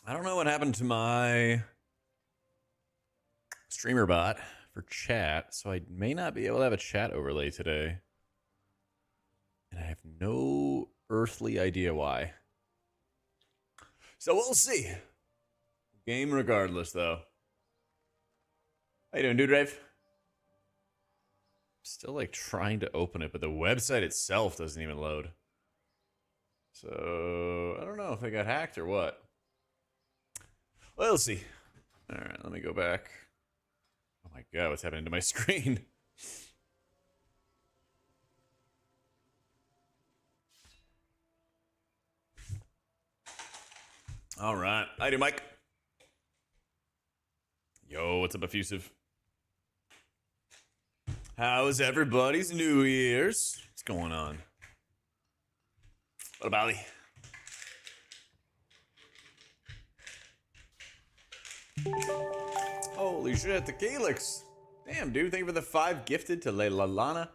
I don't know what happened to my streamer bot for chat, so I may not be able to have a chat overlay today. And I have no earthly idea why. So we'll see. Game regardless, though. How you doing, dude, Rave? Still, like, trying to open it, but the website itself doesn't even load. So, I don't know if I got hacked or what. Well, we'll see. Alright, let me go back. Oh my god, what's happening to my screen? Alright. How you doing, Mike? Yo, what's up, Effusive? How's everybody's New Year's? What's going on? What about me? Holy shit, the Calyx. Damn, dude, thank you for the 5 gifted to Lana,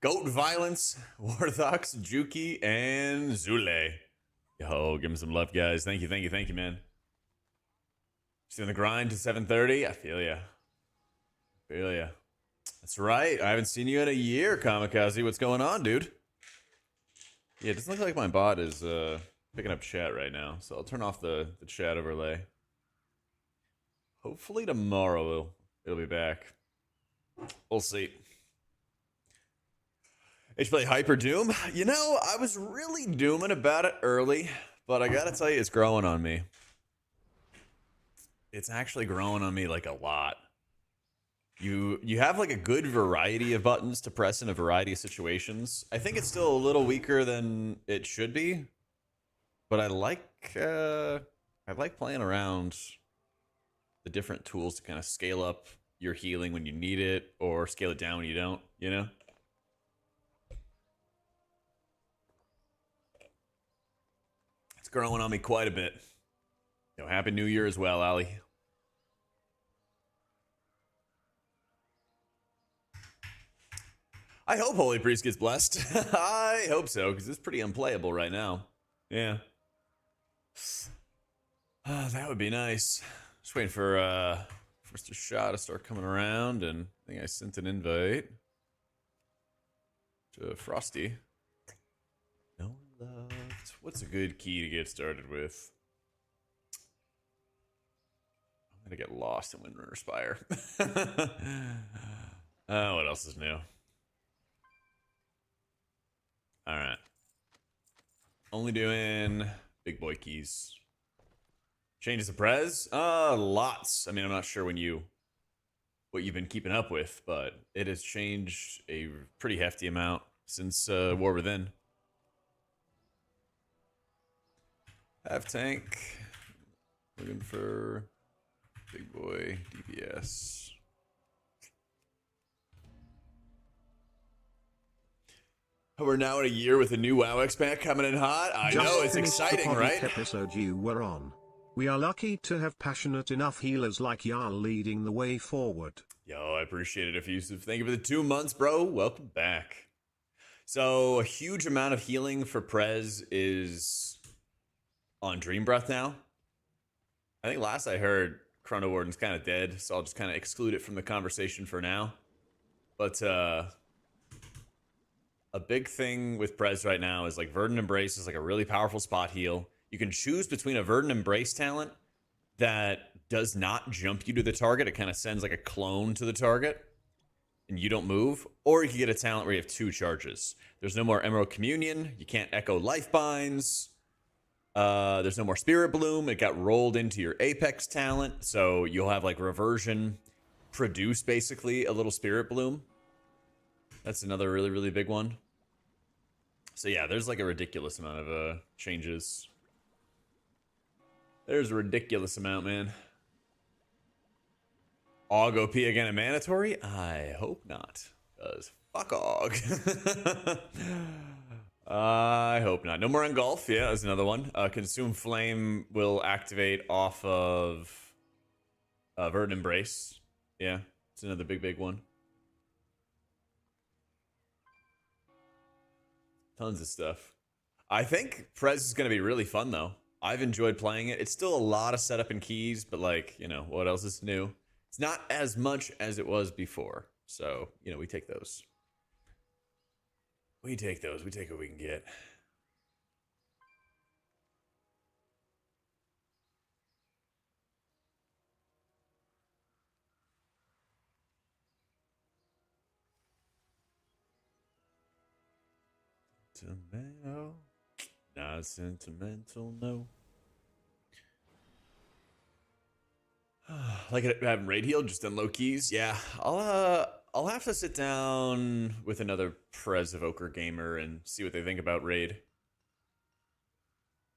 Goat Violence, Warthox, Juki, and Zule. Yo, give him some love, guys. Thank you, man. Just doing the grind to 7:30. I feel ya. That's right. I haven't seen you in a year, Kamikaze. What's going on, dude? Yeah, it doesn't look like my bot is picking up chat right now, so I'll turn off the chat overlay. Hopefully tomorrow it'll be back. We'll see. HPal Hyper Doom. You know, I was really dooming about it early, but I gotta tell you, it's growing on me. It's actually growing on me like a lot. You have like a good variety of buttons to press in a variety of situations. I think it's still a little weaker than it should be, but I like playing around the different tools to kind of scale up your healing when you need it or scale it down when you don't, you know? It's growing on me quite a bit. Yo, Happy New Year as well, Ali. I hope Holy Priest gets blessed. I hope so, because it's pretty unplayable right now. Yeah. That would be nice. Just waiting for Mr. Shaw to start coming around, and I think I sent an invite to Frosty. No love. What's a good key to get started with? I'm gonna get lost in Windrunner Spire. What else is new? Alright. Only doing big boy keys. Changes of Prez? Lots. I mean, I'm not sure what you've been keeping up with, but it has changed a pretty hefty amount since War Within. Half tank. Looking for big boy DPS. We're now in a year with a new WoW expand coming in hot. I know, it's exciting, right? Episode you were on. We are lucky to have passionate enough healers like Jarl leading the way forward. Yo, I appreciate it, Effusive. Thank you for the 2 months, bro. Welcome back. So, a huge amount of healing for Prez is on Dream Breath now. I think last I heard, Chrono Warden's kind of dead, so I'll just kind of exclude it from the conversation for now. But, a big thing with Prez right now is like Verdant Embrace is like a really powerful spot heal. You can choose between a Verdant Embrace talent that does not jump you to the target. It kind of sends like a clone to the target and you don't move. Or you can get a talent where you have 2 charges. There's no more Emerald Communion. You can't echo Life Binds. There's no more Spirit Bloom. It got rolled into your Apex talent. So you'll have like Reversion produce basically a little Spirit Bloom. That's another really, really big one. So yeah, there's like a ridiculous amount of changes. There's a ridiculous amount, man. Og OP again in Mandatory? I hope not. Because fuck Og. I hope not. No more Engulf. Yeah, that's another one. Consume Flame will activate off of Verdant Embrace. Yeah, it's another big one. Tons of stuff. I think Prez is going to be really fun, though. I've enjoyed playing it. It's still a lot of setup and keys, but like, you know, what else is new? It's not as much as it was before. So, you know, we take those. We take those. We take what we can get. Tomato. Not sentimental, no. Like having raid heal just on low keys. Yeah, I'll have to sit down with another Prez evoker gamer and see what they think about raid.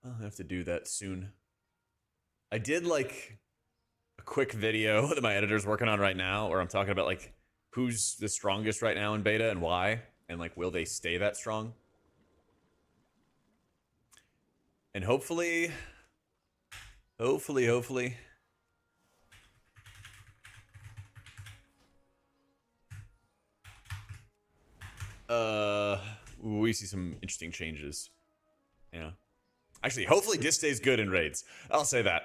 I'll have to do that soon. I did like a quick video that my editor's working on right now where I'm talking about like who's the strongest right now in beta and why, and like will they stay that strong? And hopefully we see some interesting changes. Yeah. Actually, hopefully this stays good in raids. I'll say that.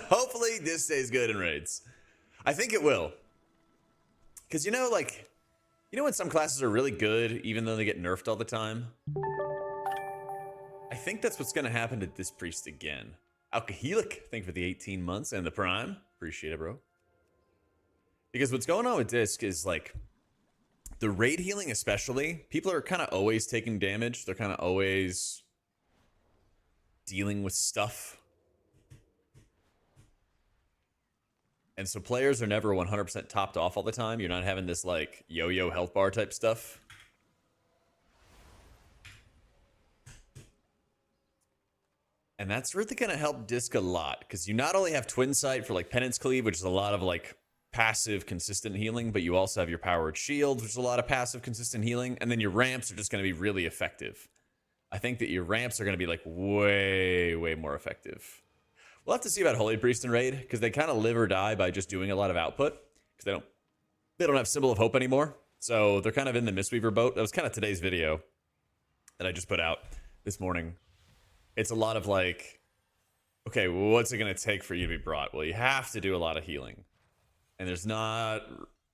Hopefully this stays good in raids. I think it will. Because, you know, like, you know when some classes are really good, even though they get nerfed all the time? I think that's what's going to happen to this priest again. Alkahelic, thank you for the 18 months and the prime. Appreciate it, bro. Because what's going on with Disc is, like, the raid healing especially, people are kind of always taking damage. They're kind of always dealing with stuff. And so players are never 100% topped off all the time. You're not having this like yo-yo health bar type stuff. And that's really going to help Disc a lot because you not only have Twin Sight for like Penance Cleave, which is a lot of like passive consistent healing, but you also have your Powered Shield, which is a lot of passive consistent healing. And then your ramps are just going to be really effective. I think that your ramps are going to be like way more effective. We'll have to see about Holy Priest and Raid because they kind of live or die by just doing a lot of output because they don't have Symbol of Hope anymore. So they're kind of in the Mistweaver boat. That was kind of today's video that I just put out this morning. It's a lot of like, okay, well, what's it going to take for you to be brought? Well, you have to do a lot of healing. And there's not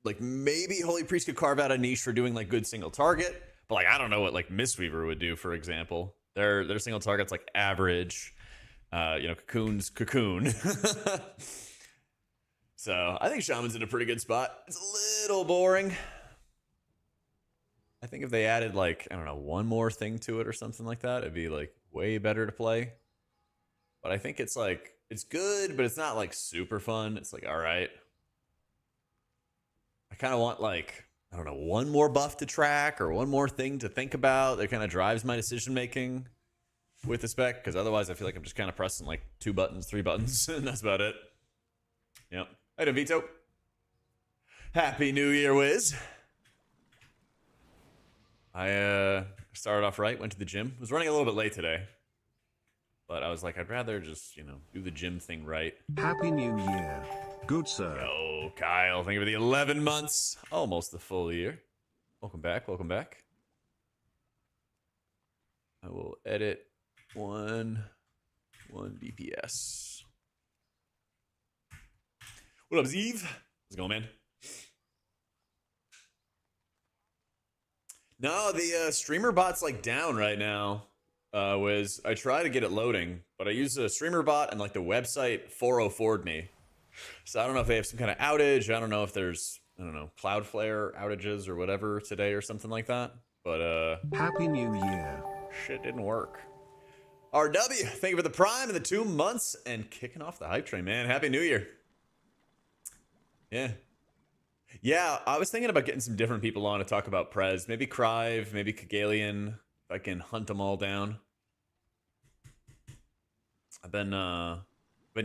like maybe Holy Priest could carve out a niche for doing like good single target. But like I don't know what like Mistweaver would do, for example. Their single target's like average. You know, cocoon. So I think Shaman's in a pretty good spot. It's a little boring. I think if they added like, I don't know, one more thing to it or something like that, it'd be like way better to play. But I think it's like, it's good, but it's not like super fun. It's like, all right. I kind of want like, I don't know, one more buff to track or one more thing to think about that kind of drives my decision making with the spec, because otherwise I feel like I'm just kind of pressing like 2 buttons, 3 buttons, and that's about it. Yep. Hey, Vito. Happy New Year, Wiz. I started off right, went to the gym. Was running a little bit late today, but I was like, I'd rather just, you know, do the gym thing right. Happy New Year. Good sir. Yo, Kyle, thank you for the 11 months. Almost the full year. Welcome back, welcome back. I will edit one DPS. What up, Zeve? How's it going, man? No, the streamer bot's like down right now. I try to get it loading, but I use a streamer bot and like the website 404'd me. So I don't know if they have some kind of outage. I don't know if there's, I don't know, Cloudflare outages or whatever today or something like that. But Happy New Year. Shit didn't work. RW, thank you for the prime and the 2 months and kicking off the hype train, man. Happy New Year. Yeah, I was thinking about getting some different people on to talk about Prez. Maybe Crive, maybe Kagalian, if I can hunt them all down. I've been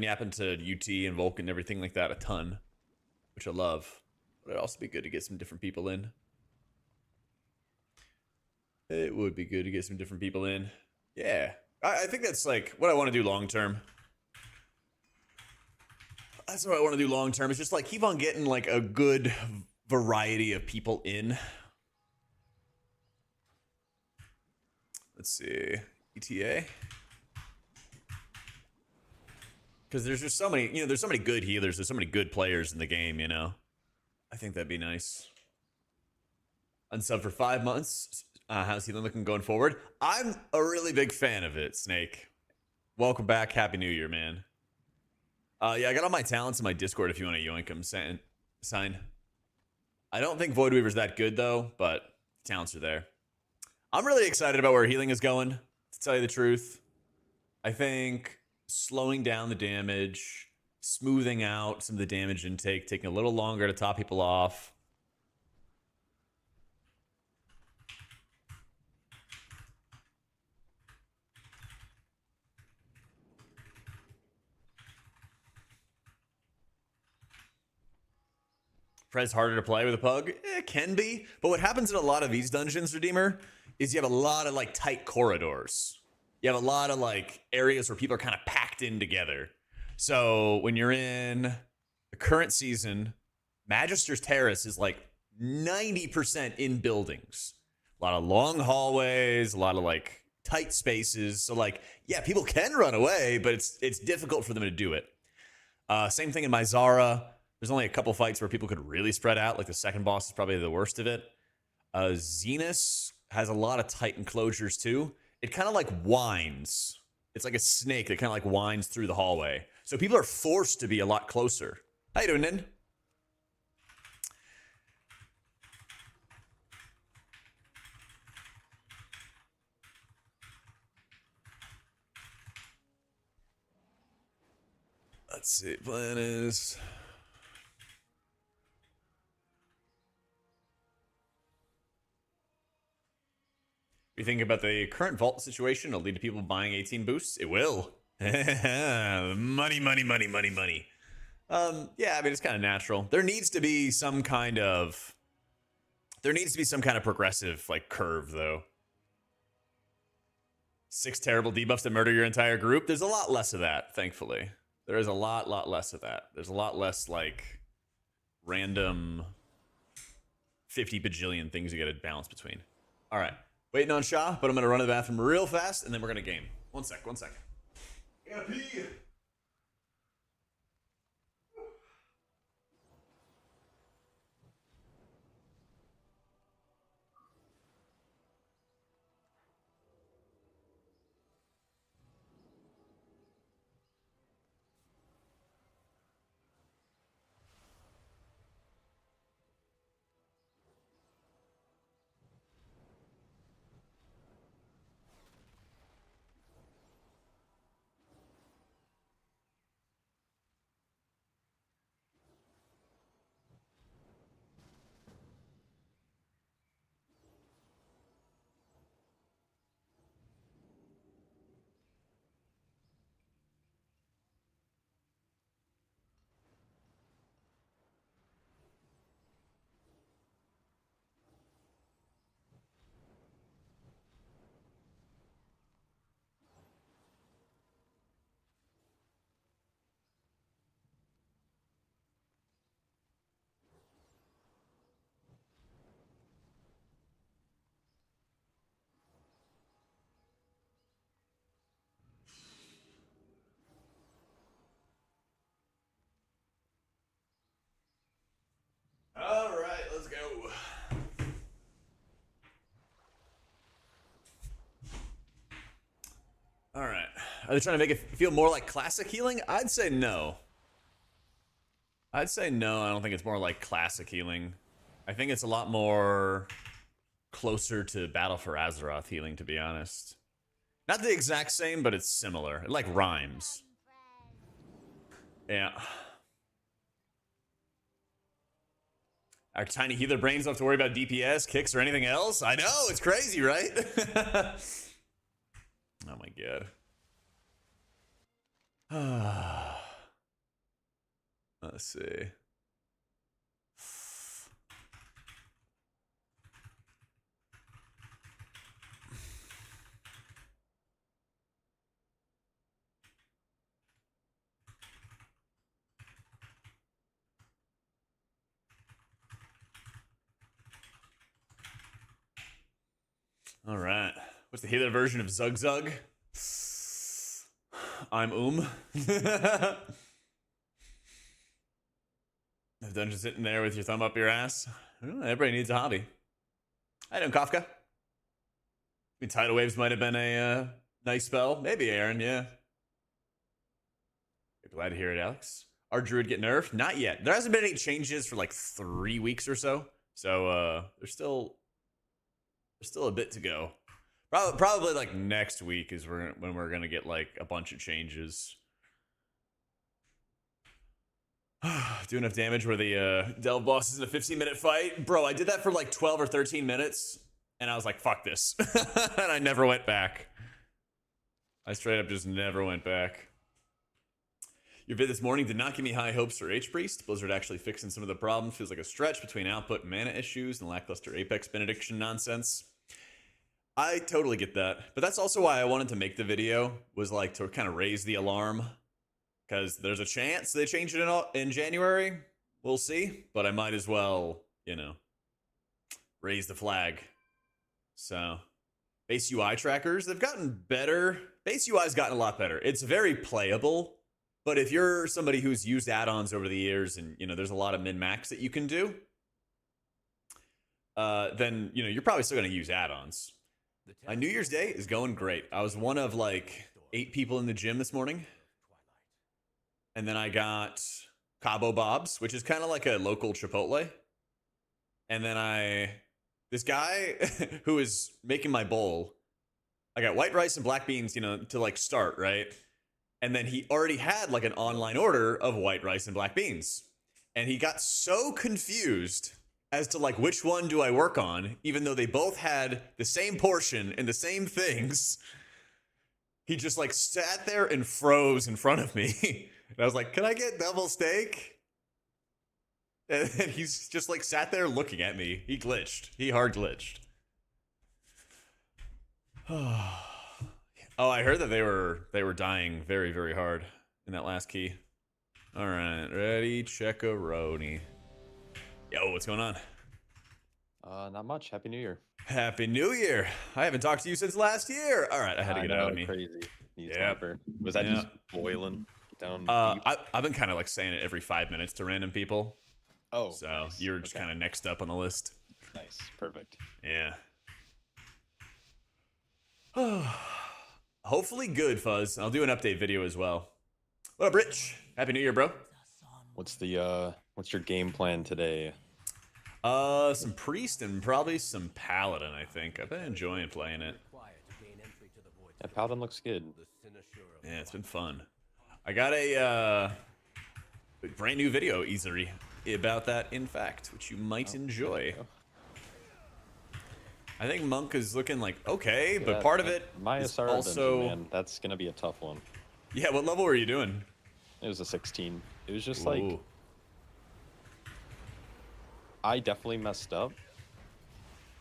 yapping to UT and Vulcan and everything like that a ton, which I love. But it'd also be good to get some different people in. It would be good to get some different people in. Yeah. I think that's like what I want to do long term. That's what I want to do long term. It's just like keep on getting like a good variety of people in. Let's see. ETA. Because there's just so many, there's so many good healers. There's so many good players in the game, I think that'd be nice. Unsub for 5 months. How's healing looking going forward? I'm a really big fan of it, Snake. Welcome back. Happy New Year, man. Yeah, I got all my talents in my Discord if you want to yoink them. Sign. I don't think Void Weaver's that good, though, but talents are there. I'm really excited about where healing is going, to tell you the truth. I think slowing down the damage, smoothing out some of the damage intake, taking a little longer to top people off. Prez harder to play with a pug? It can be. But what happens in a lot of these dungeons, Redeemer, is you have a lot of like tight corridors. You have a lot of like areas where people are kind of packed in together. So when you're in the current season, Magister's Terrace is like 90% in buildings. A lot of long hallways, a lot of like tight spaces. So like, yeah, people can run away, but it's difficult for them to do it. Same thing in Myzara. There's only a couple fights where people could really spread out. Like the second boss is probably the worst of it. Zenus has a lot of tight enclosures too. It kind of like winds. It's like a snake that kind of like winds through the hallway. So people are forced to be a lot closer. How you doing, Nin? Let's see. Plan is... You think about the current vault situation, it'll lead to people buying 18 boosts? It will. Money, money, money, money, money. Yeah, I mean, it's kind of natural. There needs to be some kind of progressive, like, curve, though. 6 terrible debuffs that murder your entire group? There's a lot less of that, thankfully. There is a lot less of that. There's a lot less, like, random 50 bajillion things you gotta balance between. All right. Waiting on Shaw, but I'm going to run to the bathroom real fast, and then we're going to game. One sec. I gotta pee. All right, let's go. All right. Are they trying to make it feel more like classic healing? I'd say no. I don't think it's more like classic healing. I think it's a lot more closer to Battle for Azeroth healing, to be honest. Not the exact same, but it's similar. It like rhymes. Yeah. Our tiny healer brains don't have to worry about DPS, kicks, or anything else. I know, it's crazy, right? Oh my god. Let's see. All right. What's the healer version of Zug Zug? I'm The dungeon sitting there with your thumb up your ass. Well, everybody needs a hobby. I know Kafka. I mean, tidal waves might have been a nice spell. Maybe Aaron, yeah. Glad to hear it, Alex. Our druid get nerfed? Not yet. There hasn't been any changes for like 3 weeks or so. So there's still a bit to go. Probably like next week is when we're gonna get like a bunch of changes. Do enough damage where the Delve boss is in a 15-minute fight. Bro, I did that for like 12 or 13 minutes, and I was like, fuck this. And I never went back. I straight up just never went back. Your vid this morning did not give me high hopes for H-Priest. Blizzard actually fixing some of the problems feels like a stretch between output and mana issues and lackluster Apex benediction nonsense. I totally get that. But that's also why I wanted to make the video, was like to kind of raise the alarm. Because there's a chance they change it in January. We'll see. But I might as well, you know, raise the flag. So, base UI trackers, they've gotten better. Base UI's gotten a lot better. It's very playable. But if you're somebody who's used add-ons over the years and, you know, there's a lot of min-max that you can do, then, you know, you're probably still going to use add-ons. My New Year's Day is going great. I was one of like 8 people in the gym this morning. And then I got Cabo Bob's, which is kind of like a local Chipotle. And then this guy who is making my bowl, I got white rice and black beans, you know, to like start, right? And then he already had like an online order of white rice and black beans. And he got so confused as to like, which one do I work on? Even though they both had the same portion and the same things. He just like sat there and froze in front of me. And I was like, can I get double steak? And he's just like sat there looking at me. He glitched. He hard glitched. Oh, I heard that they were dying very, very hard in that last key. All right, ready, Checkaroni. Yo, what's going on? Not much. Happy New Year. Happy New Year. I haven't talked to you since last year. All right, I had to get it out of me. Crazy. Yeah. Was that just boiling down? I've been kind of like saying it every 5 minutes to random people. Oh, so nice. You're just kind of next up on the list. Nice, perfect. Yeah. Hopefully good, Fuzz. I'll do an update video as well. What up, Rich? Happy New Year, bro. What's your game plan today? Some Priest and probably some Paladin, I think. I've been enjoying playing it. Yeah, Paladin looks good. Yeah, it's been fun. I got a brand new video easery about that, in fact, which you might enjoy. I think Monk is looking like okay, but part of it is also dungeon, man, that's gonna be a tough one. Yeah, what level were you doing? It was a 16. It was just like I definitely messed up,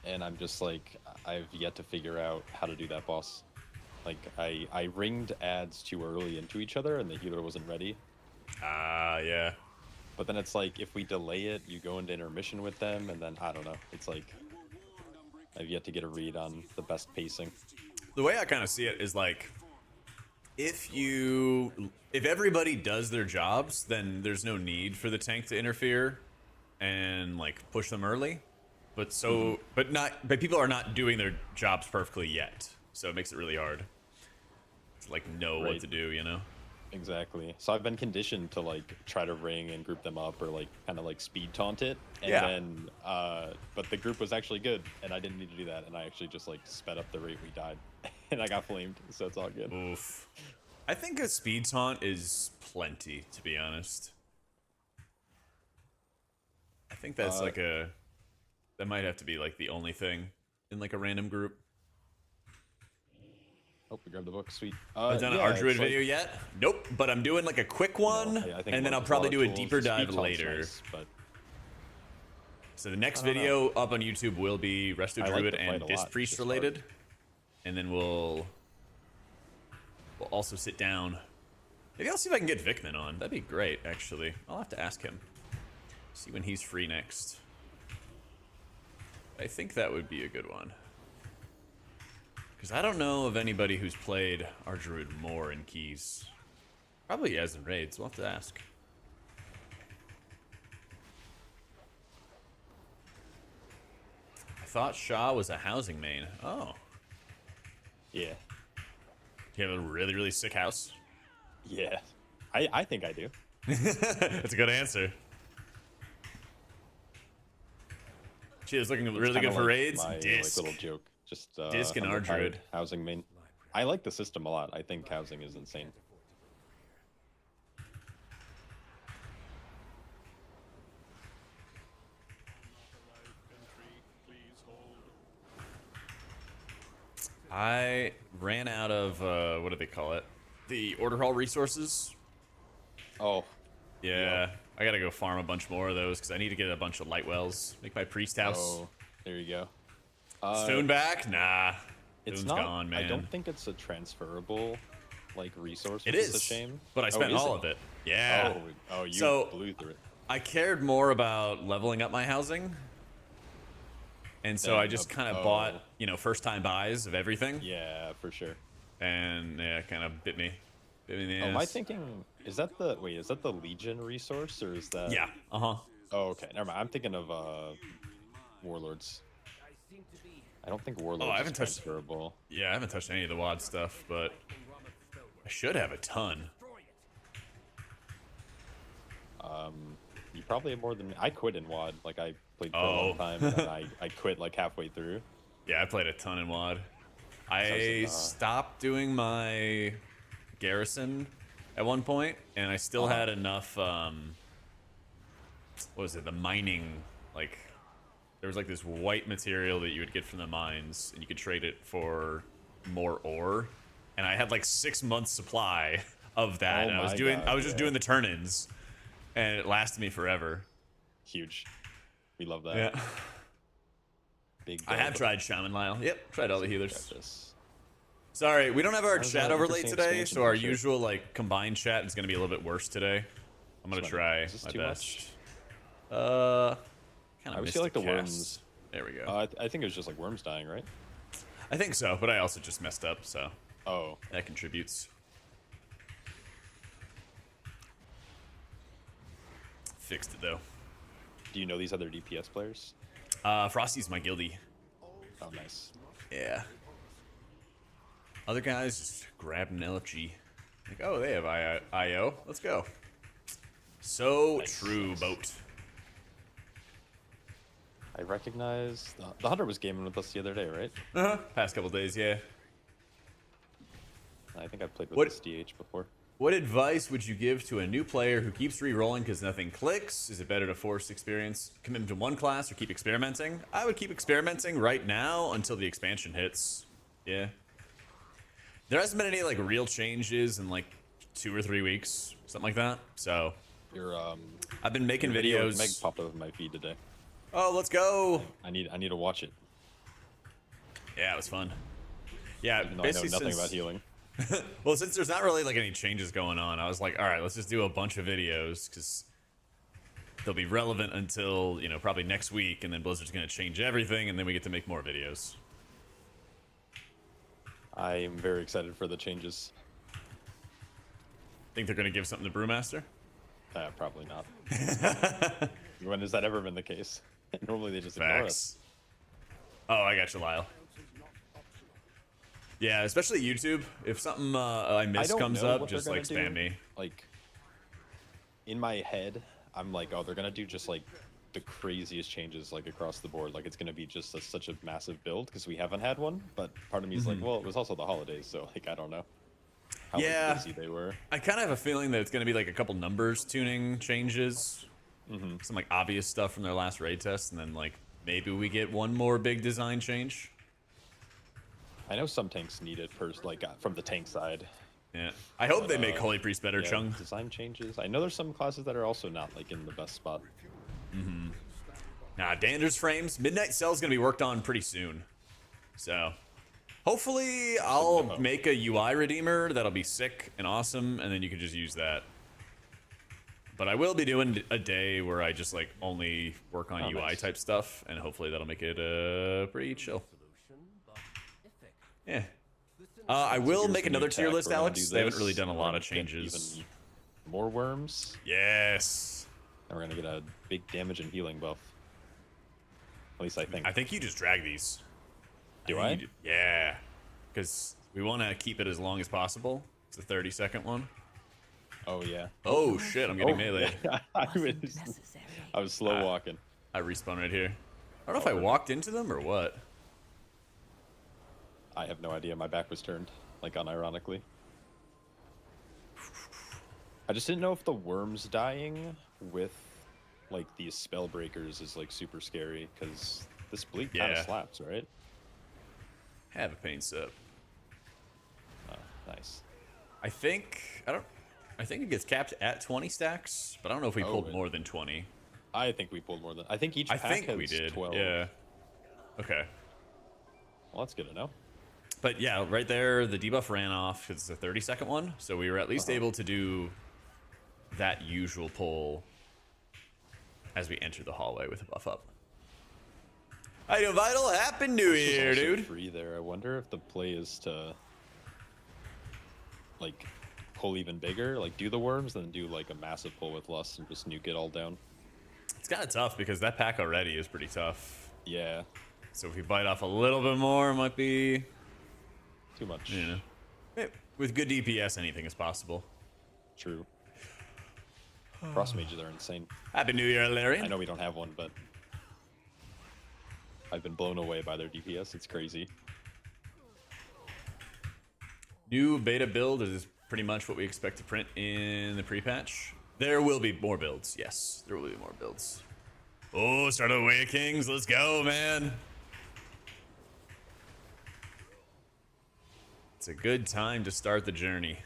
and I'm just like I've yet to figure out how to do that boss. Like I ringed ads too early into each other, and the healer wasn't ready. Yeah. But then it's like if we delay it, you go into intermission with them, and then I don't know. It's like I've yet to get a read on the best pacing. The way I kind of see it is like if everybody does their jobs, then there's no need for the tank to interfere and like push them early. But but people are not doing their jobs perfectly yet. So it makes it really hard to like know what to do, you know? Exactly. So I've been conditioned to like try to ring and group them up or like kind of like speed taunt it. And then but the group was actually good and I didn't need to do that, and I actually just like sped up the rate we died and I got flamed, so it's all good. Oof. I think a speed taunt is plenty, to be honest. I think that's that might have to be like the only thing in like a random group. Oh, we grabbed the book. Sweet. I've done an Arduino video yet? Nope, but I'm doing like a quick one, and then I'll probably do a deeper dive later. Nice, but so the next video up on YouTube will be Resto Druid and Disc Priest related, and then we'll also sit down. Maybe I'll see if I can get Vickman on. That'd be great, actually. I'll have to ask him. See when he's free next. I think that would be a good one. Because I don't know of anybody who's played our Druid more in keys. Probably has in raids. We'll have to ask. I thought Shaw was a housing main. Oh. Yeah. You have a really, really sick house? Yeah. I think I do. That's a good answer. She was looking really good for raids. My Disc. like, little joke. Just Disc and I'm a our tired druid. housing main. I like the system a lot. I think housing is insane. I ran out of, what do they call it? The order hall resources. Oh, Yeah. I gotta go farm a bunch more of those because I need to get a bunch of light wells. Make my priest house. oh, there you go. Stone back? Nah. It's Stone's not. gone, man. I don't think it's a transferable, like, resource. It Which is. a shame. But I spent is all of it. Yeah. Oh, you So- blew through it. I cared more about leveling up my housing. And so I just kind of bought, you know, first time buys of everything. Yeah, for sure. And yeah, it kind of bit me. Bit me in the Oh, ass. am I thinking? Is that the is that the Legion resource or is that? Yeah. Uh-huh. Oh, okay. Never mind. I'm thinking of Warlords. I don't think Warlords I haven't is touched- transferable. Yeah, I haven't touched any of the WAD stuff, but I should have a ton. You probably have more than me. I quit in WAD. Like I played for a Oh. long time, and then I quit like halfway through. Yeah, I played a ton in WAD. I I was like, stopped doing my garrison at one point, and I still had enough, what was it, the mining, like, there was like this white material that you would get from the mines, and you could trade it for more ore, and I had like 6 months supply of that, Oh and I was my doing, God, I was just yeah. doing the turn-ins, and it lasted me forever. Huge. We love that. Yeah. Big. I have dub. tried Shaman Lyle. Yep, tried all the Got healers. this. Sorry, we don't have our That was chat an overlay interesting today, expansion so our for sure. usual like combined chat is gonna be a little bit worse today. I'm gonna Is try this my too best. much? Kind I of always missed feel like the the cast. worms. There we go. I think it was just like worms dying, right? I think so, but I also just messed up, so Oh, that contributes. Fixed it though. do you know these other DPS players? Frosty's my guildie. Oh, nice. Yeah. Other guys just grabbed an LFG. Like, oh, they have IO. Let's go. So Nice. true, boat. I recognize the hunter was gaming with us the other day, right? Uh-huh. Past couple days, yeah. I think I've played with What- this DH before. What advice would you give to a new player who keeps re-rolling because nothing clicks? Is it better to force experience, commit to one class, or keep experimenting? I would keep experimenting right now until the expansion hits. Yeah. There hasn't been any like real changes in like 2 or 3 weeks, something like that. So Your I've been making your video with videos. Meg popped up in my feed today. Oh, let's go! I need to watch it. Yeah, it was fun. Yeah, Even though I know basically nothing since, about healing. well, since there's not really like any changes going on, I was like, all right, let's just do a bunch of videos because they'll be relevant until, you know, probably next week, and then Blizzard's gonna change everything, and then we get to make more videos. I am very excited for the changes. Think they're gonna give something to Brewmaster? Probably not. When has that ever been the case? Normally they just ignore us. Facts. Oh, I got you, Lyle. Yeah, especially YouTube. If something I I miss don't comes know up, what just they're like gonna spam do. me. Like, in my head, I'm like, oh, they're gonna do just like the craziest changes like across the board. Like it's gonna be just such a massive build because we haven't had one. But part of me is like, well, it was also the holidays, so like I don't know how like, Yeah. busy they were. I kind of have a feeling that it's gonna be like a couple numbers tuning changes, some like obvious stuff from their last raid test, and then like maybe we get one more big design change. I know some tanks need it first, like from the tank side. Yeah, I hope they make Holy Priest better, Yeah, Chung. design changes. I know there's some classes that are also not like in the best spot. Nah, Dander's frames. Midnight Cell's gonna be worked on pretty soon, so hopefully I'll make a UI redeemer that'll be sick and awesome, and then you can just use that. But I will be doing a day where I just like only work on UI nice. type stuff, and hopefully that'll make it pretty chill. Yeah. I will make here's the another new tier tech. list, We're gonna Alex. do They haven't this, really done a and lot we're of gonna get changes. even more worms, Yes. and we're gonna get a big damage and healing buff. At least I think. I think you just drag these. Do think I? you do- Yeah. Because we want to keep it as long as possible. It's the 30-second one. Oh yeah. Oh, shit. I'm getting meleeed. I was slow walking. I respawn right here. I don't know if I walked into them or what. I have no idea. My back was turned, like unironically. I just didn't know if the worms dying with like these spell breakers is like super scary because this bleak kind Yeah. of slaps, right? Have a pain sip. Oh, nice. I think it gets capped at 20 stacks, but I don't know if we pulled really? more than 20. I think we pulled more than. I think each I pack think has we did. 12. Yeah. Okay. Well, that's good to know. But yeah, right there, the debuff ran off. It's a 30-second one, so we were at least able to do that usual pull as we enter the hallway with a buff up. How you doing, Vital? Happy New This was Year, also dude. free there. I wonder if the play is to like pull even bigger, like do the worms, then do like a massive pull with lust and just nuke it all down. It's kind of tough because that pack already is pretty tough. Yeah, So if we bite off a little bit more, it might be, too much. you know, with good DPS, anything is possible. True. Cross mages are insane. Happy New Year, Larry. I know we don't have one, but I've been blown away by their DPS. It's crazy. New beta build is pretty much what we expect to print in the pre-patch. There will be more builds. Yes, there will be more builds. Oh, start of the Way of Kings. Let's go, man. It's a good time to start the journey.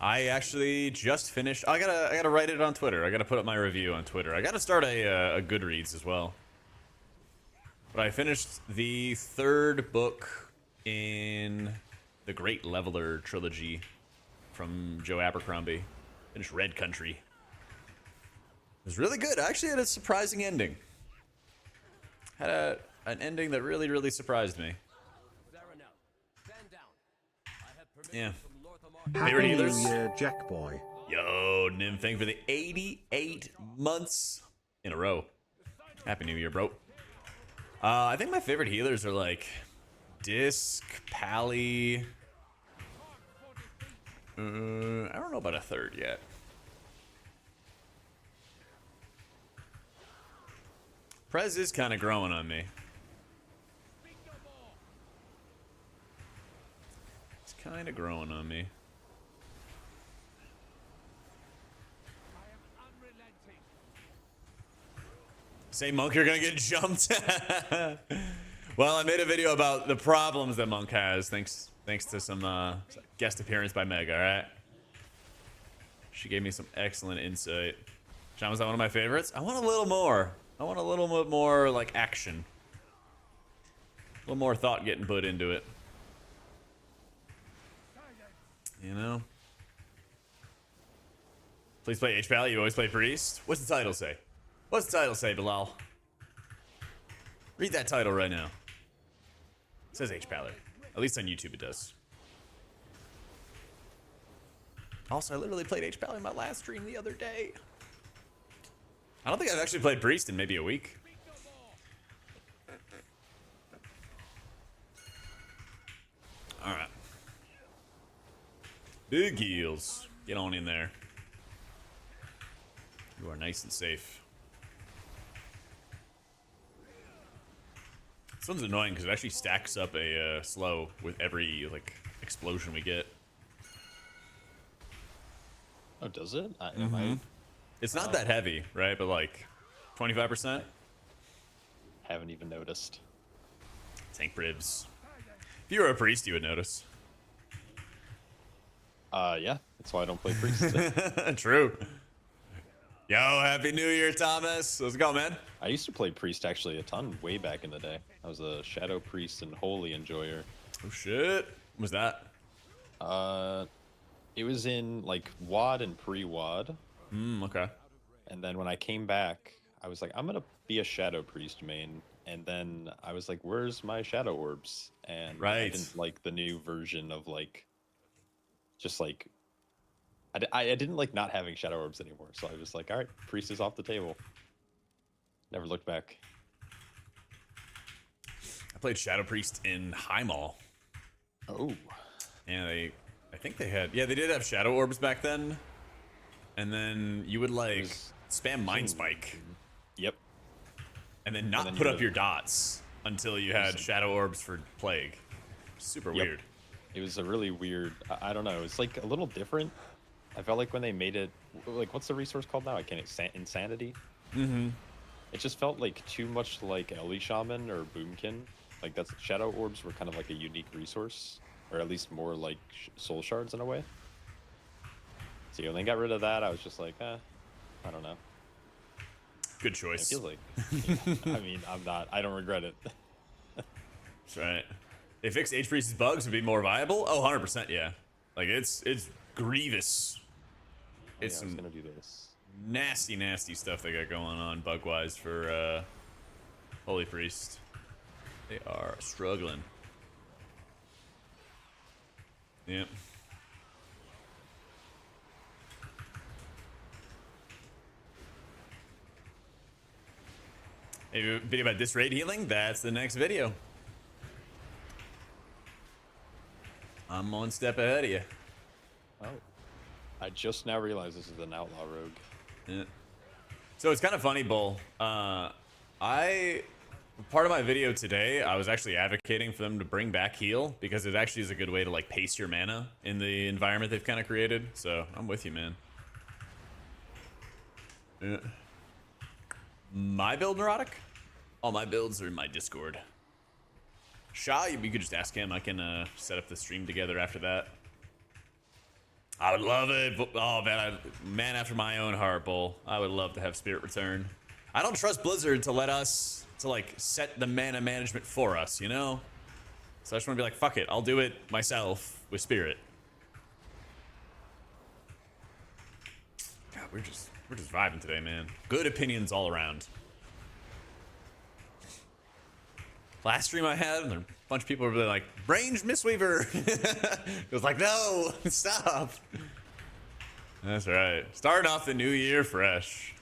I actually just finished. I gotta write it on Twitter. I gotta put up my review on Twitter. I gotta start a Goodreads as well. But I finished the third book in the Great Leveler trilogy from Joe Abercrombie. Finished Red Country. It was really good. I actually had a surprising ending. Had an ending that really, really surprised me. Yeah. Favorite Happy New healers? Year, Jack Boy. Yo, Nim, thank you for the 88 months in a row. Happy New Year, bro. I think my favorite healers are like Disc, Pally. I don't know about a third yet. Prez is kind of growing on me. It's kind of growing on me. Say, Monk, you're gonna get jumped. Well, I made a video about the problems that Monk has, thanks to some guest appearance by Meg. All right, she gave me some excellent insight. John, was that one of my favorites? I want a little more. I want a little bit more like action, a little more thought getting put into it. You know. Please play HPal. You always play Priest. What's the title say? What's the title say, Bilal? Read that title right now. It says HPaler. At least on YouTube it does. Also, I literally played HPal in my last stream the other day. I don't think I've actually played Priest in maybe a week. Alright. Big heals. Get on in there. You are nice and safe. This one's annoying because it actually stacks up a slow with every like explosion we get. Oh, does it? It's not that heavy, right? But like 25%. Haven't even noticed. Tank bribs. If you were a priest, you would notice. Yeah, that's why I don't play priest. True. Yo, happy New Year, Thomas. Let's go, man. I used to play priest actually a ton way back in the day. I was a shadow priest and holy enjoyer. Oh shit. What was that? It was in like WAD and pre-WAD. Okay. And then when I came back, I was like, I'm gonna be a shadow priest main. and then I was like, "Where's my shadow orbs?" And I Right. didn't like the new version of like, just like, I didn't like not having shadow orbs anymore. So I was like, "All right, priest is off the table." Never looked back. I played Shadow Priest in High Mall. Oh, And I think they had, yeah, they did have shadow orbs back then. And then you would like was spam Mind Spike yep. and then not then put you up would- your dots until you had shadow orbs for Plague. Super Yep. weird. It was a really weird. I don't know. It's like a little different. I felt like when they made it, like, what's the resource called now? I can't. Insanity. Mm-hmm. It just felt like too much like Ellie Shaman or Boomkin. Like that's shadow orbs were kind of like a unique resource, or at least more like soul shards in a way. So when they got rid of that, I was just like, I don't know. Good It choice. feels like. I mean, I'm not. I don't regret it. That's right. They fixed H Priest's bugs to be more viable? Oh, 100%, yeah. Like, it's grievous. It's I was some gonna do this. nasty, nasty stuff they got going on bug-wise for Holy Priest. They are struggling. Yep. Maybe a video about this raid healing? That's the next video. I'm one step ahead of you. Oh, I just now realized this is an outlaw rogue. Yeah. So it's kind of funny, Bull. Part of my video today, I was actually advocating for them to bring back heal because it actually is a good way to like pace your mana in the environment they've kind of created. So I'm with you, man. Yeah. My build, Neurotic? All my builds are in my Discord. Sha, you could just ask him. I can set up the stream together after that. I would love it. Oh, man, man after my own heart, Bull. I would love to have Spirit return. I don't trust Blizzard to let us, to like, set the mana management for us, you know? So I just want to be like, fuck it. I'll do it myself with Spirit. God, we're just vibing today, man. Good opinions all around. Last stream I had, and a bunch of people were really like, "Range Mistweaver." It was like, no, stop. That's right. Starting off the new year fresh.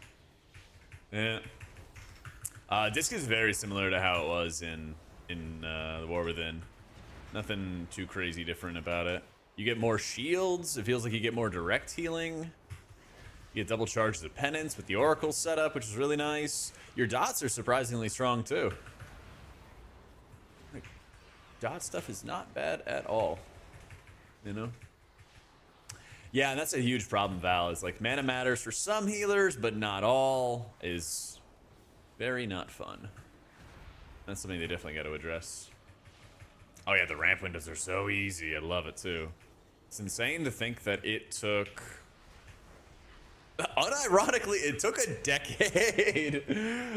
Yeah. Disc is very similar to how it was in the War Within. Nothing too crazy different about it. You get more shields. It feels like you get more direct healing. You get double charges of penance with the Oracle setup, which is really nice. Your dots are surprisingly strong too. Dot stuff is not bad at all, you know? Yeah, and that's a huge problem, Val, is like mana matters for some healers, but not all, is very not fun. That's something they definitely got to address. Oh yeah, the ramp windows are so easy. I love it too. It's insane to think that it took... Unironically, it took a decade.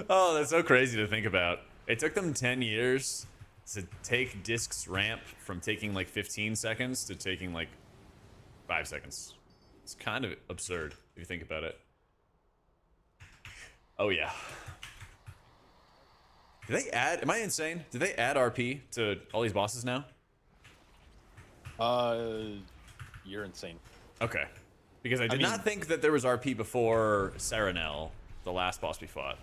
Oh, that's so crazy to think about. It took them 10 years to take Disc's ramp from taking like 15 seconds to taking like 5 seconds. It's kind of absurd if you think about it. Oh yeah. Did they add, am I insane? Did they add RP to all these bosses now? You're insane. Okay. Because I did not think that there was RP before Saranel, the last boss we fought.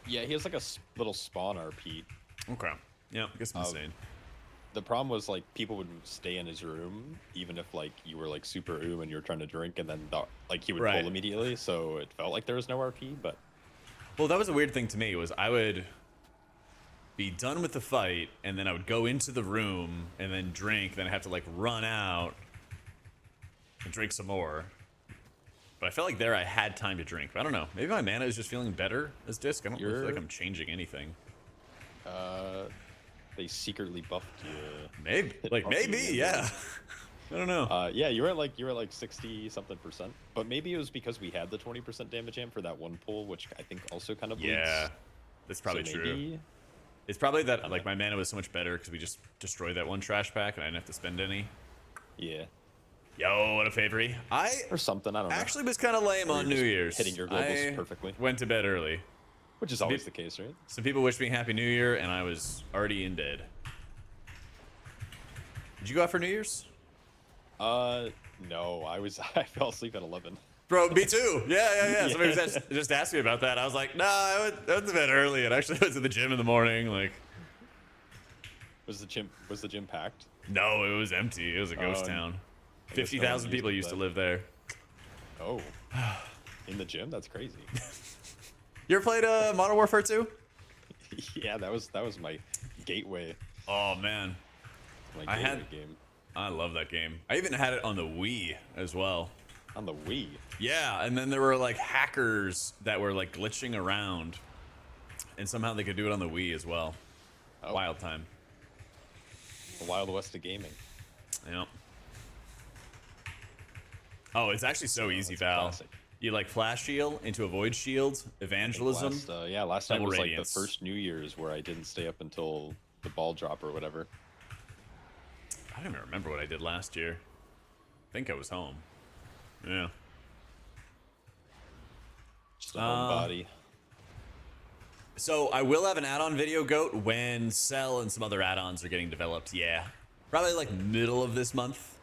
Yeah, he has like a little spawn RP. Okay. Yeah, I guess I'm insane. The problem was like people would stay in his room even if like you were like super and you were trying to drink, and then like he would pull immediately, so it felt like there was no RP. But well, that was a weird thing to me, was I would be done with the fight and then I would go into the room and then drink, then I have to like run out and drink some more. But I felt like there I had time to drink. But I don't know. Maybe my mana is just feeling better as Disc. I don't really feel like I'm changing anything. they secretly buffed you. Maybe, like maybe, yeah. I don't know. Yeah, you were at like 60-something%. But maybe it was because we had the 20% damage amp for that one pull, which I think also kind of bleeds. Yeah, that's probably So true. maybe- It's probably that like my mana was so much better because we just destroyed that one trash pack and I didn't have to spend any. Yeah. Yo, what a favory. Or something, I don't know. Actually was kind of lame on New Year's. hitting your globals perfectly. Went to bed early. Which is always the case, right? Some people wish me Happy New Year, and I was already in bed. Did you go out for New Year's? No, I fell asleep at 11. Bro, me too. Yeah. Somebody Yeah. was just asked me about that. I was like, nah, I went to bed early, and actually went to the gym in the morning. Like, Was the gym packed? no, it was empty. It was a ghost town. I guess no one 50,000 people used to then. live there. Oh, in the gym? That's crazy. You ever played Modern Warfare 2? Yeah, that was my gateway. Oh man, My I gateway had- game I love that game. I even had it on the Wii as well. on the Wii. Yeah, and then there were like hackers that were like glitching around, and somehow they could do it on the Wii as well. Oh. Wild time. The Wild West of gaming. Yep. Oh, it's actually so easy, That's a Val. classic. You like flash shield into avoid shield, evangelism. Last time Double was radiance. like the first New Year's where I didn't stay up until the ball drop or whatever. I don't even remember what I did last year. I think I was home. Yeah. Just a homebody. So I will have an add-on video, Goat, when Cell and some other add-ons are getting developed. Yeah, probably like middle of this month.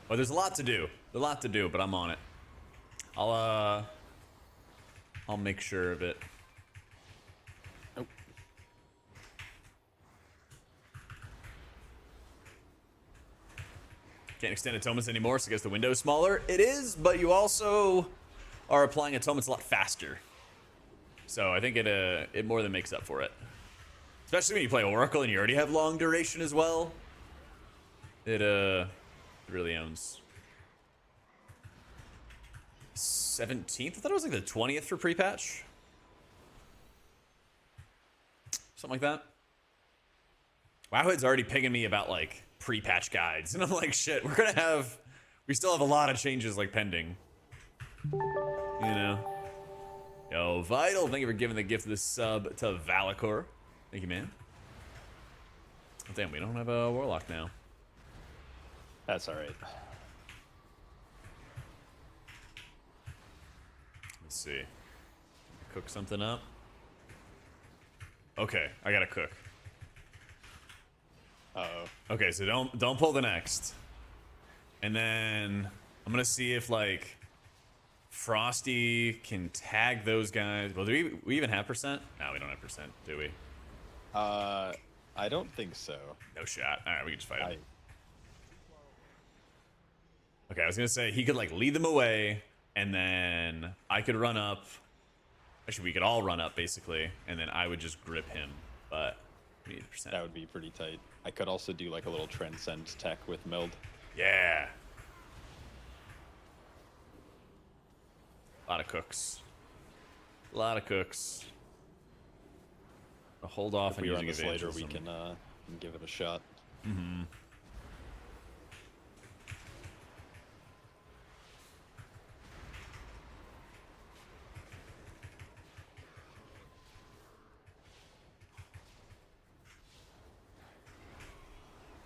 But there's a lot to do. There's a lot to do, but I'm on it. I'll make sure of it. Oh. Can't extend atonements anymore, so I guess the window's smaller. It is, but you also are applying atonements a lot faster. So I think it more than makes up for it. Especially when you play Oracle and you already have long duration as well. It really owns. 17th? I thought it was like the 20th for pre-patch. Something like that. Wowhead's already pinging me about like pre-patch guides, and I'm like, shit, we still have a lot of changes like pending. You know. Yo, Vital, thank you for giving the gift of this sub to Valakor. Thank you, man. Oh, damn, we don't have a Warlock now. That's all right. Let's see. Cook something up. Okay, I gotta cook. Uh-oh. Okay, so don't pull the next. And then I'm gonna see if like Frosty can tag those guys. Well, do we even have percent? No, we don't have percent, do we? I don't think so. No shot. All right, we can just fight him. I Okay, I was gonna say he could like lead them away, and then I could run up. Actually, we could all run up basically, and then I would just grip him. But we need percent. That would be pretty tight. I could also do like a little transcend tech with Meld. Yeah. A lot of cooks. A lot of cooks. I'll hold off If on we run using this later, we evangelism. can give it a shot. Mm-hmm.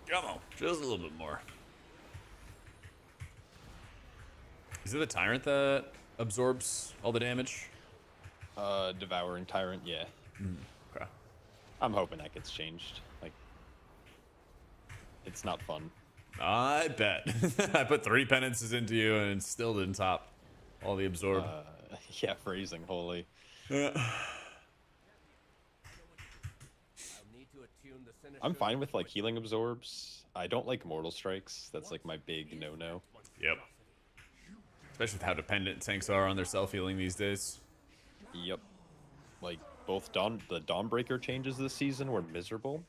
Come on, just a little bit more. Is it the Tyrant that absorbs all the damage? Devouring Tyrant, yeah. Okay. I'm hoping that gets changed. Like, it's not fun. I bet. I put 3 penances into you and it still didn't top all the absorb. Yeah, phrasing, holy. I'm fine with like healing absorbs. I don't like mortal strikes. That's like my big no-no. Yep. Especially with how dependent tanks are on their self-healing these days. Yep. Like both the Dawnbreaker changes this season were miserable.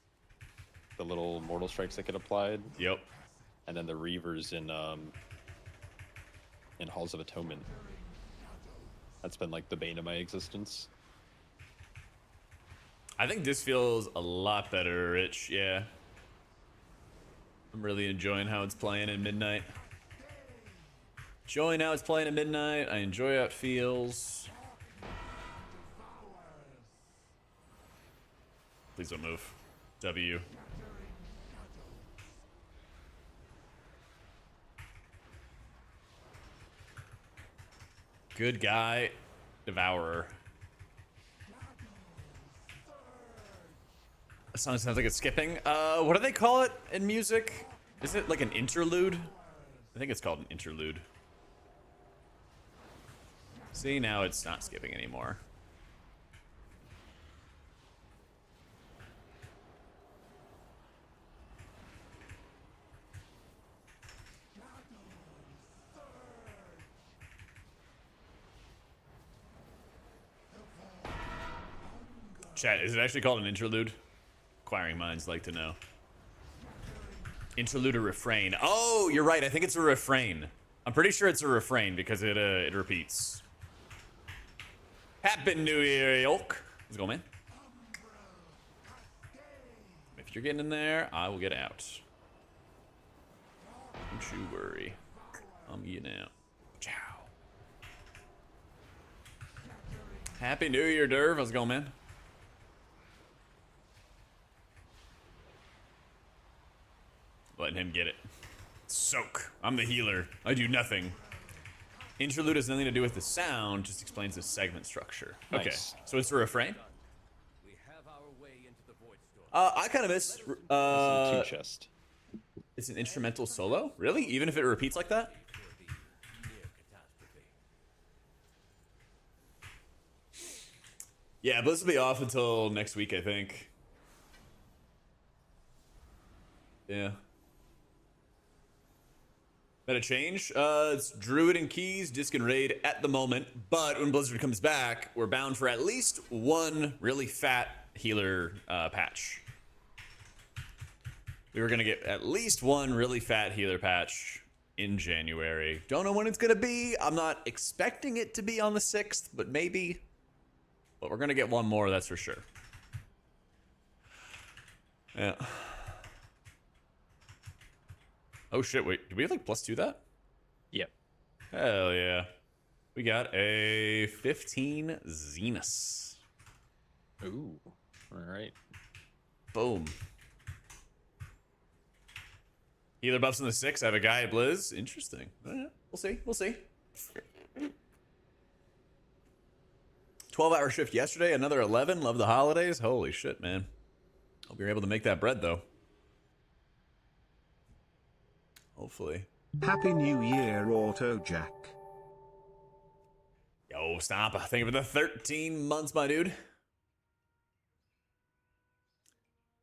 The little mortal strikes that get applied, Yep. and then the Reavers in Halls of Atonement. That's been like the bane of my existence. I think this feels a lot better, Rich. Yeah. I'm really enjoying how it's playing in Midnight. Enjoying how it's playing at Midnight. I enjoy how it feels. Please don't move. W. Good guy. Devourer. song sounds like it's skipping. What do they call it in music? Is it like an interlude? I think it's called an interlude. See, now it's not skipping anymore. Chat, is it actually called an interlude? Inquiring minds like to know. Interlude or refrain? Oh, you're right. I think it's a refrain. I'm pretty sure it's a refrain because it repeats. Happy New Year, Yolk. Let's go, man. If you're getting in there, I will get out. Don't you worry. I'm getting out. Ciao. Happy New Year, Derv. How's it going, man? Letting him get it. Soak. I'm the healer. I do nothing. Interlude has nothing to do with the sound, just explains the segment structure. Nice. Okay, so it's a refrain? We have our way into the void storm. I kind of miss... Two chest. It's an instrumental solo? Really? Even if it repeats like that? For the near catastrophe. Yeah, Bliss will be off until next week, I think. Yeah. Meta change? It's Druid and Keys, Disc and Raid at the moment, but when Blizzard comes back, we're bound for at least one really fat healer patch. We were going to get at least one really fat healer patch in January. Don't know when it's going to be. I'm not expecting it to be on the 6th, but maybe. But we're going to get one more, that's for sure. Yeah. Oh shit, wait, do we have like +2 that? Yep. Hell yeah. We got a 15 Zenus. Ooh. Alright. Boom. Healer buffs in the 6. I have a guy at Blizz. Interesting. We'll see. We'll see. 12-hour shift yesterday. Another 11. Love the holidays. Holy shit, man. Hope you're able to make that bread, though. Hopefully. Happy New Year, AutomaticJak. Yo, stop. Think of the 13 months, my dude.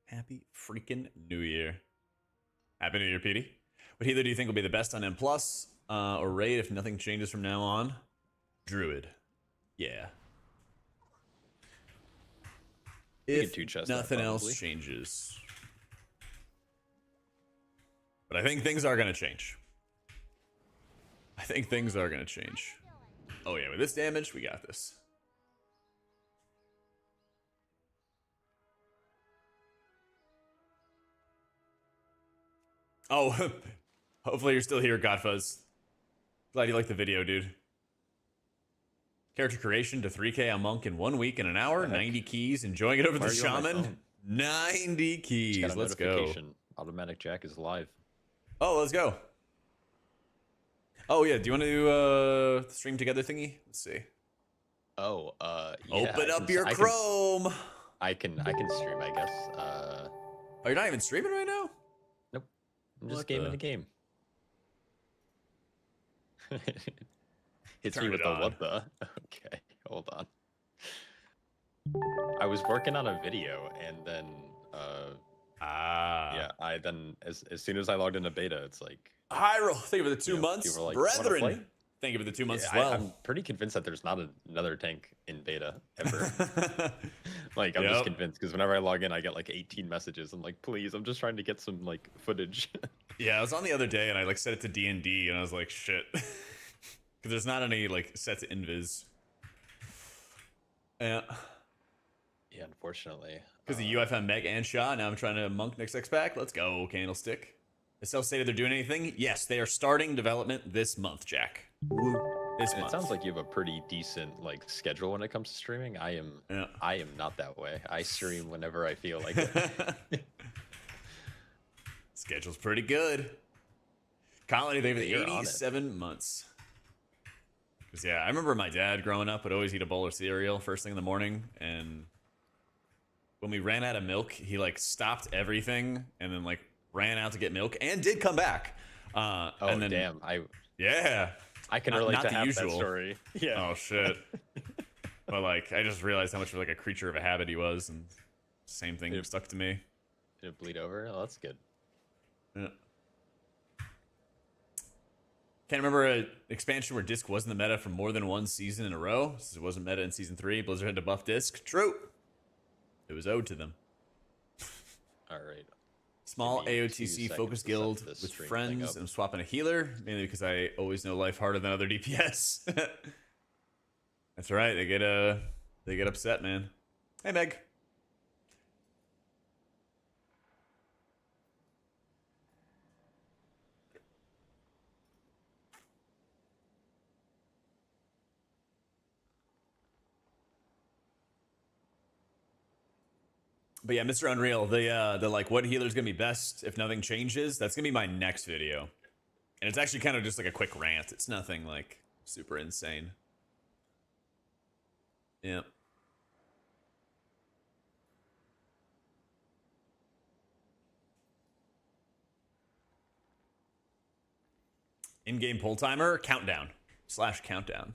Happy freaking New Year. Happy New Year, Petey. What healer do you think will be the best on M+, or Raid if nothing changes from now on? Druid. Yeah. If nothing else changes. But I think things are going to change. I think things are going to change. Oh yeah, with this damage, we got this. Oh, hopefully you're still here, Godfuzz. Glad you liked the video, dude. Character creation to 3K on Monk in 1 week and an hour. 90 keys. Enjoying it over the Shaman. 90 keys. Let's go. AutomaticJak is live. Oh, let's go. Oh yeah, do you want to do the stream together thingy? Let's see. Oh, yeah, Open up your Chrome. I can stream, I guess. Oh, you're not even streaming right now? Nope. I'm just gaming the game. Hits me with the what the? Okay, hold on. I was working on a video and then yeah, I then as soon as I logged into beta, it's like Hyrule, think of it the 2 months. like, Brethren, think of it the 2 months as well. I'm pretty convinced that there's not another tank in beta ever. Like I'm just convinced because whenever I log in, I get like 18 messages. I'm like, please, I'm just trying to get some like footage. Yeah, I was on the other day and I like set it to D&D and I was like, shit, because there's not any like set to invis. Yeah. Yeah, unfortunately. Because the UFM Meg and Shaw. Now I'm trying to Monk next X pack. Let's go, Candlestick. Is Self stated they're doing anything? Yes, they are starting development this month, Jack. Woo. This And month. it sounds like you have a pretty decent like schedule when it comes to streaming. I am not that way. I stream whenever I feel like it. Schedule's pretty good. Colony, they have You're on it. 87 months. Because yeah, I remember my dad growing up would always eat a bowl of cereal first thing in the morning, and when we ran out of milk, he like stopped everything and then like ran out to get milk and did come back. Oh and then, damn! Yeah. I can Not- relate not to the half usual. that story. Yeah. Oh shit. But like, I just realized how much of like a creature of a habit he was, and same thing Yep. stuck to me. Did it bleed over? Oh, that's good. Yeah. Can't remember an expansion where Disc wasn't the meta for more than one season in a row. Since it wasn't meta in season 3, Blizzard had to buff Disc. True. It was owed to them. All right. Small Give me 2 AOTC seconds focus to set guild this with stream thing friends. up. I'm swapping a healer, mainly because I always know life harder than other DPS. That's right. They get upset, man. Hey, Meg. But yeah, Mr. Unreal, the like what healer's gonna be best if nothing changes, that's gonna be my next video. And it's actually kind of just like a quick rant. It's nothing like super insane. Yeah. In-game pull timer, countdown/countdown.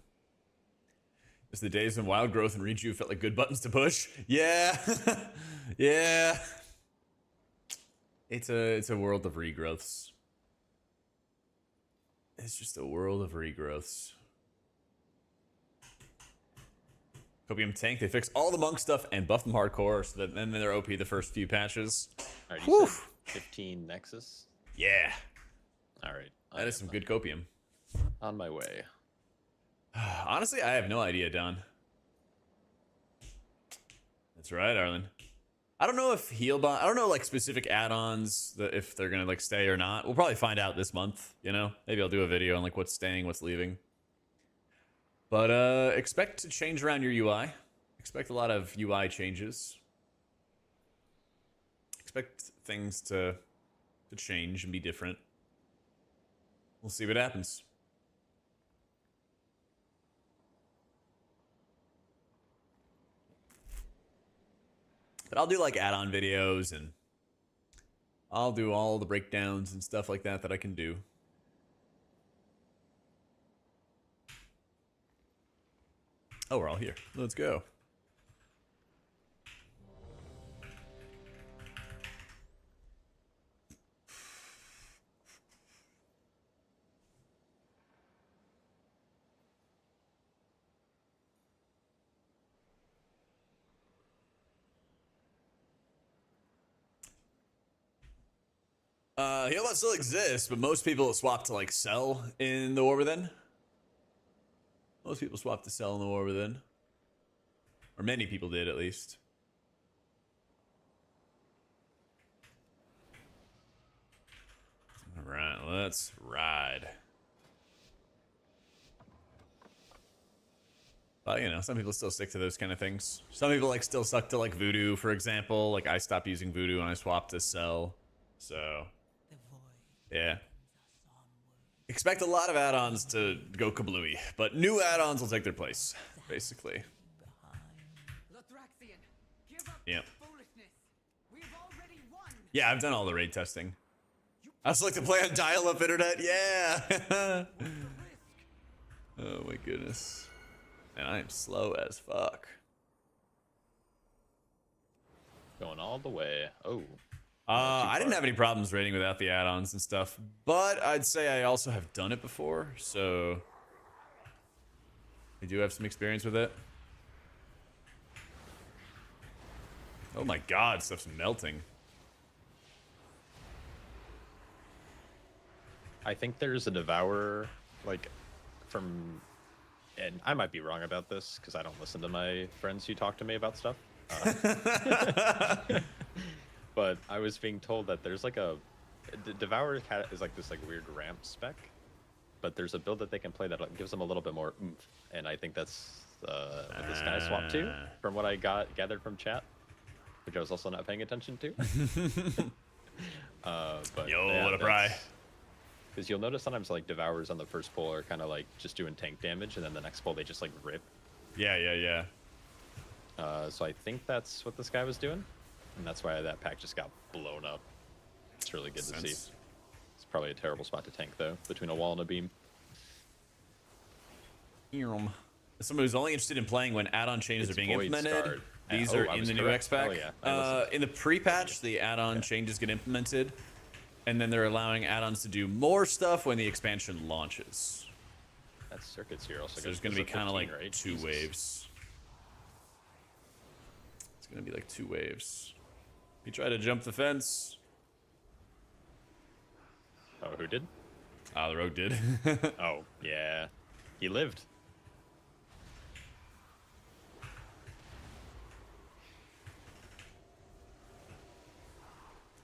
It's the days when wild growth and reju felt like good buttons to push. Yeah. Yeah. It's a world of regrowths. It's just a world of regrowths. Copium tank, they fix all the monk stuff and buff them hardcore so that then they're OP the first few patches. All right, you said 15 Nexus. Yeah. All right. That is some good copium. On my way. Honestly, I have no idea, Don. That's right, Arlen. I don't know if Healbot, I don't know like specific add-ons that if they're gonna like stay or not. We'll probably find out this month, you know? Maybe I'll do a video on like what's staying, what's leaving. But expect to change around your UI. Expect a lot of UI changes. Expect things to change and be different. We'll see what happens. But I'll do like add-on videos and I'll do all the breakdowns and stuff like that I can do. Oh, we're all here. Let's go. Healbot still exists, but most people swap to like sell in the War Within. Most people swap to sell in the War Within. Or many people did, at least. Alright, let's ride. But, you know, some people still stick to those kind of things. Some people, like, still stuck to, like, Voodoo, for example. Like, I stopped using Voodoo and I swapped to Cell. So, yeah. Expect a lot of add-ons to go kablooey, but new add-ons will take their place, basically. Lothraxian, give up Yep. foolishness. We've already won. Yeah, I've done all the raid testing. I also like to play on dial-up internet, yeah! Oh my goodness. And I am slow as fuck. Going all the way. Oh. I didn't have any problems raiding without the add-ons and stuff, but I'd say I also have done it before, so I do have some experience with it. Oh my god, stuff's melting. I think there's a devourer, like, from, and I might be wrong about this because I don't listen to my friends who talk to me about stuff. But I was being told that there's like a devourer is like this like weird ramp spec, but there's a build that they can play that gives them a little bit more oomph, and I think that's what this guy swapped to, from what I gathered from chat, which I was also not paying attention to. But Yo, yeah, what a pry. Because you'll notice sometimes like devourers on the first pull are kind of like just doing tank damage, and then the next pull they just like rip. Yeah. So I think that's what this guy was doing, and that's why that pack just got blown up. It's really good to see. Sense. It's probably a terrible spot to tank though, between a wall and a beam. As someone who's only interested in playing when add-on changes It's are being Void implemented, Scarred. these Oh, are I in was the new correct. X-Pack. Oh, yeah. I listened. In the pre-patch, the add-on changes get implemented, and then they're allowing add-ons to do more stuff when the expansion launches. That circuit's here also. So there's going to be kind of like 2 waves. It's going to be like 2 waves. He tried to jump the fence. Oh, who did? The rogue did. Oh, yeah. He lived.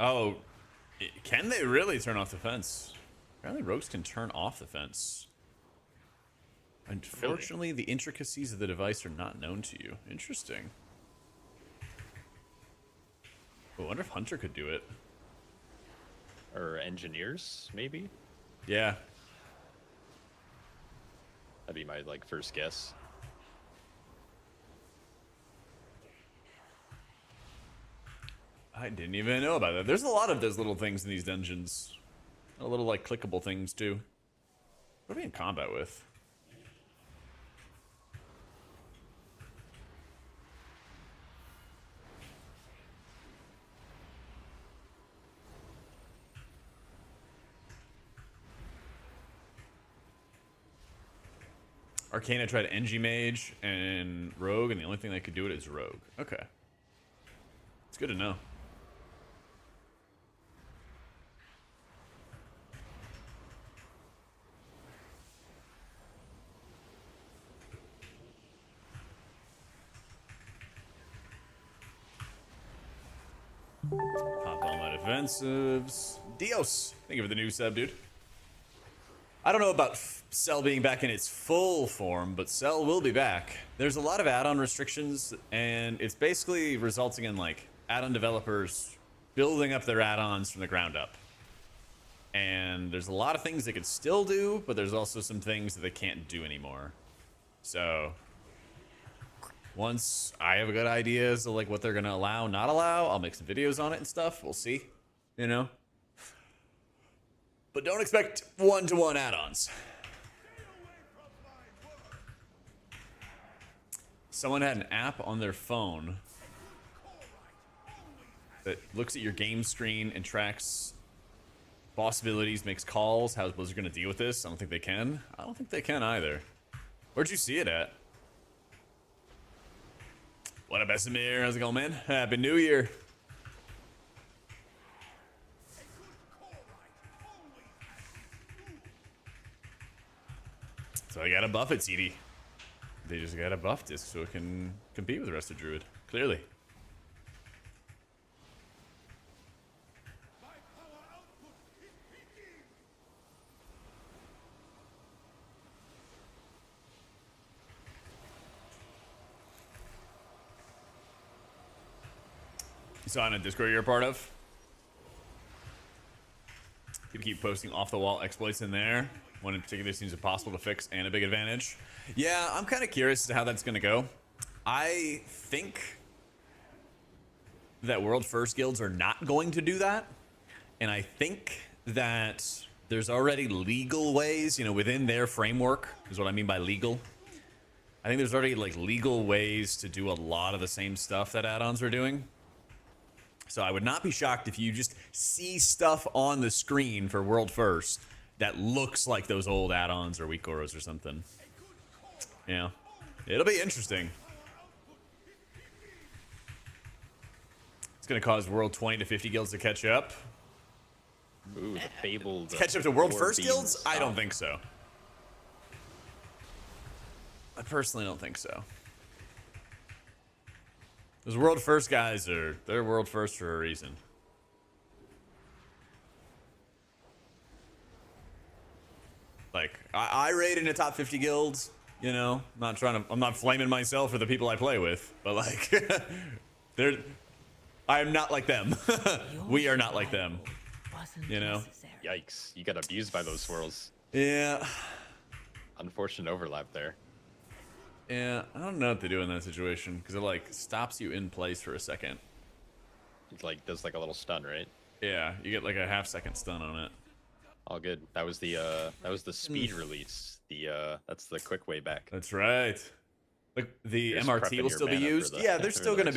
Oh, can they really turn off the fence? Apparently rogues can turn off the fence. Unfortunately, the intricacies of the device are not known to you. Interesting. I wonder if Hunter could do it. Or engineers, maybe? Yeah. That'd be my like first guess. I didn't even know about that. There's a lot of those little things in these dungeons. A little like clickable things too. What are we in combat with? Arcana tried NG Mage and Rogue, and the only thing that could do it is Rogue. Okay. It's good to know. Pop all my defensives. Dios! Thank you for the new sub, dude. I don't know about Cell being back in its full form, but Cell will be back. There's a lot of add-on restrictions, and it's basically resulting in like add-on developers building up their add-ons from the ground up. And there's a lot of things they could still do, but there's also some things that they can't do anymore. So once I have a good idea as to like what they're gonna allow, not allow, I'll make some videos on it and stuff. We'll see, you know. But don't expect one-to-one add-ons. Someone had an app on their phone that looks at your game screen and tracks boss abilities, makes calls. How's Blizzard going to deal with this? I don't think they can. I don't think they can either. Where'd you see it at? What up, Esamir? How's it going, man? Happy New Year. So I gotta buff it, CD. They just gotta buff this so it can compete with the rest of Druid. Clearly. You saw in a Discord you're a part of? People keep posting off-the-wall exploits in there. One in particular seems impossible to fix and a big advantage. Yeah, I'm kind of curious as to how that's going to go. I think that World First guilds are not going to do that. And I think that there's already legal ways, you know, within their framework, is what I mean by legal. I think there's already like legal ways to do a lot of the same stuff that add-ons are doing. So I would not be shocked if you just see stuff on the screen for World First that looks like those old add-ons or weak auras or something. Yeah. It'll be interesting. It's going to cause World 20 to 50 guilds to catch up. Ooh, the fabled. Catch up to World four First beam guilds? I stop. don't think so. I personally don't think so. Those World First guys they're World First for a reason. Like, I raid in the top 50 guilds, you know, I'm not flaming myself or the people I play with, but like, I am not like them. We are not like them, you know? Yikes! You got abused by those swirls. Yeah. Unfortunate overlap there. Yeah, I don't know what to do in that situation because it like stops you in place for a second. It's like does like a little stun, right? Yeah, you get like a half-second stun on it. All good. That was the speed release. That's the quick way back. That's right. Like the You're just MRT prepping will your still be mana for used. the- Yeah, there's for still the gonna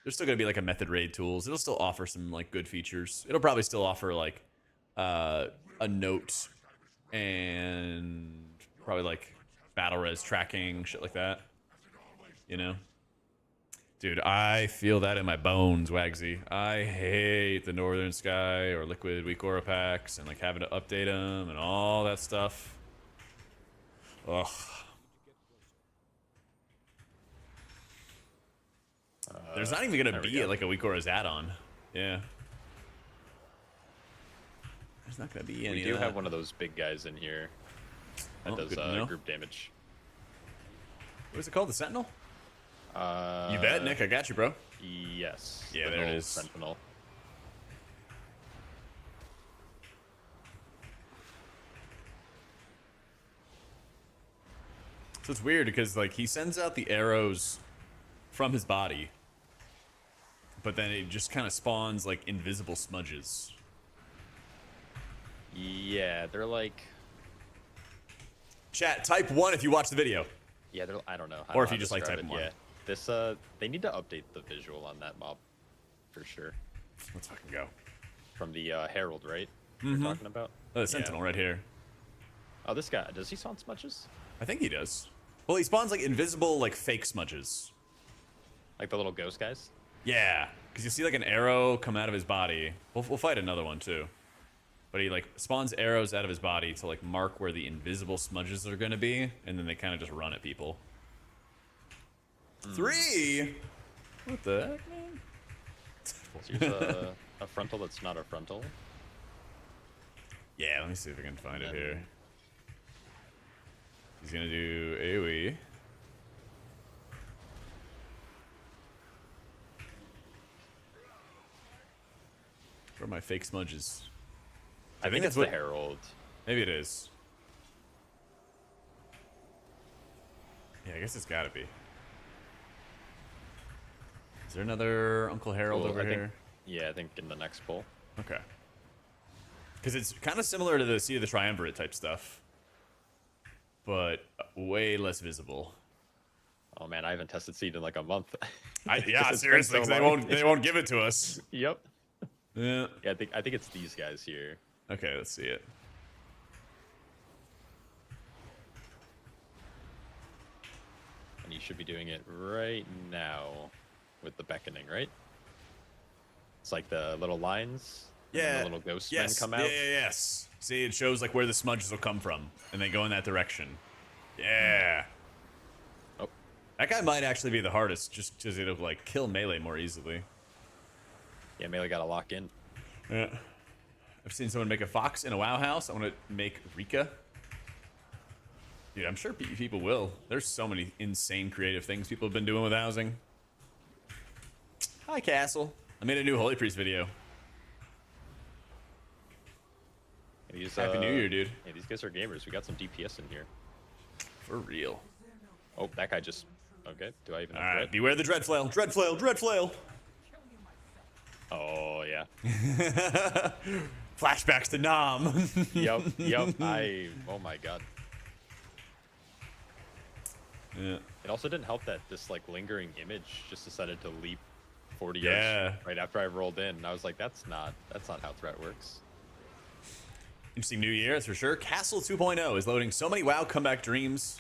next be like a method raid tools. It'll still offer some like good features. It'll probably still offer like a note and probably like battle res tracking, shit like that. You know? Dude, I feel that in my bones, Wagsy. I hate the Northern Sky or Liquid Weak Aura packs and like having to update them and all that stuff. Ugh. There's not even gonna there we be go. like a Weak Aura's add-on. Yeah. There's not gonna be any. We of do that. have one of those big guys in here that Oh, does good to know. group damage. What is it called? The Sentinel? Uh, You bet, Nick. I got you, bro. Yes. Yeah, the there it Null is. Sentinel. So it's weird because like he sends out the arrows from his body, but then it just kind of spawns like invisible smudges. Yeah, they're like. Chat, type 1 if you watch the video. Yeah, they're. I don't know. I Or don't if know you how just to like describe typing it. one. Yeah. This they need to update the visual on that mob, for sure. Let's fucking go. From the Herald, right? Mm-hmm. You're talking about. Oh, the Sentinel right here. Oh, this guy. Does he spawn smudges? I think he does. Well, he spawns like invisible, like fake smudges. Like the little ghost guys? Yeah, because you see like an arrow come out of his body. We'll fight another one too. But he like spawns arrows out of his body to like mark where the invisible smudges are gonna be, and then they kind of just run at people. 3? What the heck, man? So here's a frontal that's not a frontal. Yeah, let me see if I can find it here. He's gonna do AoE. Where are my fake smudges? I think that's it's what. the Herald. Maybe it is. Yeah, I guess it's gotta be. Is there another Uncle Harold Cool, over I think- here? Yeah, I think in the next pull. Okay. Because it's kind of similar to the Sea of the Triumvirate type stuff, but way less visible. Oh man, I haven't tested Seed in like a month. Yeah, It's been seriously, so 'cause long. they won't give it to us. Yep. Yeah. Yeah, I think it's these guys here. Okay, let's see it. And you should be doing it right now with the beckoning, right? It's like the little lines. and then Yeah. the little ghost Yes. men come out. Yes. See, it shows like where the smudges will come from, and they go in that direction. Yeah. Oh, That guy might actually be the hardest, just because it'll like kill melee more easily. yeah, melee got to lock in. Yeah. I've seen someone make a fox in a WoW house. I want to make Rika. Dude, I'm sure people will. There's so many insane creative things people have been doing with housing. Hi, Castle. I made a new Holy Priest video. These, Happy New Year, dude. Yeah, these guys are gamers. We got some DPS in here. For real. Oh, that guy just. Okay, do I even All have right, red? beware the dread flail. Dread flail. Dread flail. Oh yeah. Flashbacks to Nam. Yep. Yep. Oh my god. Yeah. It also didn't help that this like lingering image just decided to leap 40 Yeah. yards right after I rolled in. And I was like, that's not how threat works. Interesting new year, that's for sure. Castle 2.0 is loading so many WoW comeback dreams.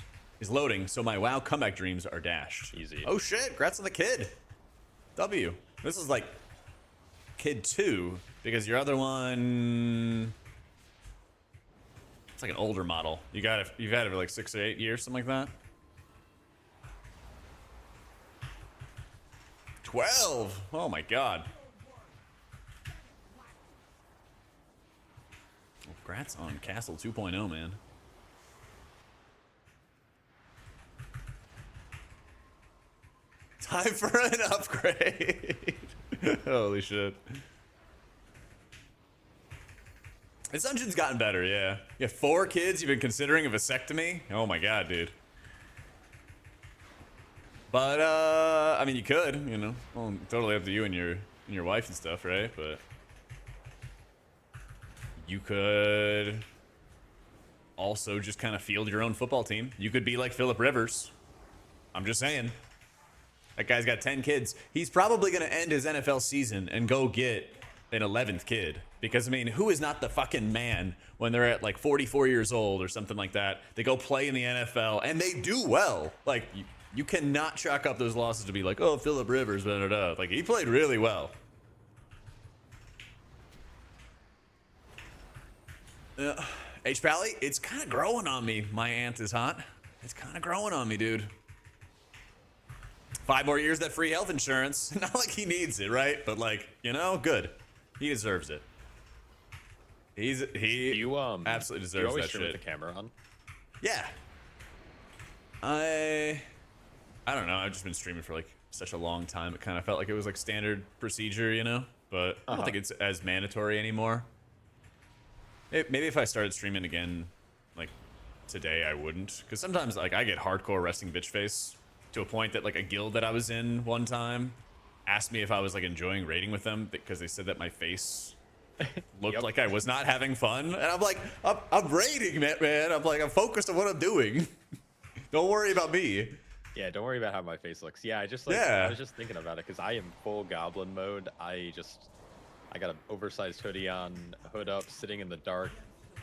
So my WoW comeback dreams are dashed. Easy. Oh shit, congrats on the kid. W. This is like kid 2, because your other one, it's like an older model. You've had it for like 6 or 8 years, something like that. 12. Oh my god. Congrats on Castle 2.0, man. Time for an upgrade. Holy shit. This dungeon's gotten better, yeah. You have 4 kids you've been considering a vasectomy? Oh my god, dude. But I mean, you could, you know, well, totally up to you and your wife and stuff, right? But you could also just kind of field your own football team. You could be like Phillip Rivers. I'm just saying. That guy's got 10 kids. He's probably going to end his NFL season and go get an 11th kid. Because, I mean, who is not the fucking man when they're at like 44 years old or something like that? They go play in the NFL and they do well. Like, you cannot chalk up those losses to be like, oh, Phillip Rivers, blah, blah, blah. Like, he played really well. HPal, it's kind of growing on me. My aunt is hot. It's kind of growing on me, dude. 5 more years that free health insurance. Not like he needs it, right? But like, you know, good. He deserves it. He absolutely deserves you always that stream shit. with the camera on? Yeah. I don't know. I've just been streaming for like such a long time. It kind of felt like it was like standard procedure, you know? But I don't think it's as mandatory anymore. Maybe if I started streaming again, like today, I wouldn't. Because sometimes like I get hardcore resting bitch face to a point that like a guild that I was in one time asked me if I was like enjoying raiding with them because they said that my face looked like I was not having fun. And I'm like, I'm raiding, man. I'm like, I'm focused on what I'm doing. Don't worry about me. Yeah, don't worry about how my face looks. Yeah, I was just thinking about it because I am full goblin mode. I got an oversized hoodie on, hood up, sitting in the dark.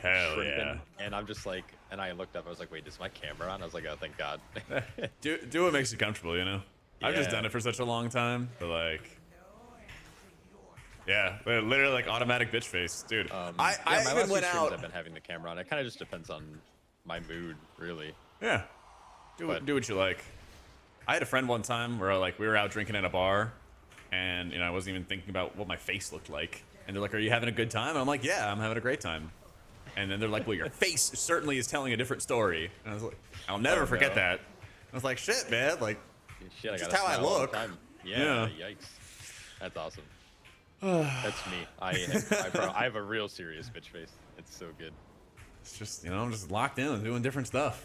Hell shrimping, yeah. And I'm just like, and I looked up, I was like, wait, is my camera on? I was like, oh, thank God. do what makes you comfortable, you know? I've just Yeah. done it for such a long time, but like, yeah, literally like automatic bitch face, dude. Yeah, I my even last went few streams out. I've been having the camera on. It kind of just depends on my mood, really. Yeah, do what you like. I had a friend one time where like we were out drinking at a bar, and you know I wasn't even thinking about what my face looked like, and they're like, "Are you having a good time?" And I'm like, "Yeah, I'm having a great time." And then they're like, "Well, your face certainly is telling a different story." And I was like, "I'll never forget that." I was like, "Shit, man! Like, Shit, I just gotta how I smile all the look." time. Yeah, yikes. That's awesome. That's me. I have a real serious bitch face. It's so good. It's just, you know, I'm just locked in and doing different stuff.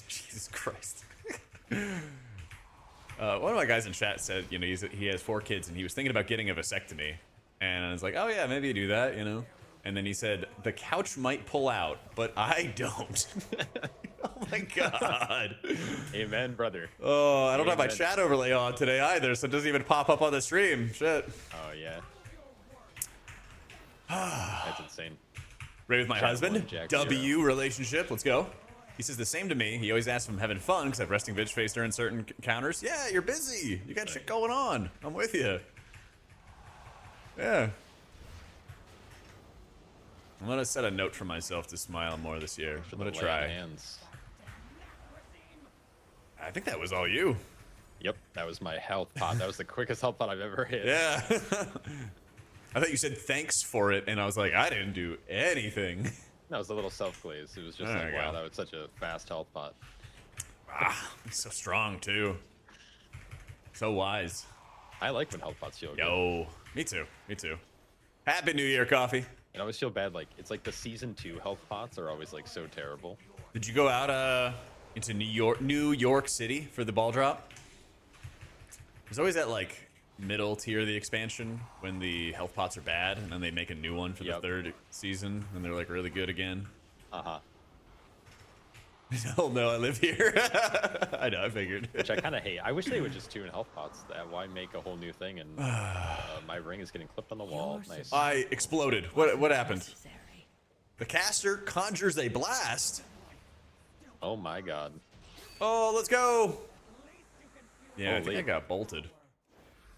Jesus Christ. One of my guys in chat said, you know, he has 4 kids and he was thinking about getting a vasectomy. And I was like, oh yeah, maybe you do that, you know? And then he said, the couch might pull out, but I don't. Oh my God. Amen, brother. Oh, I don't have my Amen. chat overlay on today either, so it doesn't even pop up on the stream. Shit. Oh, yeah. That's insane. Right with my Chat husband. one, Jack W relationship. Let's go. He says the same to me. He always asks if I'm having fun because I have resting bitch face during certain encounters. Yeah, you're busy. You got shit going on. I'm with you. Yeah. I'm gonna set a note for myself to smile more this year. I'm gonna Lay on try. hands. I think that was all you. Yep, that was my health pot. That was the quickest health pot I've ever hit. Yeah. I thought you said thanks for it, and I was like, I didn't do anything. That was a little self-glaze. It was just There like, you wow, go. that was such a fast health pot. He's so strong too. So wise. I like when health pots feel good. Yo, me too. Me too. Happy New Year, coffee. I always feel bad, like, it's like the season 2 health pots are always like so terrible. Did you go out into New York City for the ball drop? There's always that like middle tier of the expansion when the health pots are bad, and then they make a new one for the 3rd season, and they're like really good again. Oh no, I live here. I know, I figured. Which I kind of hate. I wish they would just tune health pots. That why make a whole new thing? And my ring is getting clipped on the wall. Nice. I exploded. What happened? The caster conjures a blast. Oh my god. Oh, let's go. Yeah, I think Holy. I got bolted.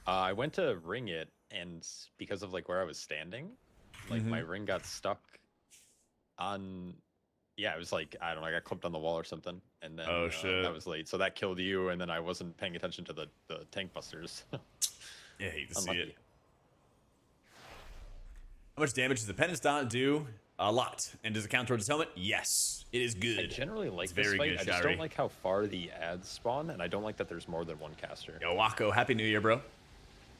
I went to ring it, and because of like where I was standing, like my ring got stuck on. Yeah, it was like, I don't know, I got clipped on the wall or something, and then Oh, shit. that was late. So that killed you, and then I wasn't paying attention to the tank busters. Yeah, hate to see Unlucky. it. How much damage does the Penance Dot do? A lot. And does it count towards his helmet? Yes. It is good. I generally like It's this very fight. good, I just Shari. don't like how far the ads spawn, and I don't like that there's more than one caster. Yo, Wako, Happy New Year, bro.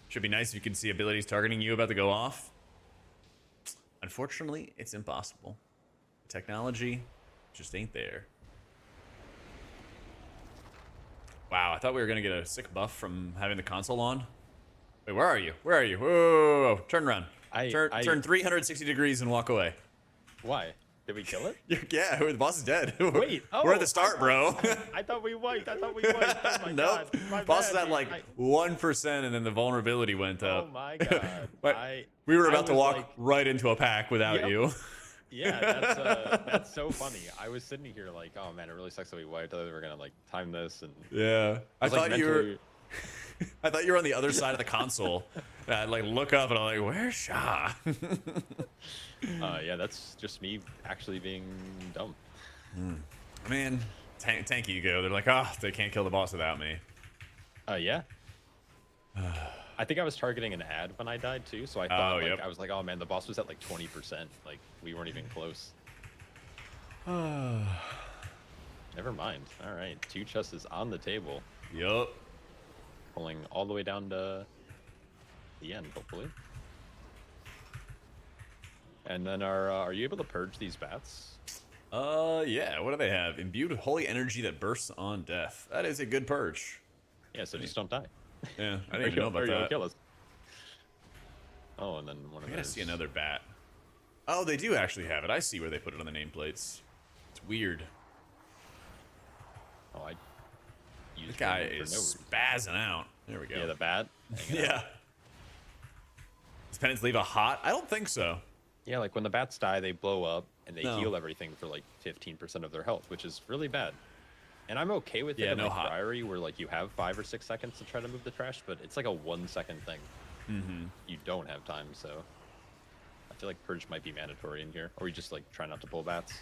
Should be nice if you can see abilities targeting you about to go off. Unfortunately, it's impossible. Technology just ain't there. Wow, I thought we were gonna get a sick buff from having the console on. Wait, where are you? Where are you? Whoa, whoa, whoa. Turn around. Turn 360 degrees and walk away. Why? Did we kill it? Yeah, the boss is dead. Wait, we're at the start, bro. I thought we wiped. Oh my Nope. god. My Boss is bad, at like 1%, and then the vulnerability went up. Oh my god. We were about to was walk like- right into a pack without Yep. you. Yeah, that's so funny. I was sitting here like, oh man, it really sucks that we wiped. I thought we were gonna like time this and Yeah, I was, like, thought you were. mentally- I thought you were on the other side of the console. And I'd like look up and I'm like, where's Shaw? yeah, that's just me actually being dumb. Man, tank ego. They're like, oh, they can't kill the boss without me. Yeah. I think I was targeting an ad when I died too, so I thought yep. I was like, oh man, the boss was at like 20%. Like we weren't even close. Never mind. All right, 2 chests is on the table, Yup. pulling all the way down to the end, hopefully. And then are you able to purge these bats? Yeah. What do they have? Imbued with holy energy that bursts on death. That is a good purge. Yeah, so just don't die. Yeah, I didn't even know about Or you'll that. kill us. Oh, and then one of I gotta those. see another bat. Oh, they do actually have it. I see where they put it on the nameplates. It's weird. Oh, I. This used guy one for is no reason. spazzing out. There we go. Yeah, the bat. hanging out. Yeah. Does penance leave a hot? I don't think so. Yeah, like when the bats die, they blow up and they No. heal everything for like 15% of their health, which is really bad. And I'm okay with Yeah, it in no like hot. Priory, where like you have 5 or 6 seconds to try to move the trash, but it's like a 1-second thing. Mm-hmm. You don't have time, so I feel like purge might be mandatory in here, or you just like try not to pull bats.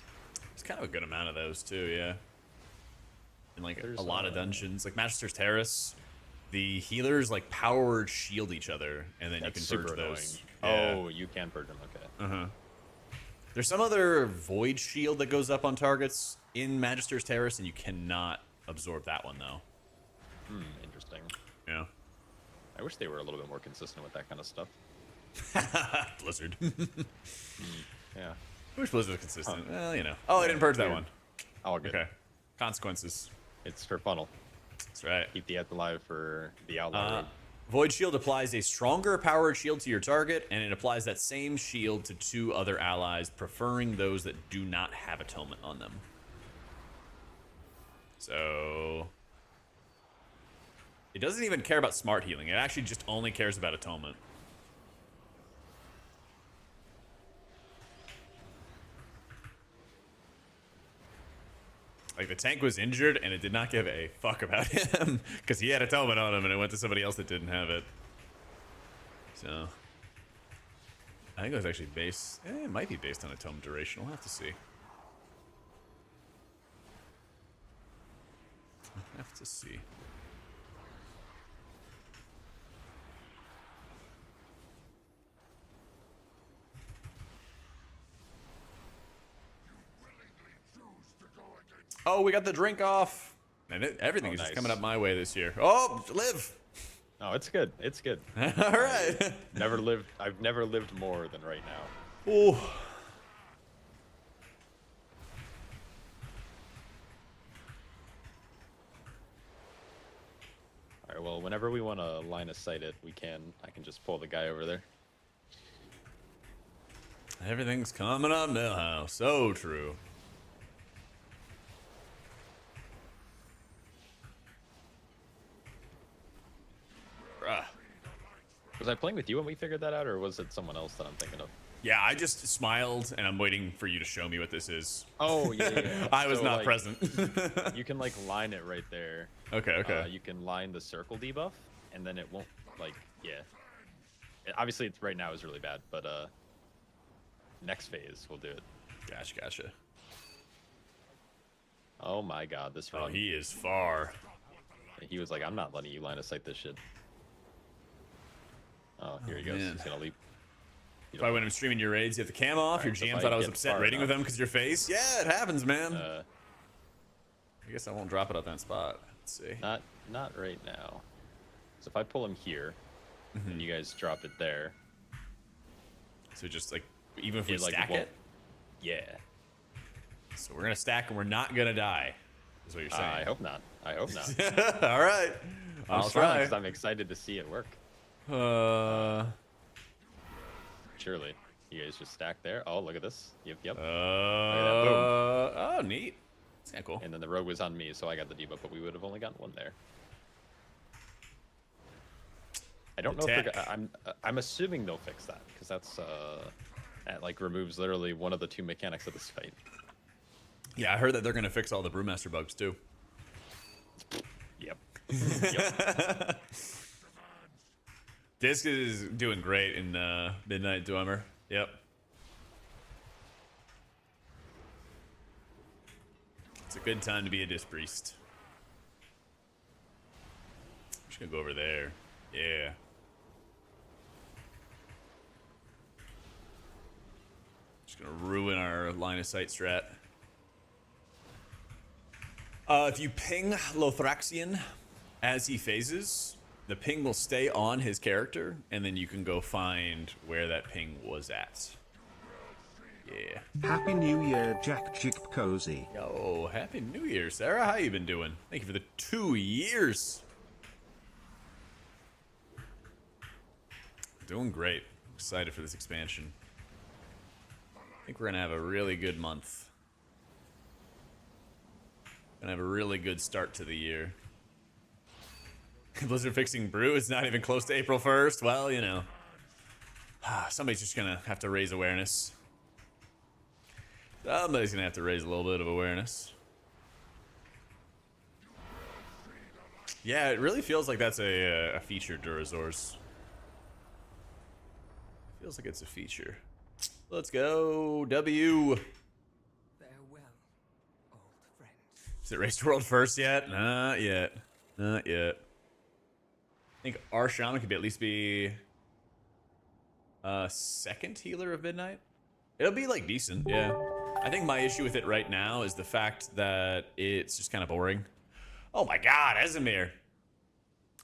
It's kind of a good amount of those too, yeah. In like There's, a lot of dungeons, like Magister's Terrace, the healers like power word shield each other, and then That's you can super purge those. annoying. Oh, you can purge them. Okay. Uh-huh. There's some other void shield that goes up on targets in Magister's Terrace, and you cannot absorb that one though. Interesting. Yeah. I wish they were a little bit more consistent with that kind of stuff. Blizzard. Yeah. I wish Blizzard was consistent. Well, you know. Oh, I didn't purge that one. All good. Okay. Consequences. It's for funnel. That's right. Keep the ads alive for the outlaw road. Void Shield applies a stronger powered shield to your target, and it applies that same shield to 2 other allies, preferring those that do not have atonement on them. So it doesn't even care about smart healing. It actually just only cares about atonement. Like the tank was injured and it did not give a fuck about him because he had atonement on him and it went to somebody else that didn't have it. So I think it was actually based. It might be based on atonement duration. We'll have to see. We'll have to see. Oh, we got the drink off. And everything is just nice. coming up my way this year. Oh, live. Oh, it's good. It's good. All right. I've never lived more than right now. Ooh. All right. Well, whenever we want to line of sight it, we can. I can just pull the guy over there. Everything's coming up now. So true. Bruh. Was I playing with you when we figured that out, or was it someone else that I'm thinking of? Yeah, I just smiled and I'm waiting for you to show me what this is. Oh yeah. I was So, not like, present. You can like line it right there. Okay. You can line the circle debuff, and then it won't like obviously, it's right now is really bad, but next phase we'll do it. Gotcha. Oh my god, this Oh, run. he is far. He was like, I'm not letting you line of sight this shit. Oh, here he goes. man. He's gonna leap. If I went and streaming your raids, you have the cam off. Your Alright, so GM if thought I I was get upset far raiding with enough- them because your face. Yeah, it happens, man. Uh, I guess I won't drop it at that spot. Let's see. not right now. So if I pull him here, and you guys drop it there, So just like, even if we it, like, stack won't- it. yeah. So we're gonna stack and we're not gonna die. Is what you're saying? I hope not. I hope not. All right. I'll try. Because I'm excited to see it work. Surely. You guys just stack there. Oh, look at this. Yep, yep. Oh, neat. That's kind of cool. And then the rogue was on me, so I got the debuff, but we would have only gotten one there. I don't know if they're, I'm assuming they'll fix that, because that like removes literally one of the 2 mechanics of this fight. Yeah, I heard that they're gonna fix all the Brewmaster bugs too. Yep. Yep. Disc is doing great in Midnight Dwemer. Yep. It's a good time to be a Disc Priest. I'm just gonna go over there. Yeah. Just gonna ruin our line of sight strat. If you ping Lothraxion as he phases, the ping will stay on his character, and then you can go find where that ping was at. Yeah. Happy New Year, Jack Chick Cozy. Yo, Happy New Year, Sarah. How you been doing? Thank you for the 2 years. Doing great. Excited for this expansion. I think we're gonna have a really good month. Gonna have a really good start to the year. Blizzard fixing brew is not even close to April 1st. Well, you know. Somebody's just gonna have to raise awareness. Somebody's gonna have to raise a little bit of awareness. Yeah, it really feels like that's a feature, Durazors. Feels like it's a feature. Let's go, W. Farewell, old friend. Is it Race to World first yet? Not yet. Not yet. I think our shaman could at least be second healer of Midnight. It'll be like decent, yeah. I think my issue with it right now is the fact that it's just kind of boring. Oh my god, Esamir.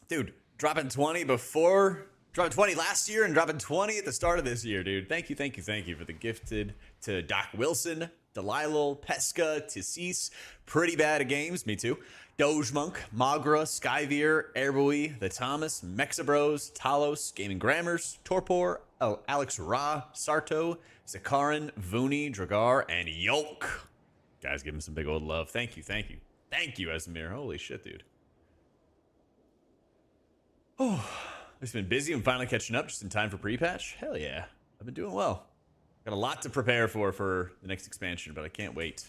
Dude, dropping 20 before, dropping 20 last year and dropping 20 at the start of this year, dude. Thank you, thank you, thank you for the gifted to Doc Wilson, Delilah, Pesca, Tissis, pretty bad at games, me too. Doge Monk, Magra, Skyveer, Airboy, The Thomas, Mexabros, Talos, Gaming Grammars, Torpor, Alex Ra, Sarto, Zakarin, Vuni, Dragar, and Yolk. Guys, give him some big old love. Thank you, thank you. Thank you, Esmir. Holy shit, dude. Oh, it's been busy. I'm finally catching up just in time for pre-patch. Hell yeah. I've been doing well. Got a lot to prepare for the next expansion, but I can't wait.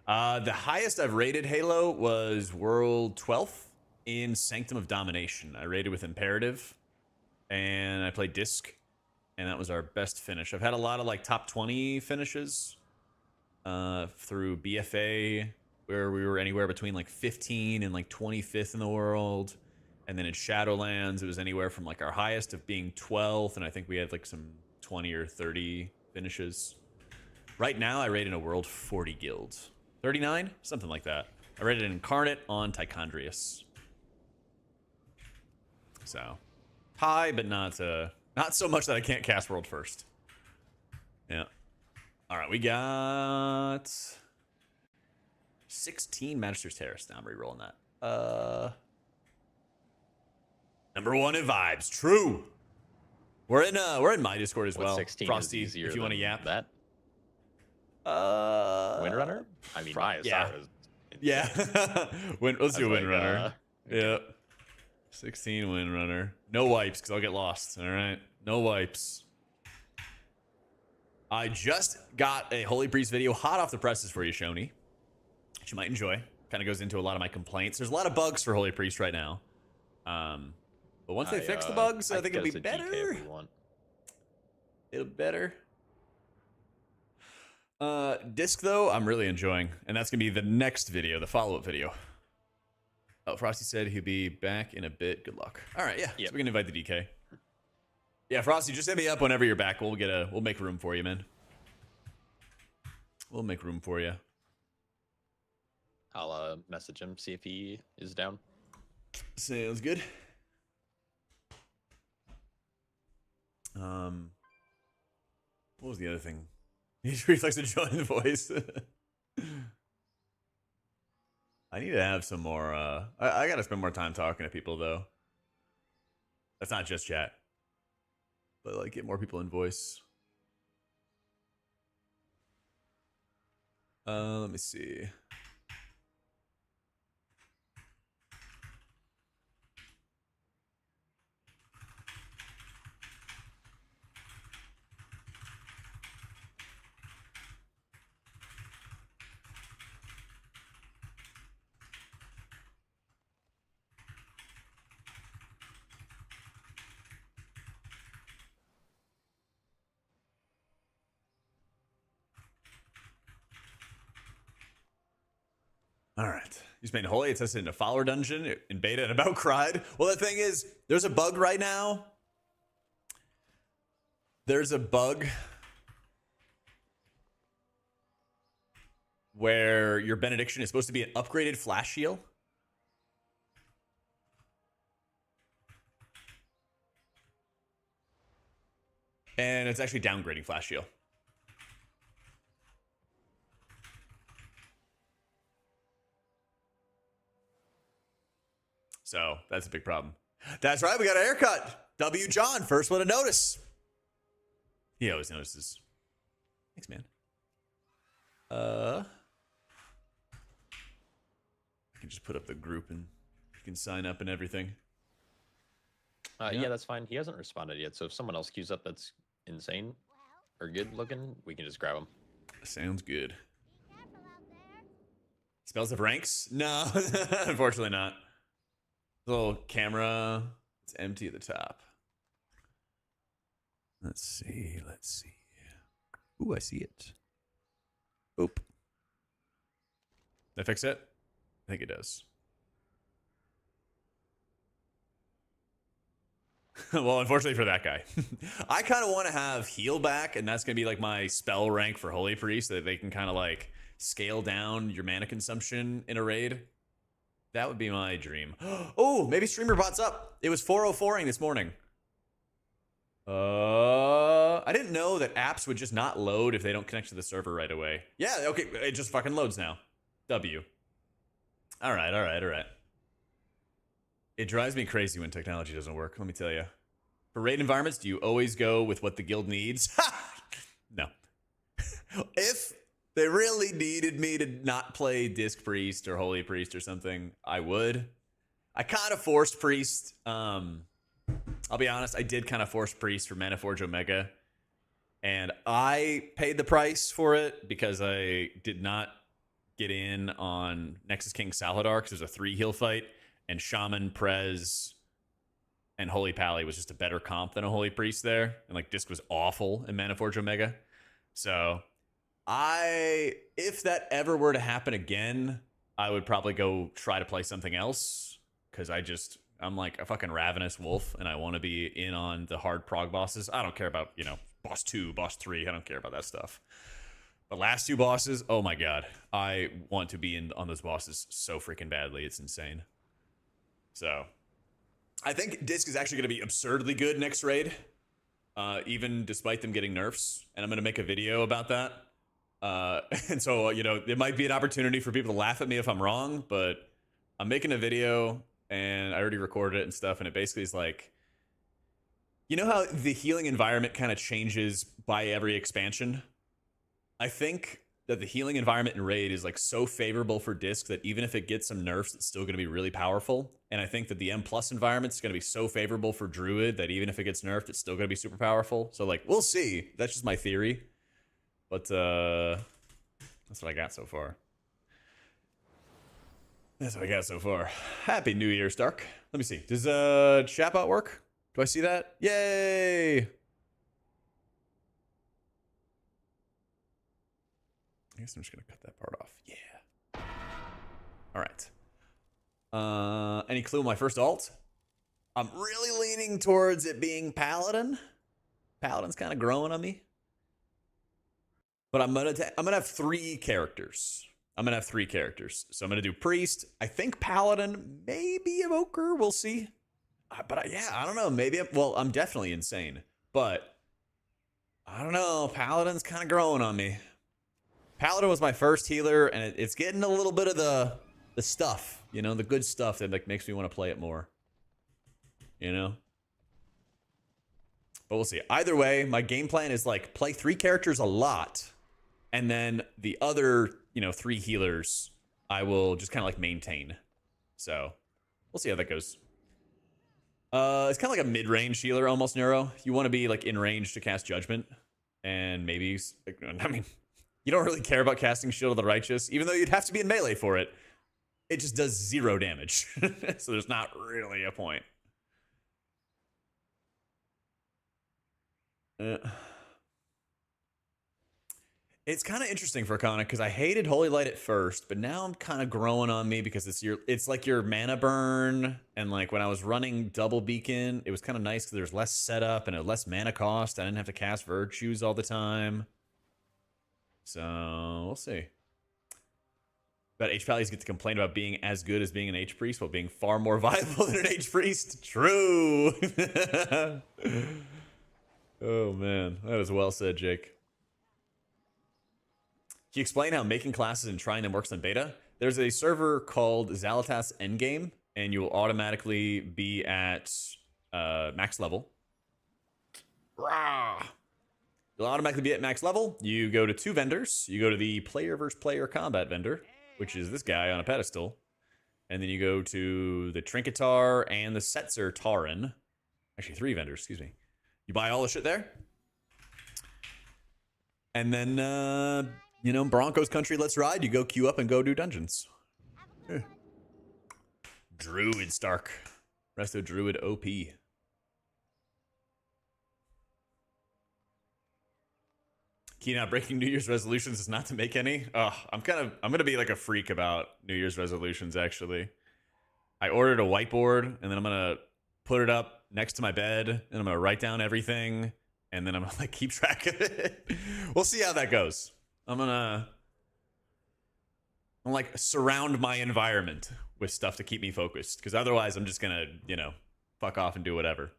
The highest I've rated Halo was World 12th in Sanctum of Domination. I rated with Imperative, and I played Disc, and that was our best finish. I've had a lot of like top 20 finishes through BFA, where we were anywhere between like 15 and like 25th in the world. And then in Shadowlands, it was anywhere from like our highest of being 12th, and I think we had like some 20 or 30 finishes. Right now, I rated a World 40 guild. 39? Something like that. I rated Incarnate on Tichondrius. So, high, but not so much that I can't cast World first. Yeah. All right, we got 16 Magister's Terrace. Now I'm re-rolling that. Number 1 in vibes. True. We're in my Discord as well. 16 Frosty, is easier if you want to than yap. that. Windrunner? I mean, my yeah. Asara is Yeah. Let's do like, Windrunner. Yep. 16 Windrunner. No wipes, because I'll get lost. All right. No wipes. I just got a Holy Priest video hot off the presses for you, Shoni, which you might enjoy. Kind of goes into a lot of my complaints. There's a lot of bugs for Holy Priest right now. But once they fix the bugs, I think it'll be better. It'll be better. Disc, though, I'm really enjoying. And that's going to be the next video, the follow-up video. Oh, Frosty said he'll be back in a bit. Good luck. All right, yeah. Yep. So we can invite the DK. Yeah, Frosty, just hit me up whenever you're back. We'll make room for you, man. We'll make room for you. I'll message him, see if he is down. Sounds good. What was the other thing? He's reflex to join the voice. I need to have some more. I gotta spend more time talking to people though. That's not just chat, but like get more people in voice. Let me see. All right. He's made Holy. It tested in a follower dungeon in beta and about cried. Well, the thing is, there's a bug right now. There's a bug where your benediction is supposed to be an upgraded flash heal. And it's actually downgrading flash heal. So that's a big problem. That's right. We got a haircut. W. John, first one to notice. He always notices. Thanks, man. I can just put up the group and you can sign up and everything. Yeah, that's fine. He hasn't responded yet, so if someone else queues up that's insane or good looking, we can just grab him. Sounds good. Smells of ranks? No, unfortunately not. Little camera. It's empty at the top. Let's see. Let's see. Ooh, I see it. Oop. Did I fix it? I think it does. Well, unfortunately for that guy. I kind of want to have heal back, and that's going to be like my spell rank for Holy Priest, so that they can kind of like scale down your mana consumption in a raid. That would be my dream. Oh, maybe streamer bot's up. It was 404ing this morning. I didn't know that apps would just not load if they don't connect to the server right away. Yeah, okay, it just fucking loads now. W. All right, all right, all right. It drives me crazy when technology doesn't work, let me tell you. For raid environments, do you always go with what the guild needs? No. If they really needed me to not play Disc Priest or Holy Priest or something, I would. I kind of forced Priest. I'll be honest, I did kind of force Priest for Manaforge Omega. And I paid the price for it because I did not get in on Nexus King Salhadar because there's a 3 heal fight. And Shaman, Prez, and Holy Pally was just a better comp than a Holy Priest there. And like Disc was awful in Manaforge Omega. So if that ever were to happen again, I would probably go try to play something else. Because I'm like a fucking ravenous wolf and I want to be in on the hard prog bosses. I don't care about, boss 2, boss 3. I don't care about that stuff. The last 2 bosses, oh my god. I want to be in on those bosses so freaking badly. It's insane. So, I think Disc is actually going to be absurdly good next raid, even despite them getting nerfs. And I'm going to make a video about that. And so, it might be an opportunity for people to laugh at me if I'm wrong, but I'm making a video and I already recorded it and stuff. And it basically is like, you know how the healing environment kind of changes by every expansion? I think that the healing environment in raid is like so favorable for Disc that even if it gets some nerfs, it's still going to be really powerful. And I think that the M+ environment is going to be so favorable for Druid that even if it gets nerfed, it's still going to be super powerful. So like, we'll see. That's just my theory. But that's what I got so far. That's what I got so far. Happy New Year, Stark. Let me see. Does chatbot work? Do I see that? Yay! I guess I'm just gonna cut that part off. Yeah. All right. Any clue on my first alt? I'm really leaning towards it being Paladin. Paladin's kind of growing on me. But I'm gonna have 3 characters. So I'm gonna do Priest. I think Paladin, maybe Evoker. We'll see. But yeah, I don't know. Maybe. I'm definitely insane. But I don't know. Paladin's kind of growing on me. Paladin was my first healer, and it's getting a little bit of the stuff, you know, the good stuff that like makes me want to play it more. You know? But we'll see. Either way, my game plan is like play 3 characters a lot, and then the other, you know, 3 healers I will just kind of like maintain. So we'll see how that goes. It's kind of like a mid-range healer almost, Neuro. You want to be like in range to cast Judgment, and maybe, I mean, you don't really care about casting Shield of the Righteous, even though you'd have to be in melee for it. It just does 0 damage, so there's not really a point. It's kind of interesting for Arcana because I hated Holy Light at first, but now I'm kind of growing on me because it's like your mana burn, and like when I was running Double Beacon, it was kind of nice because there's less setup and a less mana cost. I didn't have to cast Virtues all the time. So we'll see. But HPal get to complain about being as good as being an H priest while being far more viable than an H priest. True. Oh man, that is well said, Jake. Can you explain how making classes and trying them works on beta? There's a server called Xalatath's Endgame, and you will automatically be at max level. Rah! You'll automatically be at max level. You go to 2 vendors. You go to the player versus player combat vendor, which is this guy on a pedestal. And then you go to the Trinketar and the Setzer Tauren. Actually, 3 vendors, excuse me. You buy all the shit there. And then, you know, Broncos country, let's ride. You go queue up and go do dungeons. Druid Stark. Resto Druid OP. Key not breaking New Year's resolutions is not to make any. Oh, I'm gonna be like a freak about New Year's resolutions, actually. I ordered a whiteboard, and then I'm gonna put it up next to my bed, and I'm gonna write down everything, and then I'm gonna like keep track of it. We'll see how that goes. I'm like surround my environment with stuff to keep me focused, because otherwise I'm just gonna, you know, fuck off and do whatever.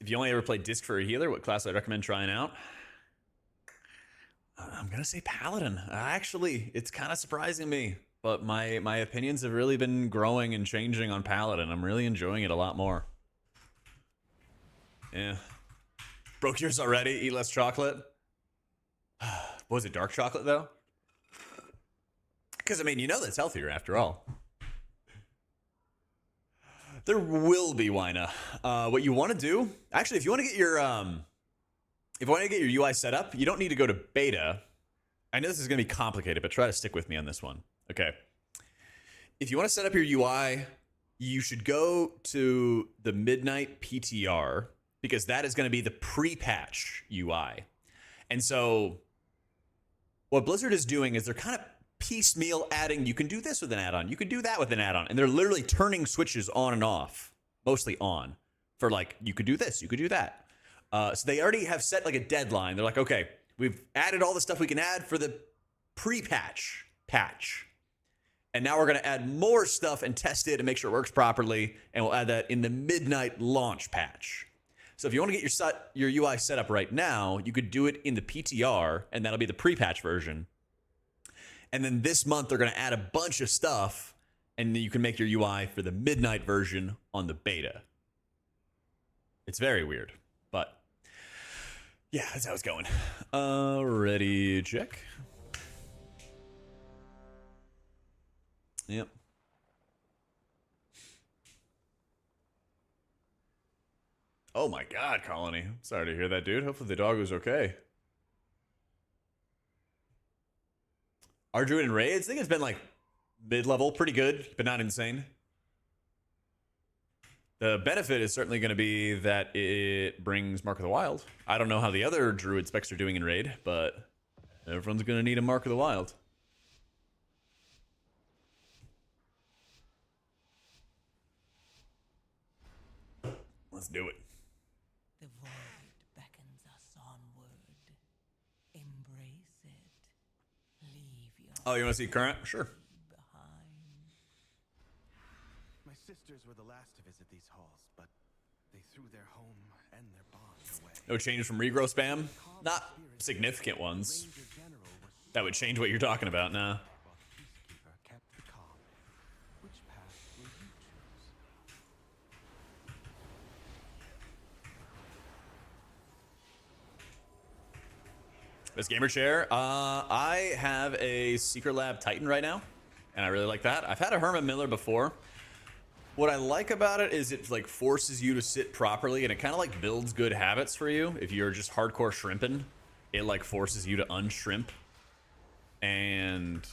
If you only ever play Disc for a healer, what class I'd recommend trying out? I'm gonna say Paladin. Actually, it's kind of surprising me, but my opinions have really been growing and changing on Paladin. I'm really enjoying it a lot more. Yeah. Broke yours already? Eat less chocolate? Was it dark chocolate, though? Because, I mean, you know that's healthier after all. There will be, Wina. What you want to do... Actually, if you want to get your... if you want to get your UI set up, you don't need to go to beta. I know this is going to be complicated, but try to stick with me on this one. Okay. If you want to set up your UI, you should go to the Midnight PTR, because that is going to be the pre-patch UI. And so what Blizzard is doing is they're kind of piecemeal adding, you can do this with an add-on, you can do that with an add-on, and they're literally turning switches on and off, mostly on, for like, you could do this, you could do that. So they already have set like a deadline. They're like, okay, we've added all the stuff we can add for the pre-patch patch. And now we're going to add more stuff and test it and make sure it works properly, and we'll add that in the midnight launch patch. So if you want to get your UI set up right now, you could do it in the PTR, and that'll be the pre-patch version. And then this month, they're going to add a bunch of stuff, and then you can make your UI for the midnight version on the beta. It's very weird, but yeah, that's how it's going. Ready, check. Yep. Oh my God, Colony. Sorry to hear that, dude. Hopefully the dog was okay. Our Druid in raids, I think it's been like mid-level, pretty good, but not insane. The benefit is certainly going to be that it brings Mark of the Wild. I don't know how the other Druid specs are doing in raid, but everyone's going to need a Mark of the Wild. Let's do it. The void beckons us onward. Embrace it. Leave your Oh, you want to see current? Sure. behind. My sisters were the last to visit these halls, but They threw their home and their bond away. No change from regrow spam? Not significant ones. That would change what you're talking about, nah. While Peacekeeper kept the calm. Which path will you choose? Best gamer chair? I have a Secret Lab Titan right now, and I really like that. I've had a Herman Miller before. What I like about it is it like forces you to sit properly, and it kind of like builds good habits for you. If you're just hardcore shrimping, it like forces you to unshrimp. And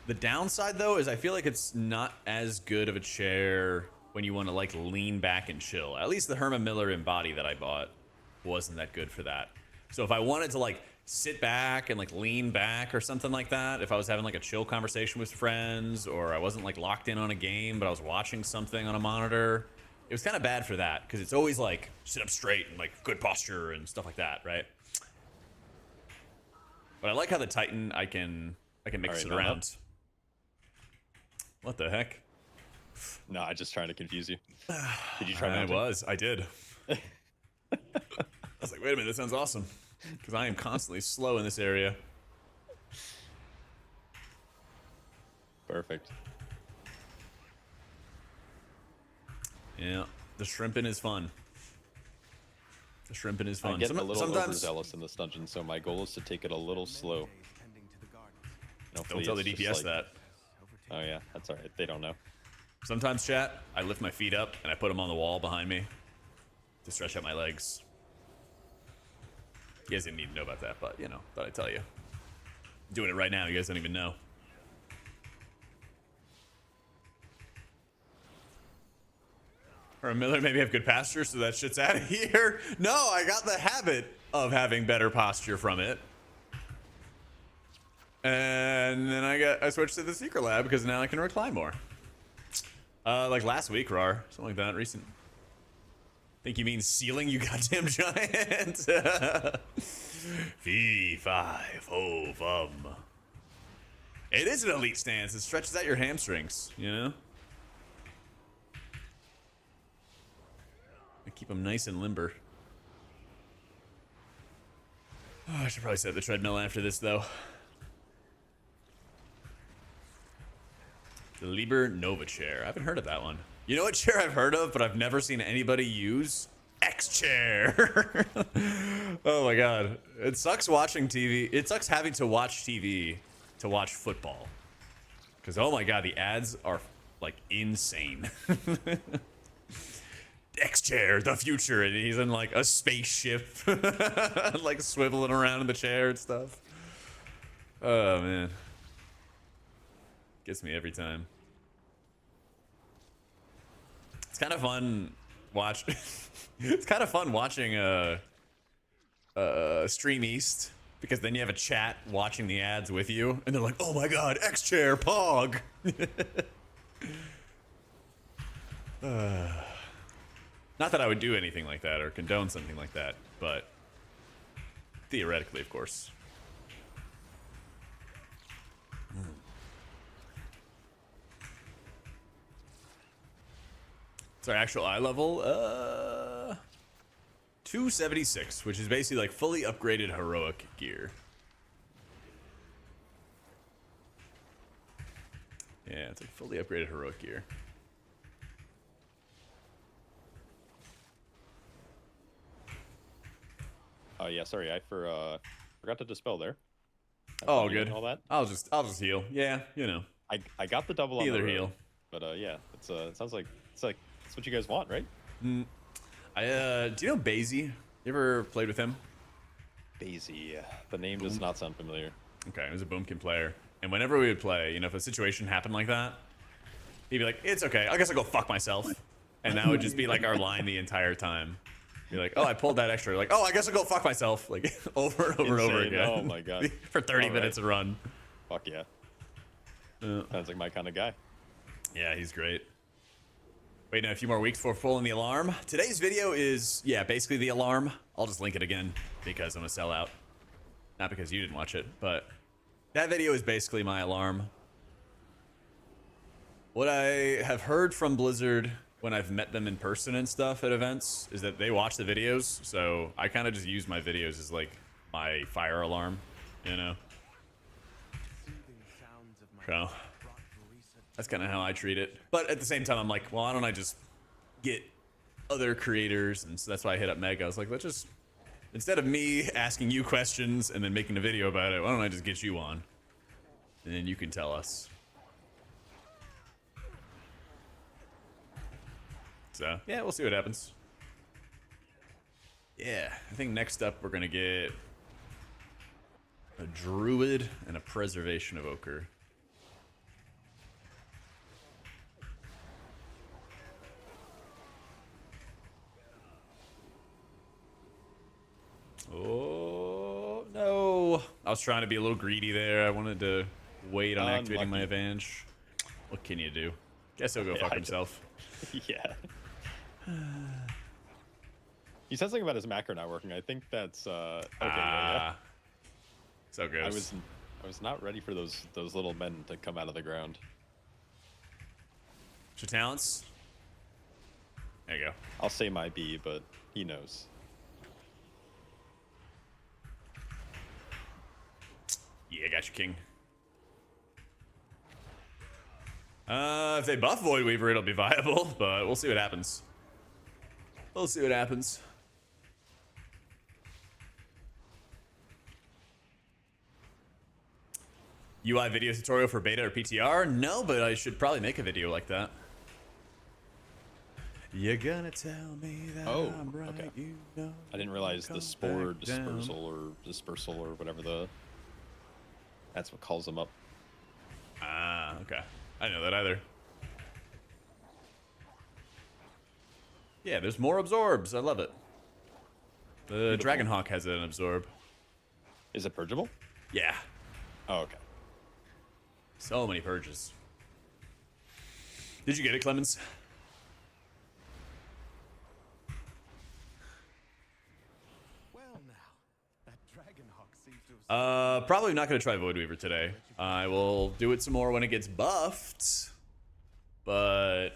the downside though is I feel like it's not as good of a chair when you want to like lean back and chill. At least the Herman Miller Embody that I bought wasn't that good for that. So if I wanted to like sit back and like lean back or something like that, if I was having like a chill conversation with friends, or I wasn't like locked in on a game but I was watching something on a monitor, it was kind of bad for that because it's always like sit up straight and like good posture and stuff like that, right? But I like how the Titan I can mix it around. What the heck? No, I just trying to confuse you. Did you try mounting? I did. I was like, wait a minute, that sounds awesome. Because I am constantly slow in this area. Perfect. Yeah, the shrimping is fun. The shrimping is fun. I get a little overzealous in this dungeon, so my goal is to take it a little slow. Don't tell the DPS that. Oh yeah, that's all right. They don't know. Sometimes, chat, I lift my feet up and I put them on the wall behind me to stretch out my legs. You guys didn't need to know about that, but you know, thought I'd tell you. I'm doing it right now. You guys don't even know. Or Miller maybe have good posture, so that shit's out of here. No, I got the habit of having better posture from it. And then I switched to the Secret Lab because now I can recline more. Like last week, Rar. Something like that, recent. Think you mean ceiling, you goddamn giant? Fee, fi, fo, fum. It is an elite stance. It stretches out your hamstrings, you know? Keep them nice and limber. Oh, I should probably set up the treadmill after this, though. The Liber Nova chair. I haven't heard of that one. You know what chair I've heard of, but I've never seen anybody use? X chair. Oh my god. It sucks watching TV. It sucks having to watch TV to watch football. Because, oh my god, the ads are, like, insane. X chair, the future, and he's in like a spaceship, like swiveling around in the chair and stuff. Oh man, gets me every time. It's kind of fun watch. It's kind of fun watching Stream East because then you have a chat watching the ads with you, and they're like, "Oh my god, X chair, Pog." Not that I would do anything like that or condone something like that, but theoretically, of course. It's our actual eye level, 276, which is basically like fully upgraded heroic gear. Yeah, it's like fully upgraded heroic gear. Oh yeah, sorry, I forgot to dispel there. Oh, good. All that. I'll just heal. Yeah, you know. I got the double on Either the road, heal. but yeah, it sounds like that's what you guys want, right? Do you know Basie? You ever played with him? Basie. The name does not sound familiar. Okay, he was a Boomkin player, and whenever we would play, you know, if a situation happened like that, he'd be like, "It's okay. I guess I'll go fuck myself," and that would just be like our line the entire time. Be like, "Oh, I pulled that extra." Like, "Oh, I guess I'll go fuck myself." Like over and over and over again. Oh my god. For 30 minutes a run. Fuck yeah. Sounds like my kind of guy. Yeah, he's great. Waiting a few more weeks before pulling the alarm. Today's video is, yeah, basically the alarm. I'll just link it again because I'm a sellout. Not because you didn't watch it, but that video is basically my alarm. What I have heard from Blizzard when I've met them in person and stuff at events is that they watch the videos. So I kind of just use my videos as like my fire alarm, you know? Soothing sounds of my So brought recent that's kind of how I treat it. But at the same time, I'm like, well, why don't I just get other creators? And so that's why I hit up Meg. I was like, let's just, instead of me asking you questions and then making a video about it, why don't I just get you on? And then you can tell us. So, yeah, we'll see what happens. Yeah, I think next up we're going to get a druid and a preservation evoker. Oh, no. I was trying to be a little greedy there. I wanted to wait on activating my Unlucky. advantage. What can you do? Guess he'll go Yeah, fuck I himself. Yeah. He said something about his macro not working. I think that's okay. Yeah. So good. I was not ready for those little men to come out of the ground. Your talents? There you go. I'll say my B, but he knows. Yeah, got you, King. If they buff Void Weaver, it'll be viable, but we'll see what happens. We'll see what happens. UI video tutorial for beta or PTR? No, but I should probably make a video like that. You're gonna tell me that Oh, I'm right, okay. you know. I didn't realize the Come spore back down. dispersal or whatever that's what calls them up. Ah, okay. I didn't know that either. Yeah, there's more absorbs. I love it. The Dragonhawk has an absorb. Is it purgeable? Yeah. Oh, okay. So many purges. Did you get it, Clemens? Well now, that Dragonhawk seems to have Probably not going to try Void Weaver today. I will do it some more when it gets buffed. But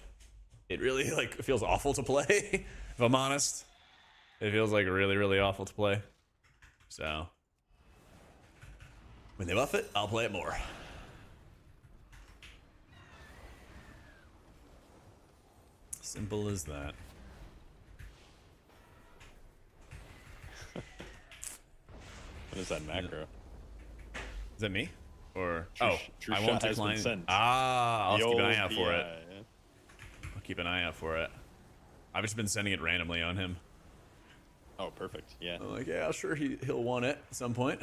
it really, like, feels awful to play, if I'm honest. It feels, like, really, really awful to play. So, when they buff it, I'll play it more. Simple as that. What is that macro? Is that me? Or True I shot won't has been decline. sent. I'll keep an eye out for it. Yeah. I'll keep an eye out for it. I've just been sending it randomly on him. Oh, perfect. Yeah. I'm like, yeah, sure, he'll want it at some point.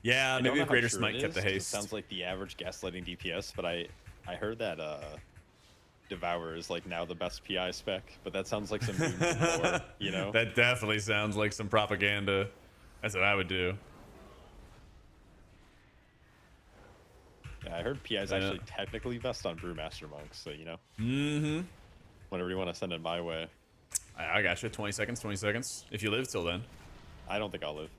Yeah, I don't maybe know a how greater true smite it kept the is, 'cause haste. It sounds like the average gaslighting DPS, but I heard that Devour is like now the best PI spec, but that sounds like some Doom lore, you know? That definitely sounds like some propaganda. That's what I would do. Yeah, I heard PI is Yeah. actually technically best on Brewmaster monks, so you know. Mm-hmm. Whenever you want to send it my way, I got you. 20 seconds, 20 seconds. If you live till then. I don't think I'll live.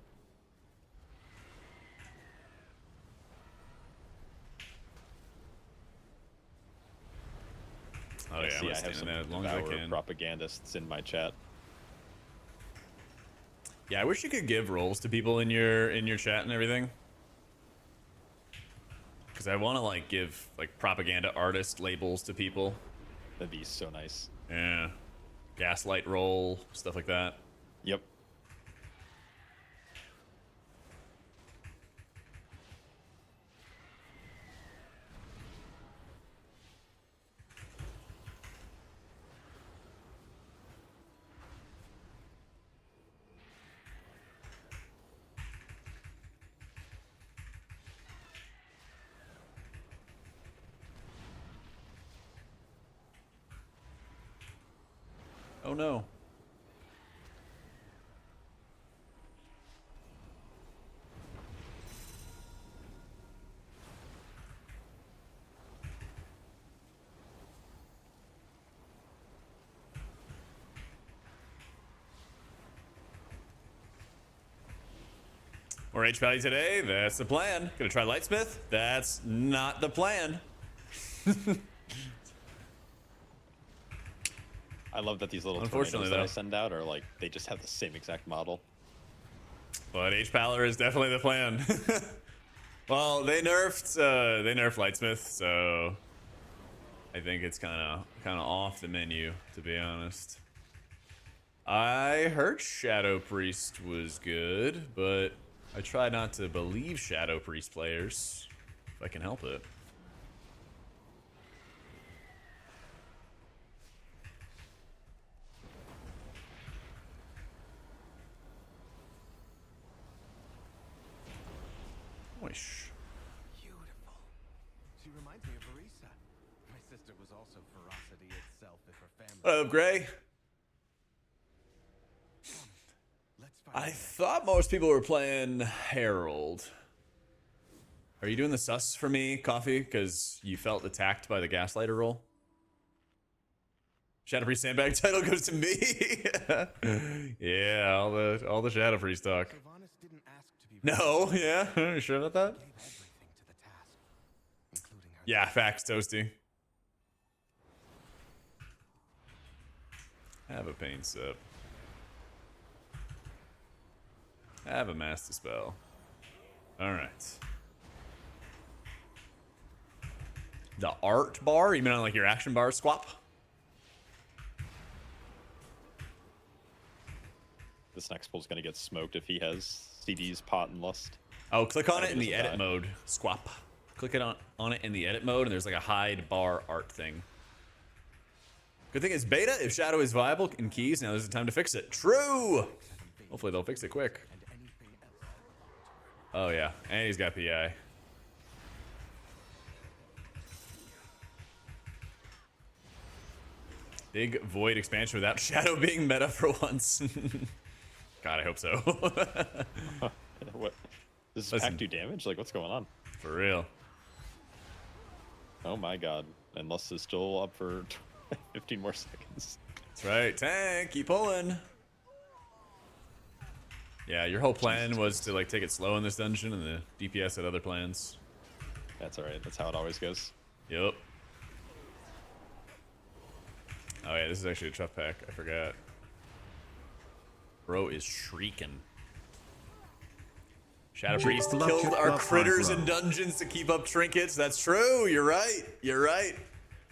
Oh yeah, I'm See, gonna I stay have in some that as long as I Devour can. propagandists in my chat. Yeah, I wish you could give roles to people in your chat and everything. Because I want to like give like propaganda artist labels to people. That'd be so nice. Yeah, gaslight role, stuff like that. Yep. Oh no. More HPal today. That's the plan. Gonna try Lightsmith. That's not the plan. I love that these little Unfortunately, tornadoes that I though. send out are like they just have the same exact model. But HPaler is definitely the plan. Well, they nerfed Lightsmith, so I think it's kind of off the menu, to be honest. I heard Shadow Priest was good, but I try not to believe Shadow Priest players if I can help it. Wish. Beautiful. She reminds me of Arisa. My sister was also ferocity itself if her family. What up, Gray? Let's find I thought most people were playing Herald. Are you doing the sus for me, Coffee? Because you felt attacked by the Gaslighter roll? Shadow Priest sandbag title goes to me. Yeah, all the Shadow Priest talk. Sylvanas didn't ask to be No, yeah, you sure about that? gave everything to the task, including her. Yeah, facts, Toasty. Have a pain sip. Have a master spell. Alright. The art bar? You mean on like your action bar swap? This next pull's gonna get smoked if he has CD's Pot and Lust. Oh, click on it in Maybe the doesn't edit die. mode. Swap. Click it on it in the edit mode, and there's like a hide bar art thing. Good thing is beta. If Shadow is viable in keys, now there's the time to fix it. True. Hopefully they'll fix it quick. And anything else. Oh yeah, and he's got PI. Big void expansion without Shadow being meta for once. God, I hope so. What? Does this Listen. pack do damage? Like, what's going on? For real. Oh my god. And Lust is still up for 15 more seconds. That's right. Tank, keep pulling. Yeah, your whole plan was to like take it slow in this dungeon, and the DPS had other plans. That's alright. That's how it always goes. Yep. Oh yeah, this is actually a tough pack. I forgot. Bro is shrieking. Shadow Priest Love killed it, our love critters high in bro. dungeons to keep up trinkets. That's true. You're right. You're right.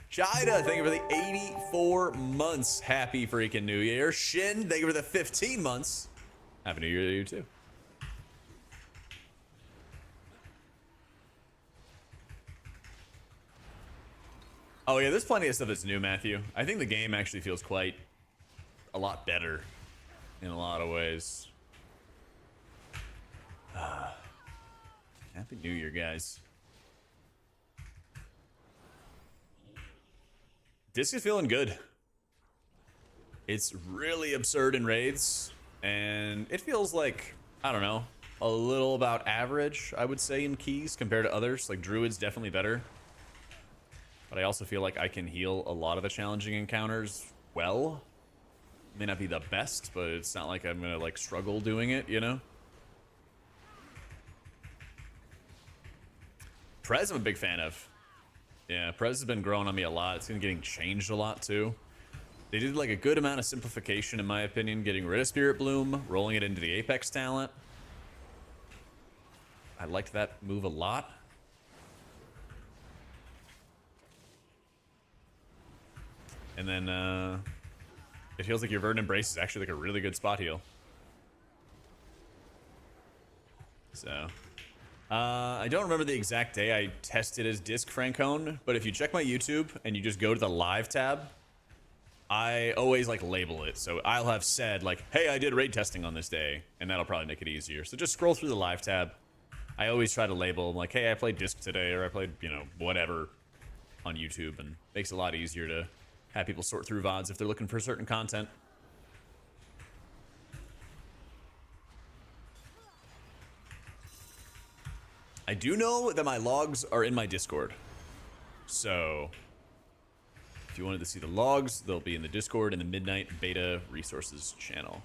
Shida, thank you for the 84 months. Happy freaking New Year. Shin, thank you for the 15 months. Happy New Year to you too. Oh yeah, there's plenty of stuff that's new, Matthew. I think the game actually feels quite a lot better in a lot of ways. Happy New Year, guys. Disc is feeling good. It's really absurd in raids, and it feels like, I don't know, a little about average, I would say, in keys compared to others. Like, Druid's definitely better. But I also feel like I can heal a lot of the challenging encounters well. May not be the best, but it's not like I'm gonna, like, struggle doing it, you know? Prez I'm a big fan of. Yeah, Prez has been growing on me a lot. It's been getting changed a lot, too. They did, like, a good amount of simplification, in my opinion, getting rid of Spirit Bloom, rolling it into the Apex talent. I liked that move a lot. And then, it feels like your Verdant Embrace is actually, like, a really good spot heal. So... I don't remember the exact day I tested as Disc Francone, but if you check my YouTube and you just go to the live tab, I always like label it. So I'll have said like, hey, I did raid testing on this day, and that'll probably make it easier. So just scroll through the live tab. I always try to label them like, hey, I played Disc today, or I played, you know, whatever on YouTube, and makes it a lot easier to have people sort through VODs if they're looking for certain content. I do know that my logs are in my Discord. So, if you wanted to see the logs, they'll be in the Discord in the Midnight Beta Resources channel.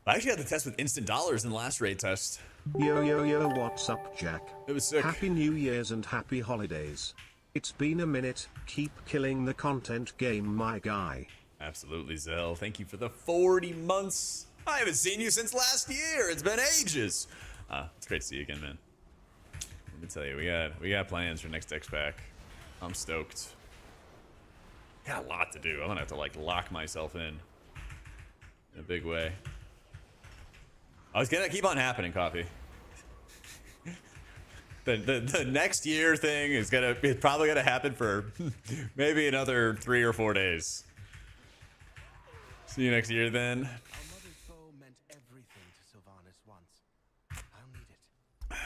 I actually had the test with instant dollars in the last raid test. Yo yo yo, what's up, Jack? It was sick. Happy New Year's and happy holidays. It's been a minute, keep killing the content game, my guy. Absolutely, Zell. Thank you for the 40 months. I haven't seen you since last year. It's been ages. It's great to see you again, man. Let me tell you, we got plans for next X-Pack. I'm stoked. Got a lot to do. I'm gonna have to like lock myself in a big way. Oh, it's gonna keep on happening, Coffee. The next year thing is it's probably gonna happen for maybe another 3 or 4 days. See you next year then. Our mother's bow meant everything to Sylvanas once. I'll need it.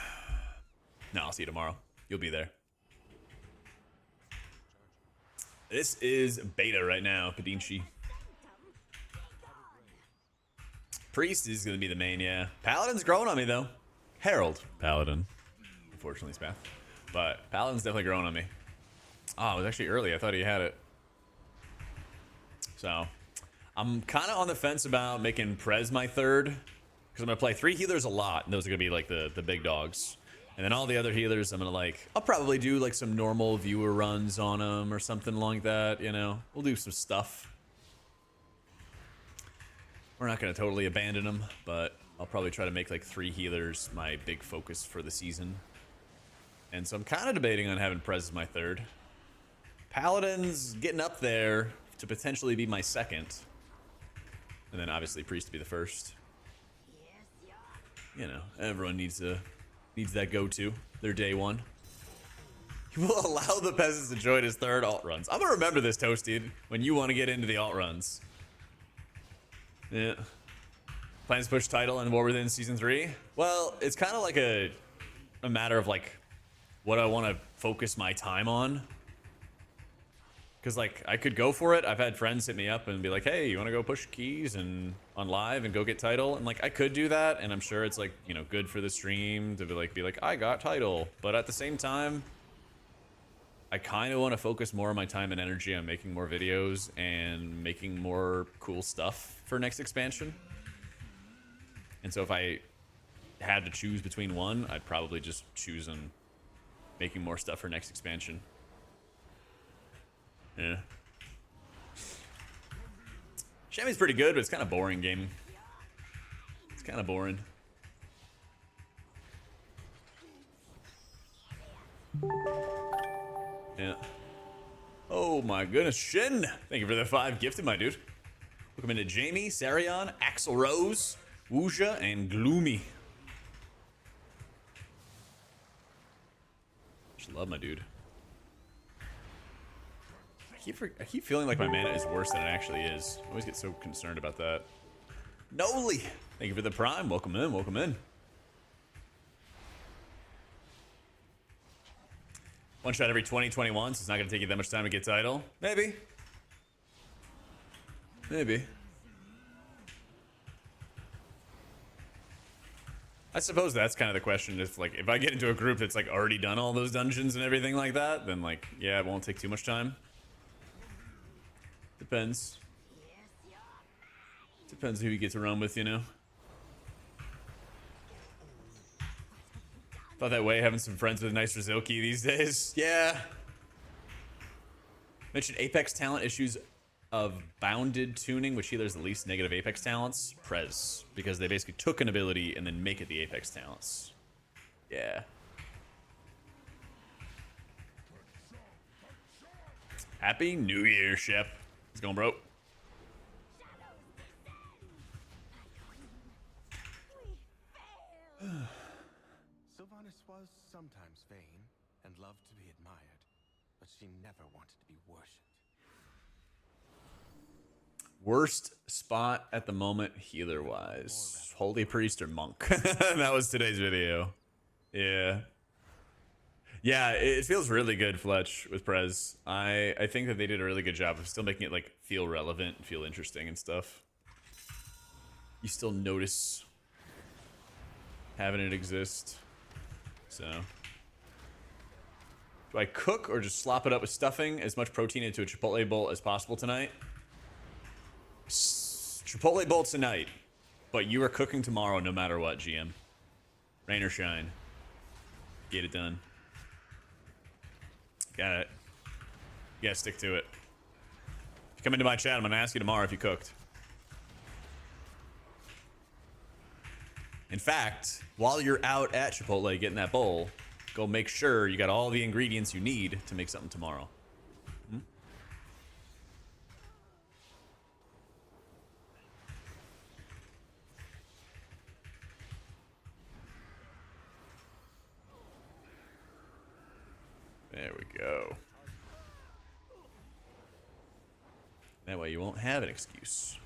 No, I'll see you tomorrow. You'll be there. This is beta right now, Kadinchi. Priest is going to be the main, yeah. Paladin's growing on me, though. Herald. Paladin. Unfortunately, Spath. But Paladin's definitely growing on me. Oh, it was actually early. I thought he had it. So, I'm kind of on the fence about making Prez my third. Because I'm going to play 3 healers a lot. And those are going to be, like, the big dogs. And then all the other healers, I'm going to, like... I'll probably do, like, some normal viewer runs on them or something like that, you know? We'll do some stuff. We're not going to totally abandon them, but I'll probably try to make like 3 healers my big focus for the season. And so I'm kind of debating on having Prez as my third. Paladin's getting up there to potentially be my second. And then obviously Priest to be the first. You know, everyone needs that go-to, their day one. He will allow the peasants to join his third alt runs. I'm going to remember this, Toasted, when you want to get into the alt runs. Yeah. Plans to push title and War Within Season 3? Well, it's kind of like a matter of like what I want to focus my time on. Because like I could go for it. I've had friends hit me up and be like, hey, you want to go push keys and on live and go get title? And like I could do that, and I'm sure it's like, you know, good for the stream to be like I got title. But at the same time, I kind of want to focus more of my time and energy on making more videos and making more cool stuff for next expansion. And so if I had to choose between one, I'd probably just choose on making more stuff for next expansion. Yeah. Shammy's pretty good, but it's kind of boring gaming. It's kind of boring. Yeah. Oh my goodness, Shin! Thank you for the 5 gifted, my dude. Welcome into Jamie, Sarion, Axel Rose, Wuja, and Gloomy. Just love my dude. I keep feeling like my mana is worse than it actually is. I always get so concerned about that. Noli! Thank you for the prime. Welcome in, welcome in. One shot every 2021, so it's not going to take you that much time to get title. Maybe. Maybe. I suppose that's kind of the question. If like if I get into a group that's like already done all those dungeons and everything like that, then like yeah, it won't take too much time. Depends. Depends who you get to run with, you know. Thought that way, having some friends with nice Rizilki these days. Yeah. Mentioned Apex talent issues of bounded tuning, which healers the least negative Apex talents. Prez, because they basically took an ability and then make it the Apex talents. Yeah. Happy New Year, Shep. How's it going, bro? Sylvanas was sometimes vain and loved to be admired, but she never wanted to be worshipped. Worst spot at the moment, healer-wise. Holy Priest or Monk. That was today's video. Yeah. Yeah, it feels really good, Fletch, with Prez. I think that they did a really good job of still making it like feel relevant and feel interesting and stuff. You still notice having it exist. So, do I cook or just slop it up with stuffing? As much protein into a Chipotle bowl as possible tonight. Chipotle bowl tonight, But you are cooking tomorrow no matter what, GM. Rain or shine. Get it done. Got it. You gotta stick to it. If you come into my chat, I'm gonna ask you tomorrow if you cooked. In fact, while you're out at Chipotle getting that bowl, go make sure you got all the ingredients you need to make something tomorrow. Hmm? There we go. That way you won't have an excuse.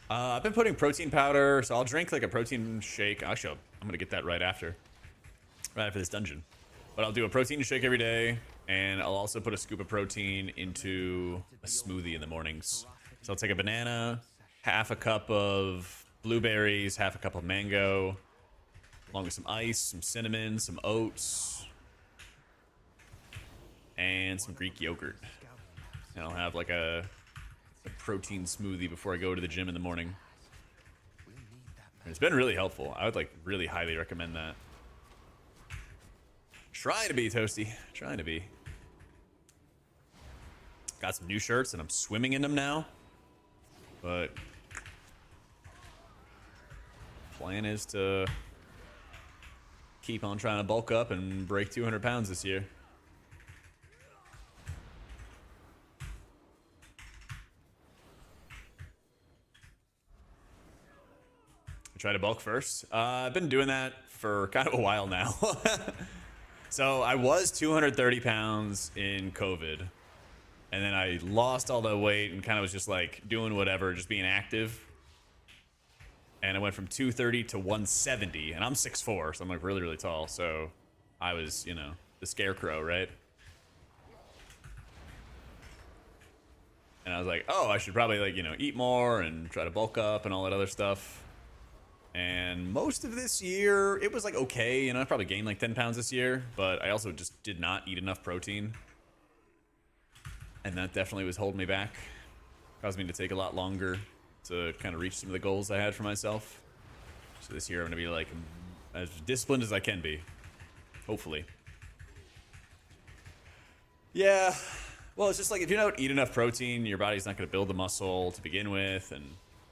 I've been putting protein powder, so I'll drink like a protein shake. Actually, I'm gonna get that right after this dungeon. But I'll do a protein shake every day, and I'll also put a scoop of protein into a smoothie in the mornings. So I'll take a banana, half a cup of blueberries, half a cup of mango, along with some ice, some cinnamon, some oats, and some Greek yogurt. And I'll have like a protein smoothie before I go to the gym in the morning. And it's been really helpful. I would like really highly recommend that. Trying to be toasty. Trying to be. Got some new shirts and I'm swimming in them now. But plan is to keep on trying to bulk up and break 200 pounds this year. Try to bulk first. I've been doing that for kind of a while now. So I was 230 pounds in COVID, and then I lost all the weight and kind of was just like doing whatever, just being active. And I went from 230 to 170, and I'm 6'4", so I'm like really, really tall. So I was, you know, the scarecrow, right? And I was like, oh, I should probably like, you know, eat more and try to bulk up and all that other stuff. And most of this year, it was like okay, you know, I probably gained like 10 pounds this year, but I also just did not eat enough protein. And that definitely was holding me back. Caused me to take a lot longer to kind of reach some of the goals I had for myself. So this year I'm gonna be like as disciplined as I can be. Hopefully. Yeah, well, it's just like if you don't eat enough protein, your body's not gonna build the muscle to begin with, and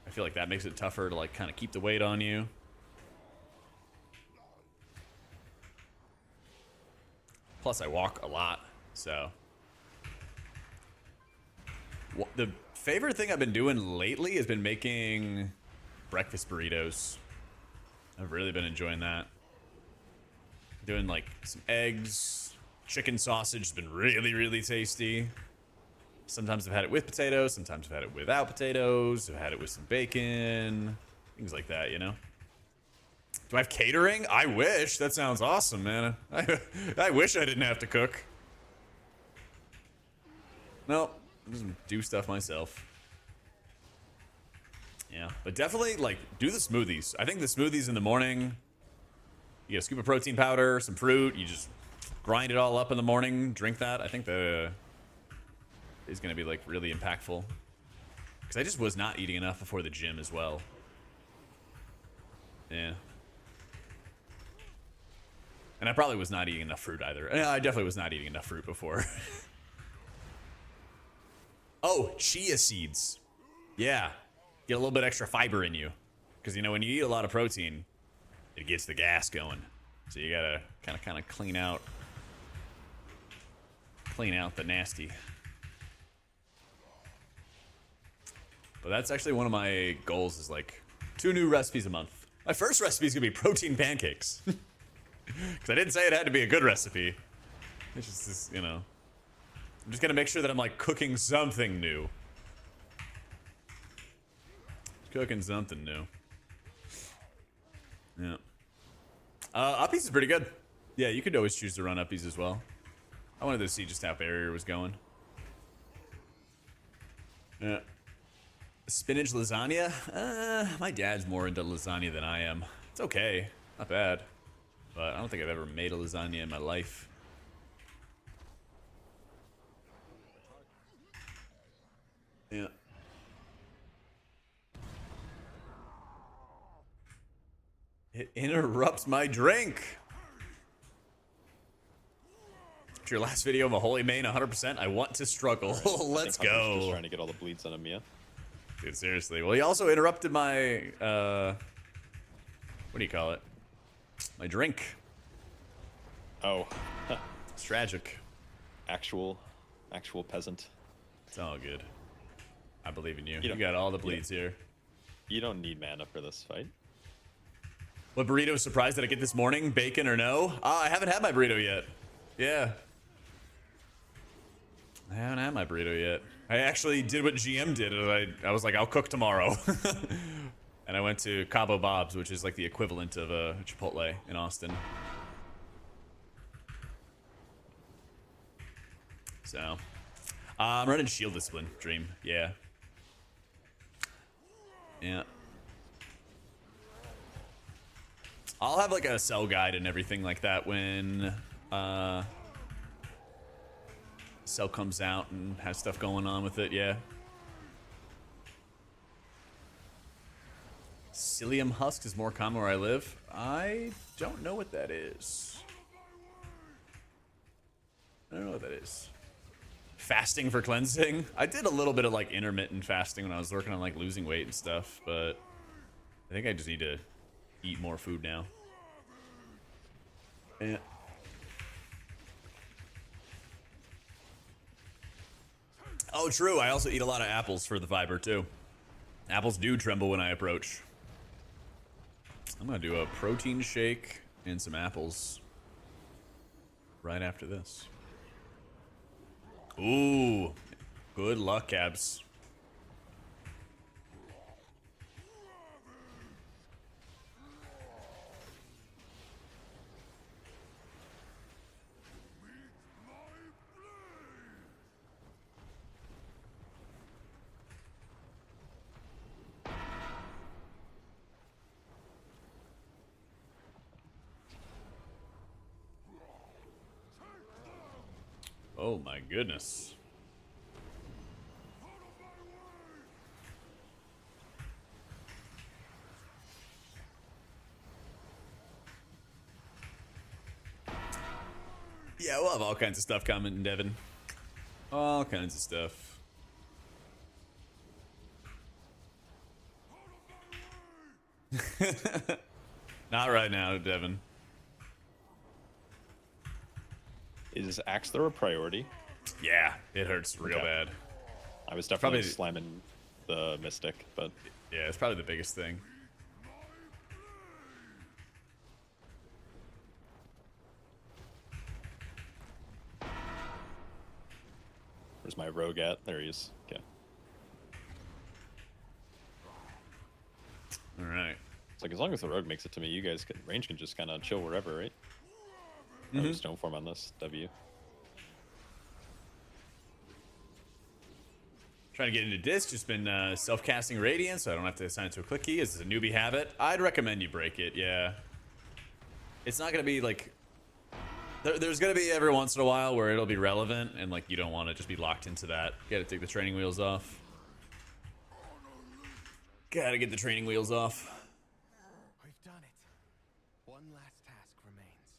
I feel like that makes it tougher to like kind of keep the weight on you. Plus I walk a lot, so. The favorite thing I've been doing lately has been making breakfast burritos. I've really been enjoying that. Doing like some eggs, chicken sausage has been really, really tasty. Sometimes I've had it with potatoes, sometimes I've had it without potatoes, I've had it with some bacon, things like that, you know? Do I have catering? I wish. That sounds awesome, man. I wish I didn't have to cook. No, just do stuff myself. Yeah, but definitely, like, do the smoothies. I think the smoothies in the morning, you get a scoop of protein powder, some fruit, you just grind it all up in the morning, drink that. I think the is going to be like really impactful, because I just was not eating enough before the gym as well. Yeah, and I probably was not eating enough fruit either. I definitely was not eating enough fruit before. Oh, chia seeds. Yeah, get a little bit extra fiber in you, because you know when you eat a lot of protein, it gets the gas going. So you gotta kind of clean out the nasty. But that's actually one of my goals, is like 2 new recipes a month. My first recipe is gonna be protein pancakes. Because I didn't say it had to be a good recipe. It's just this, you know. I'm just gonna make sure that I'm like cooking something new. Cooking something new. Yeah. Uppies is pretty good. Yeah, you could always choose to run uppies as well. I wanted to see just how barrier was going. Yeah. Spinach lasagna? My dad's more into lasagna than I am. It's okay. Not bad. But I don't think I've ever made a lasagna in my life. Yeah. It interrupts my drink. It's your last video of a holy main 100%. I want to struggle. Right. Let's I think Hunter's go. just trying to get all the bleeds on him, yeah. Dude, seriously. Well, he also interrupted my, what do you call it? My drink. Oh, It's tragic. actual peasant. It's all good. I believe in you. You You got all the bleeds here. You don't need mana for this fight. What burrito surprise did I get this morning? Bacon or no? I haven't had my burrito yet. Yeah. I haven't had my burrito yet. I actually did what GM did. And I was like, I'll cook tomorrow. And I went to Cabo Bob's, which is like the equivalent of a Chipotle in Austin. So, I'm running Shield Discipline, Dream. Yeah. Yeah. I'll have like a sell guide and everything like that when cell comes out and has stuff going on with it. Yeah. Psyllium husk is more common where I live. I don't know what that is. I don't know what that is. Fasting for cleansing. I did a little bit of like intermittent fasting when I was working on like losing weight and stuff, but I think I just need to eat more food now. Yeah. Oh, true. I also eat a lot of apples for the fiber too. Apples do tremble when I approach. I'm gonna do a protein shake and some apples right after this. Ooh, good luck, Cabs. Oh my goodness. Yeah, we'll have all kinds of stuff coming, Devin. All kinds of stuff. Not right now, Devin. Is axe throw a priority? Yeah, it hurts real Okay. bad. I was definitely Probably- slamming the Mystic, but Yeah, it's probably the biggest thing. where's my rogue at? There he is. Okay. All right. It's like as long as the rogue makes it to me, you guys can range can just kind of chill wherever, right? Oh, stone form on this W. Trying to get into disc, just been self-casting Radiant, so I don't have to assign it to a click key. It's a newbie habit. I'd recommend you break it, yeah. It's not going to be like... There's going to be every once in a while where it'll be relevant, and like you don't want to just be locked into that. Gotta take the training wheels off. Gotta get the training wheels off. We've done it. One last task remains.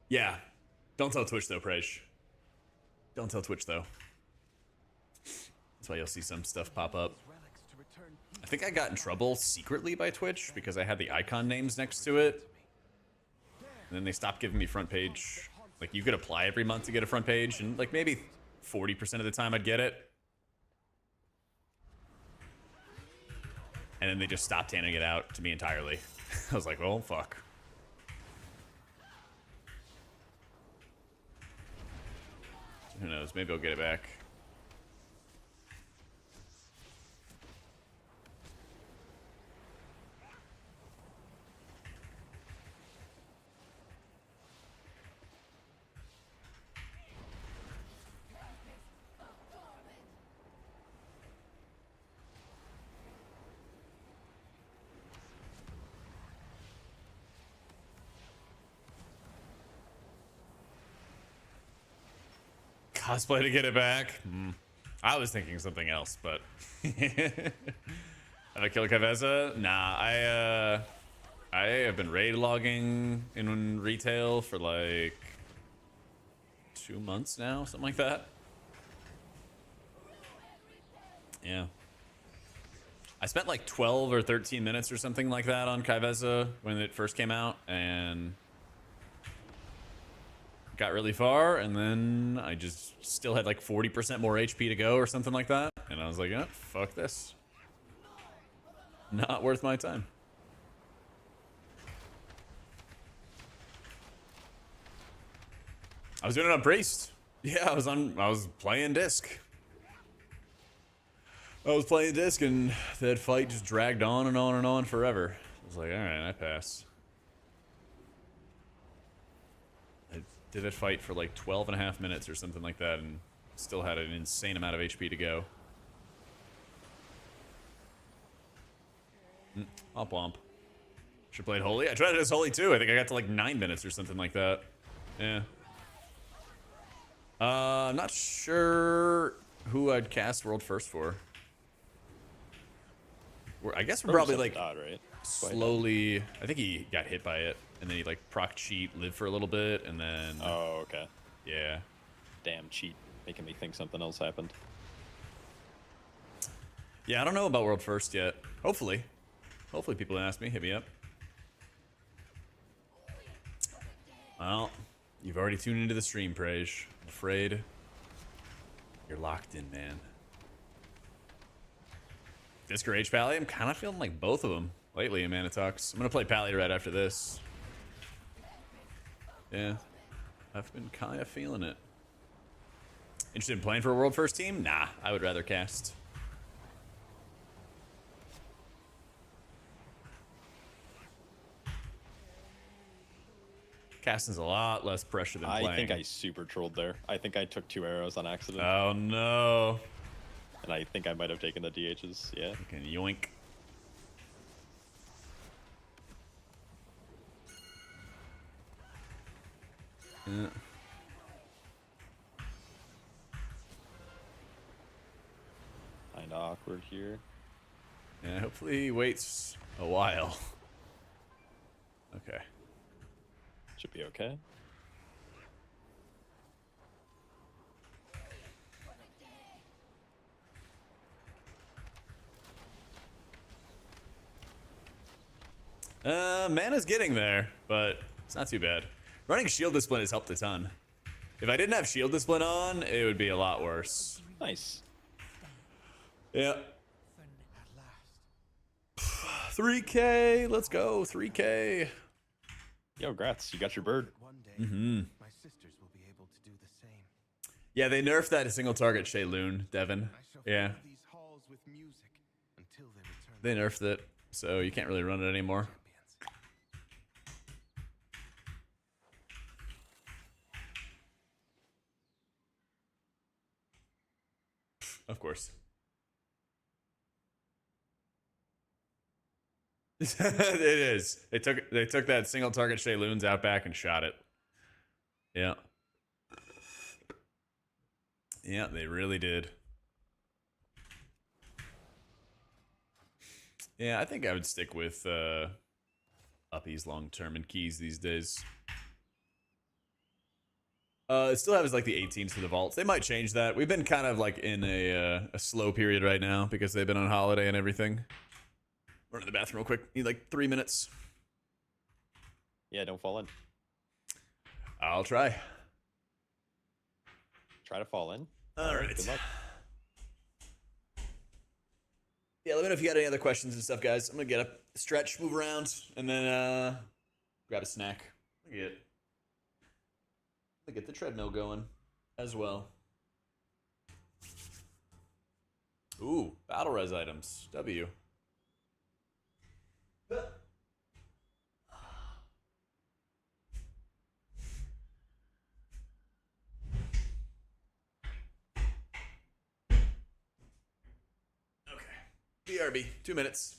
Yeah. Don't tell Twitch though, Prej. Don't tell Twitch though. That's why you'll see some stuff pop up. Relics to return I think I got in trouble secretly by Twitch because I had the icon names next to it. And then they stopped giving me front page. Like, you could apply every month to get a front page, and like maybe 40% of the time I'd get it. And then they just stopped handing it out to me entirely. I was like, well, fuck. Who knows? Maybe I'll get it back. Cosplay to get it back? I was thinking something else, but... Have I killed Kaveza? Nah, I have been raid logging in retail for like 2 months now, something like that. Yeah. I spent like 12 or 13 minutes or something like that on Kaiveza when it first came out, and got really far, and then I just still had like 40% more HP to go or something like that, and I was like, fuck this. Not worth my time. I was doing it on Priest. Yeah, I was playing disc. I was playing disc, and that fight just dragged on and on and on forever. I was like, alright, I pass. I did that fight for like 12 and a half minutes or something like that, and still had an insane amount of HP to go. Womp womp. Should played Holy. I tried it as Holy too. I think I got to like 9 minutes or something like that. Yeah. I'm not sure who I'd cast World First for. I guess we're probably like right? slowly. I think he got hit by it, and then he like proc cheat, live for a little bit, and then. Oh, okay. Yeah. Damn cheat, making me think something else happened. Yeah, I don't know about World First yet. Hopefully people ask me, hit me up. Well, you've already tuned into the stream, Prage. I'm afraid you're locked in, man. Disc or HPal? I'm kind of feeling like both of them lately in Mana Talks. I'm going to play Pally right after this. Yeah. I've been kind of feeling it. Interested in playing for a World First team? Nah, I would rather cast. Casting's a lot less pressure than playing. I think I super trolled there. I think I took 2 arrows on accident. Oh no. And I think I might have taken the DHs, yeah. Fucking yoink. Yeah. Kinda awkward here. Yeah, hopefully he waits a while. Okay. Should be okay. Mana's getting there, but it's not too bad. Running Shield Discipline has helped a ton. If I didn't have Shield Discipline on, it would be a lot worse. Nice. Yeah. At last. 3K, let's go, 3K. Yo, grats, you got your bird. One day, my sisters will be able to do the same. Yeah, they nerfed that single target Shayloon, Devin. I shall Yeah, fill these halls with music until they return. they nerfed it, so you can't really run it anymore. Champions. Of course. It is. They took that single target Shayloon's out back and shot it. Yeah. Yeah, they really did. Yeah, I think I would stick with uppies long term and keys these days. It still has like the 18s for the vaults. They might change that. We've been kind of like in a slow period right now because they've been on holiday and everything. Run to the bathroom real quick. Need like 3 minutes. Yeah, don't fall in. I'll try. Try to fall in. All right. Good luck. Yeah, let me know if you got any other questions and stuff, guys. I'm gonna get up, stretch, move around, and then grab a snack. Get the treadmill going as well. Ooh, battle res items. W. Okay. BRB, 2 minutes.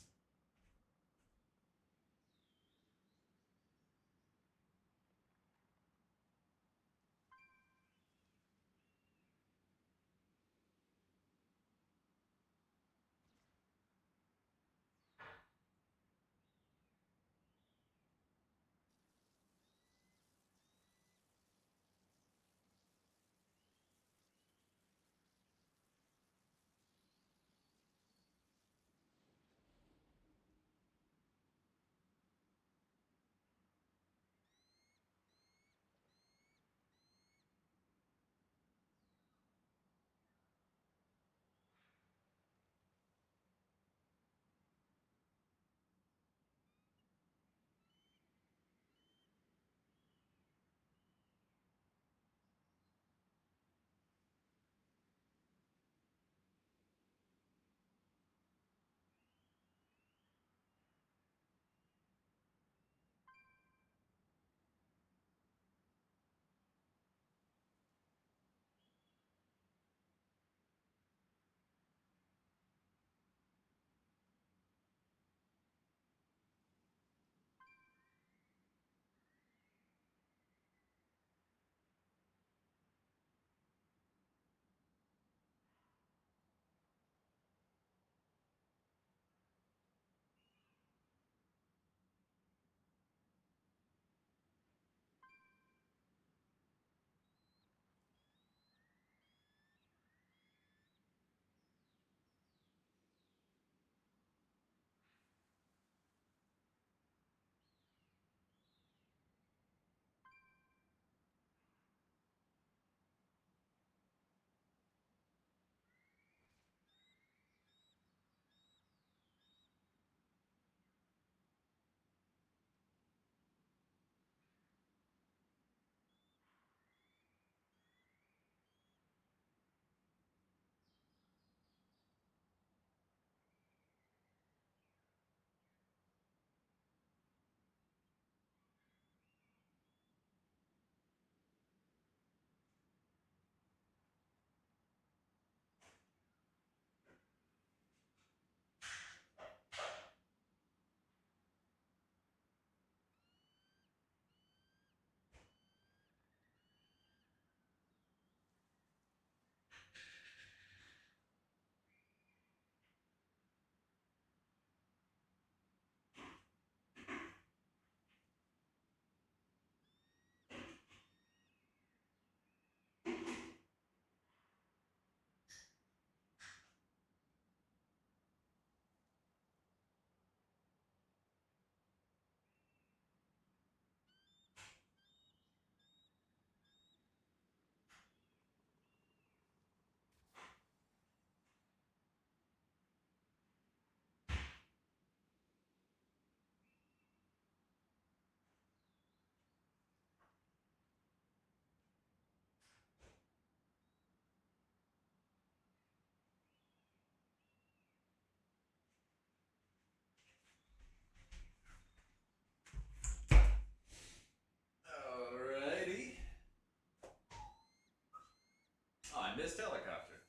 missed helicopter.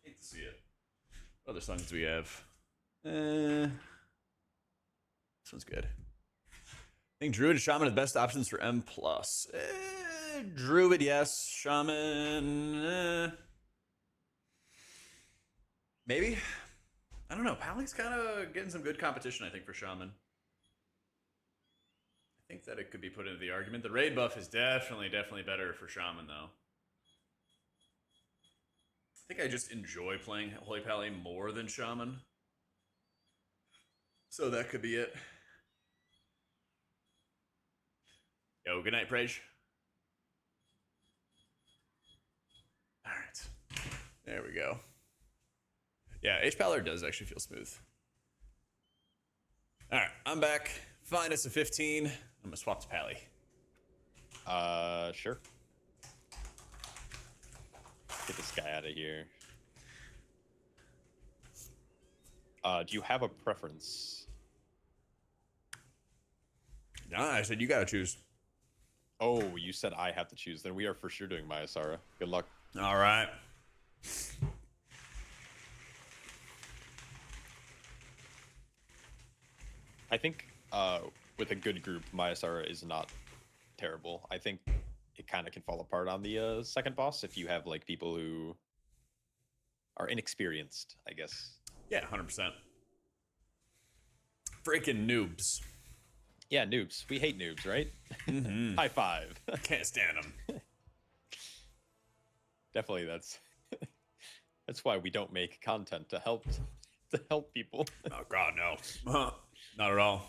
Hate to see it. What other songs do we have? This one's good. I think Druid and Shaman are the best options for M+. Druid, yes. Shaman, maybe? I don't know. Pally's kind of getting some good competition, I think, for Shaman. I think that it could be put into the argument. The raid buff is definitely better for Shaman, though. I think I just enjoy playing Holy Pally more than Shaman. So that could be it. Yo, good night, Prage. All right. There we go. Yeah, HPal does actually feel smooth. All right, I'm back. Find us a 15. I'm gonna swap to Pally. Sure. Get this guy out of here. Do you have a preference? Nah, I said you gotta choose. Oh, you said I have to choose. Then we are for sure doing Maya Sara. Good luck. All right. I think with a good group, Maya Sara is not terrible. I think it kind of can fall apart on the second boss if you have like people who are inexperienced, I guess. Yeah, 100%. Freaking noobs. Yeah, noobs. We hate noobs, right? Mm-hmm. High five. Can't stand them. Definitely, that's why we don't make content to help people. Oh God, no. Not at all.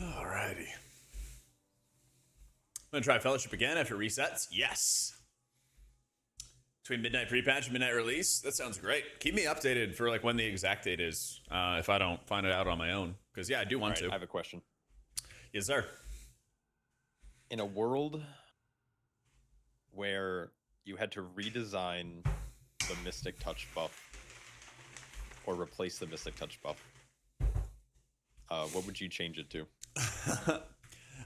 Alrighty. I'm gonna try Fellowship again after it resets. Yes. Between midnight pre-patch and midnight release. That sounds great. Keep me updated for like when the exact date is, if I don't find it out on my own. Because yeah, I do want to. I have a question. Yes, sir. In a world where you had to redesign the Mystic Touch buff or replace the Mystic Touch buff, what would you change it to?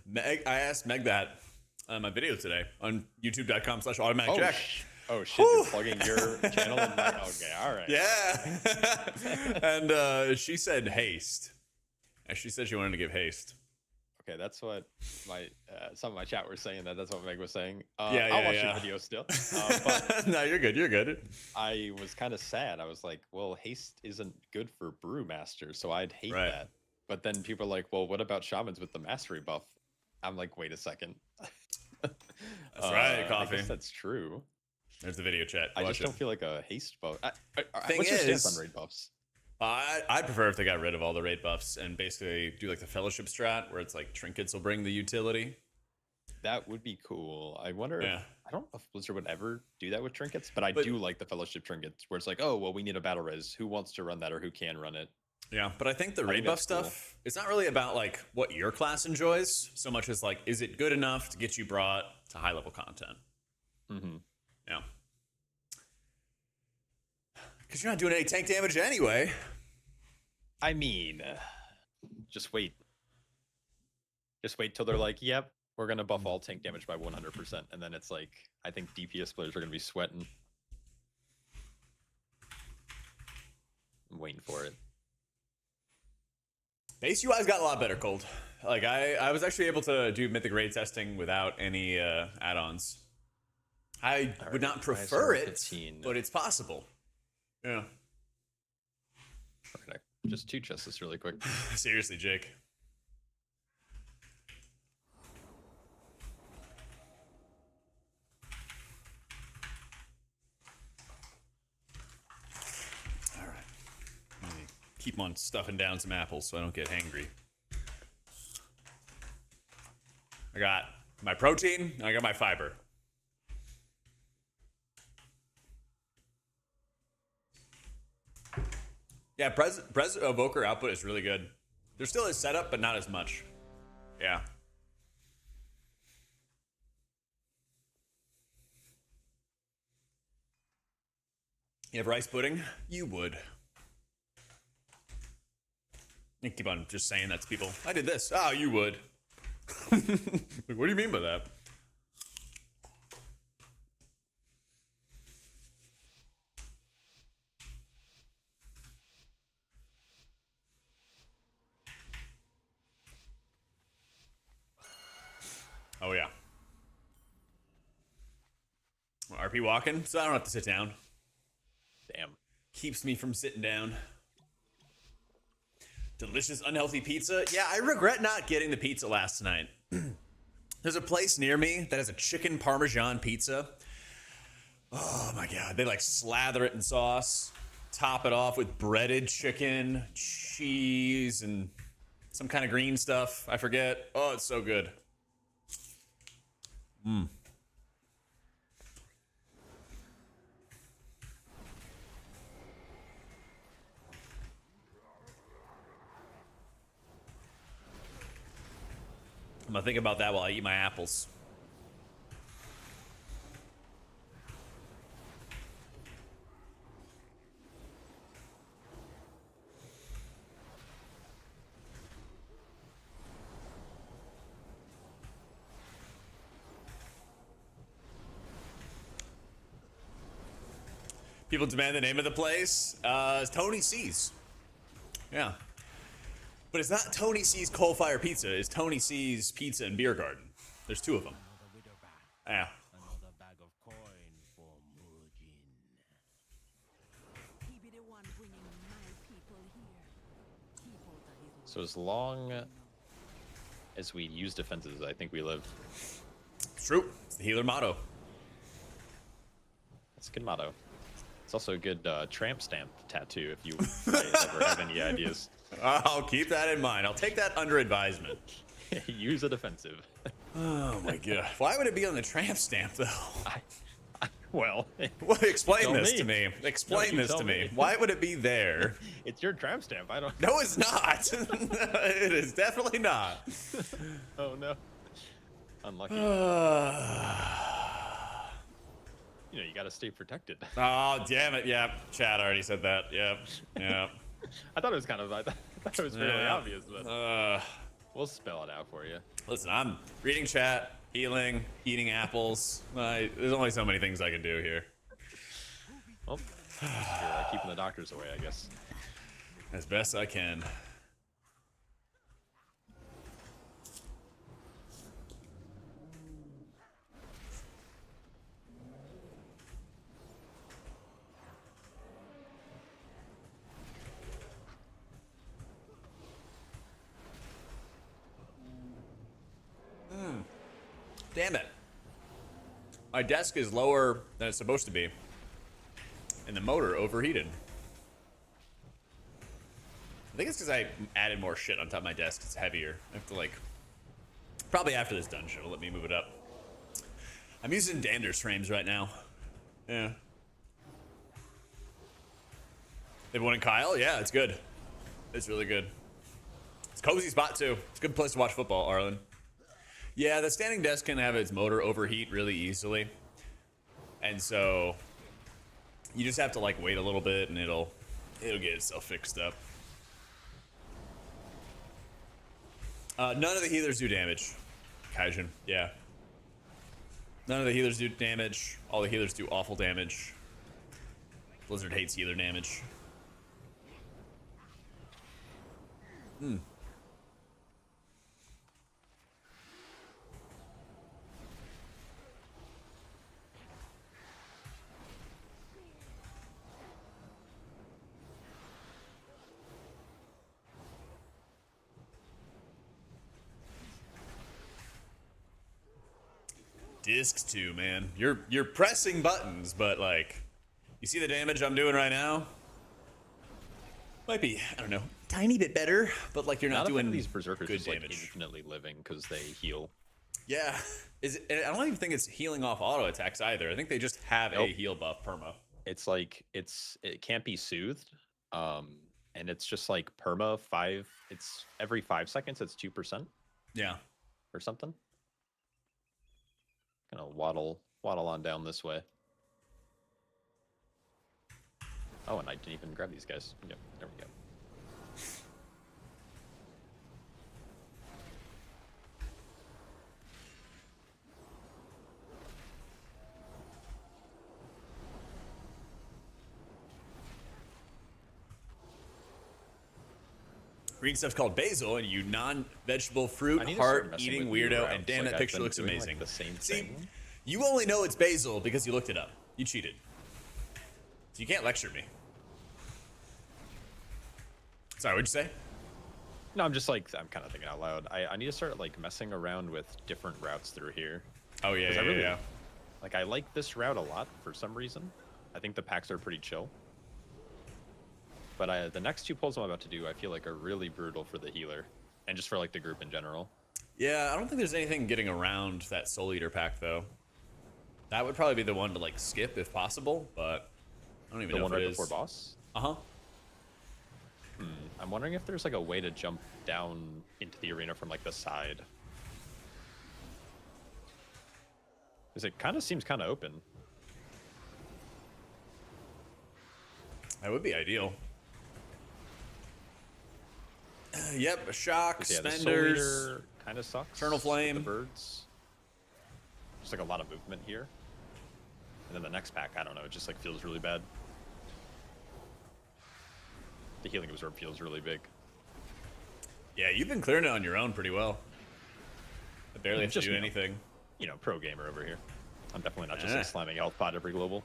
Meg, I asked Meg that on my video today on youtube.com/AutomaticJak. Oh shit, you're plugging your channel and my, okay, all right. Yeah. And she said haste. And she said she wanted to give haste. Okay, that's what my some of my chat were saying. That's what Meg was saying. Yeah, I'll watch your video still. But no, you're good. You're good. I was kind of sad. I was like, well, haste isn't good for Brewmaster, so I'd hate that. But then people are like, well, what about shamans with the mastery buff? I'm like, wait a second. That's right, Coffee. I guess that's true. There's the video chat. I just don't feel like a haste buff. Thing What's your is, stance on raid buffs? I'd prefer if they got rid of all the raid buffs and basically do like the fellowship strat where it's like trinkets will bring the utility. That would be cool. I wonder Yeah. if, I don't know if Blizzard would ever do that with trinkets, but I do like the fellowship trinkets where it's like, oh, well, we need a battle res. Who wants to run that or who can run it? Yeah, but I think the raid buff stuff, it's not really about like what your class enjoys so much as like, is it good enough to get you brought to high level content? Mm-hmm. Yeah. Because you're not doing any tank damage anyway. I mean, just wait. Just wait till they're like, yep, we're going to buff all tank damage by 100%. And then it's like, I think DPS players are going to be sweating. I'm waiting for it. Base UI's got a lot better, Cold. Like, I was actually able to do Mythic raid testing without any add-ons. I would not prefer it, 15. but it's possible. Yeah. Okay, just two chests this really quick. Seriously, Jake. All right. Let me keep on stuffing down some apples so I don't get hangry. I got my protein, and I got my fiber. Yeah, evoker output is really good. There still is setup, but not as much. Yeah. You have rice pudding? You would. You keep on just saying that to people. I did this. Oh, you would. Like, what do you mean by that? Oh, yeah. RP walking, so I don't have to sit down. Damn. Keeps me from sitting down. Delicious, unhealthy pizza. Yeah, I regret not getting the pizza last night. There's a place near me that has a chicken parmesan pizza. Oh my god, they like slather it in sauce, top it off with breaded chicken, cheese, and some kind of green stuff. I forget. Oh, it's so good. Mmm. I'm gonna think about that while I eat my apples. People demand the name of the place. It's Tony C's. Yeah. But it's not Tony C's Coal Fire Pizza. It's Tony C's Pizza and Beer Garden. There's two of them. Yeah. Another bag of coin for Mujin. He be the one bringing my people here. Keep out of his So as long as we use defenses, I think we live. It's true. It's the healer motto. That's a good motto. It's also a good tramp stamp tattoo if you ever have any ideas. I'll keep that in mind. I'll take that under advisement. Use a defensive. Oh my god. Why would it be on the tramp stamp though? Well, Well, explain Tell this me. to me. Explain you this tell to me. me. Why would it be there? it's your tramp stamp. I don't. No, it's not. It is definitely not. Oh no. Unlucky. You know, you got to stay protected. Oh, damn it. Yep. Chad already said that. Yep. Yep. I thought it was kind of. I thought it was fairly Yeah. obvious, but we'll spell it out for you. Listen, I'm reading chat, healing, eating apples. There's only so many things I can do here. Well, you're keeping the doctors away, I guess. As best I can. Damn it. My desk is lower than it's supposed to be. And the motor overheated. I think it's because I added more shit on top of my desk. It's heavier. I have to like... Probably after this dungeon will let me move it up. I'm using Dander's frames right now. Yeah. They won in Kyle? Yeah, it's good. It's really good. It's a cozy spot too. It's a good place to watch football, Arlen. Yeah, the standing desk can have its motor overheat really easily. And so you just have to like wait a little bit and it'll get itself fixed up. None of the healers do damage. Kaijin, yeah. None of the healers do damage. All the healers do awful damage. Blizzard hates healer damage. Discs too, man. You're pressing buttons, but like, you see the damage I'm doing right now? Might be, I don't know, tiny bit better, but like you're not doing these berserkers good just like damage. infinitely living because they heal. Yeah, and I don't even think it's healing off auto attacks either. I think they just have a Nope. heal buff perma. It's like it can't be soothed, and it's just like perma 5. It's every 5 seconds. It's 2% Yeah. or something. Gonna waddle on down this way. Oh, and I didn't even grab these guys. Yep, there we go. Green stuff's called basil, and you non-vegetable fruit, I need to start heart-eating messing with new weirdo. routes. And damn, Like, that I've picture been looks doing, like, amazing. the same See, thing. you only know it's basil because you looked it up. You cheated. So you can't lecture me. Sorry, what'd you say? No, I'm just like, I'm kind of thinking out loud. I need to start like messing around with different routes through here. Oh yeah, 'Cause yeah, I really- yeah. Like, I like this route a lot for some reason. I think the packs are pretty chill. But the next two pulls I'm about to do, I feel like are really brutal for the healer. And just for like the group in general. Yeah, I don't think there's anything getting around that Soul Eater pack though. That would probably be the one to like skip if possible, but I don't even The know one if right it is. before boss. Uh-huh. I'm wondering if there's like a way to jump down into the arena from like the side. Because it kind of seems kind of open. That would be ideal. Yep, shock, Yeah, the Soul spenders. Eater kind of sucks. Eternal with Flame. The birds. There's like a lot of movement here. And then the next pack, I don't know, it just like feels really bad. The healing absorb feels really big. Yeah, you've been clearing it on your own pretty well. I barely have to Just do me. anything. You know, pro gamer over here. I'm definitely not just Eh. like slamming health pot every global.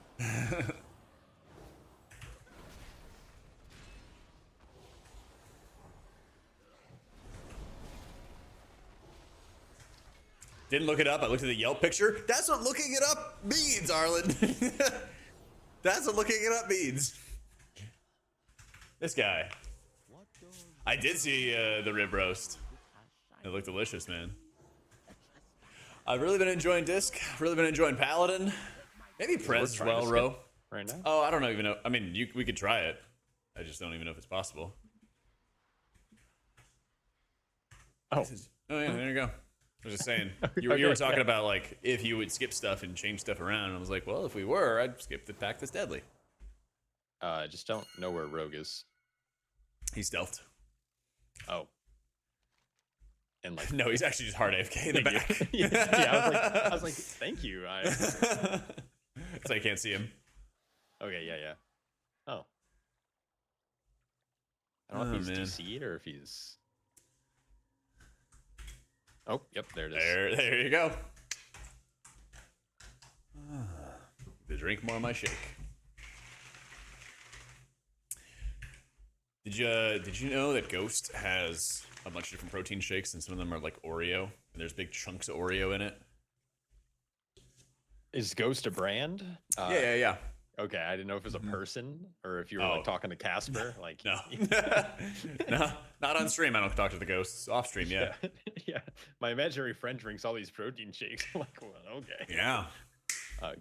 Didn't look it up. I looked at the Yelp picture. That's what looking it up means, Arlen. That's what looking it up means. This guy. I did see the rib roast. It looked delicious, man. I've really been enjoying Disc. I've really been enjoying Paladin. Maybe Prez as trying to well, skip Ro. Right now? Oh, I don't even know. I mean, we could try it. I just don't even know if it's possible. Oh, Oh yeah, there you go. I was just saying. You were Okay, talking yeah. about like if you would skip stuff and change stuff around, and I was like, well, if we were, I'd skip the pack that's deadly. I just don't know where Rogue is. He's stealthed. Oh. And like, No, he's actually just hard AFK in the thank back. you. Yeah, I was like, thank you. So I can't see him. Okay, yeah. Oh. I don't know Oh, if he's man. DC'd or if he's. Oh, yep, there it is. There you go. To drink more of my shake. Did you know that Ghost has a bunch of different protein shakes, and some of them are like Oreo, and there's big chunks of Oreo in it? Is Ghost a brand? Yeah. Okay, I didn't know if it was a person or if you were Oh. like talking to Casper. Like, No, no, not on stream. I don't talk to the ghosts. Off stream, yeah. yeah. My imaginary friend drinks all these protein shakes. I'm like, well, okay. Yeah.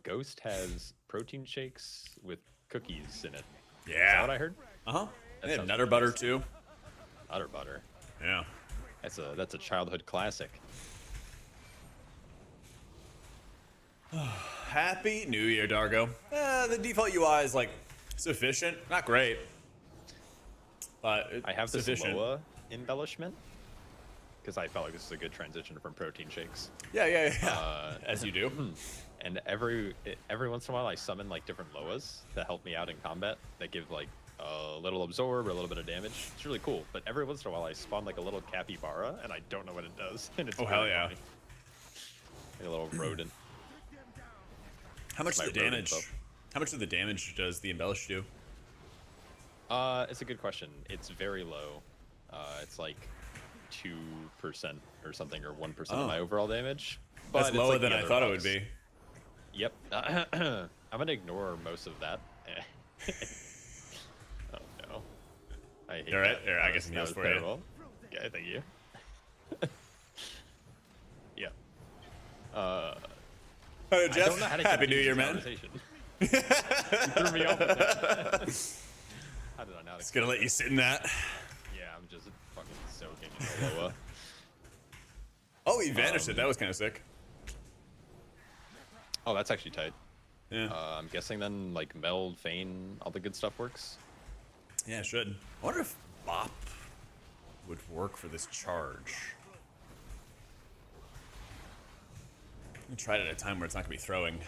Ghost has protein shakes with cookies in it. Is that Yeah. what I heard? Uh-huh. They have sounds Nutter Butter too. Nutter butter. Yeah. That's a childhood classic. Happy New Year, Dargo. The default UI is like sufficient, not great, but I have this sufficient. Loa embellishment because I felt like this is a good transition from protein shakes. Yeah. As you do. And every once in a while, I summon like different Loas that help me out in combat. That give like a little absorb or a little bit of damage. It's really cool. But every once in a while, I spawn like a little capybara, and I don't know what it does. And it's Oh, hell very yeah. funny. Like a little rodent. How much My of the rodent damage? buff. How much of the damage does the embellish do? It's a good question. It's very low. It's like 2% or something, or 1% Oh. of my overall damage. That's But it's lower like than the I other thought it would buffs. be. Yep. I'm gonna ignore most of that. Oh no. I hate All right, that. here, I That get some was heals for you. terrible. Okay, thank you. Yeah. Hello, I Jeff. don't know how to Happy New continue Year, this man. conversation. You threw me off with that. How did I not? Just gonna let you sit in that. Yeah, I'm just fucking soaking in the Loa. Oh, he vanished it. That was kind of sick. Oh, that's actually tight. Yeah. I'm guessing then, like, meld, feign, all the good stuff works. Yeah, it should. I wonder if Bop would work for this charge. I'm gonna try it at a time where it's not gonna be throwing.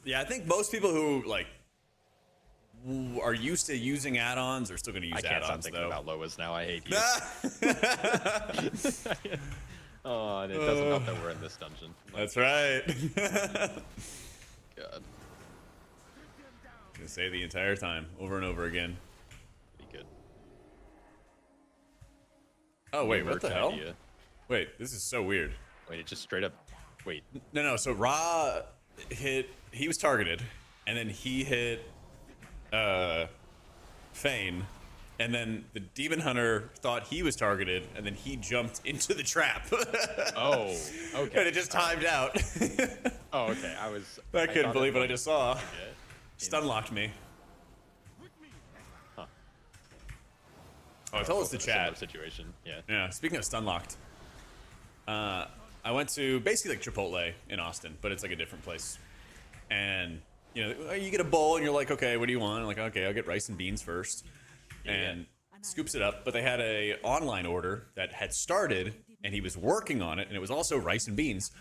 Yeah, I think most people who like are used to using add-ons are still going to use I can't stop add-ons thinking though. about Loas now. I hate you. Oh, and it doesn't help that we're in this dungeon. Like, That's right. God, Gonna say the entire time, over and over again. be good. Oh wait, New what the merch hell? idea. Wait, this is so weird. Wait, it just straight up. Wait, No. So Ra hit. He was targeted, and then he hit Fane, and then the Demon Hunter thought he was targeted, and then he jumped into the trap. oh, okay. And it just timed out. Oh, okay. I couldn't thought believe it what I was- just saw. Yeah. Stun locked me. Huh. Oh, I told us to A similar chat. situation. Yeah. Yeah, speaking of stun locked, I went to basically like Chipotle in Austin, but it's like a different place. And you know, you get a bowl and you're like, okay, what do you want? I'm like, okay, I'll get rice and beans first. And scoops it up. But they had a online order that had started, and he was working on it, and it was also rice and beans.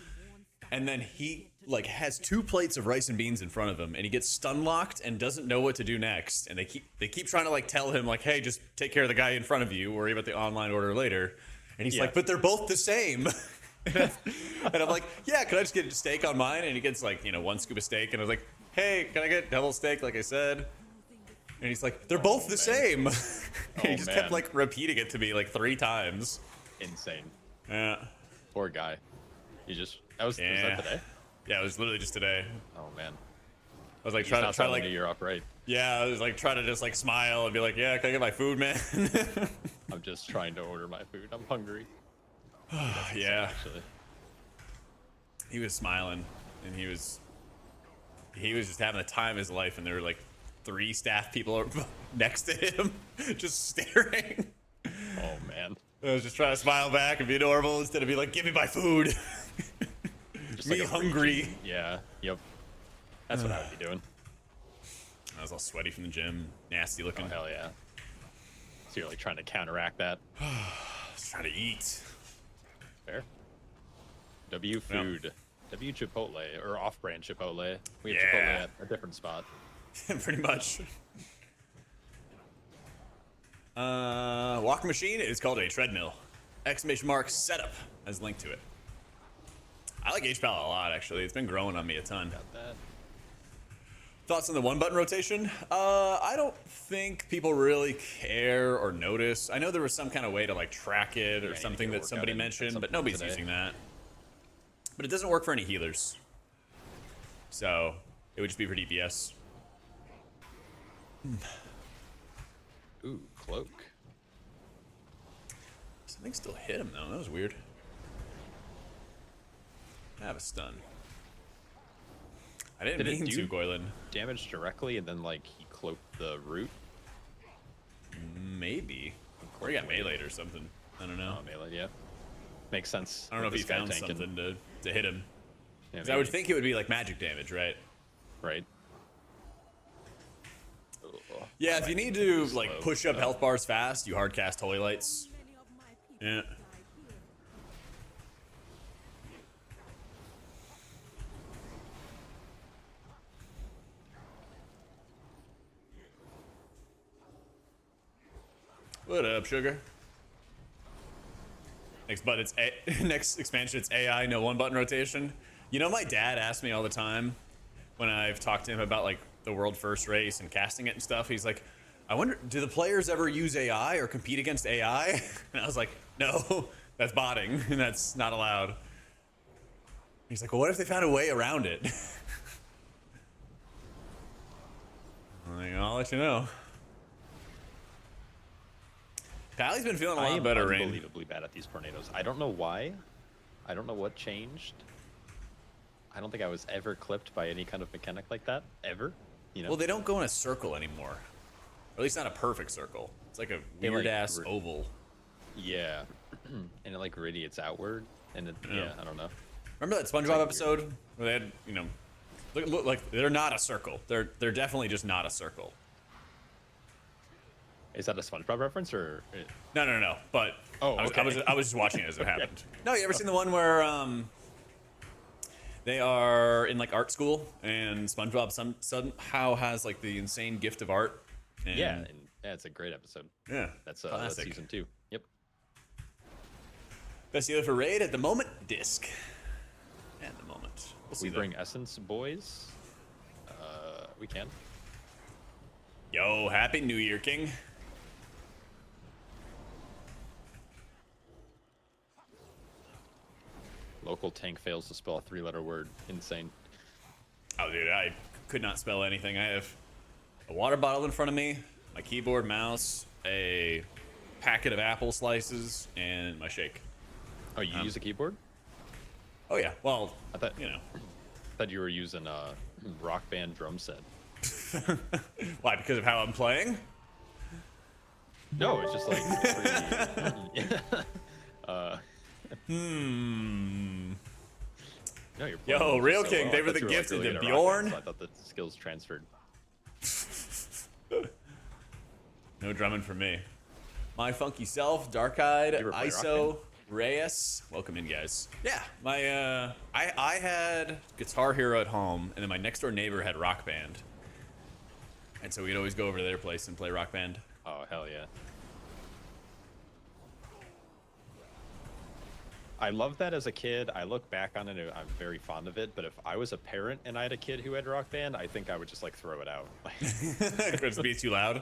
And then he like has 2 plates of rice and beans in front of him, and he gets stun locked and doesn't know what to do next. And they keep trying to like tell him like, hey, just take care of the guy in front of you. Worry about the online order later. And he's Yeah. like, but they're both the same. And I'm like, yeah, could I just get a steak on mine? And he gets like, you know, 1 scoop of steak, and I was like, hey, can I get double steak like I said? And he's like, they're both the same. And he just kept man. like repeating it to me like 3 times. Insane. Yeah. Poor guy. Was Yeah. that today? Yeah, it was literally just today. Oh man. I was like, He's try not to telling like, you you're up, right? yeah, I was like, try to just like smile and be like, yeah, can I get my food, man? I'm just trying to order my food. I'm hungry. Yeah, Actually. he was smiling, and he was just having the time of his life, and there were like 3 staff people next to him, just staring. Oh man. I was just trying to smile back and be adorable instead of be like, give me my food. Just Me like a hungry. raging- Yeah. Yep. That's what I would be doing. I was all sweaty from the gym, nasty looking. Oh hell yeah. So you're like trying to counteract that. I was trying to eat. Fair. W food. W Chipotle or off-brand Chipotle. We have Yeah. Chipotle at a different spot. Pretty much. Walking machine is called a treadmill. Exclamation mark setup has linked to it. I like HPal a lot, actually. It's been growing on me a ton. Got that. Thoughts on the 1-button rotation? I don't think people really care or notice. I know there was some kind of way to like track it or you something can that work somebody out it at mentioned, some but point nobody's today. using that. But it doesn't work for any healers. So it would just be for DPS. Ooh, cloak. Something still hit him though. That was weird. I have a stun. I didn't Did it mean do- to, Goylin. Damage directly and then like he cloaked the root. Maybe. Or he got melee'd or something. I don't know. Oh, melee, yeah. Makes sense. I don't know if with he this guy found tanking. something to hit him. Yeah, 'Cause I would maybe. think it would be like magic damage, right? Right. Yeah, if you need to Slow, like push up so- health bars fast, you hard cast Holy Lights. Many of my people Yeah. die here. What up, sugar? Next expansion, it's AI, no 1-button rotation. You know, my dad asks me all the time when I've talked to him about like the world first race and casting it and stuff. He's like, I wonder, do the players ever use AI or compete against AI? And I was like, no, that's botting, and that's not allowed. He's like, well, what if they found a way around it? I'm like, I'll let you know. Pally's been feeling a I lot am better, Rain. unbelievably bad at these tornadoes. I don't know why. I don't know what changed. I don't think I was ever clipped by any kind of mechanic like that ever. You know. Well, they don't go in a circle anymore. Or at least not a perfect circle. It's like a They, like, weird ass oval. yeah, and it like radiates outward, and it, yeah, I don't know. Remember that SpongeBob episode where they had, you know, look like they're not a circle. They're definitely just not a circle. Is that a SpongeBob reference or? No. But Oh, I was okay. just watching it as it happened. No, you ever seen the one where They are in like art school, and SpongeBob somehow has like the insane gift of art. And Yeah, and yeah, it's a great episode. yeah, That's classic. season 2. Yep. Best dealer for raid at the moment, disc. At the moment, we'll see. We though. bring Essence boys. We can. Yo, happy New Year, King. Local tank fails to spell a 3-letter word. Insane. Oh, dude, I could not spell anything. I have a water bottle in front of me, my keyboard, mouse, a packet of apple slices, and my shake. Oh, you use a keyboard? Oh yeah, well, I thought you know. I thought you were using a Rock Band drum set. Why? Because of how I'm playing? No, it's just like pretty, No, you're Yo, playing Real so King, well. they I were thought the you gifted really to good at Rock Band, Bjorn. so I thought the skills transferred. No drumming for me. My funky self, Dark Eyed, You ever play Rock ISO, Reyes. Welcome in, guys. Yeah, my I had Guitar Hero at home, and then my next door neighbor had Rock Band, and so we'd always go over to their place and play Rock Band. Oh, hell yeah. I love that as a kid. I look back on it, I'm very fond of it, but if I was a parent and I had a kid who had Rock Band, I think I would just like throw it out. Could it be too loud?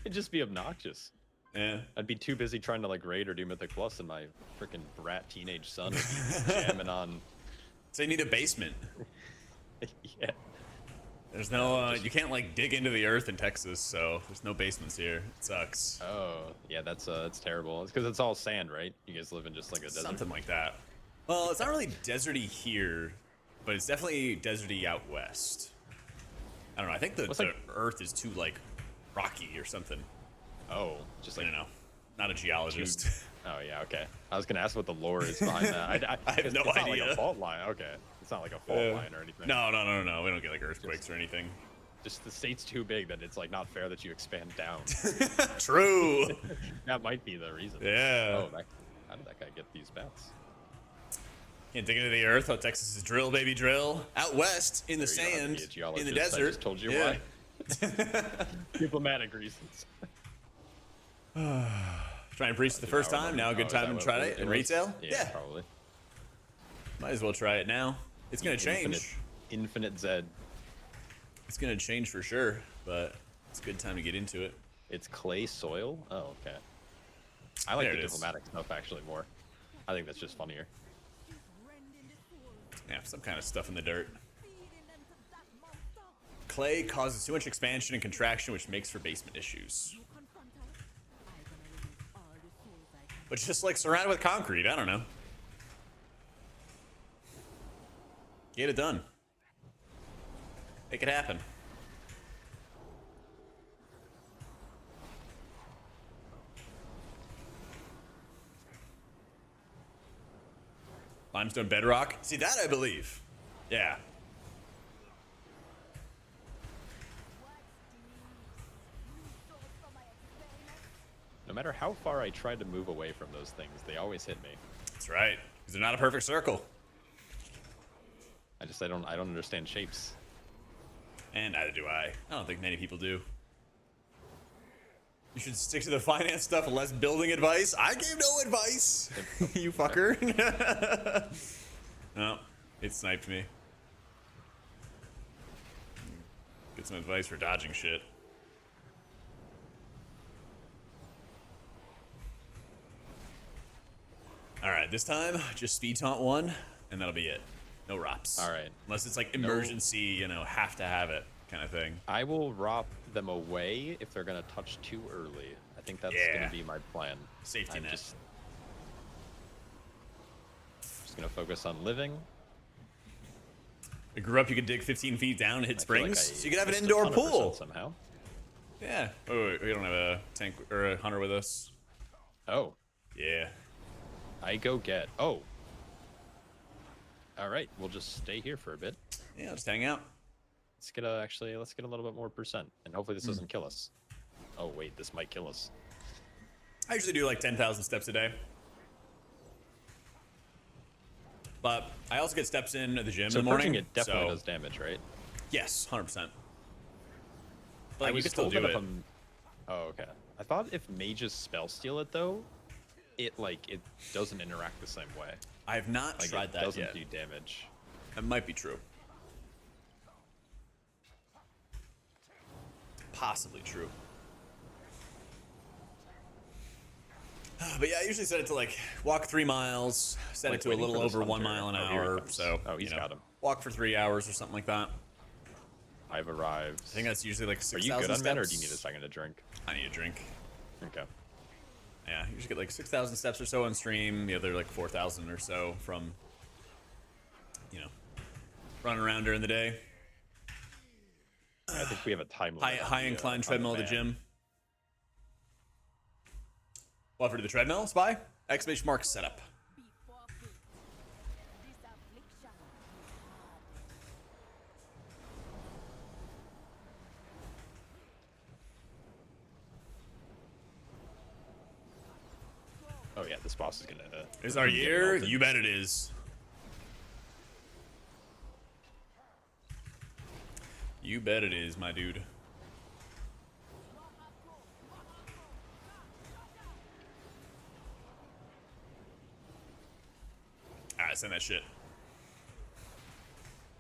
It'd just be obnoxious. Yeah. I'd be too busy trying to like raid or do Mythic Plus, and my freaking brat teenage son would be jamming on. So you need a basement. Yeah. There's no, you can't like dig into the earth in Texas, so there's no basements here. It sucks. Oh, yeah, that's terrible. It's because it's all sand, right? You guys live in just like a desert. Something like that. Well, it's not really deserty here, but it's definitely deserty out west. I don't know. I think the like- earth is too like rocky or something. Oh, just I like don't know. Not a geologist. Oh yeah, okay. I was gonna ask what the lore is behind that. I have it's no not like idea. a fault line. Okay, it's not like a fault line or anything. No. We don't get like earthquakes or anything. Just the state's too big that it's like not fair that you expand down. True. That might be the reason. Yeah. Oh, how did that guy get these bats? Can't dig into the earth. Oh, Texas is drill, baby, drill. Out west, in the There you don't have to sand, be a in geologist. the I desert. just told you Yeah. why. Diplomatic reasons. Trying to preach it the first time. Now a good time to try it in retail. Yeah, probably. Might as well try it now. It's gonna change. Infinite Zed. It's gonna change for sure, but it's a good time to get into it. It's clay soil. Oh, okay. I like There the it is. diplomatic stuff actually more. I think that's just funnier. Rending the soul, Yeah, some kind of stuff in the dirt. feeding them to that monster. Clay causes too much expansion and contraction, which makes for basement issues. You confront us, I'm gonna release all the souls I can. But just like surrounded with concrete, I don't know. Get it done. Make it happen. Limestone bedrock. See that I believe. Yeah. No matter how far I tried to move away from those things, they always hit me. That's right. Because they're not a perfect circle. I don't understand shapes. And neither do I. I don't think many people do. You should stick to the finance stuff and less building advice. I gave no advice. You fucker. No, it sniped me. Get some advice for dodging shit. Alright, this time, just speed taunt one, and that'll be it. No ROPs. All right. Unless it's like emergency, you know, have to have it kind of thing. I will ROP them away if they're gonna touch too early. I think that's Yeah. gonna be my plan. Safety I'm net. just gonna focus on living. I grew up, you could dig 15 feet down and hit I feel like springs, I so you could have an missed indoor 100% pool. somehow. Yeah. Oh, wait, we don't have a tank or a hunter with us. Oh, Yeah. I go get. Oh. All right, we'll just stay here for a bit. Yeah, just hang out. Let's get a little bit more percent, and hopefully this doesn't kill us. Oh wait, this might kill us. I usually do like 10,000 steps a day. But I also get steps in at the gym So in the morning. purging it definitely so does damage, right? yes, 100%. I Like, you was can still told do that it. if I'm... Oh, okay. I thought if mages spell steal it though, it doesn't interact the same way. I have not Like tried it that doesn't yet. do damage. That might be true. Possibly true. But yeah, I usually set it to like walk 3 miles, set it to a Waiting little for this over 1 hunter. mile an Oh, here he hour. comes. So, Oh, he's got him. walk for 3 hours or something like that. I've arrived. I think that's usually like 6,000 Are you good on steps. men, or do you need a second to drink? I need a drink. Okay. Yeah, you usually get like 6,000 steps or so on stream. The other like 4,000 or so from, running around during the day. I think we have a time limit. High on the, incline on treadmill the at the van. gym. Offer to the treadmill, Spy? Exclamation mark setup. Before good. This affliction. Oh yeah, this boss is gonna. Is our get year? melted. You bet it is. You bet it is, my dude. Alright, send that shit.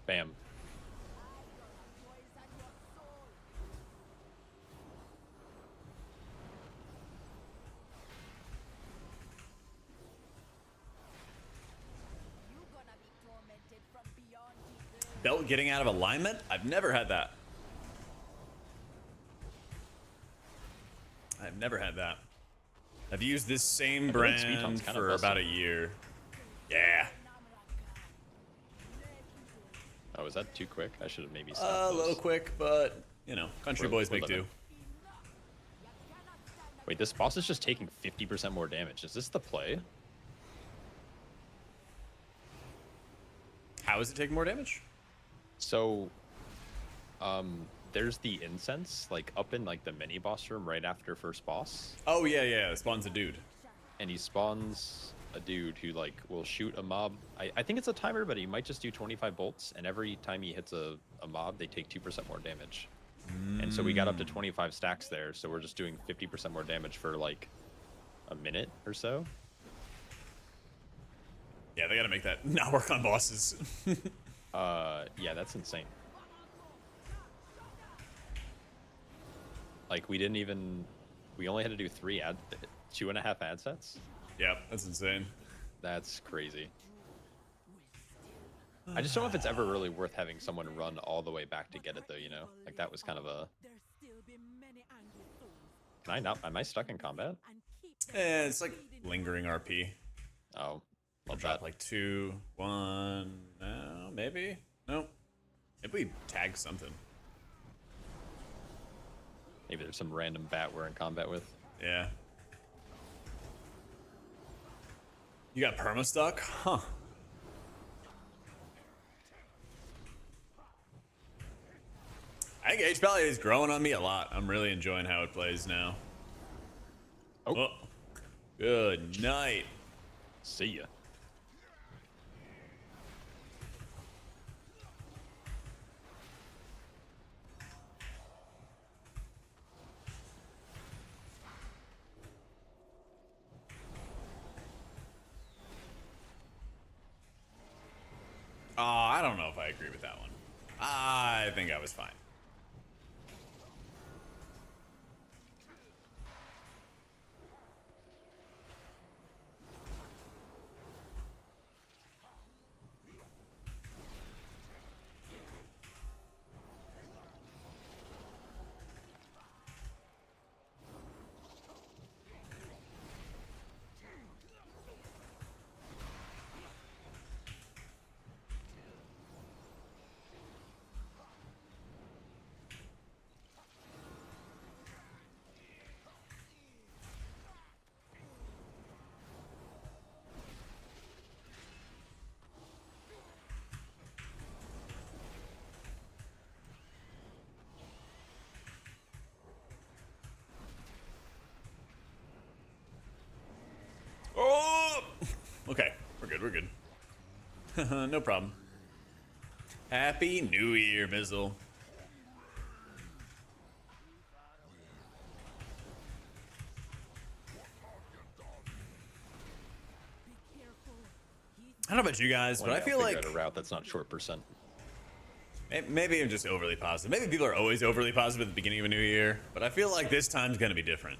Bam. You gonna be tormented from beyond the grave. Belt getting out of alignment? I've never had that. I've never had that. I've used this same feel like Speed brand Hunt's kinda for about a busted. year. Yeah. Oh, is that too quick? I should have maybe A stopped little those. quick, but, country We're- boys we're make do. living. Wait, this boss is just taking 50% more damage. Is this the play? How is it taking more damage? So, there's the incense, like up in like the mini boss room right after first boss, Oh, yeah, yeah. It spawns a dude. and he spawns a dude who like will shoot a mob. I think it's a timer, but he might just do 25 bolts, and every time he hits a mob, they take 2% more damage. And so we got up to 25 stacks there, so we're just doing 50% more damage for like a minute or so. Yeah, they gotta make that not work on bosses. Yeah, that's insane. Like we only had to do 2.5 ad sets. Yep, that's insane. That's crazy. I just don't know if it's ever really worth having someone run all the way back to get it though, Like that was kind of a... There still be many angry souls. Can I not... Am I stuck in combat? And keep them It's like lingering RP. Oh, I'll love drop that. like 2, 1, no, maybe? No. Maybe we tag something. Maybe there's some random bat we're in combat with. Yeah. You got perma stuck? Huh. I think HPal is growing on me a lot. I'm really enjoying how it plays now. Oh. Good night. See ya. I don't know if I agree with that one. I think I was fine. Oh! Okay, we're good, we're good. No problem. Happy New Year, Bizzle. Be careful. He's I don't know about you guys, but I feel like a route that's not short percent. maybe I'm just overly positive. Maybe people are always overly positive at the beginning of a new year, but I feel like this time's gonna be different.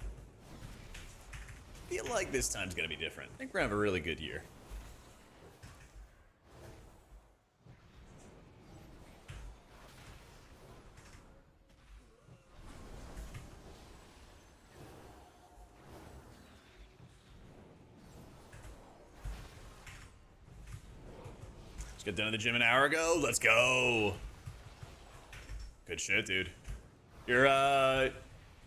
I feel like this time's gonna be different. I think we're gonna have a really good year. Just got done at the gym an hour ago. Let's go. Good shit, dude. You're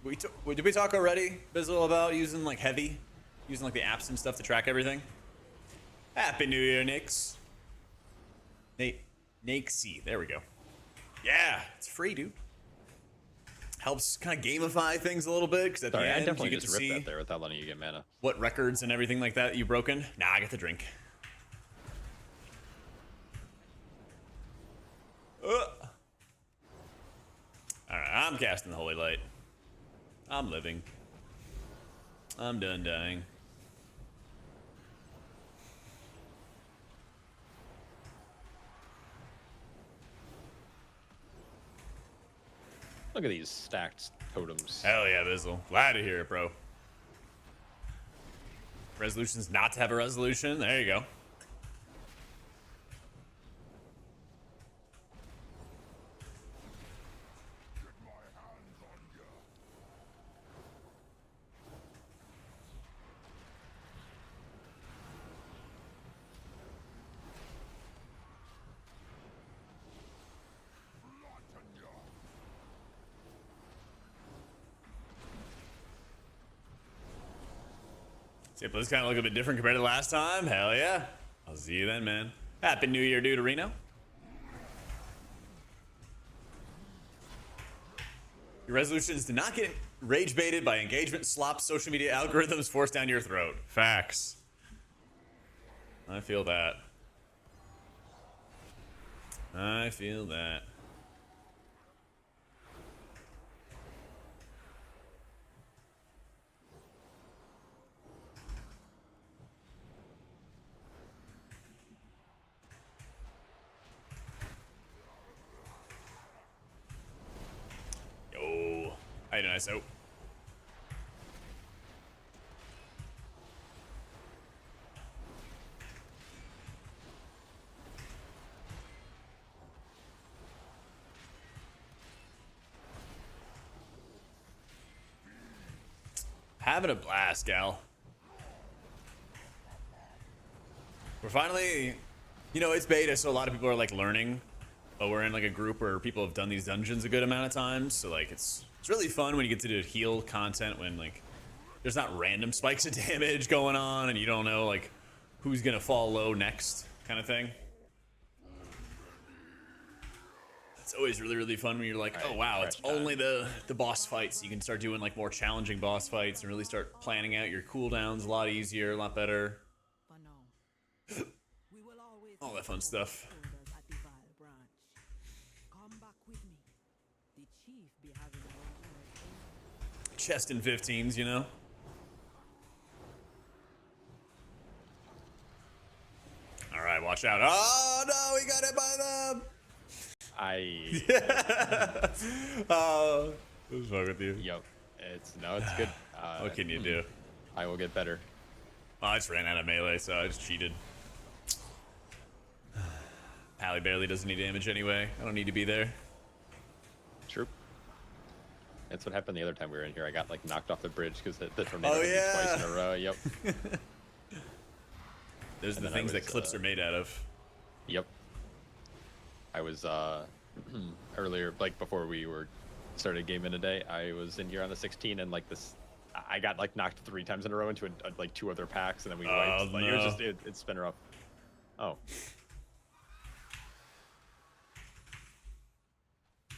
did we talk already, Bizzle, about using like heavy, using like the apps and stuff to track everything? Happy New Year, Nix. Nakesy, there we go. Yeah, it's free, dude. Helps kind of gamify things a little bit because at Sorry, the I end definitely you get just to ripped see that there without letting you get mana. what records and everything like that you've broken. Nah, I got the drink. Alright, I'm casting the Holy Light. I'm living. I'm done dying. Look at these stacked totems. Hell yeah, Bizzle. Glad to hear it, bro. Resolution's not to have a resolution. There you go. See, but this kind of look a bit different compared to last time. Hell yeah. I'll see you then, man. Happy New Year, dude, Reno. Your resolutions to not get rage baited by engagement slop social media algorithms forced down your throat. Facts. I feel that. I feel that. Yo, how you doing, ISO? Having a blast, gal. We're finally, you know, it's beta, so a lot of people are like learning, but we're in like a group where people have done these dungeons a good amount of times, so like it's really fun when you get to do heal content when like there's not random spikes of damage going on and you don't know like who's gonna fall low next kind of thing. It's always really fun when you're like, oh wow, it's only the boss fights. You can start doing like more challenging boss fights and really start planning out your cooldowns a lot easier, a lot better. for now. We will always All be that fun over stuff. the shoulders at the Vile branch. Come back with me. The chief be having a word. Chest in 15s, you know? Alright, watch out. Oh no, we got hit by them! What's wrong with you? Yep. It's good. What can you do? I will get better. I just ran out of melee, so I just cheated. Pally barely does any damage anyway. I don't need to be there. True. That's what happened the other time we were in here. I got like knocked off the bridge because the tornado Oh, hit me yeah. twice in a row. Yep. Those are the then I things that was, clips are made out of. Yep. I was earlier, like before we were started gaming today, I was in here on the 16 and like this, I got like knocked 3 times in a row into like 2 other packs and then we wiped. Like, no. it was just it's been rough. Oh.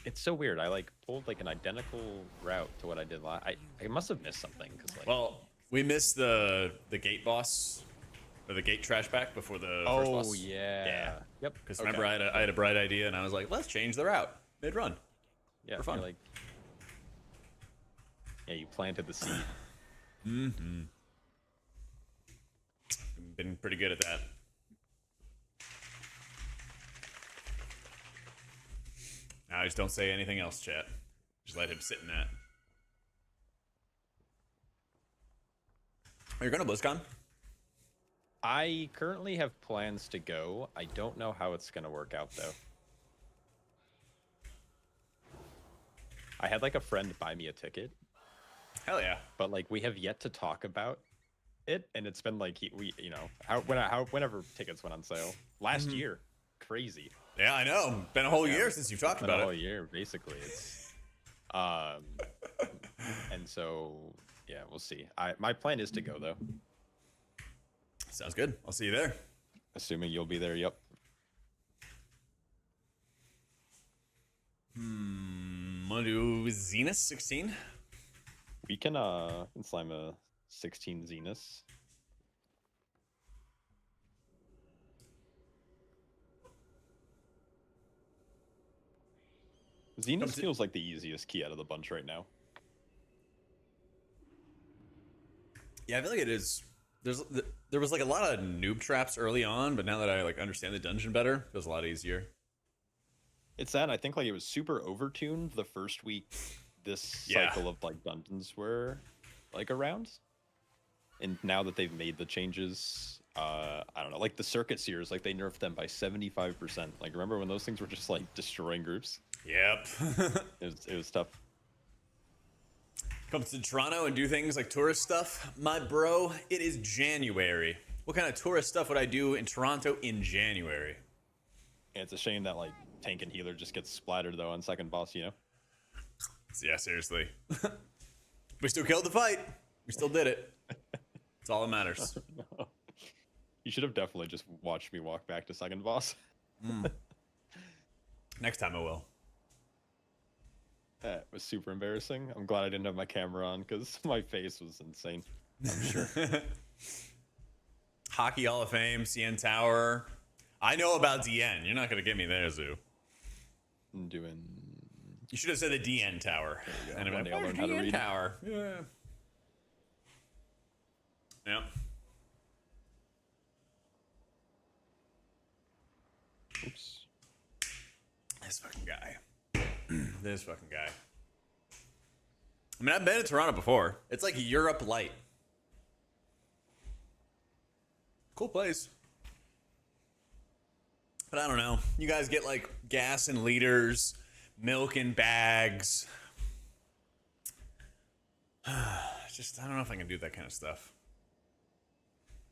It's so weird. I like pulled like an identical route to what I did last. I must have missed something because like. Well, we missed the gate boss or the gate trash back before the first boss. Oh yeah. Yeah. Yep. Because remember, I had a bright idea, and I was like, let's change the route mid-run. Yeah. for fun. Like. Yeah, you planted the seed. Been pretty good at that. Now just don't say anything else, chat. Just let him sit in that. Are you going to BlizzCon? I currently have plans to go. I don't know how it's gonna work out though. I had like a friend buy me a ticket, Hell yeah. but like we have yet to talk about it, and it's been like whenever tickets went on sale last year, crazy. Yeah, I know. Been a whole year since you've talked Been about a whole it. year basically. It's and so yeah, we'll see. My plan is to go though, Sounds good. I'll see you there. assuming you'll be there. Yep. Want to do Zenith 16? We can slime a 16 Zenus. Zenus feels like the easiest key out of the bunch right now. Yeah, I feel like it is. There was like a lot of noob traps early on, but now that I like understand the dungeon better, it feels a lot easier. It's that I think like it was super overtuned the first week this Yeah. cycle of like dungeons were like around. And now that they've made the changes, I don't know, like the circuit seers, like they nerfed them by 75%. Like remember when those things were just like destroying groups? Yep. It was tough. Come to Toronto and do things like tourist stuff, my bro. It is January. What kind of tourist stuff would I do in Toronto in January? And it's a shame that like tank and healer just gets splattered though on second boss, you know? Yeah, seriously. We still killed the fight. We still did it. That's all that matters. You should have definitely just watched me walk back to second boss. Next time I will. That was super embarrassing. I'm glad I didn't have my camera on because my face was insane. I'm sure. Hockey Hall of Fame, CN Tower. I know about DN. You're not going to get me there, Zoo. I'm doing. You should have said the DN Tower. There you go. And I'm One like, day I'll "Where's learn how to DN read." Tower. Yeah. Yep. Oops. This fucking guy. This fucking guy. I mean, I've been to Toronto before. It's like Europe light. Cool place. But I don't know. You guys get like gas in liters, milk in bags. Just, I don't know if I can do that kind of stuff.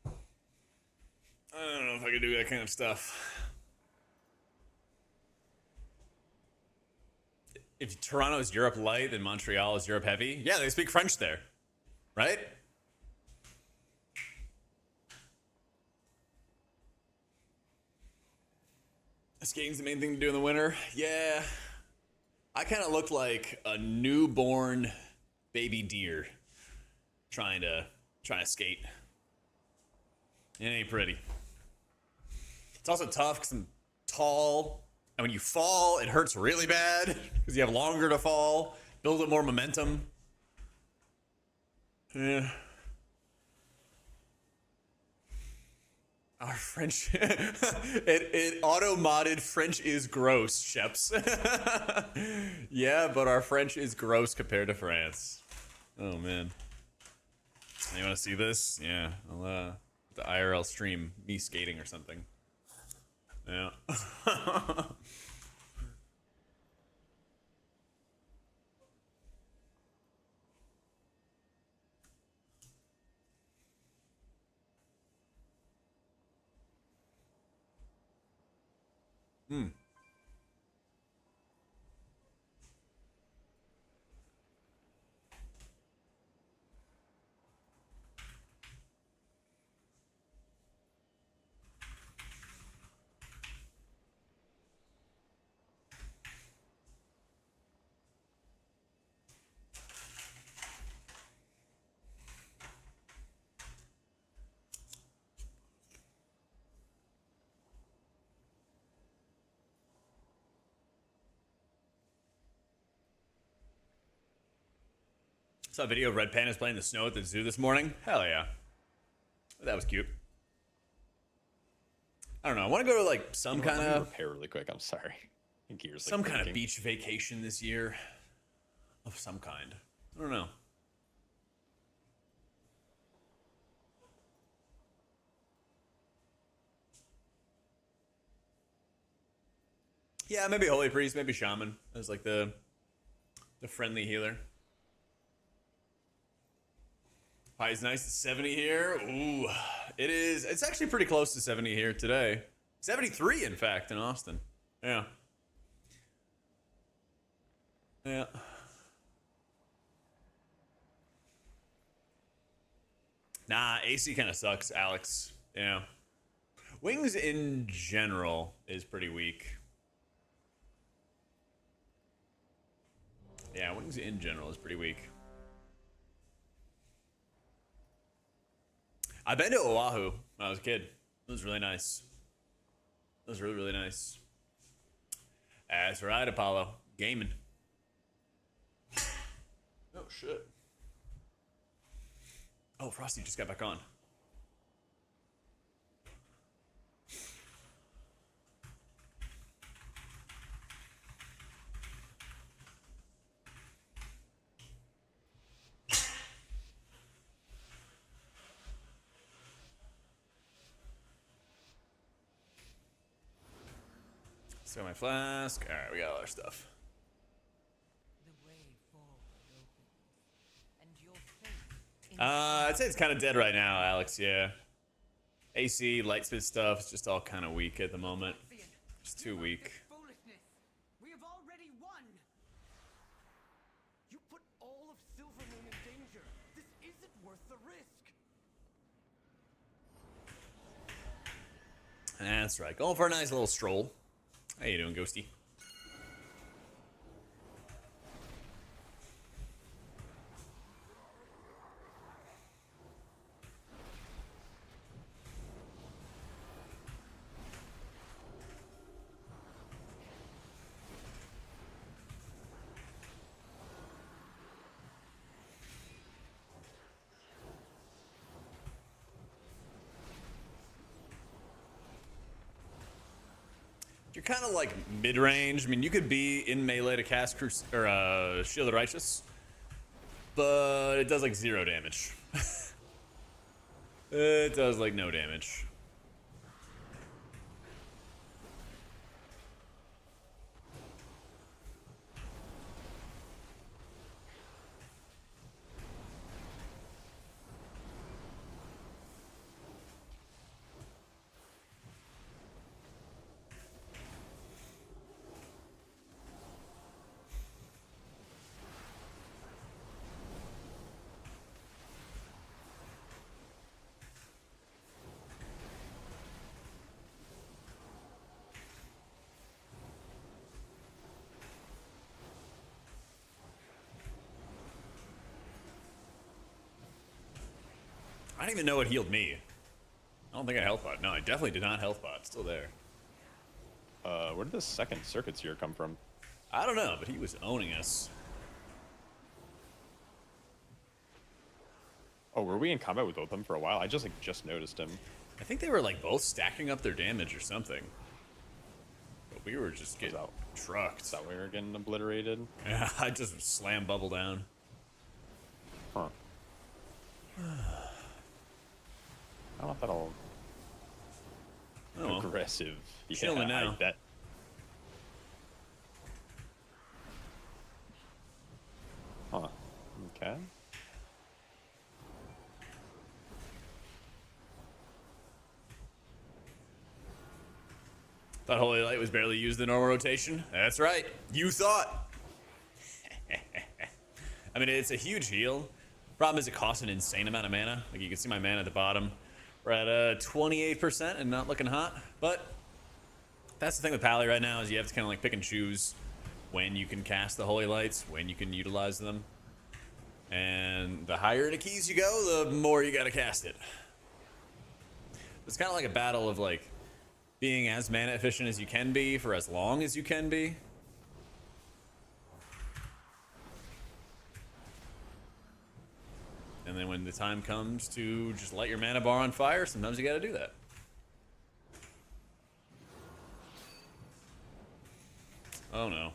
I don't know if I can do that kind of stuff. If Toronto is Europe light, then Montreal is Europe heavy. Yeah, they speak French there, right? Skating's the main thing to do in the winter. Yeah, I kind of looked like a newborn baby deer trying to skate. It ain't pretty. It's also tough because I'm tall. And when you fall, it hurts really bad because you have longer to fall, build up more momentum. Yeah. Our French, it auto-modded French is gross, Sheps. Yeah, but our French is gross compared to France. Oh, man. You want to see this? Yeah, I'll, the IRL stream, me skating or something. Yeah. Saw a video of red pandas playing in the snow at the zoo this morning. Hell yeah. That was cute. I don't know. I want to go to like some kind of repair really quick. I'm sorry. Gears. Some kind of beach vacation this year. Of some kind. I don't know. Yeah, maybe Holy Priest, maybe Shaman as like the friendly healer. High's nice. It's 70 here. Ooh, it is. It's actually pretty close to 70 here today. 73, in fact, in Austin. Yeah. Yeah. Nah, AC kind of sucks, Alex. Yeah. Wings in general is pretty weak. Yeah, Wings in general is pretty weak. I've been to Oahu when I was a kid. It was really nice. It was really, really nice. That's right, Apollo. Gaming. Oh, shit. Oh, Frosty just got back on. So my flask. All right, we got all our stuff. The way forward opens, and your faith in I'd say it's kind of dead right now, Alex. Yeah. AC, lightsmith stuff. It's just all kind of weak at the moment. It's too weak. Foolishness. We have already won. You put all of Silvermoon in danger. This isn't worth the risk. That's right. Going for a nice little stroll. How you doing, Ghosty? You're kind of like mid-range. I mean, you could be in melee to cast Shield of the Righteous, but it does like 0 damage. It does like no damage. I don't even know what healed me. I don't think I health bot. No, I definitely did not health bot. It's still there. Where did the second circuit seer come from? I don't know, but he was owning us. Oh, were we in combat with both of them for a while? I just noticed him. I think they were like both stacking up their damage or something. But we were just getting trucked. Is that why we were getting obliterated? Yeah, I just slammed bubble down. Huh. I don't know if that'll Oh, aggressive. Chilling now. I bet. Huh. Okay. Thought Holy Light was barely used in normal rotation. That's right. You thought. I mean, it's a huge heal. Problem is it costs an insane amount of mana. Like you can see my mana at the bottom. We're at 28% and not looking hot. But that's the thing with Pally right now is you have to kind of like pick and choose when you can cast the Holy Lights, when you can utilize them. And the higher into keys you go, the more you gotta cast it. It's kind of like a battle of like being as mana efficient as you can be for as long as you can be. then when the time comes to just light your mana bar on fire, sometimes you gotta do that. Oh no.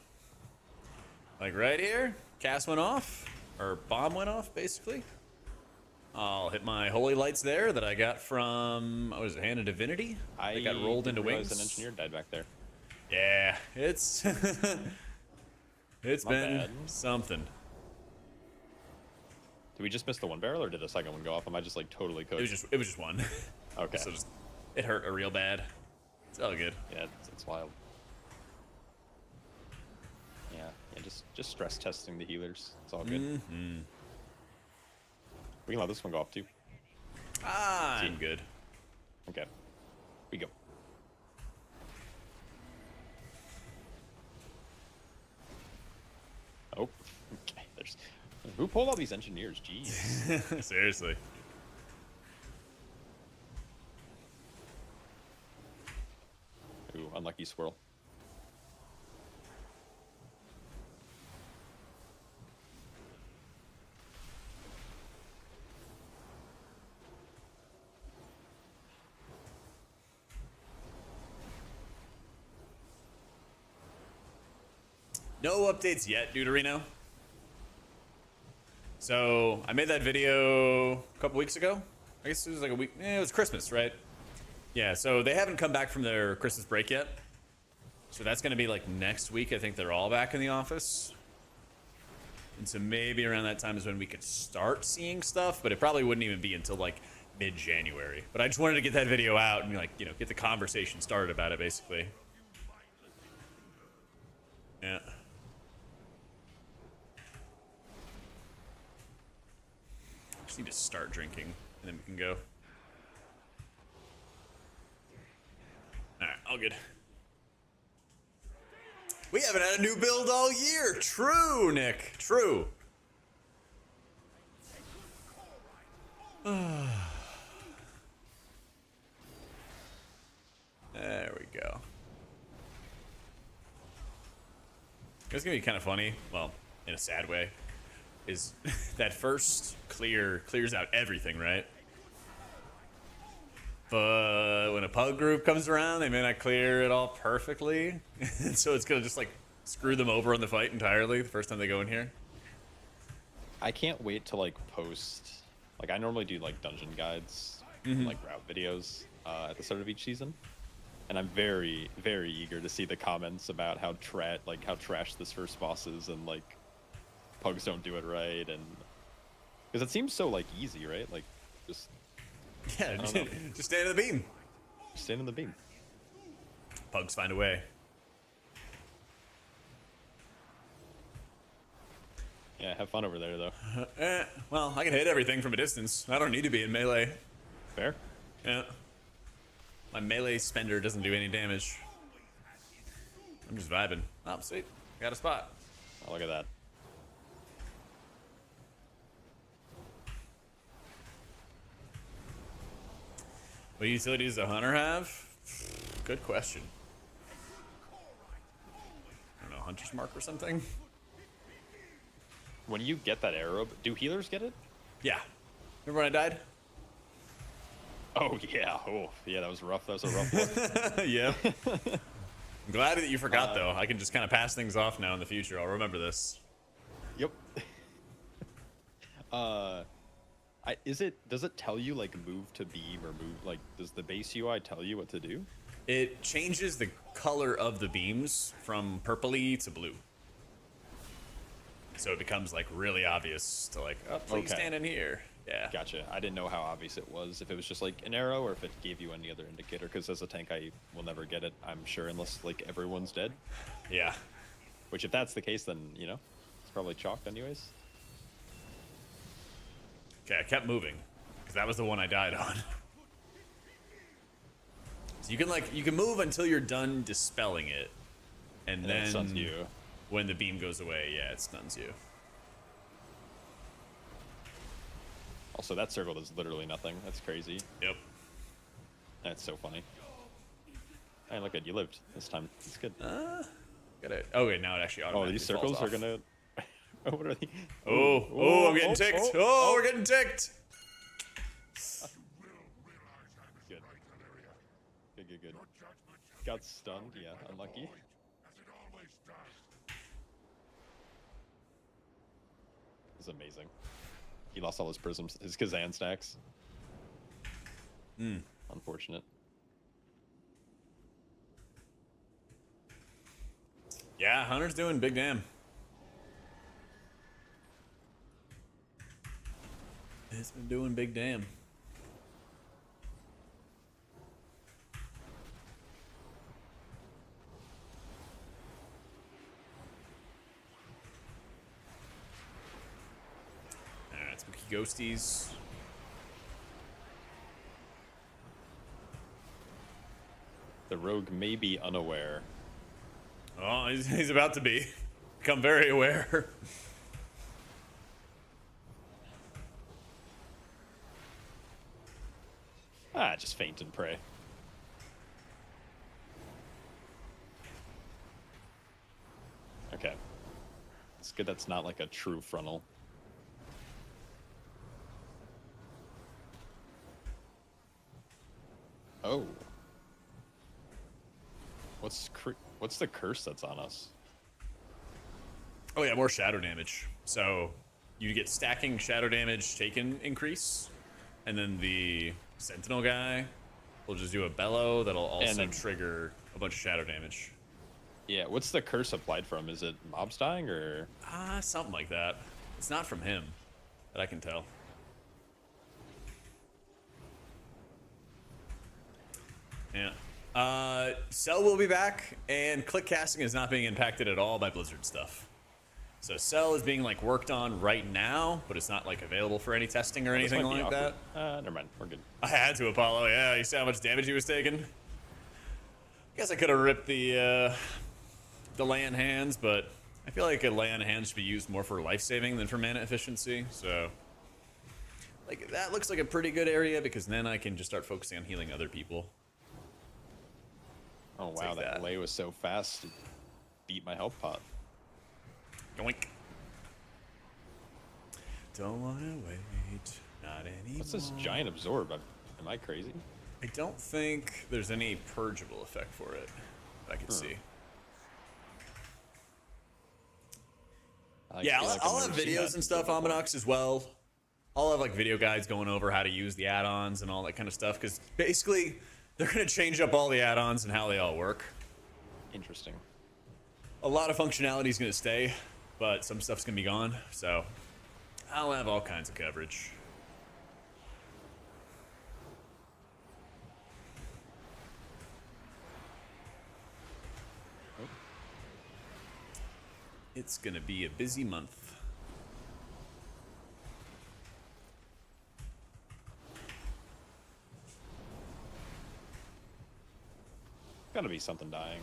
Like right here, cast went off, or bomb went off, basically. I'll hit my holy lights there that I got from, what was it, Hand of Divinity? I got rolled into didn't realize wings. an engineer died back there. Yeah, it's it's Not been bad. something. Did we just miss the one barrel, or did the second one go off? Am I just like totally cooked? It was just one. Okay. So just, it hurt real bad. It's all good. Yeah, it's wild. Yeah, just stress testing the healers. It's all good. Mm-hmm. We can let this one go off too. I'm good. Okay. We go. Oh, okay. There's who pulled all these engineers? Jeez. Seriously. Ooh, unlucky swirl. No updates yet, Deuterino. So I made that video a couple weeks ago. I guess it was like a week. It was Christmas, right? Yeah. So they haven't come back from their Christmas break yet. So that's going to be like next week. I think they're all back in the office. And so maybe around that time is when we could start seeing stuff, but it probably wouldn't even be until like mid-January. But I just wanted to get that video out and like, you know, get the conversation started about it basically. Yeah. Just need to start drinking and then we can go. Alright, all good. We haven't had a new build all year. True, Nick. True. There we go. It's gonna be kind of funny. Well, in a sad way. Is that first clears out everything, right? But when a pug group comes around, they may not clear it all perfectly. So it's gonna just like screw them over in the fight entirely the first time they go in here. I can't wait to like post. Like I normally do like dungeon guides, and, like route videos at the start of each season, and I'm very eager to see the comments about how trash this first boss is, and like pugs don't do it right, and because it seems so like easy, right? Like just Yeah, just stand in the beam. stand in the beam. Pugs find a way. Yeah, have fun over there though. Well, I can hit everything from a distance. I don't need to be in melee. Fair. Yeah. My melee spender doesn't do any damage. I'm just vibing. Oh, sweet. Got a spot. Oh, look at that. What utilities does a hunter have? Good question. I don't know, Hunter's Mark or something? When you get that arrow, do healers get it? Yeah. Remember when I died? Oh yeah. Oh yeah, that was rough. That was a rough one. Yeah. I'm glad that you forgot, though. I can just kind of pass things off now in the future. I'll remember this. Yep. Does it tell you like move to beam or move, like does the base UI tell you what to do? It changes the color of the beams from purpley to blue. So it becomes like really obvious to like, oh, please Okay. stand in here. Yeah. Gotcha. I didn't know how obvious it was, if it was just like an arrow or if it gave you any other indicator, because as a tank I will never get it, I'm sure, unless like everyone's dead. Yeah. Which if that's the case, then you know, it's probably chalked anyways. Okay, I kept moving because that was the one I died on. So you can move until you're done dispelling it, and And then then it stuns you. when the beam goes away, yeah, it stuns you. Also, that circle does literally nothing. That's crazy. Yep. That's so funny. Hey, look at you lived this time. It's good. Got it. Oh wait, now it actually Oh, automatically these falls circles are off. gonna. What are they? Oh, I'm getting ticked. Oh, we're getting ticked. Good. Good. Got stunned. Yeah, unlucky. This is amazing. He lost all his prisms, his Kazan stacks. Unfortunate. Yeah, Hunter's doing big damn. It's been doing big damn. Alright, spooky ghosties. The rogue may be unaware. Oh, he's about to become very aware. Just faint and pray. Okay. It's good that's not like a true frontal. Oh. What's the curse that's on us? Oh yeah, more shadow damage. So you get stacking shadow damage taken increase, and then the sentinel guy will just do a bellow that'll also trigger a bunch of shadow damage. Yeah, what's the curse applied from? Is it mobs dying or? Something like that. It's not from him, that I can tell. Yeah. Cell will be back, and click casting is not being impacted at all by Blizzard stuff. So Cell is being like worked on right now, but it's not like available for any testing or anything like that. Never mind, we're good. I had to Apollo. Yeah, you see how much damage he was taking. Guess I could have ripped the lay on hands, but I feel like a lay on hands should be used more for life saving than for mana efficiency. So, like that looks like a pretty good area because then I can just start focusing on healing other people. Oh wow, that lay was so fast, it beat my health pot. Yoink. Don't wanna wait, not anymore. What's this giant absorb? Am I crazy? I don't think there's any purgeable effect for it that I can see. Yeah, I'll have videos and stuff on Monox as well. I'll have like video guides going over how to use the add-ons and all that kind of stuff because basically they're going to change up all the add-ons and how they all work. Interesting. A lot of functionality is going to stay, but some stuff's going to be gone. So I'll have all kinds of coverage. It's going to be a busy month. Gotta be something dying.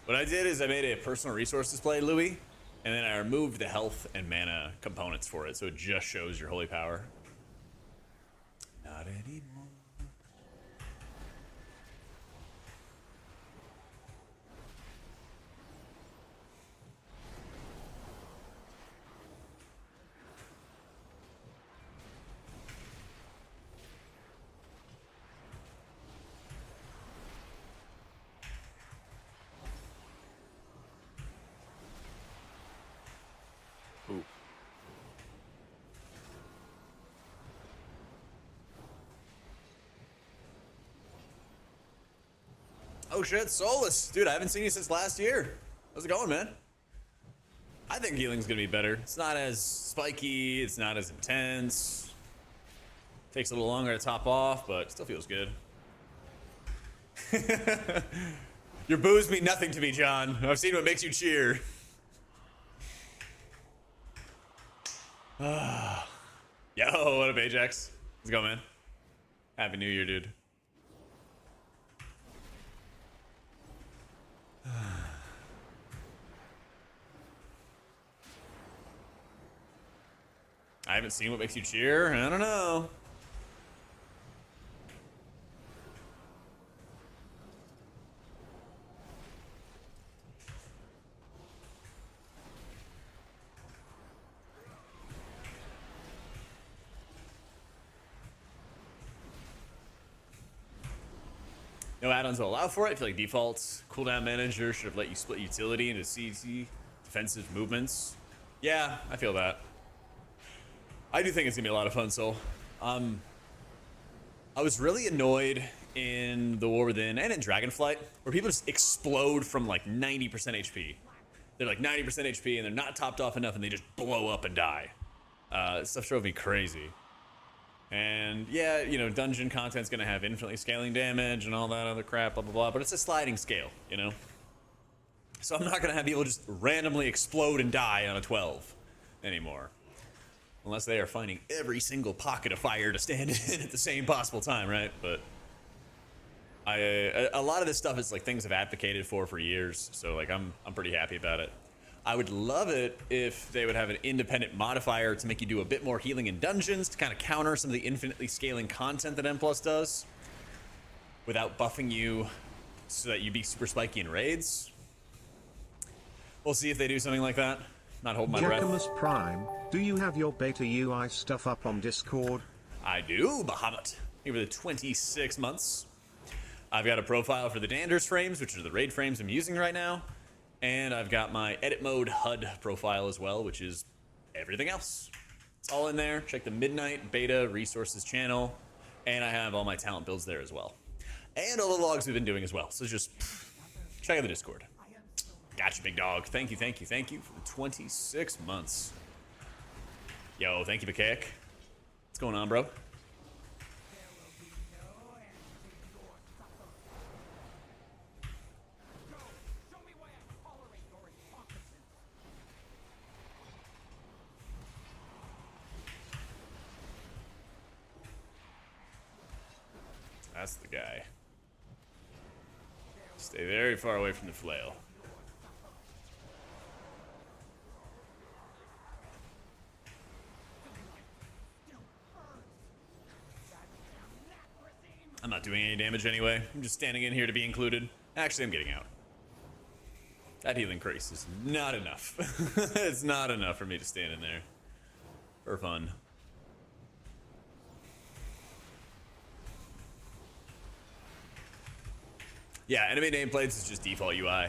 What I did is I made a personal resource display, Louis, and then I removed the health and mana components for it, so it just shows your holy power. Not anymore. Ooh. Oh shit, Solus. Dude, I haven't seen you since last year. How's it going, man? I think healing's gonna be better. It's not as spiky, it's not as intense. Takes a little longer to top off, but still feels good. Your boos mean nothing to me, John. I've seen what makes you cheer. Yo, what up, Ajax? How's it going, man? Happy New Year, dude. I haven't seen what makes you cheer. I don't know. No add-ons will allow for it. I feel like default cooldown manager should have let you split utility into CC defensive movements. Yeah, I feel that. I do think it's gonna be a lot of fun, Soul. I was really annoyed in the War Within and in Dragonflight, where people just explode from like 90% HP. They're like 90% HP and they're not topped off enough and they just blow up and die. Stuff drove me crazy. And yeah, you know, dungeon content's gonna have infinitely scaling damage and all that other crap, blah, blah, blah, but it's a sliding scale, you know? So I'm not gonna have people just randomly explode and die on a 12 anymore. Unless they are finding every single pocket of fire to stand in at the same possible time, right? But a lot of this stuff is like things I've advocated for years, so like I'm pretty happy about it. I would love it if they would have an independent modifier to make you do a bit more healing in dungeons to kind of counter some of the infinitely scaling content that M+ does without buffing you so that you be super spiky in raids. We'll see if they do something like that. Not holding my breath. Jackamus Prime, do you have your beta UI stuff up on Discord? I do, Bahamut. Over the 26 months. I've got a profile for the Danders frames, which are the raid frames I'm using right now. And I've got my edit mode HUD profile as well, which is everything else. It's all in there. Check the Midnight Beta Resources channel. And I have all my talent builds there as well. And all the logs we've been doing as well. So just check out the Discord. Gotcha, big dog. Thank you, thank you, thank you for the 26 months. Yo, thank you, Bakaic. What's going on, bro? That's the guy. Stay very far away from the flail. I'm not doing any damage anyway. I'm just standing in here to be included. Actually, I'm getting out. That healing increase is not enough. It's not enough for me to stand in there for fun. Yeah, enemy nameplates is just default UI.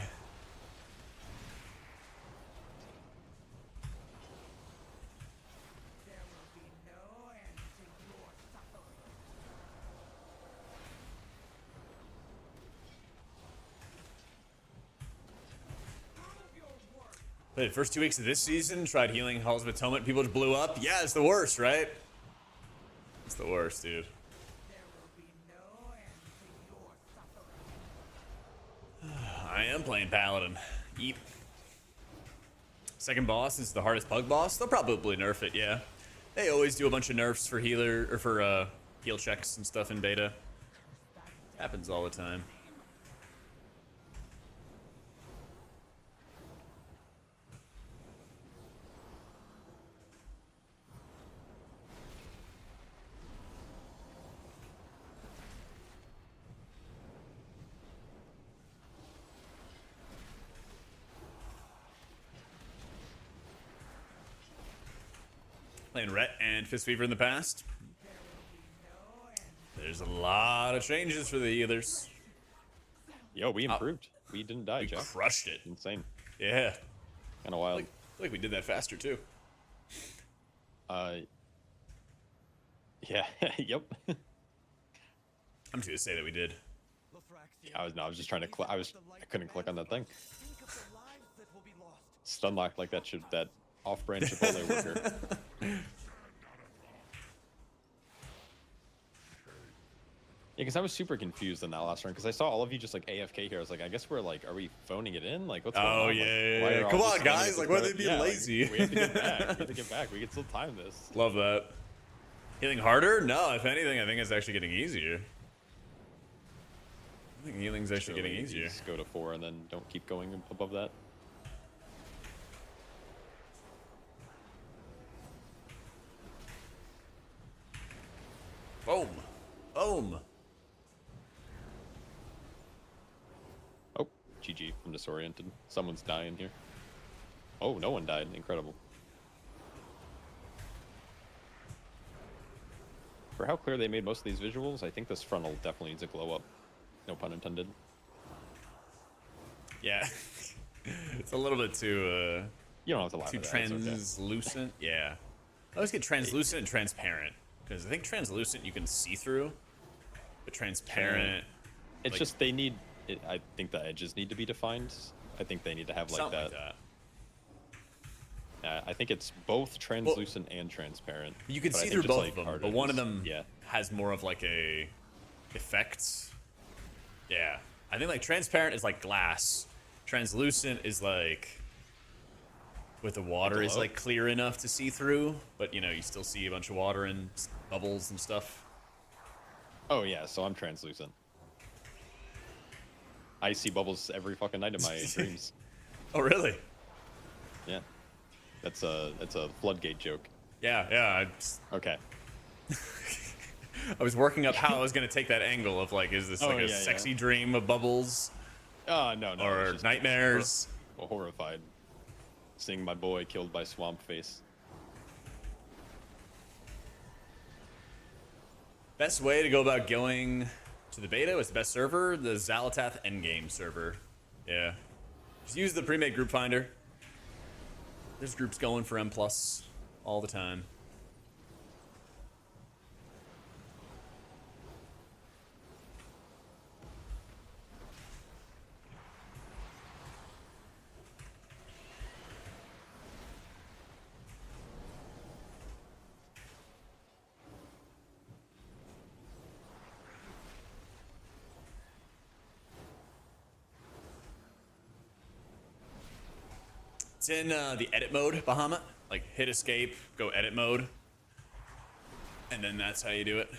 Played the first 2 weeks of this season, tried healing Halls of Atonement, people just blew up. Yeah, it's the worst, right? It's the worst, dude. I am playing Paladin. Yeep. Second boss is the hardest pug boss. They'll probably nerf it, yeah. They always do a bunch of nerfs for healer or for heal checks and stuff in beta. Happens all the time. Playing Rhett and Fistweaver in the past. There's a lot of changes for the healers. Yo, we improved. We didn't die, We Joe. crushed it. Insane. Yeah. Kind of wild. I feel like we did that faster too. Yeah. Yep. I'm just gonna say that we did. I was just trying to click. I couldn't click on that thing. Think of the lives that will be lost. Stun lock like that off-brand Chipotle worker. Yeah, because I was super confused in that last round because I saw all of you just like AFK here. I was like, I guess we're like, are we phoning it in? Like, what's going on? Oh Like, yeah, why are all come just on, standing guys! at Like, the why are they cliff? being Yeah, like, lazy? we have to get back. We have to get back. We can still time this. Love that. Healing harder? No, if anything, I think it's actually getting easier. I think healing's actually So, getting like, easier. Just go to 4 and then don't keep going above that. home. Oh, GG from Disoriented. Someone's dying here. Oh, no one died. Incredible. For how clear they made most of these visuals, I think this frontal definitely needs a glow up. No pun intended. Yeah. It's a little bit too You don't have to laugh too at that. It's okay. translucent. Yeah. I always get translucent and transparent because I think translucent you can see through, but transparent. It's like- just they need. I think the edges need to be defined. I think they need to have like something that. like that. I think it's both translucent and transparent. You can but I see think through just, both like, of them, harder but one of is- them yeah. has more of like a effect. Yeah, I think like transparent is like glass. Translucent is like with the water is glow? like clear enough to see through, but you know you still see a bunch of water and bubbles and stuff. Oh yeah, so I'm translucent. I see bubbles every fucking night in my dreams. Oh really? Yeah, that's a floodgate joke. Yeah. Okay. I was working up how I was gonna take that angle of like, is this like a yeah. sexy dream of bubbles Oh no, or it's just nightmares? horrified seeing my boy killed by Swamp Face. Best way to go about going to the beta was the best server, the Xalatath endgame server. Yeah. Just use the pre-made group finder. There's groups going for M+ all the time. It's in the edit mode, Bahamut. Like, hit escape, go edit mode. And then that's how you do it.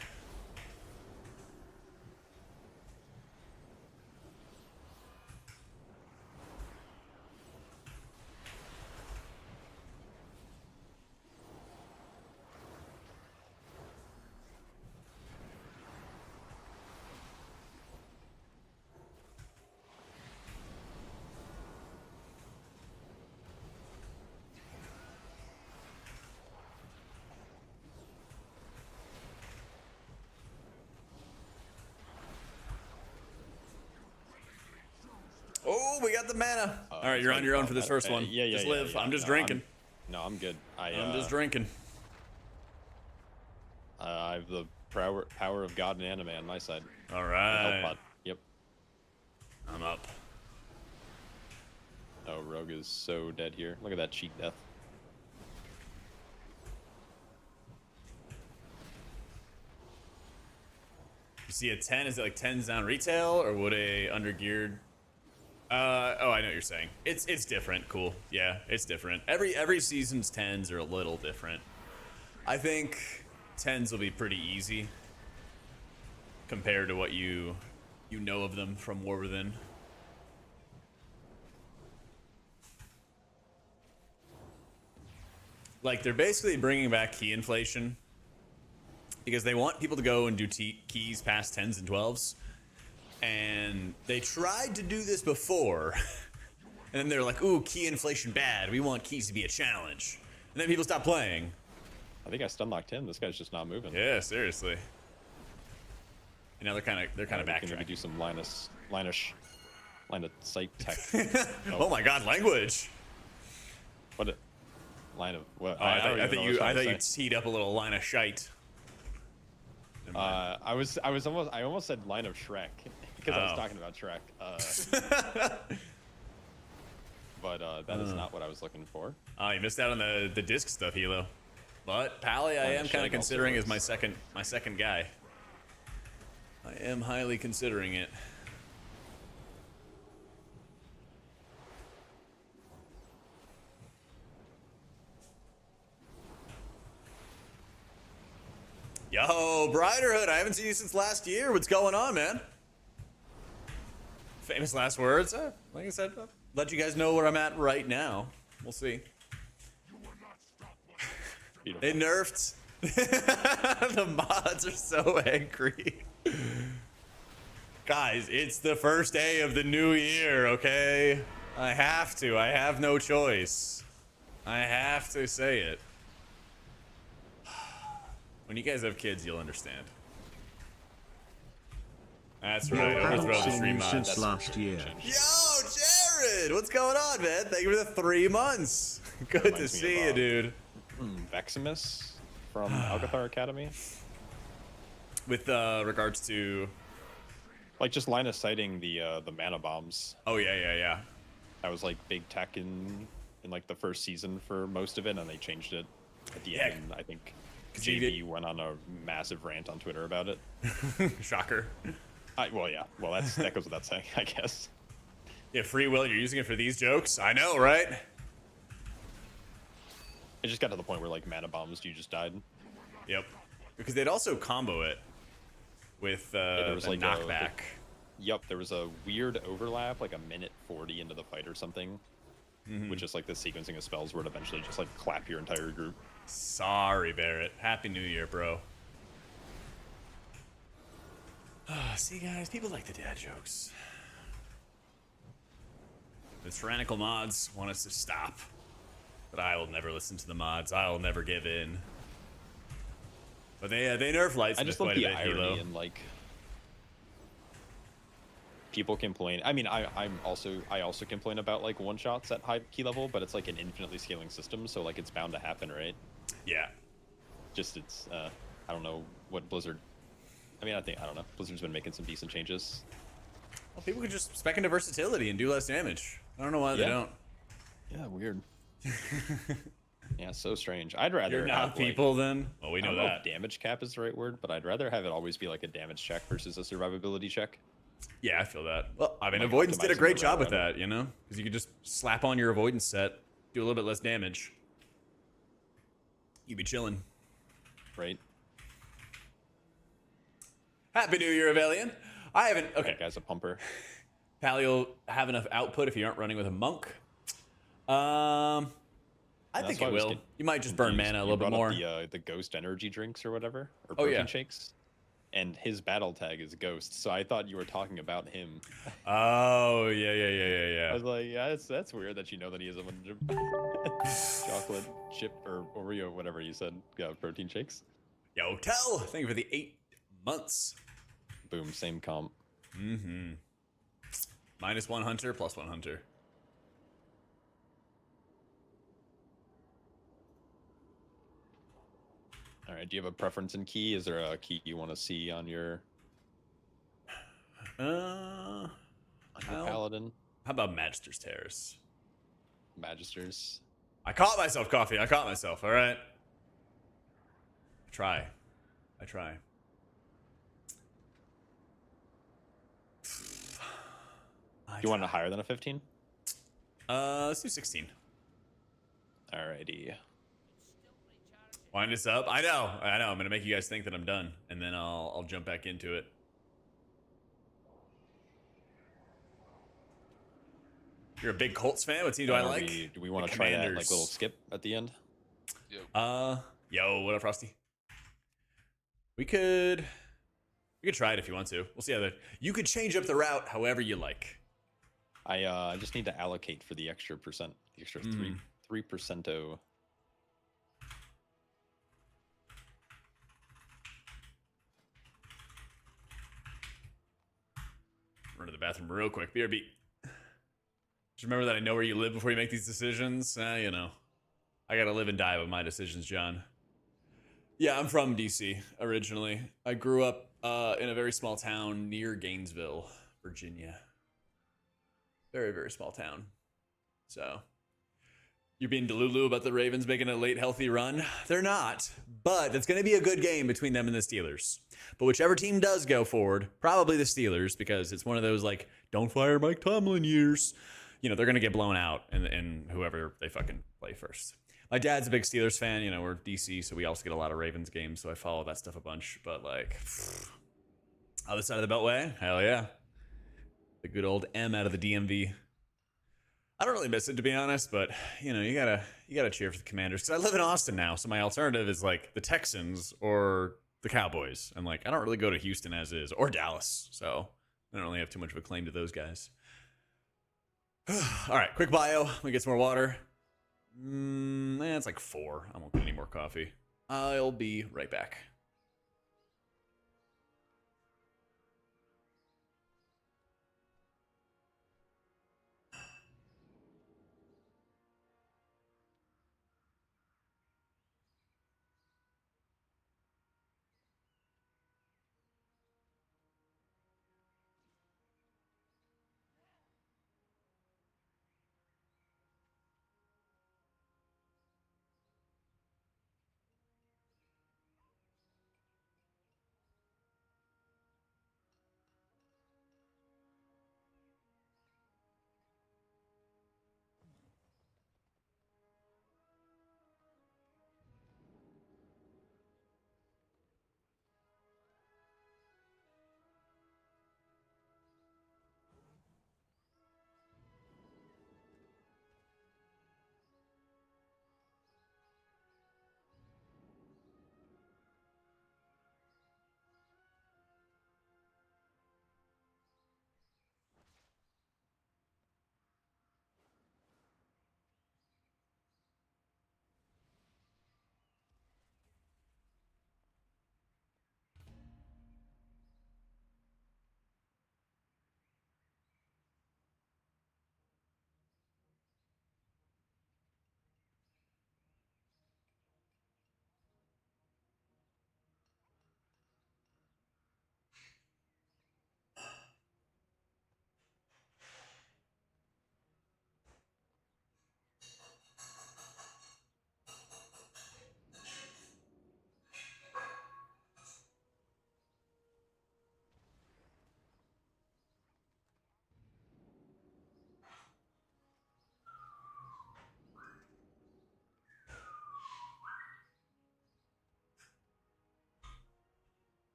Oh, we got the mana. All right, you're on your own for this first one. Yeah. Just live. I'm just No, drinking. I'm good. I'm just drinking. I have the power of God and anime on my side. All Help right. pod. Yep. I'm up. Oh, Rogue is so dead here. Look at that cheat death. You see a 10? Is it like 10s on retail, or would a undergeared? Oh, I know what you're saying. It's different. Cool. Yeah, it's different. Every season's 10s are a little different. I think 10s will be pretty easy compared to what you know of them from War Within. Like, they're basically bringing back key inflation because they want people to go and do keys past 10s and 12s. And they tried to do this before. And then they're like, ooh, key inflation bad. We want keys to be a challenge. And then people stop playing. I think I stun locked him. This guy's just not moving. Yeah, seriously. And now they're kind of Can we backtracking. do some line of sight tech? Oh my god, language. What? Line of what? Oh, I don't even thought know you what I was you trying to say. teed up a little line of shite. I almost said line of Shrek because I was Oh. talking about Shrek. But that is not what I was looking for. Oh, you missed out on the disc stuff, Hilo. But Pally, I Line am of kind Shag of considering also as my second guy. I am highly considering it. Yo, Brighterhood, I haven't seen you since last year. What's going on, man? Famous last words. Like I said, I'll let you guys know where I'm at right now. We'll see. Beautiful. They nerfed. The mods are so angry. Guys, it's the first day of the new year, okay? I have to. I have no choice. I have to say it. When you guys have kids, you'll understand. That's right. Haven't Overthrow the seen 3 you months. since last year. Yo, Jared! What's going on, man? Thank you for the 3 months. Good to Reminds me see of, you, dude. Veximus from Alcathar Academy. With regards to... Like just line of sighting the mana bombs. Oh, yeah. That was like big tech in like the first season for most of it, and they changed it at the Yeah. end. And I think 'Cause you JB went on a massive rant on Twitter about it. Shocker. Well, yeah. Well, that goes without saying, I guess. Yeah, free will, you're using it for these jokes? I know, right? It just got to the point where like mana bombs, you just died. Yep. Because they'd also combo it with there was the like knockback. Yep, there was a weird overlap, like a minute 40 into the fight or something, which is like the sequencing of spells where it eventually just like clap your entire group. Sorry, Barrett. Happy New Year, bro. See, guys, people like the dad jokes. The tyrannical mods want us to stop. But I will never listen to the mods. I'll never give in. But they nerf Lightsmith I just love quite a the bit, irony Hilo. and like people complain. I mean, I also complain about like one shots at high key level, but it's like an infinitely scaling system, so like it's bound to happen, right? Yeah. Just it's I don't know what Blizzard. I mean, I don't know. Blizzard's been making some decent changes. Well, people could just spec into versatility and do less damage. I don't know why they Yeah. don't. Yeah, weird. Yeah, so strange. I'd rather You're have, not like, people then? Well, we I know don't know that. if damage cap is the right word, but I'd rather have it always be like a damage check versus a survivability check. Yeah, I feel that. Well, I mean, Like Avoidance did a optimizing great the job with route. that, you know? Because you could just slap on your Avoidance set, do a little bit less damage. You'd be chilling. Right? Happy New Year, Avelian. I haven't... Okay. That guy's a pumper. Pally will have enough output if you aren't running with a monk. I think why it I was will. get- You might just burn mana a little bit more. The ghost energy drinks or whatever, or Oh, protein yeah. shakes. And his battle tag is ghost, so I thought you were talking about him. Oh, I yeah. was like, yeah, that's weird that you know that he has a bunch of chocolate chip or Oreo, whatever you said, protein shakes. Yo, tell. Thank you for the 8 months. Boom, same comp. Mm-hmm. -1 hunter, +1 hunter. All right, do you have a preference in key? Is there a key you want to see on your Well, paladin? how about Magister's Terrace? Magisters? I caught myself, Coffee. I caught myself, all right? I try. You want it higher than a 15? Let's do 16. Alrighty. Wind us up. I know. I'm gonna make you guys think that I'm done, and then I'll jump back into it. You're a big Colts fan. What team do I like? Do we want The to try that like Commanders. little skip at the end? Yo, what up, Frosty? We could try it if you want to. We'll see how you could change up the route however you like. I just need to allocate for the extra percent, the extra 3%. Run to the bathroom real quick. BRB. Just remember that I know where you live before you make these decisions. You know, I gotta live and die with my decisions, John. Yeah, I'm from DC originally. I grew up in a very small town near Gainesville, Virginia. Very, very small town. So, you're being delulu about the Ravens making a late healthy run? They're not, but it's going to be a good game between them and the Steelers. But whichever team does go forward, probably the Steelers, because it's one of those, like, don't fire Mike Tomlin years. You know, they're going to get blown out and whoever they fucking play first. My dad's a big Steelers fan. You know, we're DC, so we also get a lot of Ravens games, so I follow that stuff a bunch. But, like, other side of the Beltway, hell yeah. The good old M out of the DMV. I don't really miss it, to be honest, but you know, you gotta cheer for the Commanders because I live in Austin now, so my alternative is like the Texans or the Cowboys. And like, I don't really go to Houston as is, or Dallas, so I don't really have too much of a claim to those guys. All right, quick bio. Let me get some more water. It's like 4. I won't get any more coffee. I'll be right back.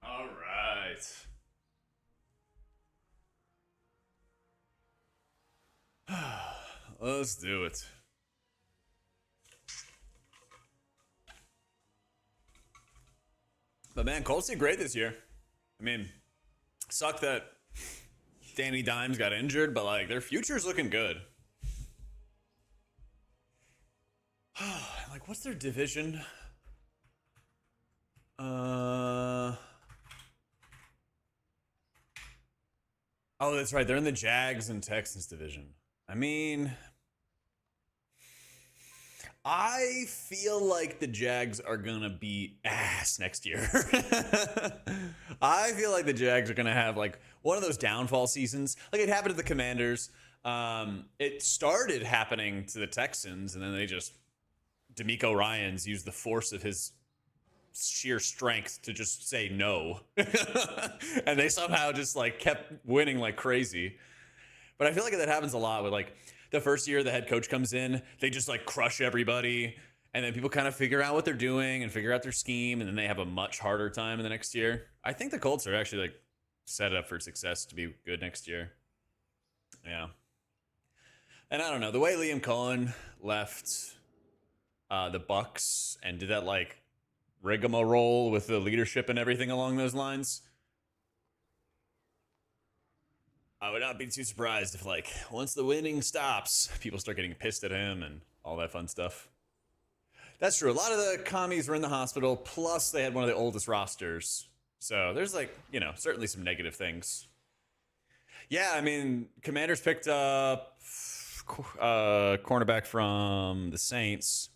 All right. Let's do it. But man, Colts did great this year. I mean, sucked that Danny Dimes got injured, but like their future's looking good. Like, what's their division? Oh, that's right. They're in the Jags and Texans division. I mean, I feel like the Jags are gonna be ass next year. I feel like the Jags are gonna have like one of those downfall seasons. Like it happened to the Commanders. It started happening to the Texans, and then they just D'Amico Ryans used the force of his sheer strength to just say no, and they somehow just like kept winning like crazy. But I feel like that happens a lot with like the first year the head coach comes in, they just like crush everybody, and then people kind of figure out what they're doing and figure out their scheme, and then they have a much harder time in the next year. I think the Colts are actually like set up for success to be good next year. Yeah. And I don't know, the way Liam Cohen left the Bucks and did that like rigmarole with the leadership and everything along those lines, I would not be too surprised if like once the winning stops, people start getting pissed at him and all that fun stuff. That's true. A lot of the commies were in the hospital, plus they had one of the oldest rosters. So there's like, you know, certainly some negative things. Yeah, I mean, Commanders picked up cornerback from the Saints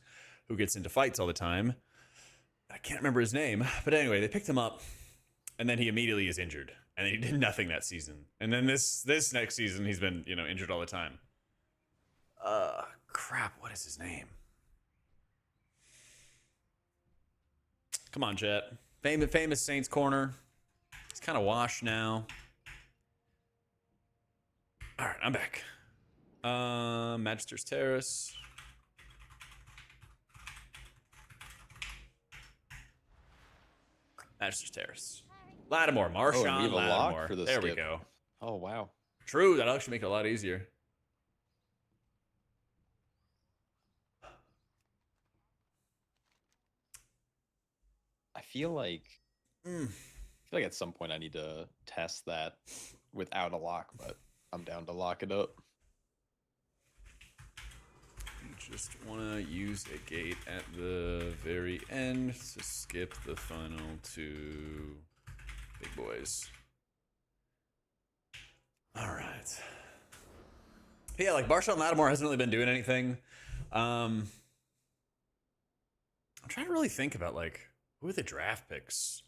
who gets into fights all the time. I can't remember his name, but anyway, they picked him up, and then he immediately is injured, and then he did nothing that season. And then this next season, he's been, you know, injured all the time. Crap, what is his name? Come on, Jet. Famous Saints corner. He's kind of washed now. All right, I'm back. Magister's Terrace. Magister's Terrace. Lattimore. Marshawn we have a lock Lattimore. for the There we skip. go. Oh wow. True, that'll actually make it a lot easier. I feel like feel like at some point I need to test that without a lock, but I'm down to lock it up. You just want to use a gate at the very end to skip the final two big boys. All right. Yeah, like Marshall Lattimore hasn't really been doing anything. I'm trying to really think about like who are the draft picks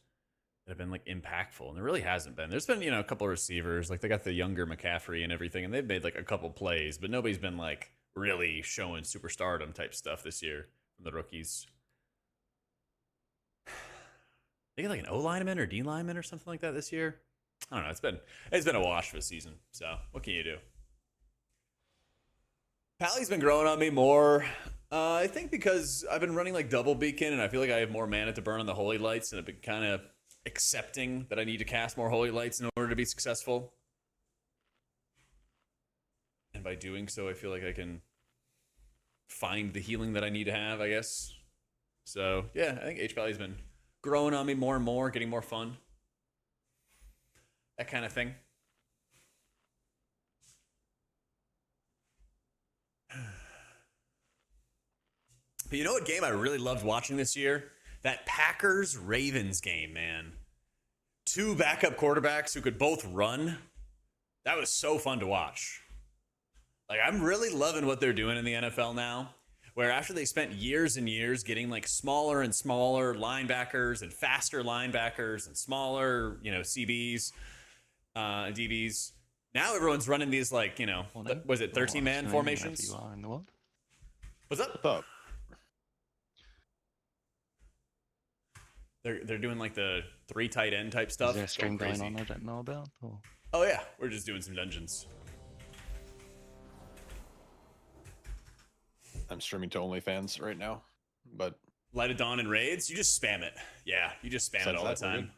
that have been like impactful, and there really hasn't been. There's been, you know, a couple of receivers, like they got the younger McCaffrey and everything, and they've made like a couple plays, but nobody's been like really showing superstardom type stuff this year from the rookies. They get like an O lineman or D lineman or something like that this year. I don't know. It's been a wash for the season. So what can you do? Pally's been growing on me more. I think because I've been running like double beacon, and I feel like I have more mana to burn on the holy lights, and I've been kind of accepting that I need to cast more holy lights in order to be successful. And by doing so, I feel like I can find the healing that I need to have, I guess. So yeah, I think HPal's been growing on me more and more, getting more fun. That kind of thing. But you know what game I really loved watching this year? That Packers-Ravens game, man. 2 backup quarterbacks who could both run. That was so fun to watch. Like, I'm really loving what they're doing in the NFL now, where after they spent years and years getting like smaller and smaller linebackers and faster linebackers and smaller, you know, CBs, DBs, now everyone's running these like, you know, was it 13-man formations? You are in the world. What's up? What's up? They're doing like the 3 tight end type stuff. Is there a stream going crazy. on I don't know about? Or? Oh yeah, we're just doing some dungeons. I'm streaming to OnlyFans right now, but Light of Dawn and raids, you just spam it. Yeah, you just spam it all the time.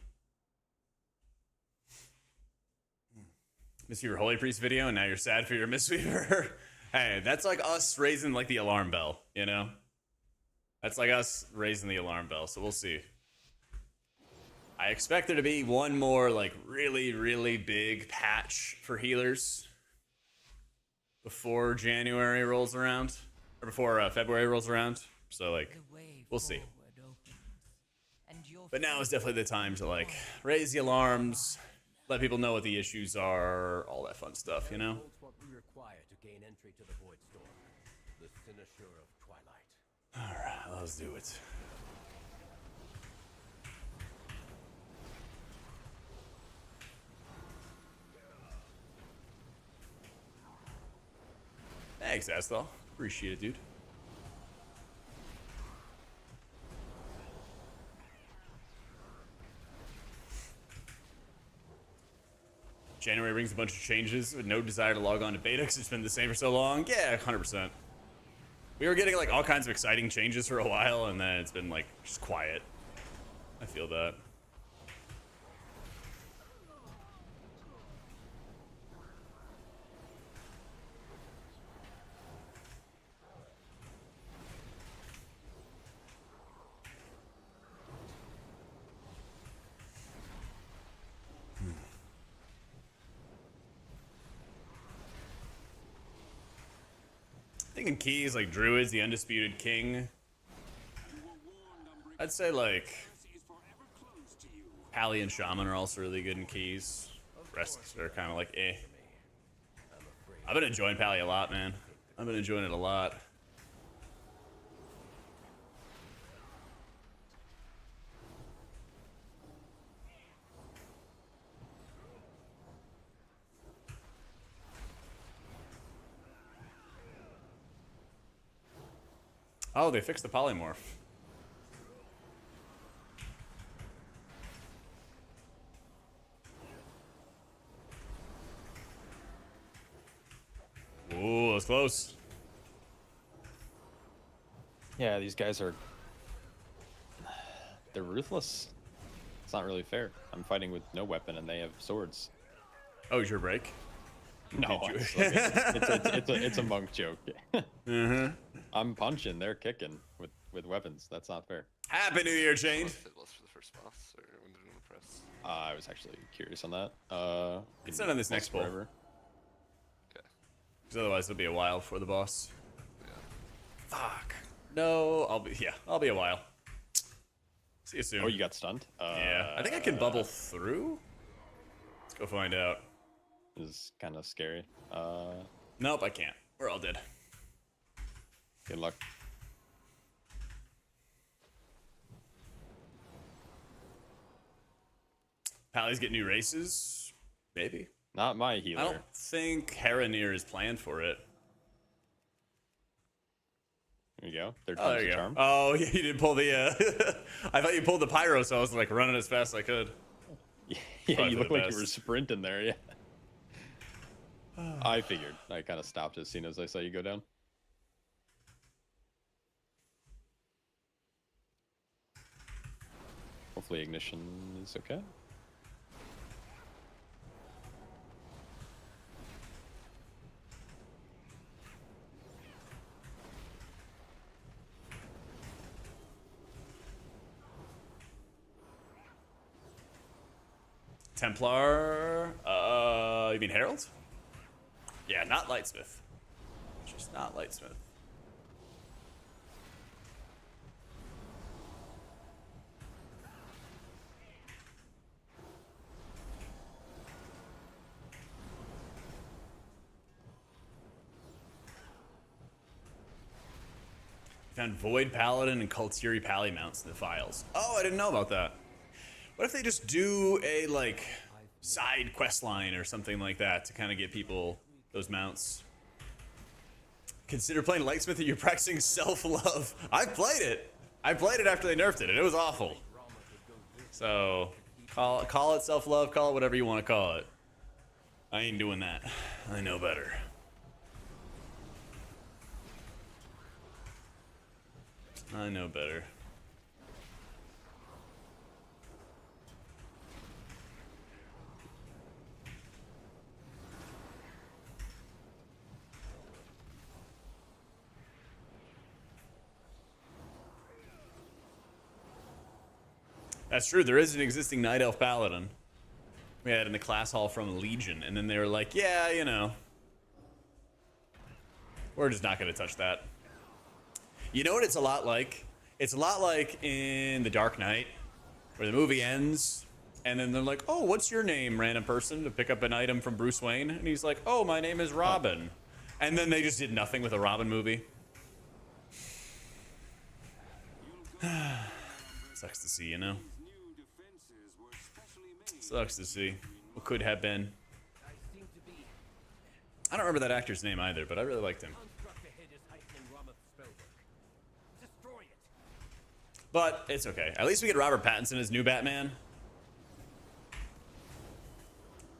Mistweaver Holy Priest video, and now you're sad for your Mistweaver. Hey, that's like us raising like the alarm bell, you know? That's like us raising the alarm bell, so we'll see. I expect there to be one more like really, really big patch for healers before January rolls around, or before February rolls around. So like, we'll see. But now is definitely the time to like raise the alarms, let people know what the issues are, all that fun stuff, you know? What we require to gain entry to the Void Storm, the Cynosure of Twilight. All right, let's do it. Thanks, Asthal. Appreciate it, dude. January brings a bunch of changes with no desire to log on to beta because it's been the same for so long. Yeah, 100%. We were getting like all kinds of exciting changes for a while, and then it's been like just quiet. I feel that. Thinking keys like Druids, the undisputed king. I'd say like Pally and Shaman are also really good in keys. Rest are kind of like eh. I've been enjoying Pally a lot, man. I've been enjoying it a lot. Oh, they fixed the polymorph. Ooh, that's close. yeah, these guys are, they're ruthless. It's not really fair. I'm fighting with no weapon and they have swords. Oh, is your break? No, Did you- it's a monk joke. I'm punching, they're kicking with weapons. That's not fair. Happy New Year, Chained. It was for the first boss, or when did it press? I was actually curious on that. It's not on this next poll. forever. Okay. Because otherwise it'll be a while before the boss. Yeah. Fuck. No, I'll be a while. See you soon. Oh, you got stunned? Yeah, I think I can bubble through. Let's go find out. This is kind of scary. Nope, I can't. We're all dead. Good luck. Pally's get new races? Maybe. Not my healer. I don't think Heronir is planned for it. There you go. Third Oh, time's there the you go. charm. Oh, yeah, you didn't pull the, I thought you pulled the pyro, so I was like running as fast as I could. Yeah, Probably you for look the like best. you were sprinting there, yeah. I figured. I kind of stopped as soon as I saw you go down. Hopefully ignition is okay. Templar, you mean Herald? Yeah, not Lightsmith. Just not Lightsmith. Found Void Paladin and Kultiri Pally mounts in the files. Oh, I didn't know about that. What if they just do a, like, side quest line or something like that to kind of get people those mounts? Consider playing Lightsmith and you're practicing self-love. I played it. I played it after they nerfed it, and it was awful. So, call it self-love, call it whatever you want to call it. I ain't doing that. I know better. I know better. That's true. There is an existing Night Elf Paladin. We had in the class hall from Legion, and then they were like, yeah, you know, we're just not going to touch that. You know what it's a lot like? It's a lot like in The Dark Knight, where the movie ends, and then they're like, oh, what's your name, random person, to pick up an item from Bruce Wayne? And he's like, oh, my name is Robin. And then they just did nothing with a Robin movie. Sucks to see, you know? Sucks to see. What could have been. I don't remember that actor's name either, but I really liked him. But it's okay. At least we get Robert Pattinson as new Batman.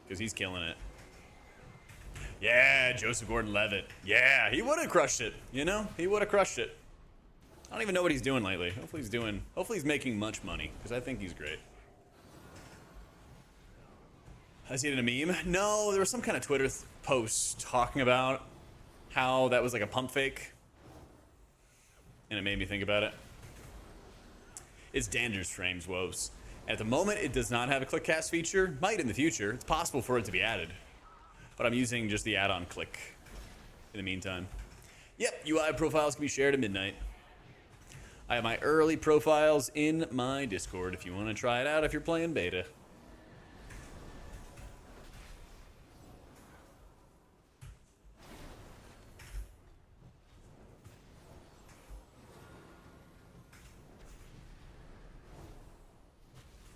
Because he's killing it. Yeah, Joseph Gordon-Levitt. Yeah, he would have crushed it. You know, he would have crushed it. I don't even know what he's doing lately. Hopefully he's making much money, because I think he's great. I see it in a meme. No, there was some kind of Twitter post talking about how that was like a pump fake. And it made me think about it. It's Dander's Frames woes. At the moment, it does not have a click cast feature. Might in the future. It's possible for it to be added. But I'm using just the add-on click in the meantime. Yep, UI profiles can be shared at midnight. I have my early profiles in my Discord if you want to try it out if you're playing beta.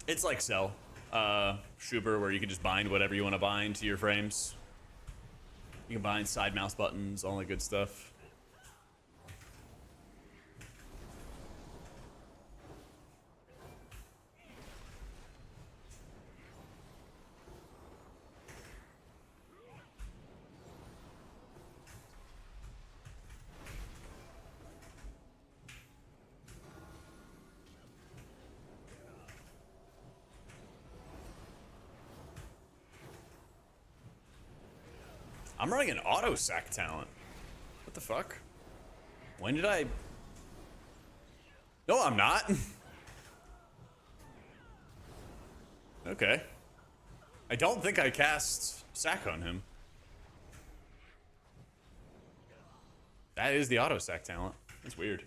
It's like Cell, Schuber, where you can just bind whatever you want to bind to your frames. You can bind side mouse buttons, all that good stuff. I'm running an auto sack talent. What the fuck? When did I? No, I'm not. Okay. I don't think I cast sack on him. That is the auto sack talent. That's weird.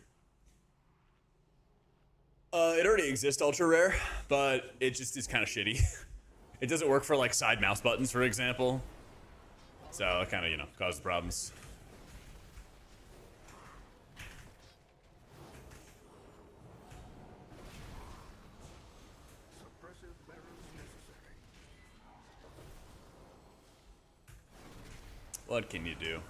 It already exists ultra rare, but it just is kind of shitty. It doesn't work for like side mouse buttons, for example. So it kind of, you know, causes problems. What can you do?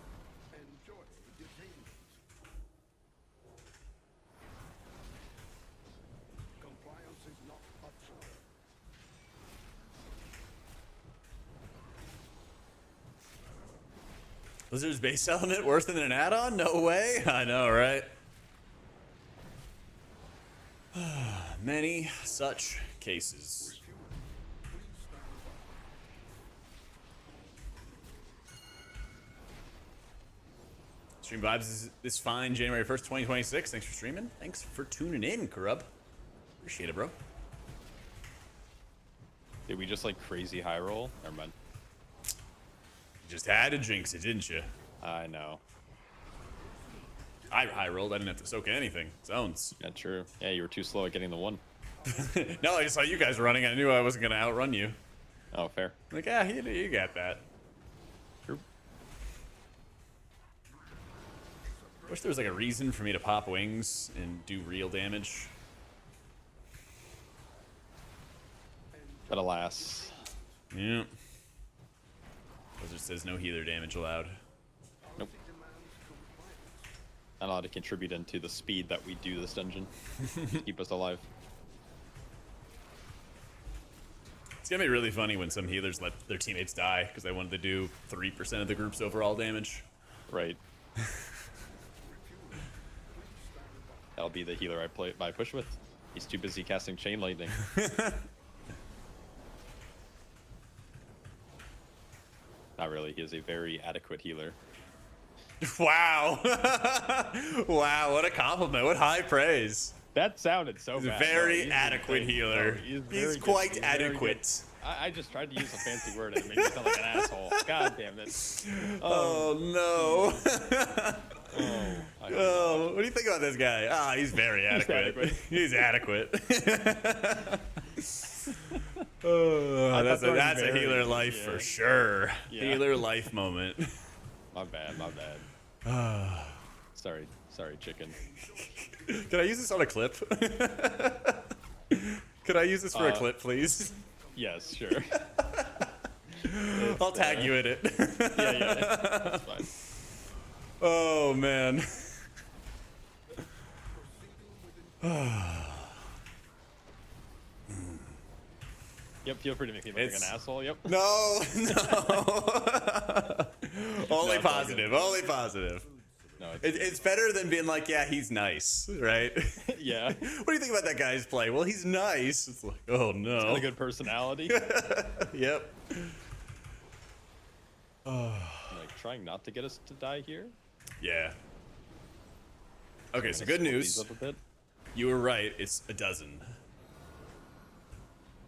Blizzard's base element worse than an add-on? No way. I know, right? Many such cases. Stream vibes is fine. January 1st, 2026. Thanks for streaming. Thanks for tuning in, Karub. Appreciate it, bro. Did we just like crazy high roll? Never mind. Just had to jinx it, didn't you? I know. I high rolled. I didn't have to soak anything. Zones. Yeah, true. Yeah, you were too slow at getting the one. No, I just saw you guys running. I knew I wasn't going to outrun you. Oh, fair. Like, yeah, you got that. True. Wish there was like a reason for me to pop wings and do real damage. But alas. Yeah. Blizzard says no healer damage allowed. Nope. Not allowed to contribute into the speed that we do this dungeon. Keep us alive. It's gonna be really funny when some healers let their teammates die because they wanted to do 3% of the group's overall damage. Right. That'll be the healer I push with. He's too busy casting Chain Lightning. Not really. He is a very adequate healer. Wow. Wow, what a compliment. What high praise. That sounded so He's a bad. very No, adequate healer. No, he's very quite good. He's very adequate. good. I just tried to use a fancy word and it made me sound like an asshole. God damn it. Oh, no. I Oh, what do you think about this guy? Ah, he's very adequate. He's adequate. Oh, that's a healer life for sure. Yeah. Healer life moment. My bad, my bad. Sorry, chicken. Can I use this on a clip? Could I use this for a clip, please? Yes, sure. I'll tag you in it. Yeah, that's fine. Oh, man. Yep, feel free to make me look like an asshole. Yep. No, only No, positive, only positive. No, It's better than being like, yeah, he's nice, right? yeah. What do you think about that guy's play? Well, he's nice. It's like, oh no. Got a good personality. Yep. Like trying not to get us to die here. Yeah. Okay, so Gonna good split news. these up a bit. You were right. It's a dozen.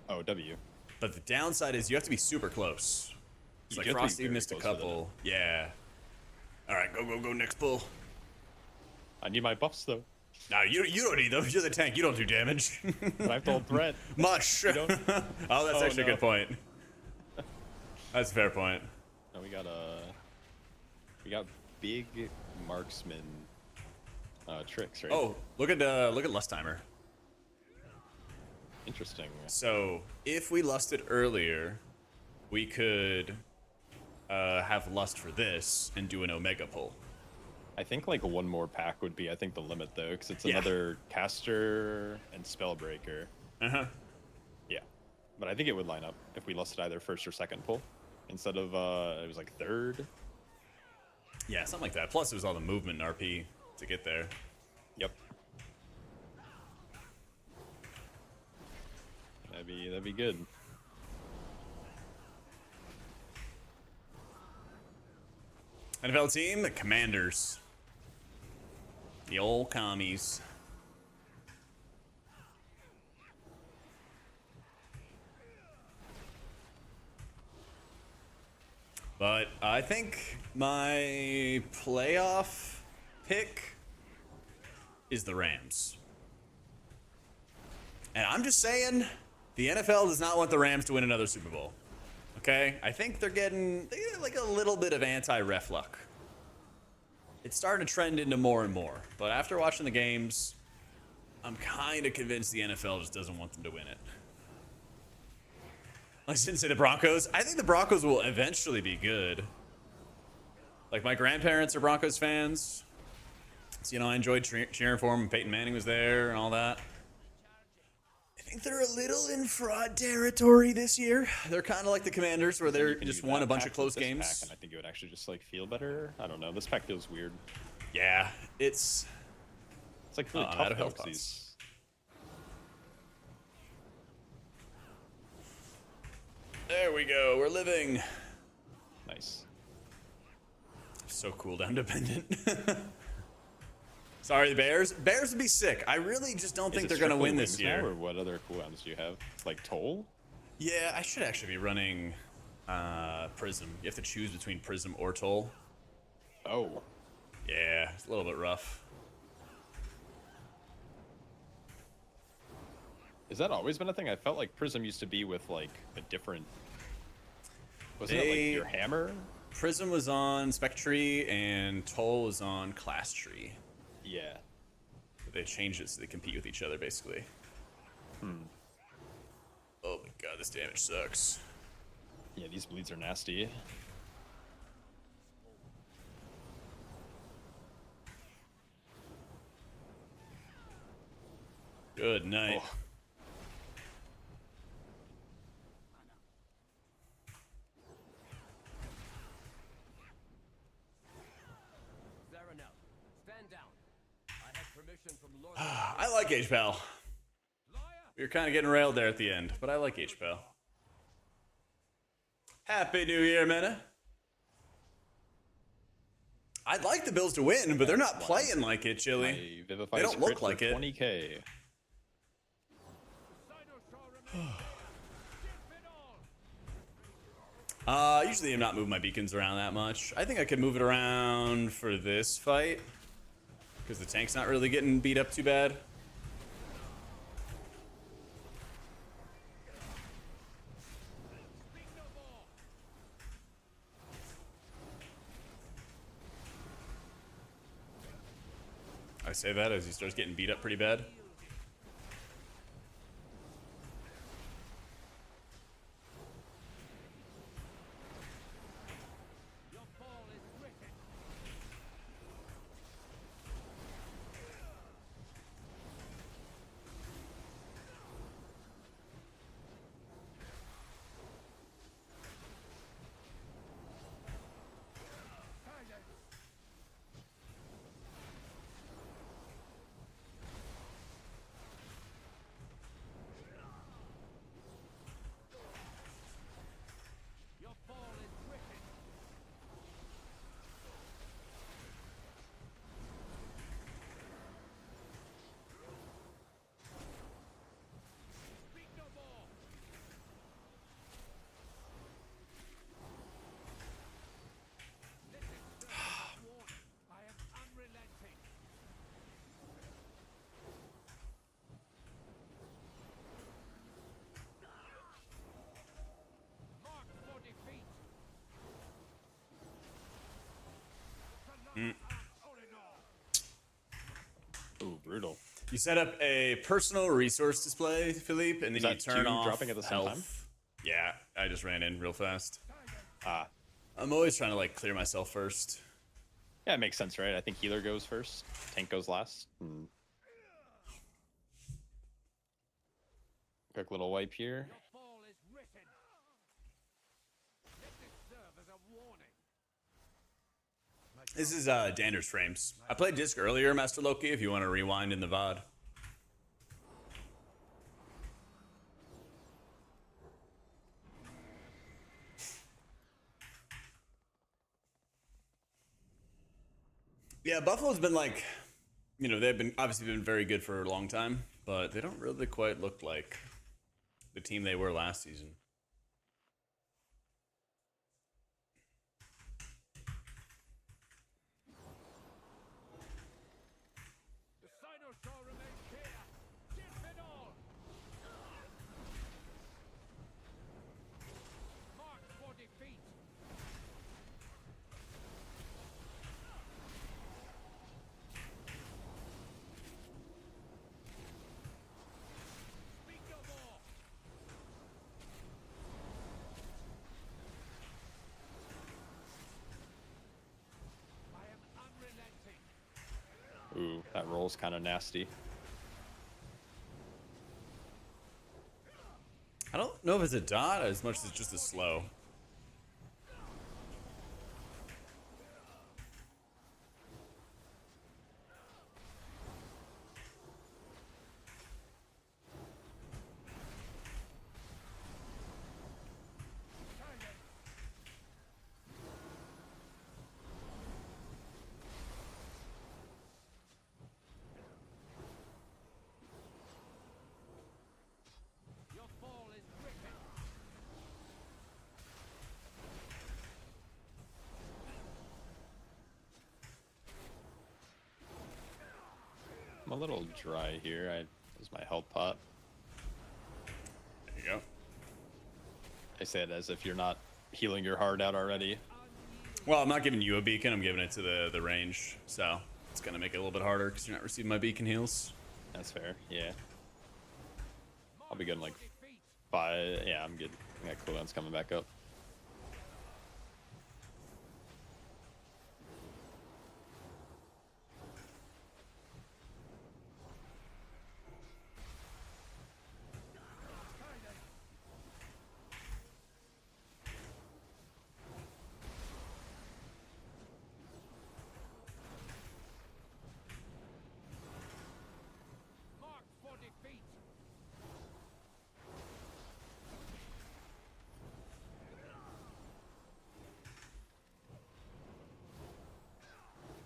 Oh, W. But the downside is you have to be super close. It's You like have to be Frosty very missed a close with it. couple. Yeah. All right, go, next pull. I need my buffs though. No, you don't need those. You're the tank. You don't do damage. But I've told Brett. Mush. don't? Oh, that's Oh, actually a no. good point. That's a fair point. No, we got big marksman tricks, right? Oh, look at Lust Timer. Interesting. So if we lusted earlier, we could have lust for this and do an Omega pull. I think like one more pack would be, I think, the limit though, because it's Yeah. another caster and spellbreaker. Uh-huh. Yeah, but I think it would line up if we lusted either first or second pull instead of it was like third. Yeah, something like that. Plus, it was all the movement in RP to get there. Yep. That'd be good. NFL team, the Commanders. The old commies. But I think my playoff pick is the Rams. And I'm just saying, the NFL does not want the Rams to win another Super Bowl. Okay? I think they get like a little bit of anti-ref luck. It's starting to trend into more and more. But after watching the games, I'm kind of convinced the NFL just doesn't want them to win it. I shouldn't say the Broncos. I think the Broncos will eventually be good. Like, my grandparents are Broncos fans. So, you know, I enjoyed cheering for them when Peyton Manning was there and all that. I think they're a little in fraud territory this year. They're kind of like the Commanders, where they're just won a bunch of close games. Pack, and I think it would actually just like feel better. I don't know. This pack feels weird. Yeah, it's like really tough though, 'cause these- There we go. We're living. Nice. So cooldown dependent. Sorry, the Bears. Bears would be sick. I really just don't think they're going to win this year. Or what other cooldowns do you have? Like Toll? Yeah, I should actually be running Prism. You have to choose between Prism or Toll. Oh. Yeah, it's a little bit rough. Has that always been a thing? I felt like Prism used to be with like a different... Wasn't it like your hammer? Prism was on Spec Tree and Toll was on Class Tree. Yeah. But they changed it so they compete with each other, basically. Oh my god, this damage sucks. Yeah, these bleeds are nasty. Good night. Oh. Stand down. I have permission from Lord. I like HPal. We were kind of getting railed there at the end, but I like HPal. Happy New Year, Mena. I'd like the Bills to win, but they're not playing like it, Chili. They don't look like it. 20K. Usually I'm not moving my beacons around that much. I think I could move it around for this fight, because the tank's not really getting beat up too bad. I say that as he starts getting beat up pretty bad. Ooh, brutal. You set up a personal resource display, Philippe, and then you turn off dropping at the same time? Yeah, I just ran in real fast. Ah. I'm always trying to like clear myself first. Yeah, it makes sense, right? I think healer goes first, tank goes last. Quick little wipe here. This is Dander's frames. I played disc earlier, Master Loki, if you want to rewind in the VOD. Yeah, Buffalo's been like, you know, they've been obviously been very good for a long time, but they don't really quite look like the team they were last season. was kind of nasty. I don't know if it's a dot as much as it's just a slow. Your fall is wicked. I'm a little dry here. I this is my health pot. There you go. I say it as if you're not healing your heart out already. Well, I'm not giving you a beacon. I'm giving it to the range. So it's going to make it a little bit harder because you're not receiving my beacon heals. That's fair. Yeah. I'll be good in like 5. Yeah, I'm good. I got cooldowns coming back up. Mark for defeat.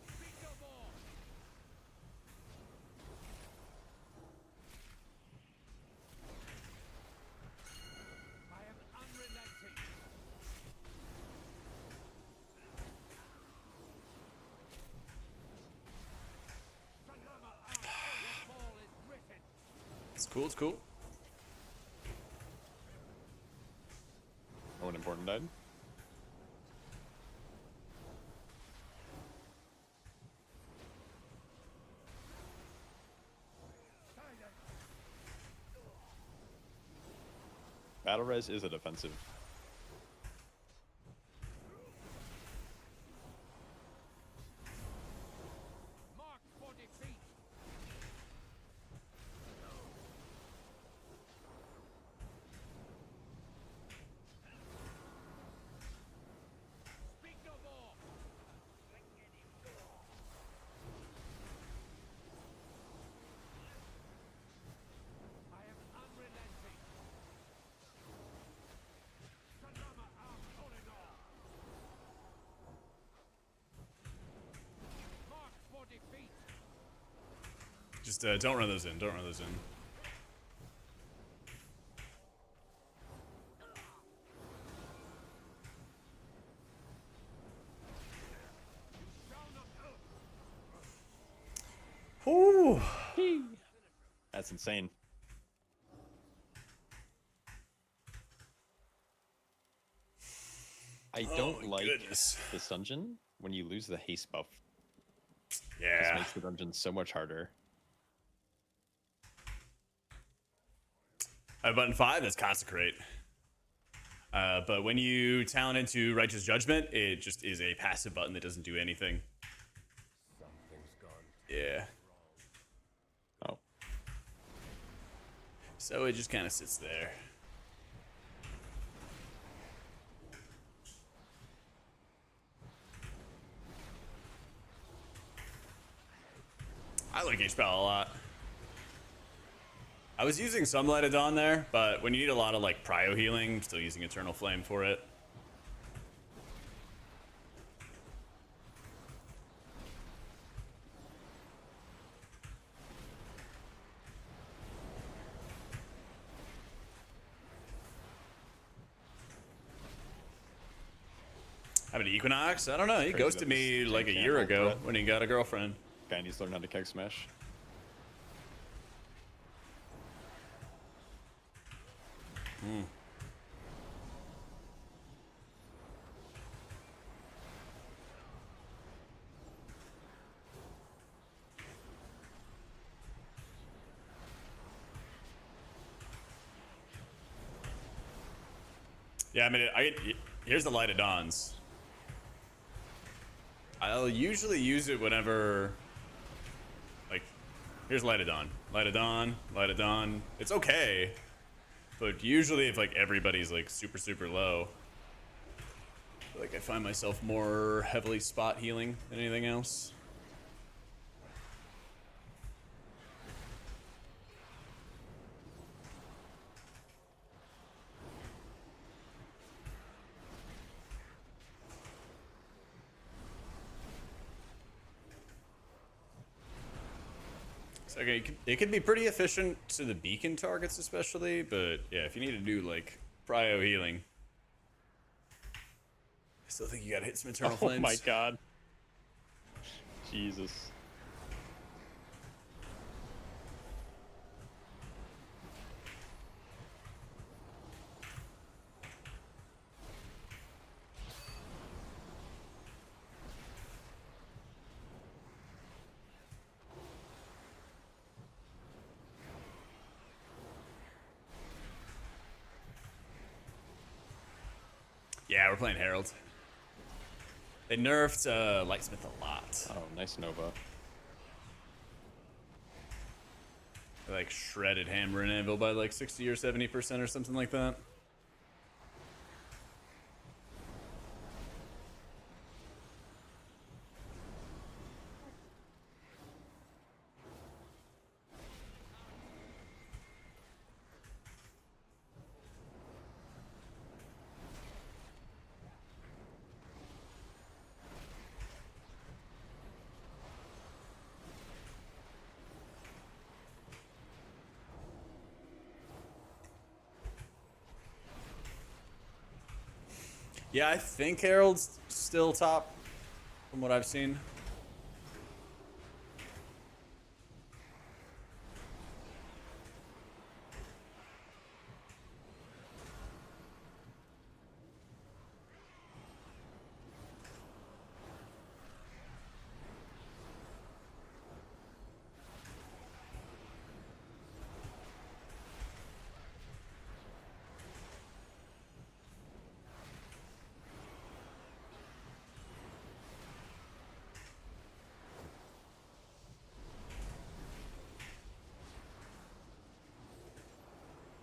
Speak no more. I am unrelenting. Sanama out. Your fall is written. It's cool. It's cool. Oh, an important died. Battle res is a defensive. Mark for defeat. Speak no more. I am unrelenting. Sanama out, Olinor. Mark for defeat. Just don't run those in. Don't run those in. Ooh. That's insane. I don't my like goodness. this dungeon when you lose the haste buff. This Yeah. makes the dungeon so much harder. I have button 5. That's consecrate. But when you talent into righteous judgment, it just is a passive button that doesn't do anything. Something's gone Yeah. Oh, So it just kind of sits there. I like HPal a lot. I was using some Light of Dawn there, but when you need a lot of like prio healing, I'm still using Eternal Flame for it. Having an Equinox? I don't know. He Crazy ghosted that me this like a tank year can't hold ago threat. when he got a girlfriend. guy needs to learn how to keg smash. Yeah, I mean, here's the Light of Dawns. I'll usually use it whenever, like, Here's Light of Dawn. Light of Dawn. Light of Dawn. It's okay. But usually if like everybody's like super, super low, I feel like I find myself more heavily spot healing than anything else. Okay, it could be pretty efficient to the beacon targets especially, but yeah, if you need to do like prio healing, I still think you gotta hit some Eternal Flames. Oh my god. Jesus. Yeah, we're playing Herald. They nerfed Lightsmith a lot. Oh, nice Nova. They like shredded Hammer and Anvil by like 60 or 70% or something like that. Yeah, I think Herald's still top from what I've seen.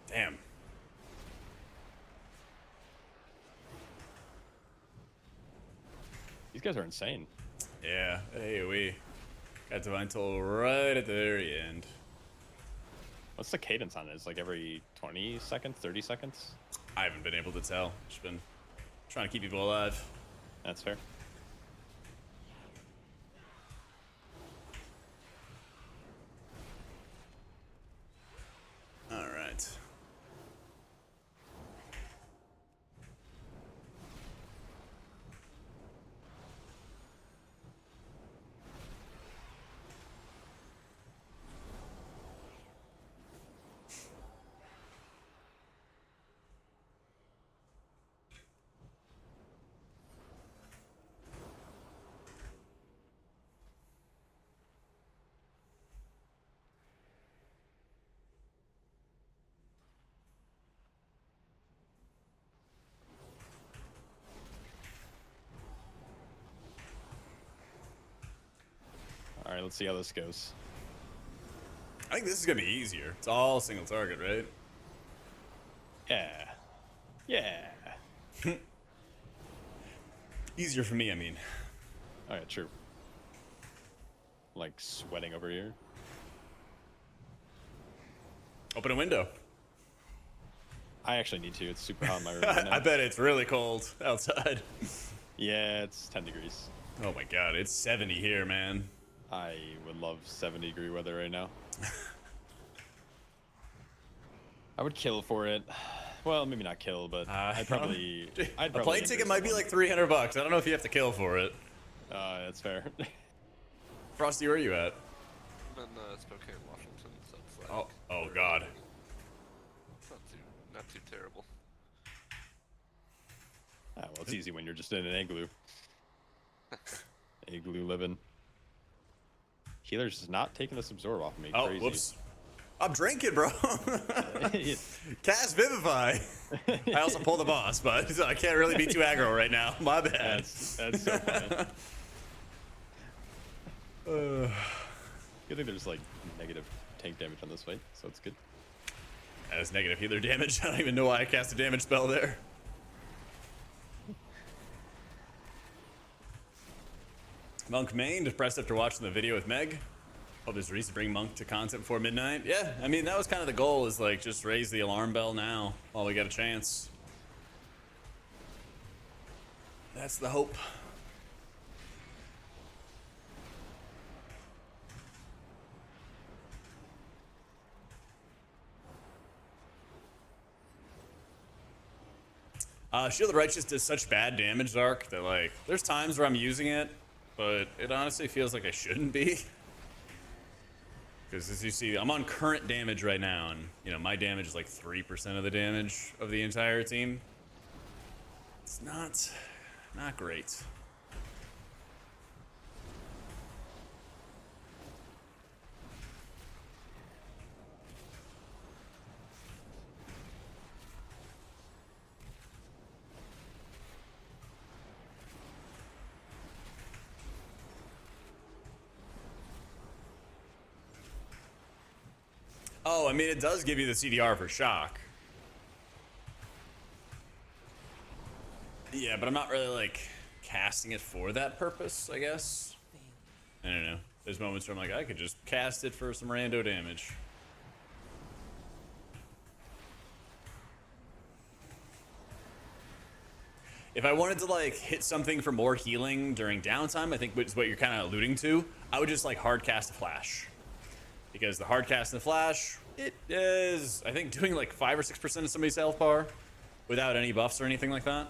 Damn. These guys are insane. Yeah, hey, we got Divine Toll right at the very end. What's the cadence on it? It's like every 20 seconds, 30 seconds? I haven't been able to tell. Just been trying to keep people alive. That's fair. All right. All right, let's see how this goes. I think this is gonna be easier. It's all single target, right? Yeah. Yeah. Easier for me, I mean. Oh, yeah, true. Like sweating over here. Open a window. I actually need to. It's super hot in my room right now. I bet it's really cold outside. Yeah, it's 10 degrees. Oh my god, it's 70 here, man. I would love 70-degree weather right now. I would kill for it. Well, maybe not kill, but I'd probably. A plane ticket might be like $300. I don't know if you have to kill for it. That's fair. Frosty, where are you at? I'm in Spokane, Washington, so it's like. Oh god. It's not too terrible. Well, it's easy when you're just in an igloo. Igloo living. Healer's just not taking this absorb off me. Oh, Crazy. whoops. I'm drinking, bro. Cast Vivify. I also pull the boss, but I can't really be too aggro right now. My bad. That's so funny. Good thing there's like negative tank damage on this fight, so it's good. That is negative healer damage. I don't even know why I cast a damage spell there. Monk main, depressed after watching the video with Meg. Hope there's a reason to bring Monk to content before midnight. Yeah, I mean, that was kind of the goal, is like just raise the alarm bell now while we got a chance. That's the hope. Shield of the Righteous does such bad damage, Dark, that like, there's times where I'm using it, but it honestly feels like I shouldn't be. Because as you see, I'm on current damage right now, and you know, my damage is like 3% of the damage of the entire team. It's not great. Oh, I mean, it does give you the CDR for shock. Yeah, but I'm not really, like, casting it for that purpose, I guess. I don't know. There's moments where I'm like, I could just cast it for some rando damage. If I wanted to, like, hit something for more healing during downtime, I think which is what you're kind of alluding to, I would just, like, hard cast a flash. Because the hard cast and the flash, it is, I think, doing like 5 or 6% of somebody's health bar without any buffs or anything like that.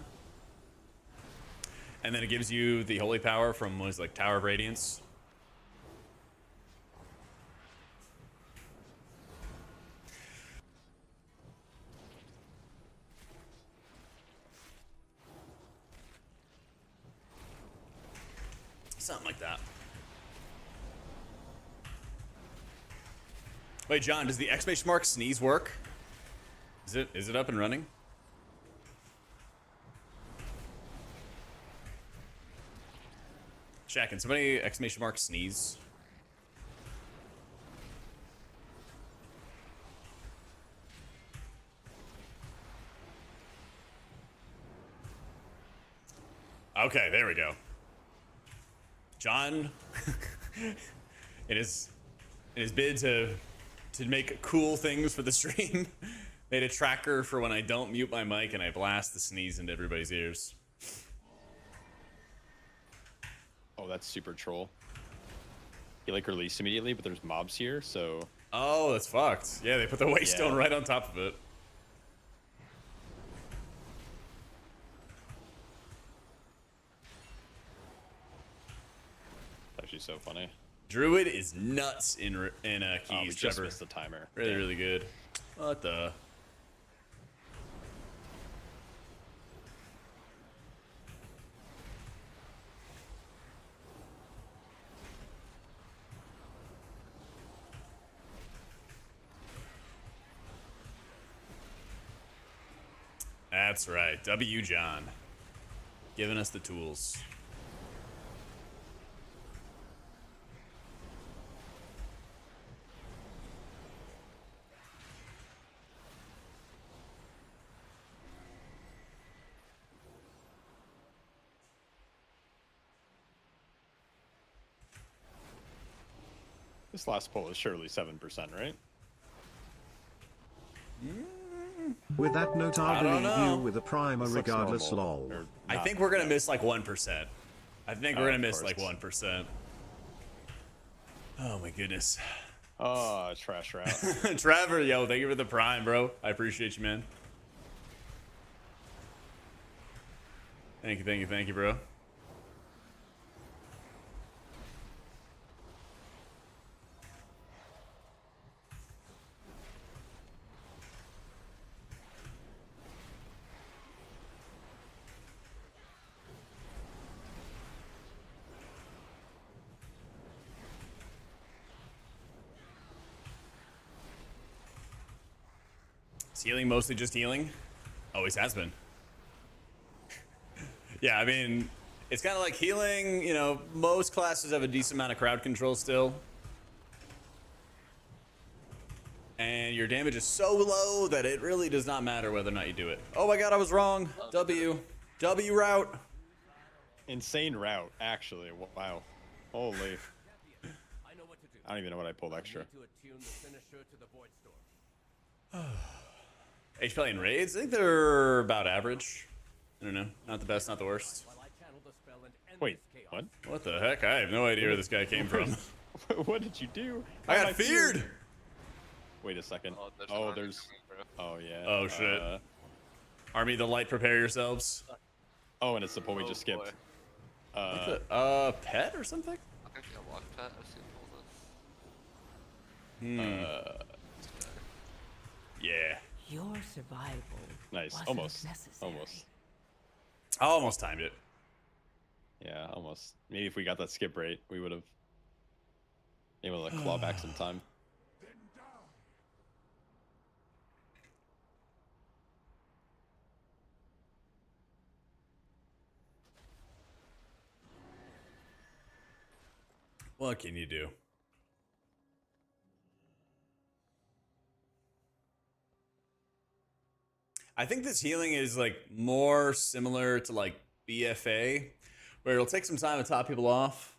And then it gives you the holy power from what is like Tower of Radiance. Something like that. Wait, John, does the exclamation mark sneeze work? Is it up and running? Shaq, can somebody exclamation mark sneeze? Okay, there we go. John, in his bid to make cool things for the stream, made a tracker for when I don't mute my mic and I blast the sneeze into everybody's ears. Oh, that's super troll. He like released immediately, but there's mobs here, so. Oh, that's fucked. Yeah, they put the waystone right on top of it. Actually so funny. Druid is nuts in keys. Oh, we just Trevor. missed the timer. Really, Damn. really good. What the? That's right. W. John. Giving us the tools. This last poll is surely 7%, right? With that note, I I don't believe know. you with a primer This looks regardless, normal, lol. or I not. think we're gonna miss like 1%. I think we're Oh, gonna of miss course. like 1%. Oh my goodness. Oh, trash route. Trevor, yo, thank you for the prime, bro. I appreciate you, man. Thank you, bro. Is healing mostly just healing? Always has been. Yeah, I mean, it's kind of like healing, you know, most classes have a decent amount of crowd control still. and your damage is so low that it really does not matter whether or not you do it. Oh my god, I was wrong. W route. Insane route, actually. Wow. Holy. I know what to do. I don't even know what I pulled I extra. need to attune the finisher to the void storm. HPal and raids, I think they're about average. I don't know. Not the best, not the worst. While I channel the spell and end Wait, this chaos. what? What the heck? I have no idea where this guy came from. What did you do? I How got am feared! Wait a second. Oh, there's an Oh, army there's. coming, bro. Oh yeah. Oh, shit. Army of the Light, prepare yourselves. Oh, and it's the point we Oh, just skipped. boy. Pet or something? I think I walk pet. I've seen all this. Yeah. Your survival Nice. wasn't Almost. necessary. Almost. I almost timed it. Yeah, almost. Maybe if we got that skip rate, we would have been able to claw back some time. What can you do? I think this healing is like more similar to like BFA, where it'll take some time to top people off.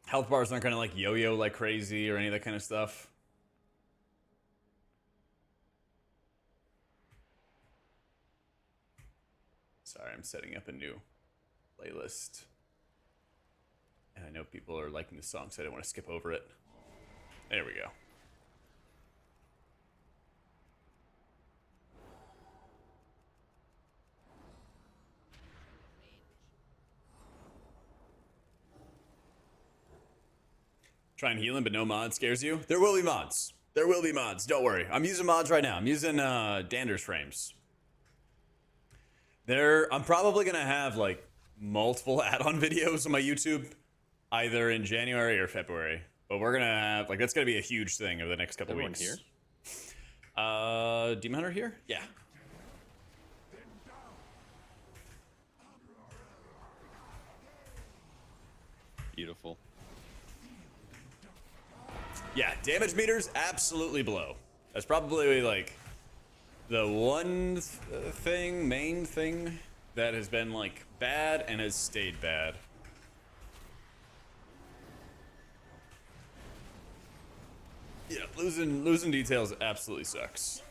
Health bars aren't gonna like yo-yo like crazy or any of that kind of stuff. Sorry, I'm setting up a new playlist. And I know people are liking this song, so I don't want to skip over it. There we go. Try and heal him, but no mod scares you? There will be mods. There will be mods. Don't worry. I'm using mods right now. I'm using Dander's frames. I'm probably going to have like multiple add-on videos on my YouTube either in January or February. But we're going to have, like, that's going to be a huge thing over the next couple Everyone weeks. here? Demon Hunter here? Yeah. Beautiful. Yeah, damage meters absolutely blow. That's probably like the one main thing that has been like bad and has stayed bad. Yeah, losing details absolutely sucks.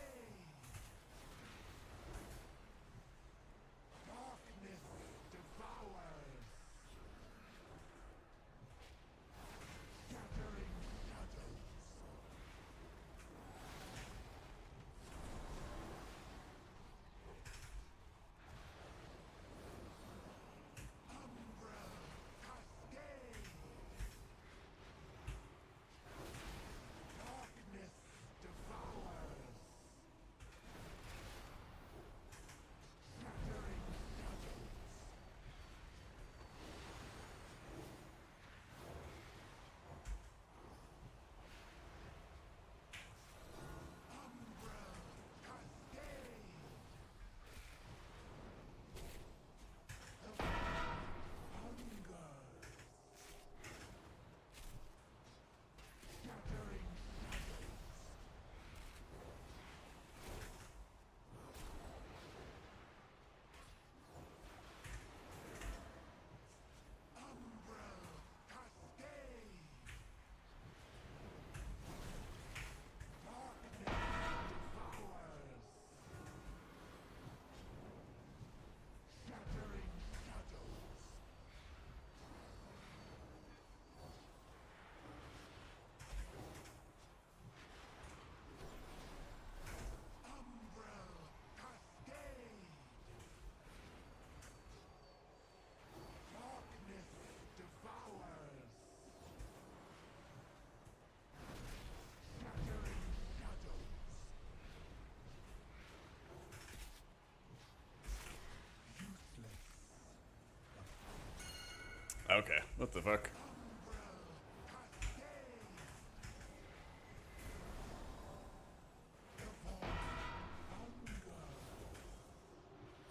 Okay, what the fuck?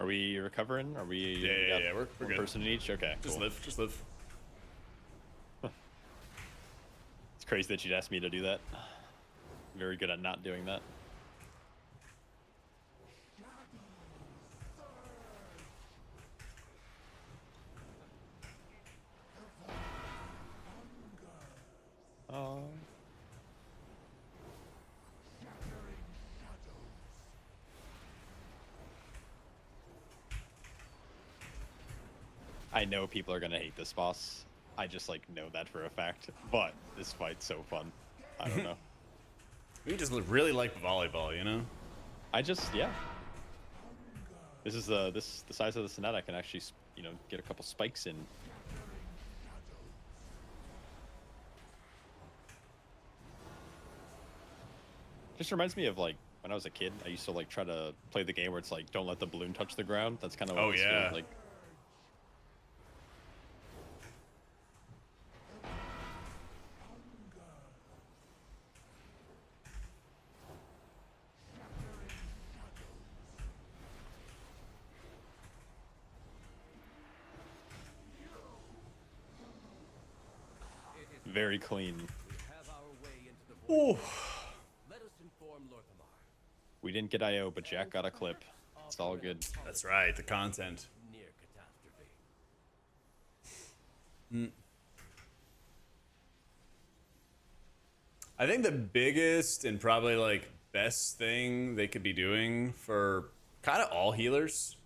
Are we recovering? Are we? Yeah, we're one good. person in each. Okay. Just cool. live, just live. It's crazy that you'd ask me to do that. Very good at not doing that. Oh. I know people are gonna hate this boss. I just like know that for a fact. But this fight's so fun. I don't know. We just really like volleyball, you know? Yeah. This is the size of the Sonata. I can actually, you know, get a couple spikes in. Just reminds me of like when I was a kid. I used to like try to play the game where it's like don't let the balloon touch the ground. That's kind of what this feels like. Very clean. Have our way into the void. Let us inform Lorthamar. We didn't get IO, but Jack got a clip. It's all good. That's right, the content. Near catastrophe. I think the biggest and probably like best thing they could be doing for kind of all healers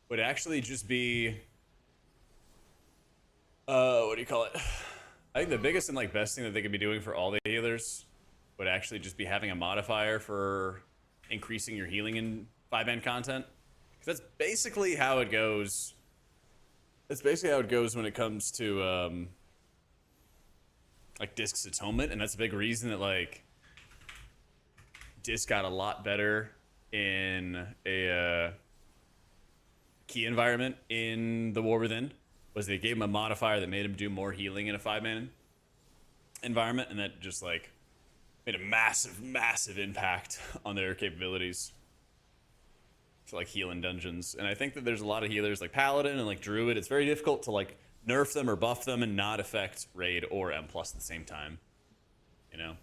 would actually just be what do you call it? I think the biggest and like best thing that they could be doing for all the healers would actually just be having a modifier for increasing your healing in 5-man content. Because that's basically how it goes. That's basically how it goes when it comes to like Disc's Atonement, and that's a big reason that like Disc got a lot better in a key environment in the War Within. Was they gave him a modifier that made him do more healing in a 5-man environment, and that just like made a massive impact on their capabilities to like heal in dungeons. And I think that there's a lot of healers like Paladin and like Druid. It's very difficult to like nerf them or buff them and not affect Raid or M+ at the same time. You know,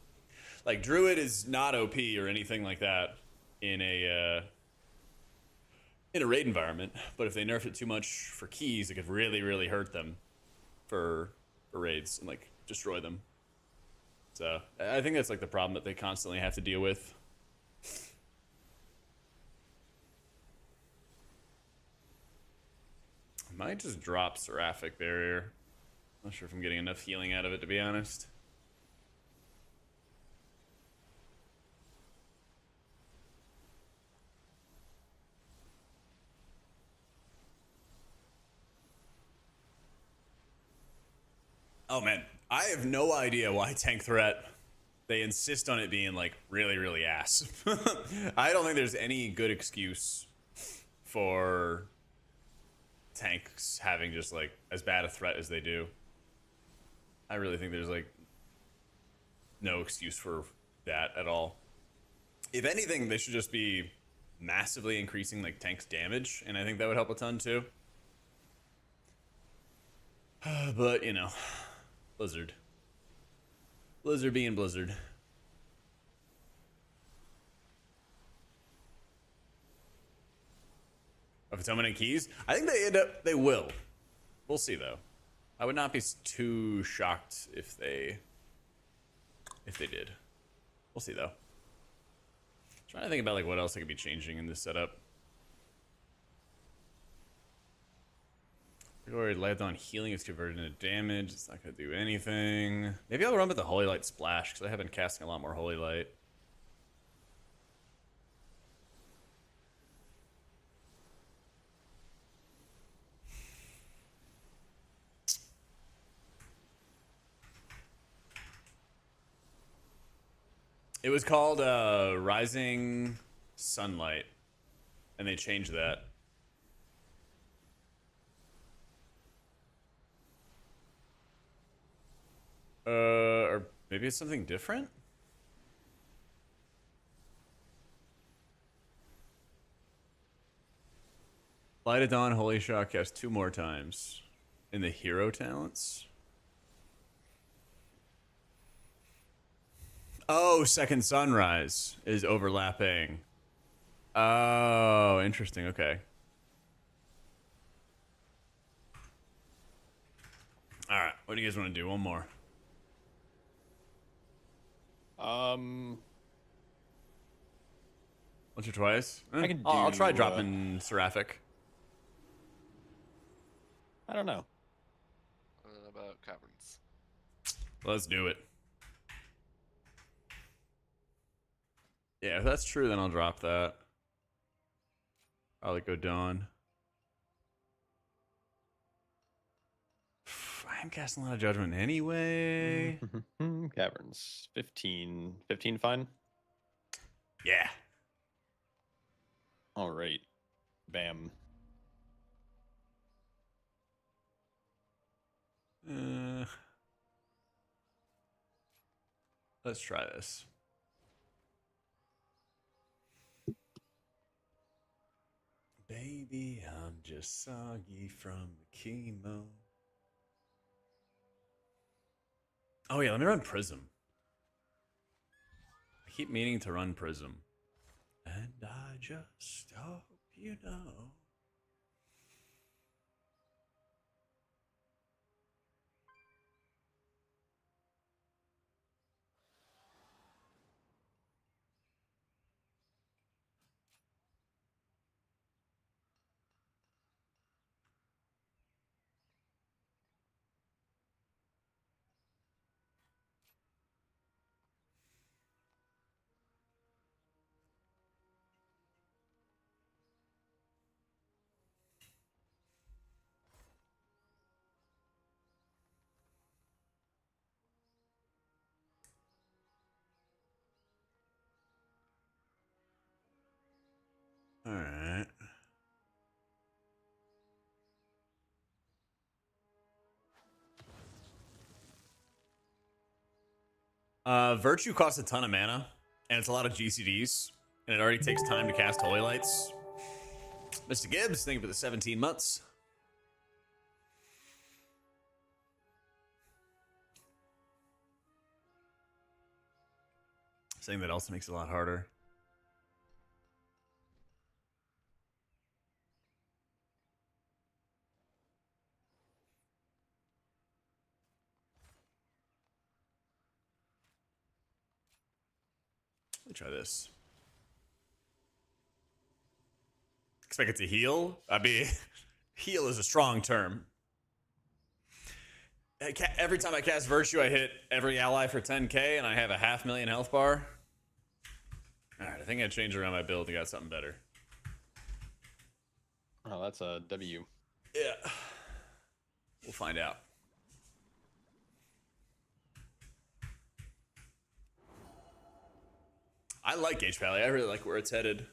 like Druid is not OP or anything like that in a Raid environment, but if they nerf it too much for keys, it could really hurt them for raids and like destroy them. So I think that's like the problem that they constantly have to deal with. I might just drop Seraphic Barrier. Not sure if I'm getting enough healing out of it, to be honest. Oh man, I have no idea why tank threat, they insist on it being like really ass. I don't think there's any good excuse for tanks having just like as bad a threat as they do. I really think there's like no excuse for that at all. If anything, they should just be massively increasing like tanks damage, and I think that would help a ton too. But you know, Blizzard being Blizzard. Of Atonement and keys? I think they will. We'll see though. I would not be too shocked if they did. We'll see though. Trying to think about like what else I could be changing in this setup. We already left on healing is converted into damage. It's not gonna do anything. Maybe I'll run with the Holy Light Splash because I have been casting a lot more Holy Light. It was called Rising Sunlight, and they changed that. Or maybe it's something different? Light of Dawn, Holy Shock cast 2 more times in the hero talents. Oh, second sunrise is overlapping. Oh, interesting. Okay. All right. What do you guys want to do? One more. Once or twice? I can I'll try do, dropping Seraphic. I don't know. About caverns. Let's do it. Yeah, if that's true, then I'll drop that. Probably go Dawn. I am casting a lot of judgment anyway. Caverns. 15. 15 fine? Yeah. All right. Bam. Let's try this. Baby, I'm just soggy from the chemo. Oh yeah, let me run Prism. I keep meaning to run Prism. And I just hope you know. All right. Virtue costs a ton of mana, and it's a lot of GCDs, and it already takes time to cast Holy Lights. Mr. Gibbs, thank you for the 17 months. Saying that also makes it a lot harder. Let me try this. Expect it to heal? I mean, heal is a strong term. Every time I cast Virtue, I hit every ally for 10k, and I have a 500,000 health bar. Alright, I think I changed around my build and got something better. Oh, that's a W. Yeah. We'll find out. I like HPal. I really like where it's headed.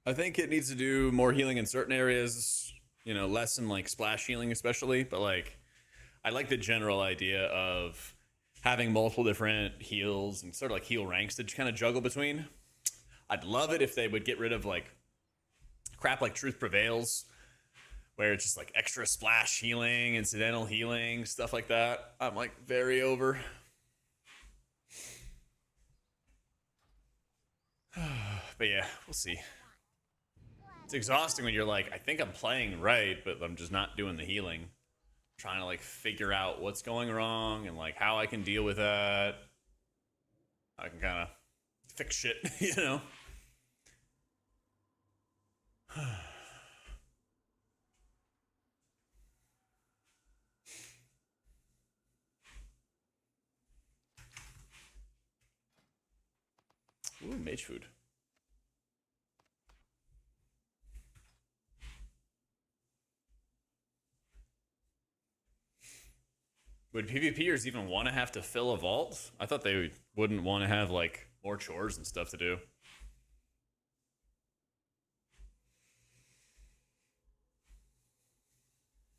I think it needs to do more healing in certain areas, you know, less in like splash healing especially, but like I like the general idea of having multiple different heals and sort of like heal ranks to kind of juggle between. I'd love it if they would get rid of like crap like Truth Prevails, where it's just like extra splash healing, incidental healing, stuff like that. I'm like very over. But yeah, we'll see. It's exhausting when you're like, I think I'm playing right, but I'm just not doing the healing. Trying to like figure out what's going wrong and like how I can deal with that. I can kind of fix shit, you know? Ooh, mage food. Would PvPers even want to have to fill a vault? I thought they wouldn't want to have like more chores and stuff to do.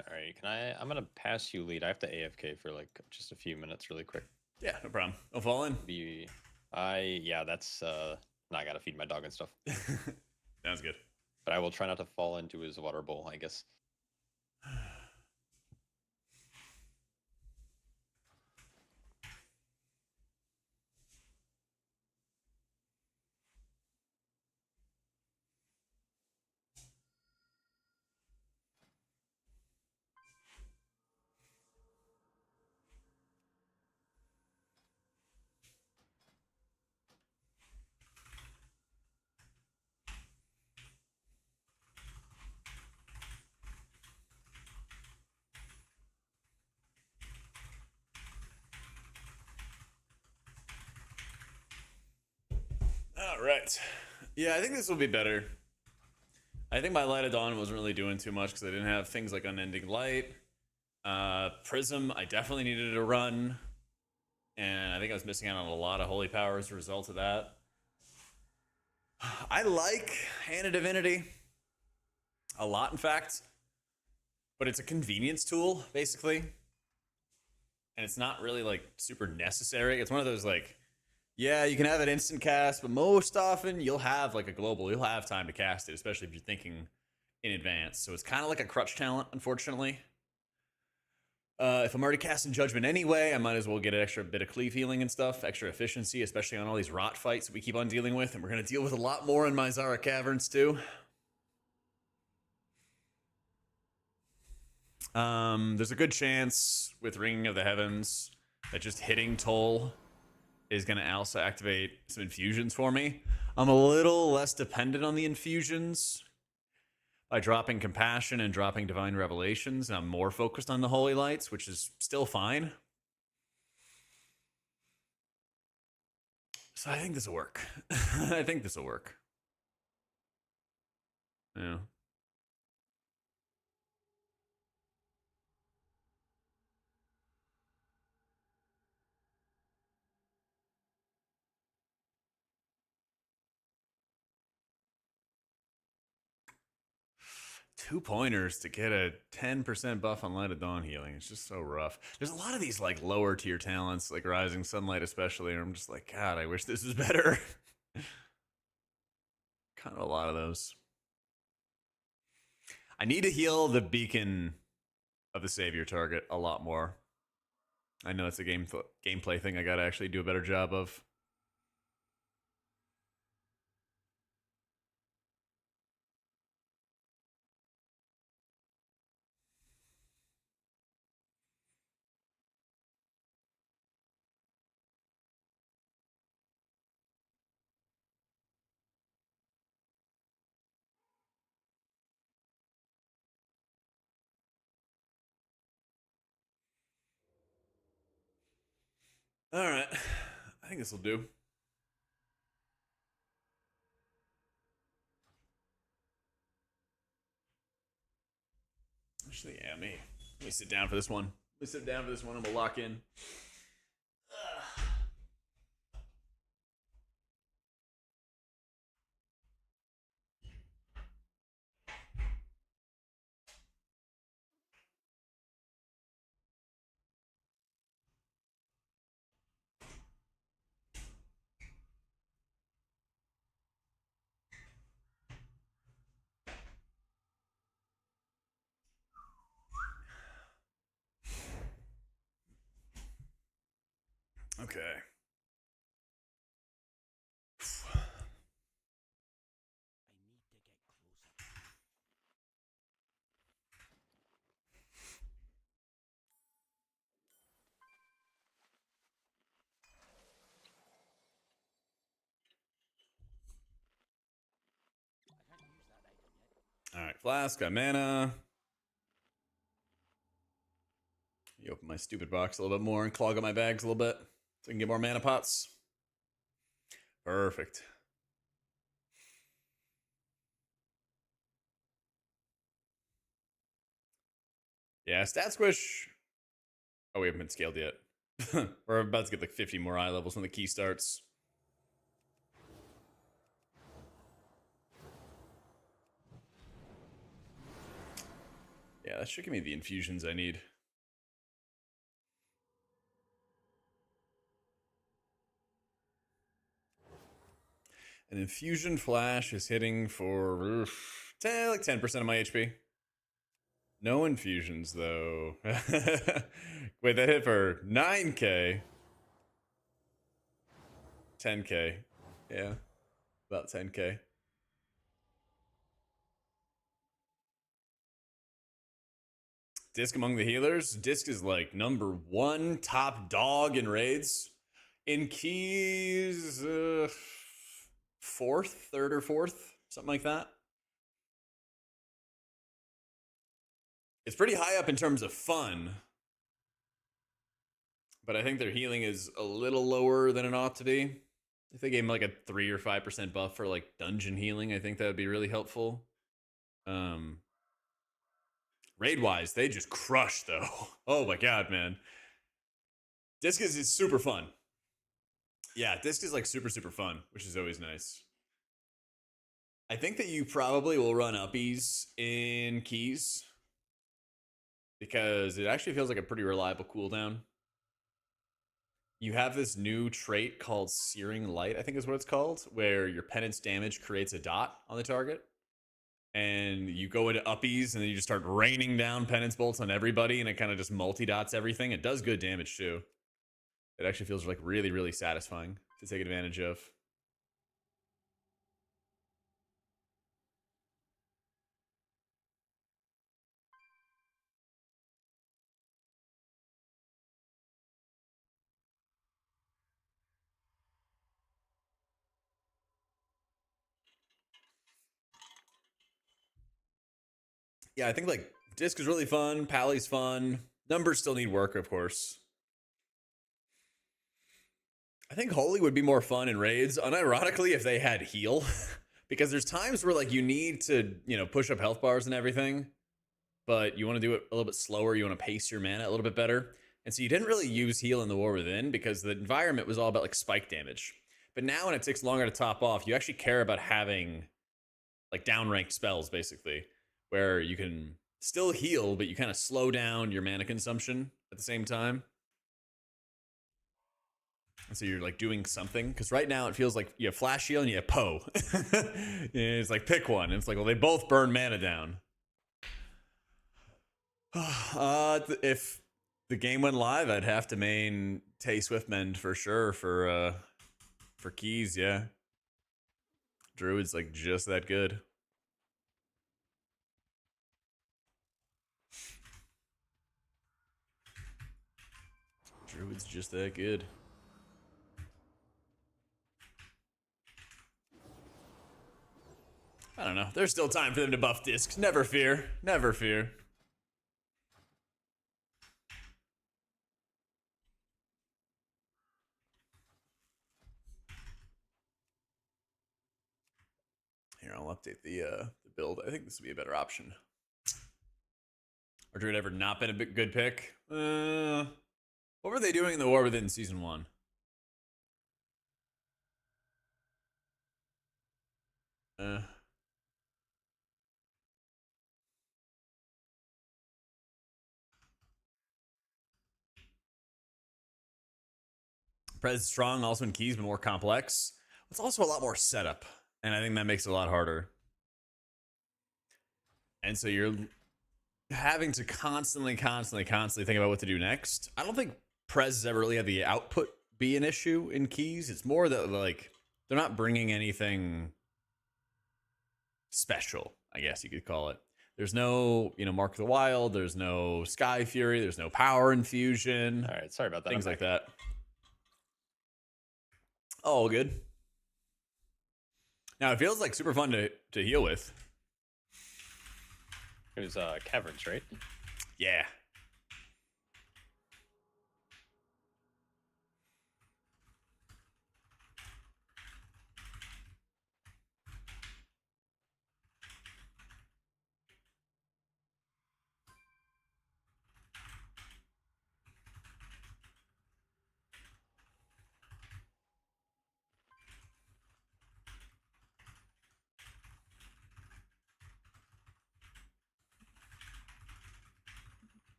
All right, I'm gonna pass you lead. I have to AFK for like just a few minutes really quick. Yeah, no problem. I'll fall in. Yeah, that's no, I gotta feed my dog and stuff. Sounds good. But I will try not to fall into his water bowl, I guess. All right. Yeah, I think this will be better. I think my Light of Dawn wasn't really doing too much because I didn't have things like Unending Light. Prism, I definitely needed to run. And I think I was missing out on a lot of holy power as a result of that. I like Hand of Divinity. A lot, in fact. But it's a convenience tool, basically. And it's not really, like, super necessary. It's one of those, like, yeah, you can have an instant cast, but most often you'll have, like, a global. You'll have time to cast it, especially if you're thinking in advance. So it's kind of like a crutch talent, unfortunately. If I'm already casting Judgment anyway, I might as well get an extra bit of cleave healing and stuff, extra efficiency, especially on all these rot fights that we keep on dealing with. And we're going to deal with a lot more in my Zara Caverns, too. There's a good chance with Ringing of the Heavens that just hitting Toll is going to also activate some infusions for me. I'm a little less dependent on the infusions by dropping Compassion and dropping Divine Revelations. I'm more focused on the Holy Lights, which is still fine. So I think this will work. I think this will work. Yeah. 2 pointers to get a 10% buff on Light of Dawn healing. It's just so rough. There's a lot of these like lower tier talents, like Rising Sunlight especially, and I'm just like, God, I wish this was better. Kind of a lot of those. I need to heal the Beacon of the Savior target a lot more. I know it's a gameplay thing I gotta actually do a better job of. All right, I think this will do. Actually, yeah, me. Let me sit down for this one. Let me sit down for this one and we'll lock in. Okay. All right, Flask, got mana. You open my stupid box a little bit more and clog up my bags a little bit so I can get more mana pots. Perfect. Yeah, Stat Squish. Oh, we haven't been scaled yet. We're about to get like 50 more eye levels when the key starts. Yeah, that should give me the infusions I need. An infusion flash is hitting for like 10% of my HP. No infusions though. Wait, that hit for 9k. 10k. Yeah. About 10k. Disc among the healers. Disc is like #1 top dog in raids. In keys, third or fourth, something like that. It's pretty high up in terms of fun, but I think their healing is a little lower than it ought to be. If they gave him like a 3 or 5% buff for like dungeon healing, I think that would be really helpful. Raid wise, they just crush though. Oh my god, man. Disc is super fun. Yeah, Disc is like super fun, which is always nice. I think that you probably will run uppies in keys because it actually feels like a pretty reliable cooldown. You have this new trait called Searing Light, I think is what it's called, where your penance damage creates a dot on the target. And you go into uppies and then you just start raining down penance bolts on everybody, and it kind of just multi-dots everything. It does good damage too. It actually feels like really satisfying to take advantage of. Yeah, I think like Disc is really fun. Pally's fun. Numbers still need work, of course. I think Holy would be more fun in raids, unironically, if they had heal. Because there's times where like you need to, you know, push up health bars and everything, but you want to do it a little bit slower. You want to pace your mana a little bit better. And so you didn't really use heal in the War Within because the environment was all about like spike damage. But now when it takes longer to top off, you actually care about having like downranked spells, basically, where you can still heal, but you kind of slow down your mana consumption at the same time. And so you're like doing something, because right now it feels like you have Flash Heal and you have Poe. It's like pick one. And it's like, well, they both burn mana down. If the game went live, I'd have to main Tay Swiftmend for sure for keys. Yeah, Druid's like just that good. Druid's just that good. I don't know. There's still time for them to buff discs. Never fear. Never fear. Here, I'll update the build. I think this would be a better option. Or Druid ever not been a good pick? What were they doing in the War Within Season 1? Prez strong, also in keys, but more complex. It's also a lot more setup, and I think that makes it a lot harder. And so you're having to constantly think about what to do next. I don't think Prez has ever really had the output be an issue in keys. It's more that like they're not bringing anything special, I guess you could call it. There's no, you know, Mark of the Wild. There's no Sky Fury. There's no Power Infusion. All right, sorry about that. Things like that. Oh, good. Now it feels like super fun to heal with. It was Caverns, right? Yeah.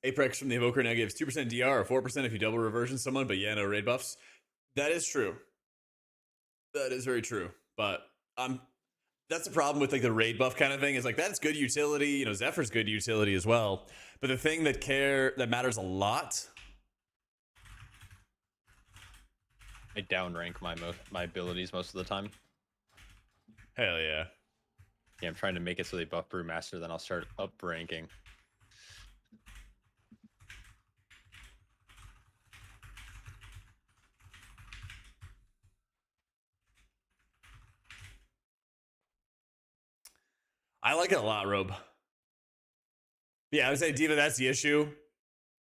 Apex from the Evoker now gives 2% DR or 4% if you double reversion someone, but yeah, no raid buffs. That is true. That is very true. But that's the problem with like the raid buff kind of thing, is like that's good utility. You know, Zephyr's good utility as well. But the thing that matters a lot. I downrank my abilities most of the time. Hell yeah. Yeah, I'm trying to make it so they buff Brewmaster, then I'll start up ranking. I like it a lot, Robe. Yeah, I would say Diva, that's the issue.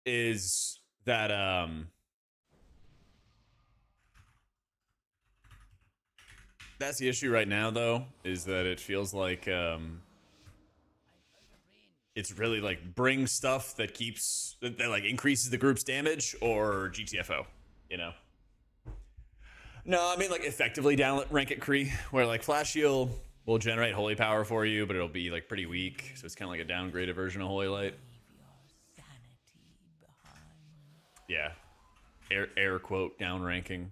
Is that that's the issue right now though, is that it feels like it's really like bring stuff that keeps that like increases the group's damage or GTFO, you know. No, I mean like effectively down rank it Kree, where like Flash Heal will generate Holy Power for you, but it'll be like pretty weak, so it's kind of like a downgraded version of Holy Light. Yeah, air quote down ranking.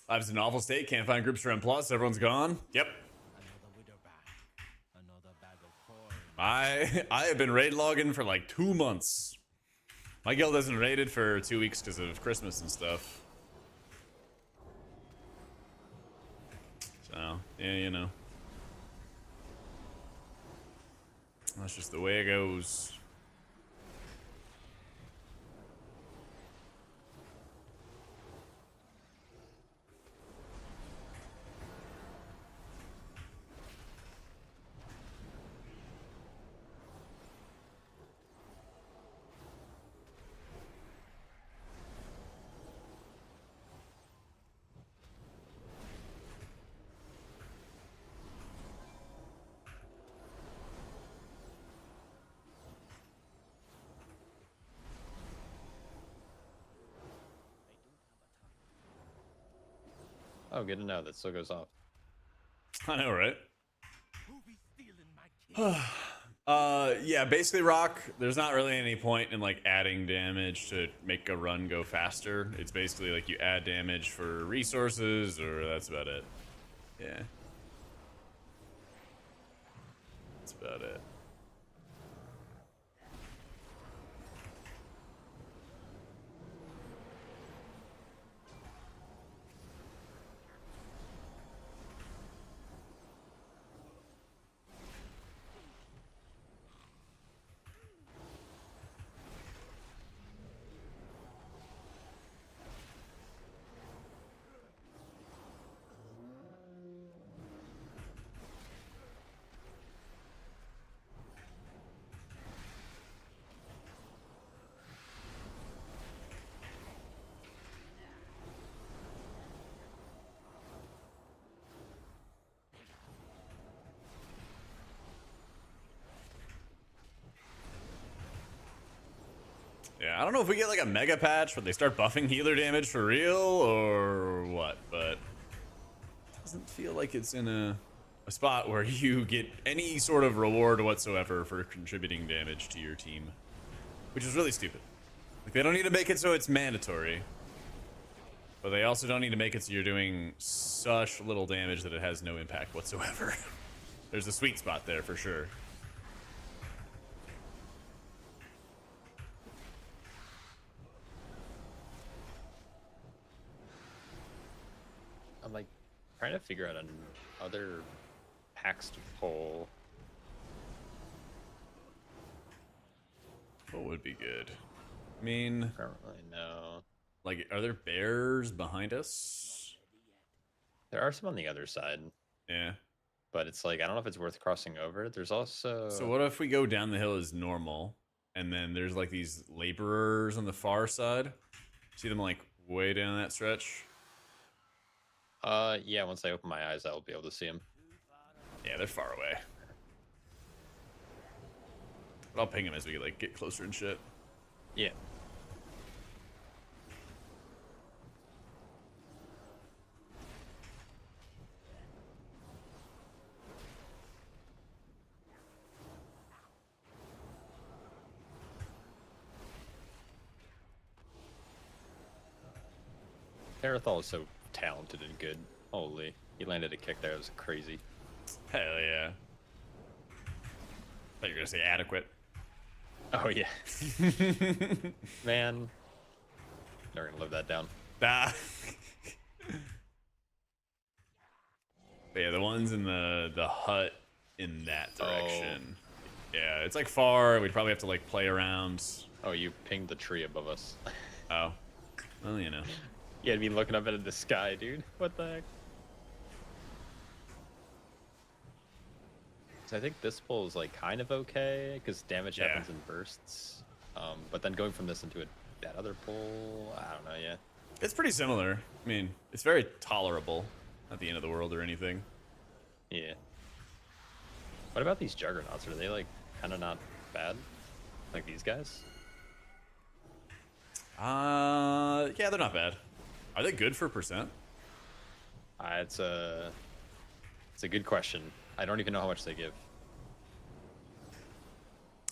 I was in an awful state. Can't find groups for M+. Everyone's gone. Yep. I have been raid logging for like 2 months. My guild hasn't raided for 2 weeks because of Christmas and stuff. So, yeah, you know. That's just the way it goes. Oh, good to know that still goes off. I know, right? Yeah, basically, Rock, there's not really any point in like adding damage to make a run go faster. It's basically like you add damage for resources, or that's about it. Yeah. That's about it. Yeah, I don't know if we get like a mega patch where they start buffing healer damage for real or what, but it doesn't feel like it's in a spot where you get any sort of reward whatsoever for contributing damage to your team, which is really stupid. Like, they don't need to make it so it's mandatory, but they also don't need to make it so you're doing such little damage that it has no impact whatsoever. There's a sweet spot there for sure. I'm like trying to figure out other packs to pull. What would be good? I mean, I don't really know. like, are there bears behind us? There are some on the other side, Yeah. but it's like I don't know if it's worth crossing over. There's also So what if we go down the hill as normal, and then there's like these laborers on the far side? See them like way down that stretch? yeah, once I open my eyes I'll be able to see them. Yeah, they're far away. But I'll ping them as we like get closer and shit. Yeah. Parathol is so talented and good. Holy, he landed a kick there. It was crazy. Hell yeah. Thought you were gonna say adequate. Oh yeah. Man, never gonna live that down. Ah. But yeah, the ones in the hut in that direction. Yeah, it's like far. We'd probably have to like play around. Oh, you pinged the tree above us. Oh, well, you know. You had to be looking up into the sky, dude. What the heck? So I think this pull is like kind of okay because damage happens in bursts. But then going from this into that other pull, I don't know. Yeah. It's pretty similar. I mean, it's very tolerable. Not the end of the world or anything. Yeah. What about these juggernauts? Are they like kind of not bad? Like these guys? Yeah, they're not bad. Are they good for percent? It's a good question. I don't even know how much they give.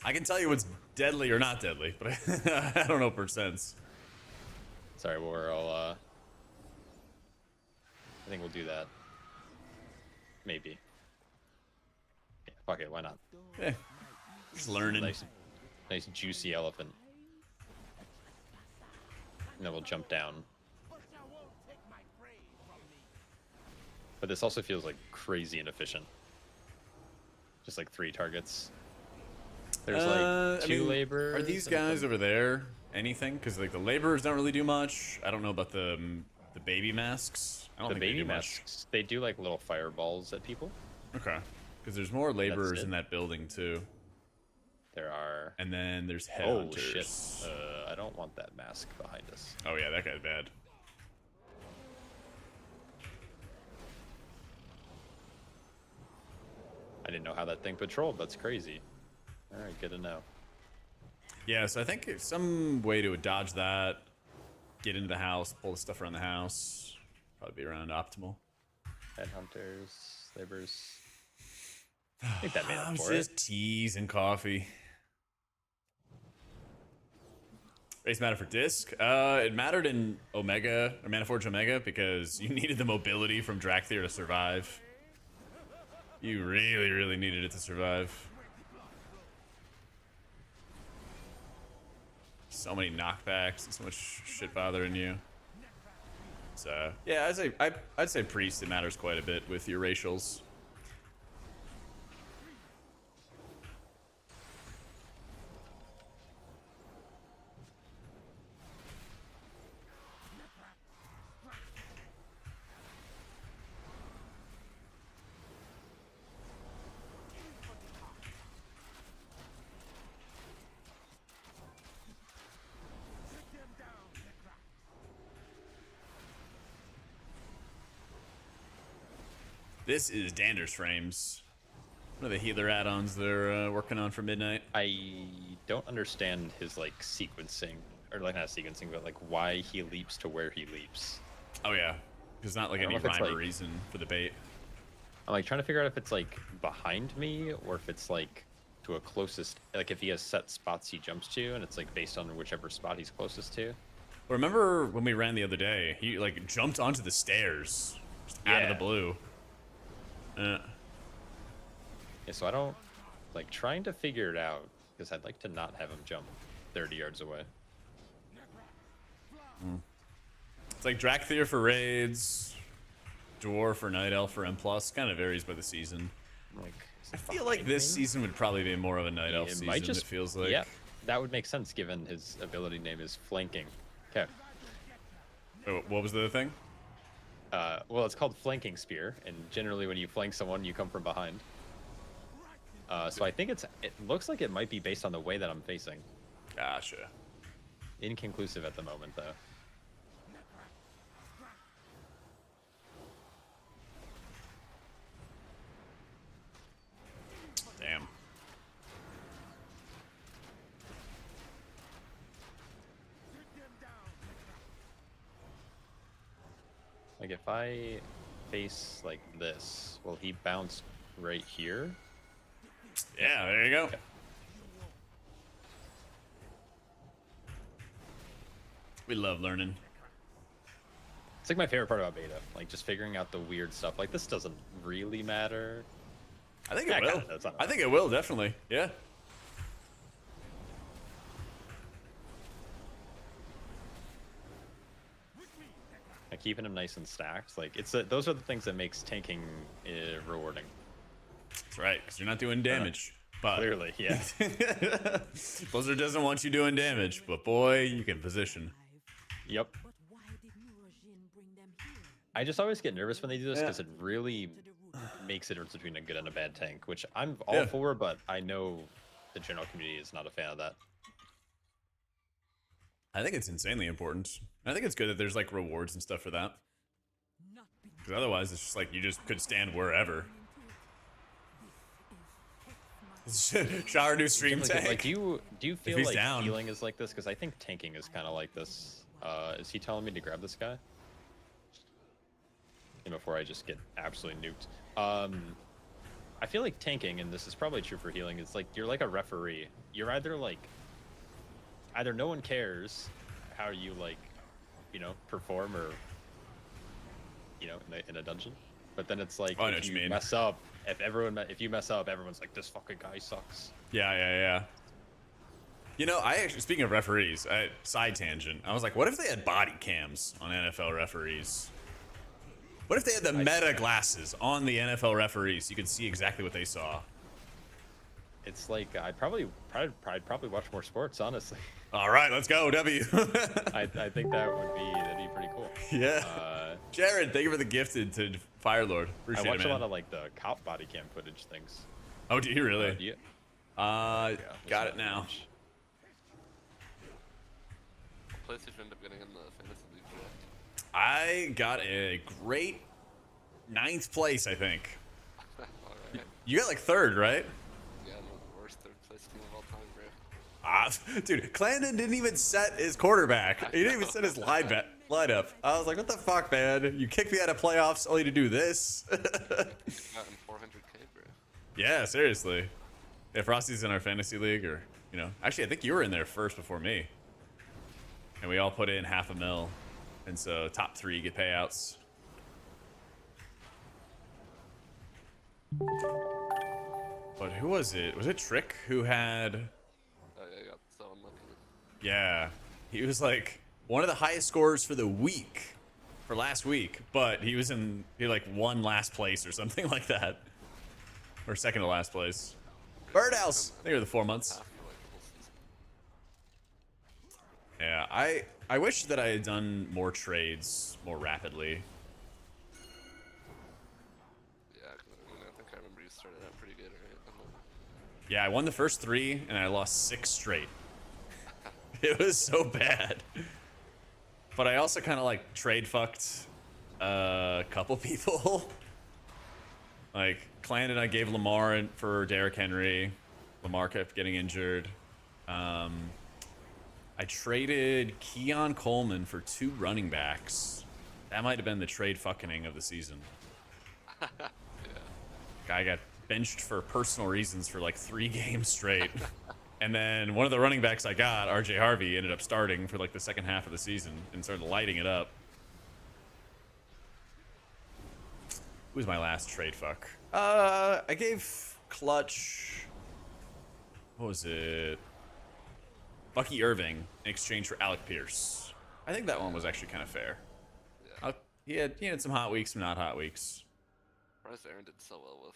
I can tell you what's deadly or not deadly, but I don't know percents. Sorry, we're all. I think we'll do that. Maybe. Yeah, fuck it. Why not? Yeah, just learning. Nice juicy elephant. And then we'll jump down. But this also feels like crazy inefficient. Just like 3 targets. There's like 2 labor. Are these guys over there anything? Because like the laborers don't really do much. I don't know about the baby masks. I don't think baby they do masks, they do like little fireballs at people. Much. Okay. Because there's more laborers in that building too. There are. And then there's Oh headhunters. shit! I don't want that mask behind us. Oh yeah, that guy's bad. I didn't know how that thing patrolled. That's crazy. All right, good to know. Yeah, so I think it's some way to dodge that, get into the house, pull the stuff around the house, probably be around optimal. Headhunters, laborers. I think that made up I'm for just it. teas and coffee. Race matter for disc? It mattered in Omega, or Maniforge Omega, because you needed the mobility from Drakthir to survive. You really, really needed it to survive. So many knockbacks and so much shit bothering you. So yeah, I'd say priest. It matters quite a bit with your racials. This is Dander's frames. One of the healer add-ons they're working on for Midnight. I don't understand his like sequencing, or like not sequencing, but like why he leaps to where he leaps. Oh yeah, there's not like I don't any know if it's, rhyme or like- reason for the bait. I'm like trying to figure out if it's like behind me or if it's like to a closest, like if he has set spots he jumps to, and it's like based on whichever spot he's closest to. Remember when we ran the other day? He like jumped onto the stairs, just out of the Yeah. blue. Yeah, so I don't like trying to figure it out because I'd like to not have him jump 30 yards away. It's like Drakthir for raids, Dwarf or Night Elf for M+. Kind of varies by the season. Like, is I it feel like behind this me? season would probably be more of a Night Elf It season, might just it feels like. Yeah, that would make sense given his ability name is flanking. Okay. Oh, what was the other thing? Well, it's called flanking spear, and generally when you flank someone, you come from behind. So I think it looks like it might be based on the way that I'm facing. Gotcha. Inconclusive at the moment, though. Damn. Like if I face like this, will he bounce right here? Yeah, there you go. We love learning. It's like my favorite part about beta, like just figuring out the weird stuff. Like this doesn't really matter. I think Yeah, it will. kinda does, I don't I think it will, definitely. Yeah. Like keeping them nice and stacked. Like it's those are the things that makes tanking rewarding. That's right, because you're not doing damage. But Clearly, yeah. Blizzard doesn't want you doing damage, but boy, you can position. Yep. But why did Murajin bring them here? I just always get nervous when they do this Yeah. because it really To the root. makes a difference between a good and a bad tank, which I'm all Yeah. for, but I know the general community is not a fan of that. I think it's insanely important. I think it's good that there's like rewards and stuff for that. Not be Because otherwise, it's just like you just could stand wherever. Shower new stream Like, tank. do you feel he's like down. healing is like this? Because I think tanking is kind of like this. Is he telling me to grab this guy? And before I just get absolutely nuked. I feel like tanking, and this is probably true for healing, is like you're like a referee. You're either no one cares how you like, perform or in a dungeon, but then it's like Oh, I know if what you you mean. mess up, if you mess up, everyone's like, this fucking guy sucks. Yeah. You know, I actually, speaking of referees, side tangent, I was like, what if they had body cams on NFL referees? What if they had the meta glasses on the NFL referees so you could see exactly what they saw? It's like I'd probably watch more sports, honestly. All right, let's go, W. I think that'd be pretty cool. Yeah. Jared, thank you for the gifted to Firelord. I Appreciate watch it, a man. lot of like the cop body cam footage things. Oh, do you really? Do you? Got that's it now. footage. What place did you end up getting in the fantasy league draft? I got a great 9th place, I think. Alright. You got like 3rd, right? Yeah, the worst third place team of all time, bro. Dude, Clandon didn't even set his quarterback. He didn't even set his lineup. I was like, what the fuck, man? You kicked me out of playoffs only to do this? Got in 400K, bro. Yeah, seriously. If Frosty's in our fantasy league, or, actually, I think you were in there first before me. And we all put in $500,000. And so top 3 get payouts. But who was it? Was it Trick who had... Oh, yeah, I got so unlucky. Yeah, he was like one of the highest scorers for the week, for last week, but he like won last place or something like that, or second to last place. Birdhouse, I think are the 4 months. Half for like the whole season. Yeah, I wish that I had done more trades more rapidly. Yeah, 'cause, I think I remember you started out pretty good, right? And then Yeah, I won the first 3 and I lost 6 straight. It was so bad. But I also kind of like trade fucked a couple people. Like Clandon, I gave Lamar for Derrick Henry. Lamar kept getting injured. I traded Keon Coleman for 2 running backs. That might have been the trade fucking of the season. Guy got benched for personal reasons for like 3 games straight. And then one of the running backs I got, RJ Harvey, ended up starting for like the second half of the season and started lighting it up. Who was my last trade fuck? I gave Clutch... What was it? Bucky Irving in exchange for Alec Pierce. I think that one was actually kind of fair. He had some hot weeks, some not hot weeks. surprised Aaron did so well with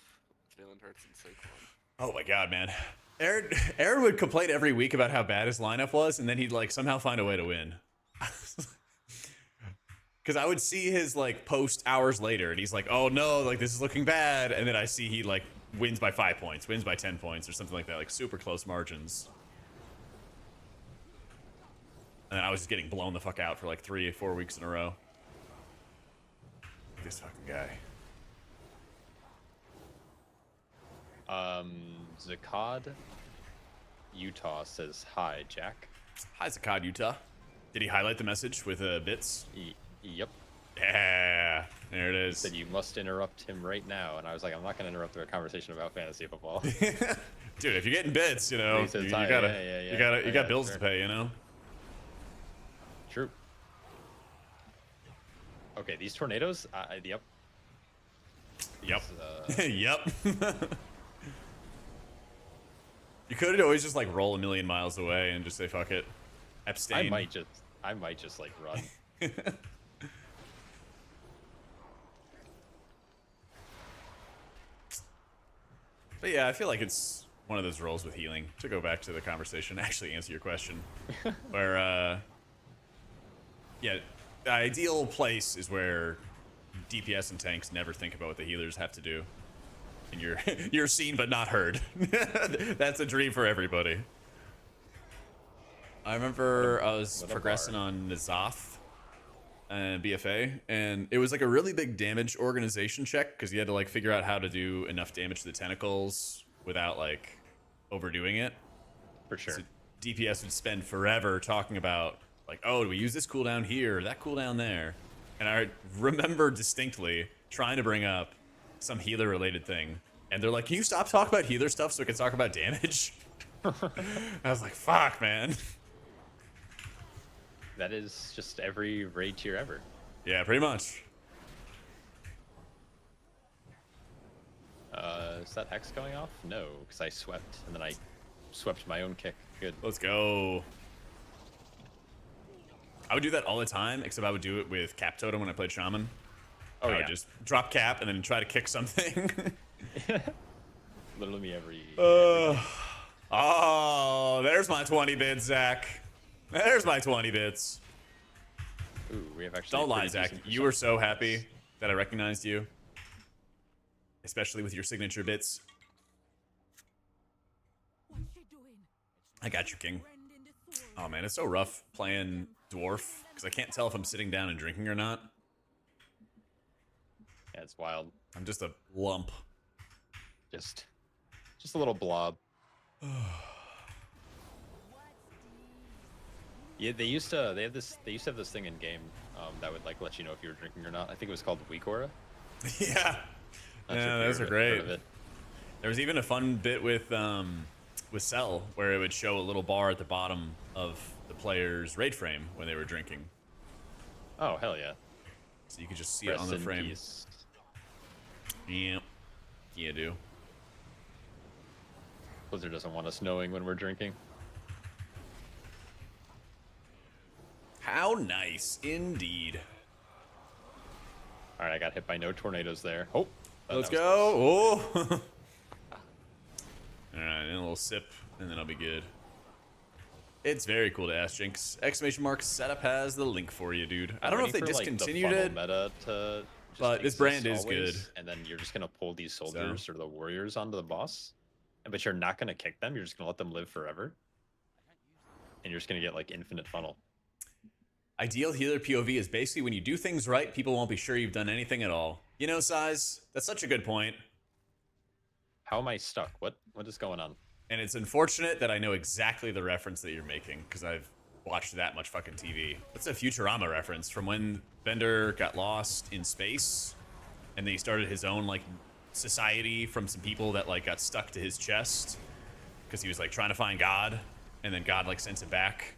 Jalen Hurts and Saquon. Oh my god, man. Aaron would complain every week about how bad his lineup was, and then he'd like somehow find a way to win. Because I would see his like post hours later, and he's like, "Oh no, like this is looking bad," and then I see he like wins by 5 points, wins by 10 points, or something like that, like super close margins. And then I was just getting blown the fuck out for like 3 or 4 weeks in a row. This fucking guy. Zakad Utah says, "Hi, Jack." Hi, Zakad, Utah. Did he highlight the message with bits? Yep. Yeah, there it is. Said you must interrupt him right now, and I was like, I'm not going to interrupt a conversation about fantasy football. Dude, if you're getting bits, you know, He says, you "Hi, gotta, yeah, you got yeah, bills sure." to pay, you know. True. Okay, these tornadoes. Yep. Yep. These, Yep. You could always just like roll a million miles away and just say fuck it. Abstain. I might just like run. But yeah, I feel like it's one of those roles with healing. To go back to the conversation, actually answer your question, where yeah, the ideal place is where DPS and tanks never think about what the healers have to do, and you're seen but not heard. That's a dream for everybody. I remember I was progressing on N'Zoth and BFA, and it was like a really big damage organization check because you had to like figure out how to do enough damage to the tentacles without like overdoing it. For sure. So DPS would spend forever talking about like, oh, do we use this cooldown here or that cooldown there? And I remember distinctly trying to bring up some healer related thing, and they're like, can you stop talking about healer stuff so we can talk about damage? I was like, fuck, man. That is just every raid tier ever. Yeah, pretty much. Is that hex going off? No, because I swept, and then I swept my own kick. Good. Let's go. I would do that all the time, except I would do it with Cap Totem when I played Shaman. Oh, I yeah. would just drop Cap and then try to kick something. Literally me every... Oh, there's my 20 bits, Zach. There's my 20 bits. Ooh, we have actually... Don't lie, pretty Zach. decent You were so percent. happy that I recognized you. Especially with your signature bits. What's she doing? I got you, King. Friend in the soul. Oh man, it's so rough playing Dwarf, because I can't tell if I'm sitting down and drinking or not. Yeah, it's wild. I'm just a lump. Just a little blob. Yeah, they used to have this thing in game that would like let you know if you were drinking or not. I think it was called Weak Aura. Yeah. Not sure Yeah, if you those are heard great. of it. There was even a fun bit with Cell where it would show a little bar at the bottom of the player's raid frame when they were drinking. Oh hell yeah! So you could just see it Rest on the in frame. peace. Yeah. Yeah, do. Blizzard doesn't want us knowing when we're drinking. How nice indeed. All right, I got hit by no tornadoes there. Oh, Let's that was go. Oh. All right, and a little sip, and then I'll be good. It's very cool to ask Jinx. Exclamation mark setup has the link for you, dude. I don't know if they Ready for, like, the discontinued funnel it. Meta to just but this exist brand is always, good. and then you're just gonna pull these soldiers or the warriors onto the boss, but you're not gonna kick them. You're just gonna let them live forever, and you're just gonna get like infinite funnel. Ideal healer POV is basically when you do things right, people won't be sure you've done anything at all. You know, Size? That's such a good point. How am I stuck? What is going on? And it's unfortunate that I know exactly the reference that you're making, because I've watched that much fucking TV. It's a Futurama reference from when Bender got lost in space, and then he started his own, like, society from some people that, like, got stuck to his chest, because he was, like, trying to find God, and then God, like, sent him back.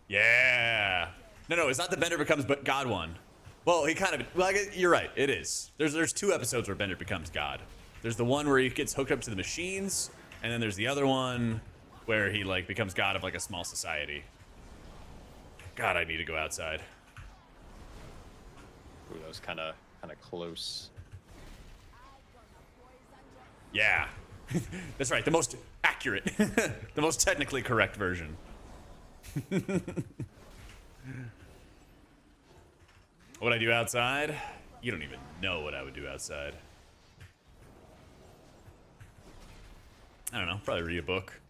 Yeah! No, it's not the Bender becomes but God one. Well, he kind of... Well, I guess you're right. It is. There's two episodes where Bender becomes God. There's the one where he gets hooked up to the machines, and then there's the other one where he, like, becomes God of, like, a small society. God, I need to go outside. Ooh, that was kind of close. Yeah. That's right. The most accurate. The most technically correct version. What would I do outside? You don't even know what I would do outside. I don't know. Probably read a book.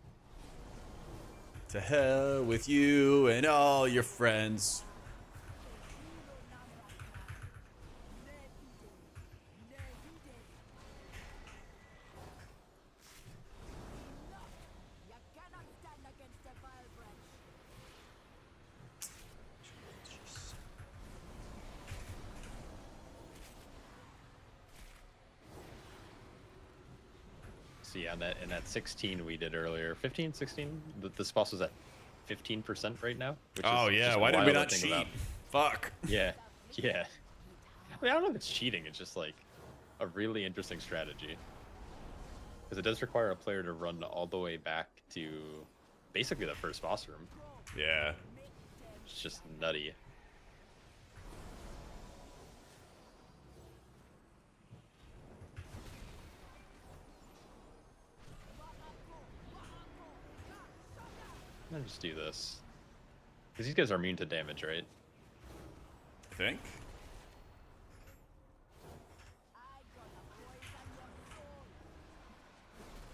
To hell with you and all your friends. You cannot stand against the vile branch. See, on that in that 16 we did earlier, 15, 16, this boss is at 15% right now. Which Oh is yeah, just why did we wild not to think cheat? about. Fuck. Yeah, yeah. mean, I don't know if it's cheating. It's just like a really interesting strategy. Because it does require a player to run all the way back to basically the first boss room. Yeah. It's just nutty. I'm gonna just do this. Because these guys are immune to damage, right? I think.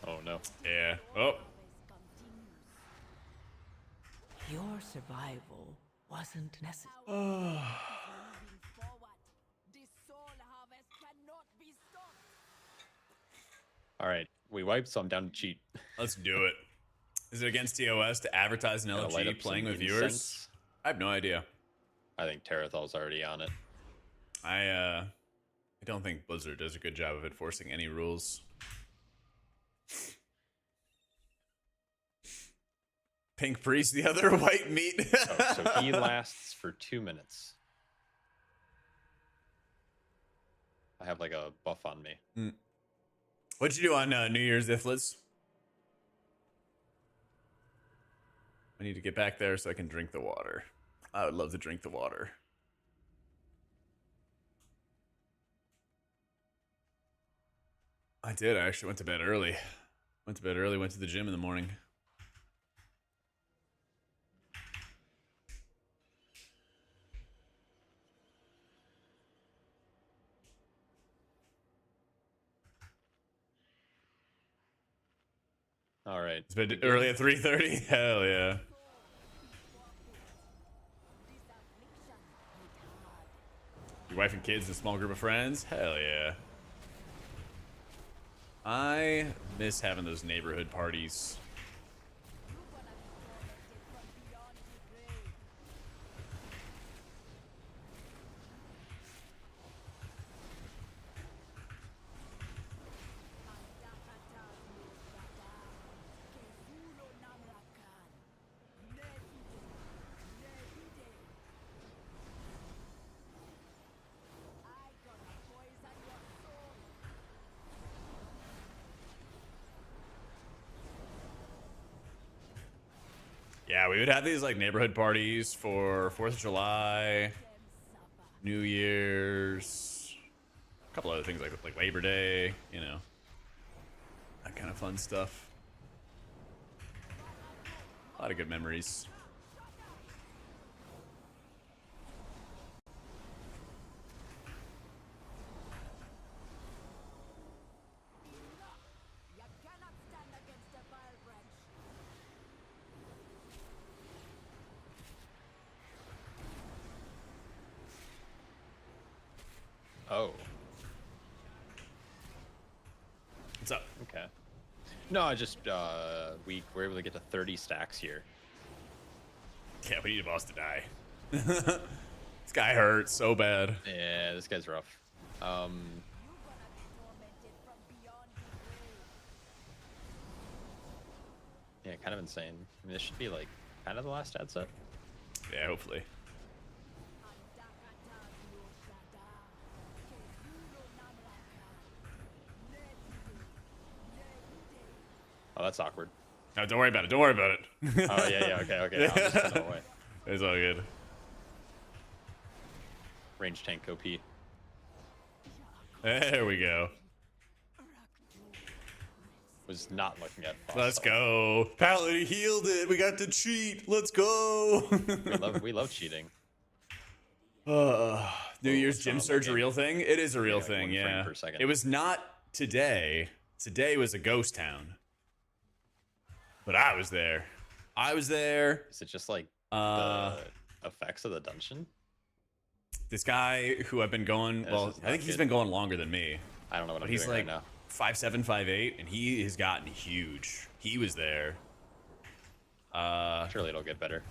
Oh no. Yeah. Oh. Your survival wasn't necessary. Alright, we wiped, so I'm down to cheat. Let's do it. Is it against TOS to advertise an Gonna light LG up playing some with viewers? incense. I have no idea. I think Terathal's already on it. I don't think Blizzard does a good job of enforcing any rules. Pink priest, the other white meat. Oh, so he lasts for 2 minutes. I have like a buff on me. What'd you do on New Year's, Iflits? I need to get back there so I can drink the water. I would love to drink the water. I did. I actually went to bed early. Went to the gym in the morning. All right. It's been early at 3:30. Hell yeah. Your wife and kids and a small group of friends? Hell yeah. I miss having those neighborhood parties. Yeah, we would have these like neighborhood parties for 4th of July, New Year's, a couple other things like Labor Day, you know, that kind of fun stuff. A lot of good memories. Oh. What's up? Okay. No, I just we were able to get to 30 stacks here. Yeah, we need a boss to die. This guy hurts so bad. Yeah, this guy's rough. Yeah, kind of insane. I mean, this should be like kind of the last ad set. Yeah, hopefully. Oh, that's awkward. No, don't worry about it. Don't worry about it. Oh yeah, okay. I'll just put it away. It's all good. Range tank OP. There we go. Was not looking at. Let's go. Paladin healed it. We got to cheat. Let's go. We love cheating. New Year's gym what's surge wrong a real thing? It is a real Yeah, like thing, 1 frame yeah. per second. It was not today. Today was a ghost town. But I was there. I was there. Is it just like the effects of the dungeon? This guy who I've been going, This well, is I think not he's good. been going longer than me. I don't know what But I'm he's doing like right now. 5'7", 5'8", and he has gotten huge. He was there. Surely it'll get better.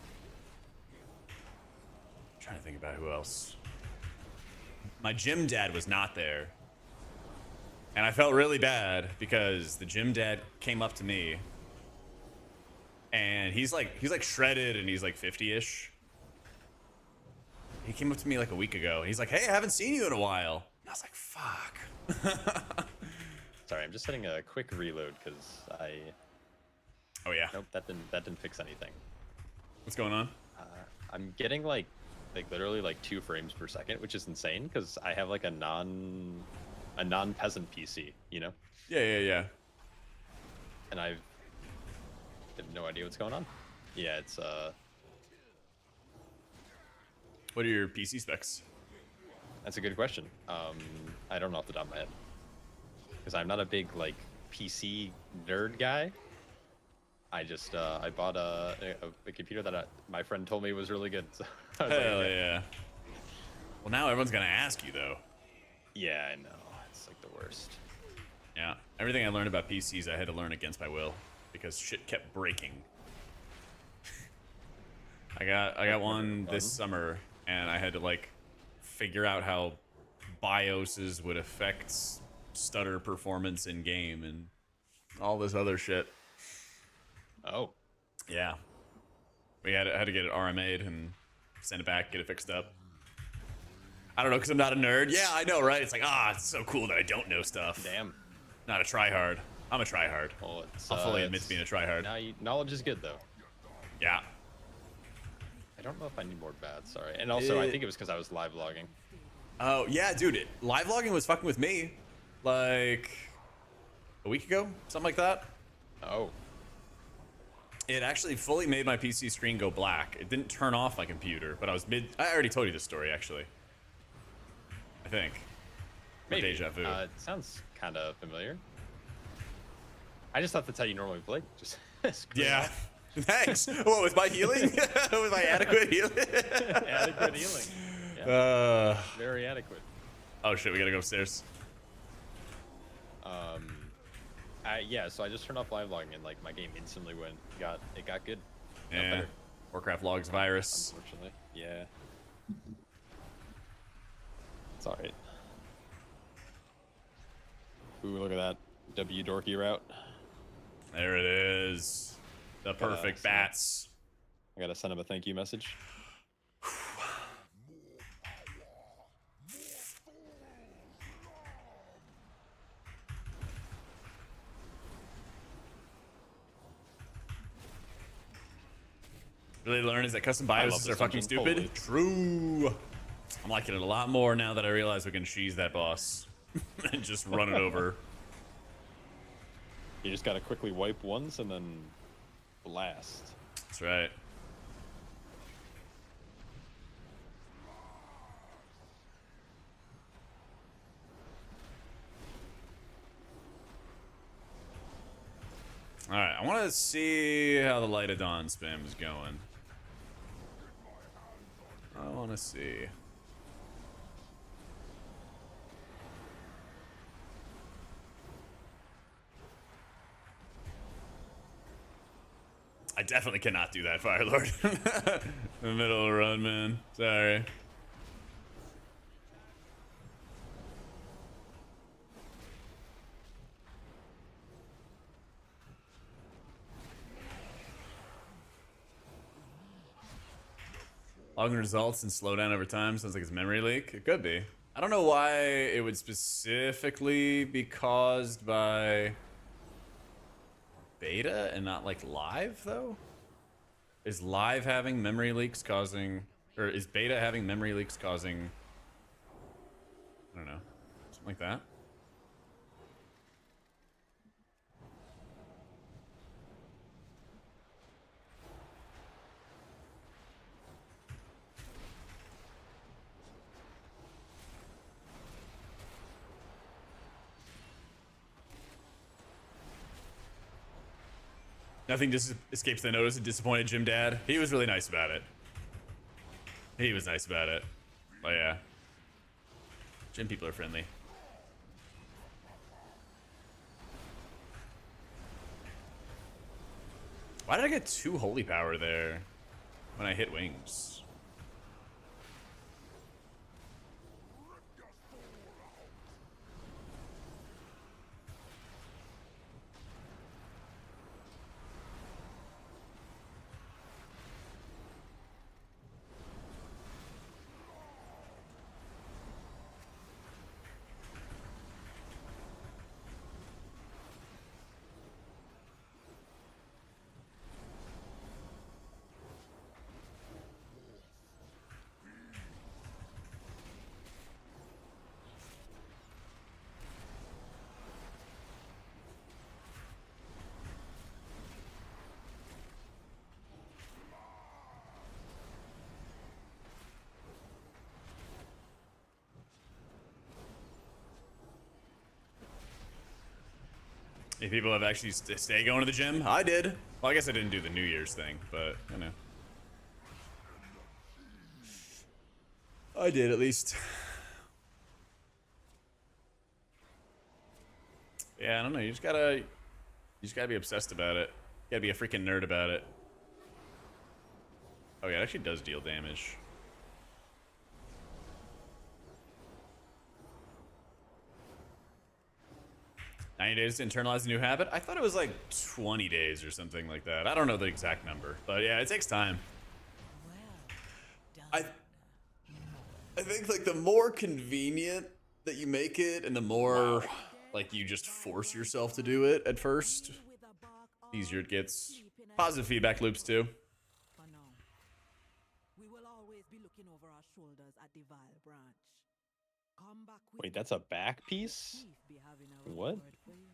Trying to think about who else. My gym dad was not there. And I felt really bad because the gym dad came up to me and he's like shredded and he's like 50-ish. he came up to me like a week ago. He's like, "Hey, I haven't seen you in a while." And I was like, "Fuck." Sorry, I'm just hitting a quick reload because I. Oh yeah. Nope, that didn't fix anything. What's going on? I'm getting like literally like 2 frames per second, which is insane because I have like a non-peasant PC, you know, Yeah. and I have no idea what's going on. Yeah, it's What are your PC specs? That's a good question. I don't know off the top of my head because I'm not a big like PC nerd guy. I just I bought a computer that my friend told me was really good. So I was like, Hell okay. yeah. Well, now everyone's gonna ask you though. Yeah, I know. It's like the worst. Yeah. Everything I learned about PCs, I had to learn against my will because shit kept breaking. I got one this summer, and I had to like figure out how BIOSes would affect stutter performance in game and all this other shit. Oh, Yeah. We had to get it RMA'd and send it back, get it fixed up. I don't know, because I'm not a nerd. Yeah, I know, right? It's like, it's so cool that I don't know stuff. damn. Not a tryhard. I'm a tryhard. Well, it's, I'll fully admit to being a tryhard. Knowledge is good though. Yeah. I don't know if I need more bats. Sorry, and also I think it was because I was live logging. Oh, yeah, dude. Live logging was fucking with me. Like, a week ago? Something like that. Oh, It actually fully made my PC screen go black. It didn't turn off my computer, but I was mid... I already told you this story, actually. I think. Or maybe. Deja vu. It sounds kind of familiar. I just thought that's how you normally play. Just scream Yeah. off. Thanks. What, with my healing? With my adequate healing? Adequate healing. Yeah, very adequate. Oh shit, we gotta go upstairs. Yeah, so I just turned off live logging and like my game instantly got good. Got Yeah. better, Warcraft logs virus. unfortunately. Yeah. It's alright. Ooh, look at that W dorky route. There it is. The perfect so- bats. I gotta send him a thank you message. Really learn is that custom love BIOSes this are fucking dungeon. stupid. Holy. True. I'm liking it a lot more now that I realize we can cheese that boss and just run it over. You just gotta quickly wipe once and then blast. That's right. All right, I want to see how the Light of Dawn spam is going. I want to see. I definitely cannot do that, Firelord. In the middle of a run, man. Sorry. Logging results and slow down over time. Sounds like it's memory leak. It could be. I don't know why it would specifically be caused by beta and not like live though. Is live having memory leaks causing, or is beta having memory leaks causing, I don't know, something like that? Nothing just escapes the notice of disappointed Jim Dad. He was really nice about it. He was nice about it. Oh yeah. Gym people are friendly. Why did I get 2 holy power there when I hit wings? If people have actually stay going to the gym, I did. Well, I guess I didn't do the New Year's thing, but you know, I did at least. Yeah, I don't know. You just gotta be obsessed about it. You gotta be a freaking nerd about it. Oh yeah, it actually does deal damage. "90 days to internalize a new habit." I thought it was like 20 days or something like that. I don't know the exact number, but yeah, it takes time. Well done. I think like the more convenient that you make it, and the more like you just force yourself to do it at first, With a bark easier it all gets. deep in a Positive feedback loops too. For now, we will always be looking over our shoulders at the Vile branch. Come back with Wait, me. that's a back piece? Chief be having a What? reward for you.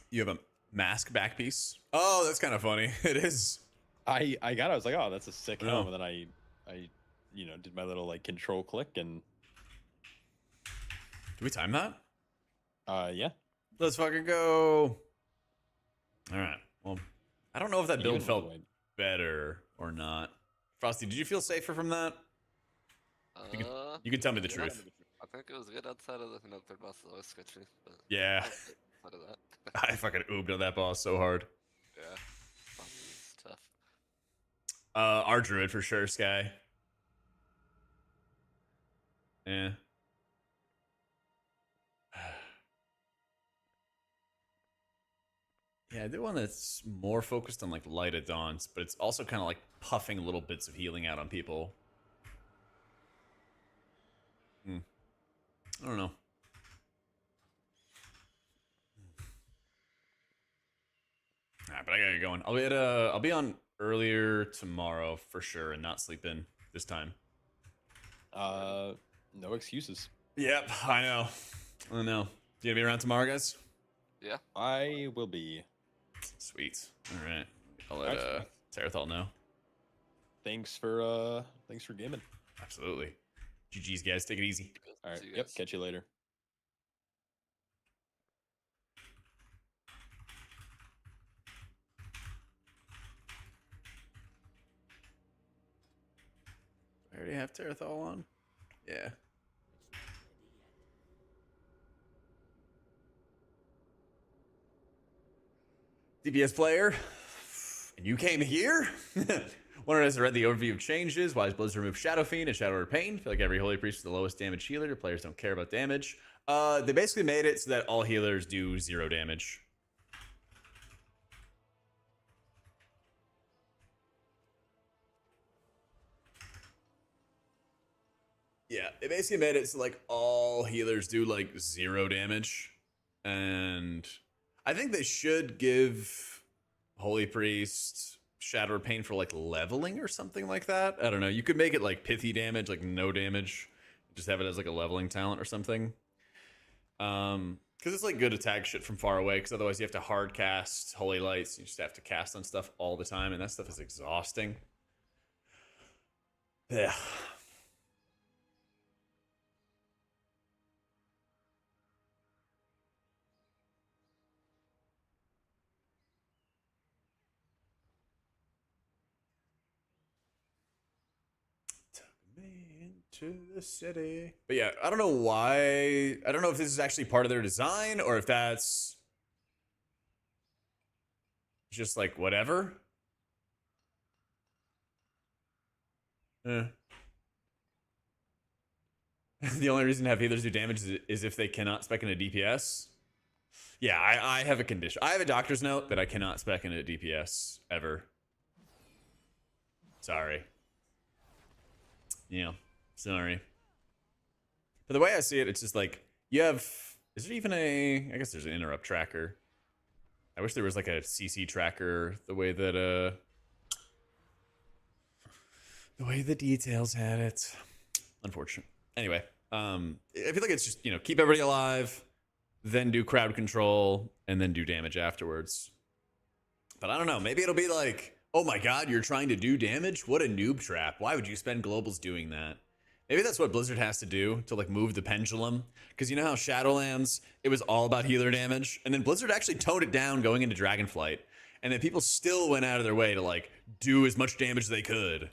You have a mask back piece. Oh, that's kind of funny. It is. I got it. I was like, oh, that's a sick Yeah. helm. And then I did my little like control click and Do we time that? yeah. Let's fucking go. All right. Well, I don't know if that build Even felt went- better or not. Frosty, did you feel safer from that? You can tell me the truth. I think it was good outside of the third boss. That was sketchy, but Yeah. outside of that, I fucking oobed on that boss so hard. yeah, boss is tough. Our druid for sure, Sky. Yeah. Yeah, I do one that's more focused on like light at dawns, but it's also kind of like puffing little bits of healing out on people. I don't know. Alright, but I gotta get going. I'll be on earlier tomorrow for sure and not sleep in this time. No excuses. Yep, I know. I know. You gonna be around tomorrow, guys? Yeah, I will be. Sweet. Alright. I'll let Alright. Sarathal know. Thanks for gaming. Absolutely. GG's, guys. Take it easy. All right. See you Yep. guys. Catch you later. I already have Terathal on? Yeah. DPS player, and you came here? One of us read the overview of changes. Why does Blizzard remove Shadow Fiend and Shadow Order Pain? Feel like every Holy Priest is the lowest damage healer. Players don't care about damage. They basically made it so that all healers do 0 damage. Yeah, it basically made it so like all healers do like 0 damage. And I think they should give Holy Priest Shadow or Pain for like leveling or something like that. I don't know. You could make it like pithy damage, like no damage. Just have it as like a leveling talent or something. Because it's like good attack shit from far away. Because otherwise you have to hard cast Holy Lights. You just have to cast on stuff all the time, and that stuff is exhausting. Yeah. To the city. But yeah, I don't know why. I don't know if this is actually part of their design or if that's just like whatever. The only reason to have healers do damage is if they cannot spec into DPS. Yeah, I have a condition. I have a doctor's note that I cannot spec into DPS ever. Sorry. Yeah. Sorry. But the way I see it, it's just like, you have... Is there even a... I guess there's an interrupt tracker. I wish there was like a CC tracker, the way that, the way the details had it. Unfortunate. Anyway, I feel like it's just, you know, keep everybody alive, then do crowd control, and then do damage afterwards. But I don't know, maybe it'll be like, oh my god, you're trying to do damage? What a noob trap. Why would you spend globals doing that? Maybe that's what Blizzard has to do to like move the pendulum. Because you know how Shadowlands, it was all about healer damage, and then Blizzard actually toned it down going into Dragonflight, and then people still went out of their way to like do as much damage as they could.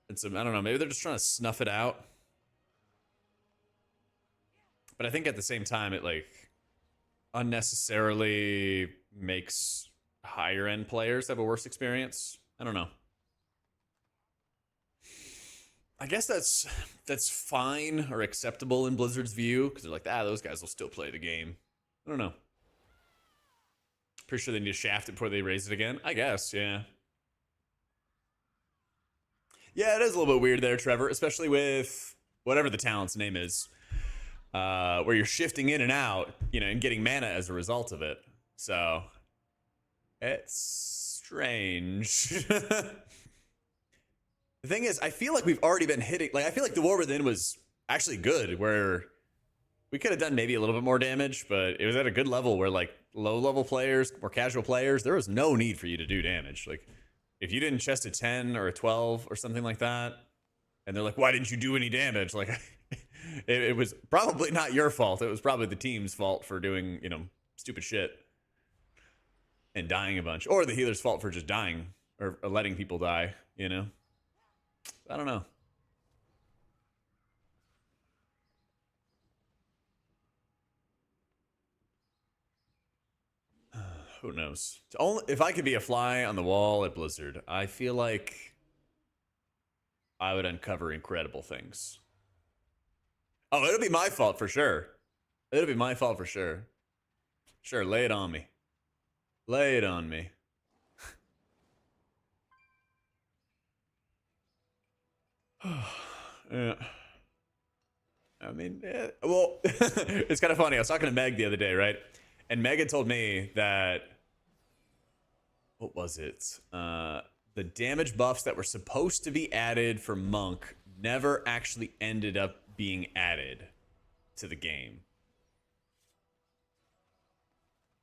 It's I don't know, maybe they're just trying to snuff it out. But I think at the same time it like unnecessarily makes higher end players have a worse experience. I don't know. I guess that's fine or acceptable in Blizzard's view because they're like, those guys will still play the game. I don't know. Pretty sure they need to shaft it before they raise it again. I guess, yeah. Yeah, it is a little bit weird there, Trevor, especially with whatever the talent's name is, where you're shifting in and out, you know, and getting mana as a result of it. So it's strange. The thing is, I feel like we've already been hitting, like, I feel like the War Within was actually good, where we could have done maybe a little bit more damage, but it was at a good level where, like, low-level players, more casual players, there was no need for you to do damage. Like, if you didn't chest a 10 or a 12 or something like that, and they're like, why didn't you do any damage? Like, it was probably not your fault. It was probably the team's fault for doing, you know, stupid shit and dying a bunch. Or the healer's fault for just dying or letting people die, you know? I don't know. Who knows? If I could be a fly on the wall at Blizzard, I feel like I would uncover incredible things. Oh, it'll be my fault for sure. It'll be my fault for sure. Sure, lay it on me. Lay it on me. Yeah. I mean, yeah, well, it's kind of funny. I was talking to Meg the other day, right? And Meg had told me that, what was it? The damage buffs that were supposed to be added for Monk never actually ended up being added to the game.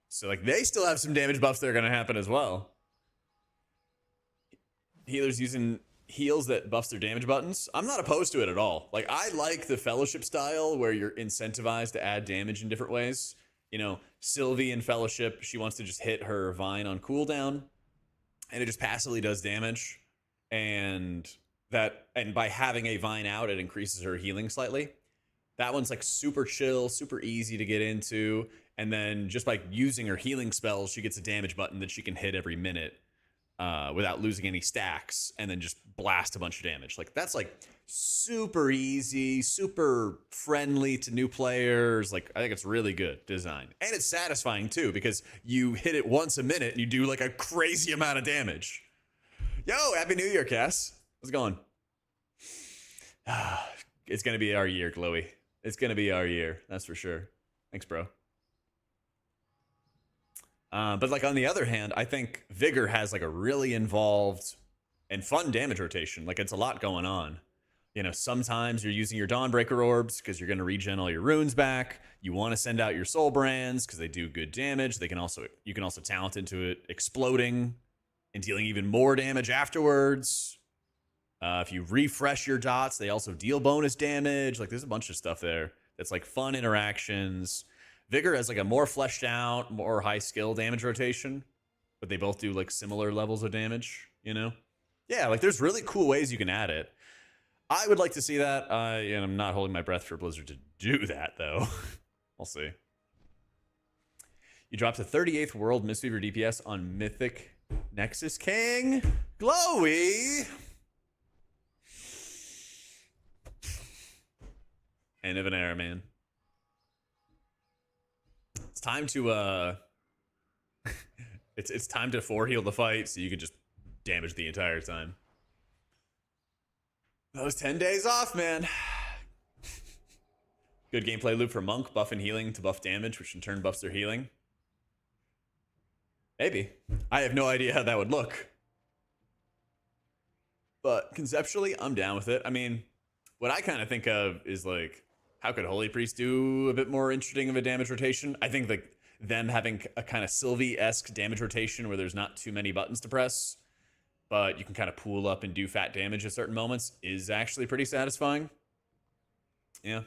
So, like, they still have some damage buffs that are going to happen as well. Healers using heals that buffs their damage buttons. I'm not opposed to it at all. Like, I like the Fellowship style where you're incentivized to add damage in different ways. You know, Sylvie in Fellowship, she wants to just hit her Vine on cooldown, and it just passively does damage. And by having a Vine out, it increases her healing slightly. That one's like super chill, super easy to get into. And then just by using her healing spells, she gets a damage button that she can hit every minute without losing any stacks, and then just blast a bunch of damage. Like, that's like super easy, super friendly to new players. Like, I think it's really good design. And it's satisfying too, because you hit it once a minute and you do like a crazy amount of damage. Yo, Happy New Year, Cass. How's it going? It's going to be our year, Glowy. It's going to be our year. That's for sure. Thanks, bro. But like on the other hand, I think Vigor has like a really involved and fun damage rotation. Like, it's a lot going on. You know, sometimes you're using your Dawnbreaker orbs because you're going to regen all your runes back. You want to send out your soul brands because they do good damage. You can also talent into it exploding and dealing even more damage afterwards. If you refresh your dots, they also deal bonus damage. Like, there's a bunch of stuff there that's like fun interactions. Vigor has like a more fleshed out, more high skill damage rotation, but they both do like similar levels of damage, you know? Yeah, like there's really cool ways you can add it. I would like to see that, and I'm not holding my breath for Blizzard to do that though. We'll see. You dropped the 38th World Mistweaver DPS on Mythic Nexus King. Glowy! End of an era, man. It's time to it's time to 4-heal the fight so you can just damage the entire time. Those 10 days off, man. Good gameplay loop for Monk, buff and healing to buff damage, which in turn buffs their healing. Maybe. I have no idea how that would look. But conceptually, I'm down with it. I mean, what I kind of think of is like, how could Holy Priest do a bit more interesting of a damage rotation? I think like them having a kind of Sylvie-esque damage rotation where there's not too many buttons to press but you can kind of pool up and do fat damage at certain moments is actually pretty satisfying. Yeah.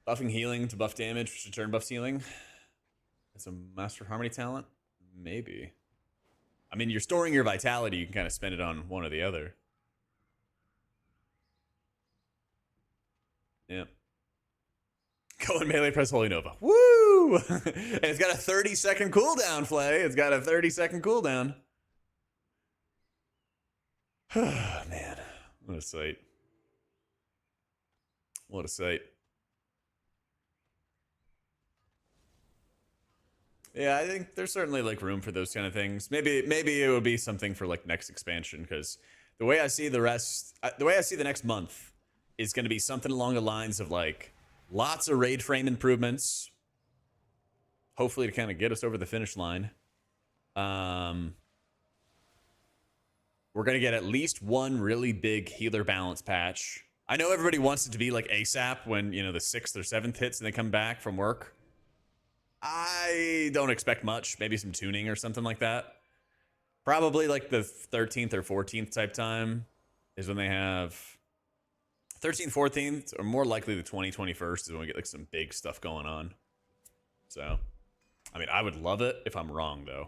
Buffing healing to buff damage, which return buffs healing. It's a Master Harmony talent? Maybe. I mean, you're storing your vitality. You can kind of spend it on one or the other. Yeah. Go and melee press Holy Nova. Woo! And it's got a 30-second cooldown, Flay. It's got a 30-second cooldown. Man. What a sight. What a sight. Yeah, I think there's certainly like room for those kind of things. Maybe it would be something for like next expansion, because the way I see the next month is going to be something along the lines of like lots of raid frame improvements, hopefully to kind of get us over the finish line. We're going to get at least one really big healer balance patch. I know everybody wants it to be like ASAP when, you know, the 6th or 7th hits and they come back from work. I don't expect much. Maybe some tuning or something like that. Probably like the 13th or 14th type time is when they have 13th, 14th, or more likely the 21st is when we get like some big stuff going on. So, I mean, I would love it if I'm wrong, though.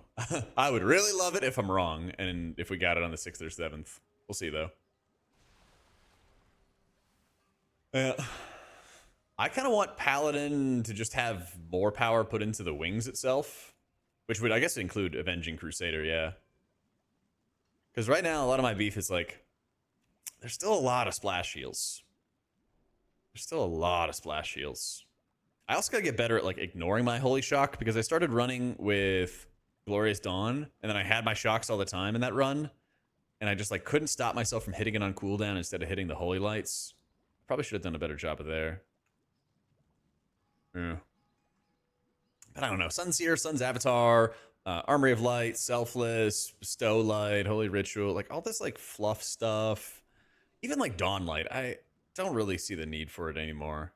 I would really love it if I'm wrong, and if we got it on the 6th or 7th. We'll see, though. Yeah. I kind of want Paladin to just have more power put into the wings itself, which would, I guess, include Avenging Crusader, yeah. Because right now, a lot of my beef is like, there's still a lot of splash heals. There's still a lot of splash heals. I also gotta get better at like ignoring my Holy Shock, because I started running with Glorious Dawn, and then I had my shocks all the time in that run, and I just like couldn't stop myself from hitting it on cooldown instead of hitting the Holy Lights. Probably should have done a better job of there. Yeah. But I don't know. Sunseer, Sun's Avatar, Armory of Light, Selfless, Bestow Light, Holy Ritual, like all this like fluff stuff. Even like Dawn Light, I don't really see the need for it anymore.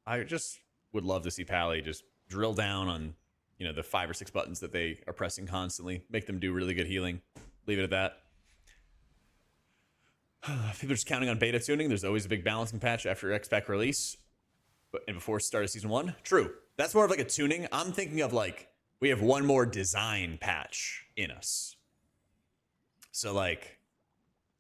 I just would love to see Pally just drill down on, you know, the 5 or 6 buttons that they are pressing constantly. Make them do really good healing. Leave it at that. People are just counting on beta tuning. There's always a big balancing patch after X-Pack release. And before start of season 1. True. That's more of like a tuning. I'm thinking of like, we have one more design patch in us. So like,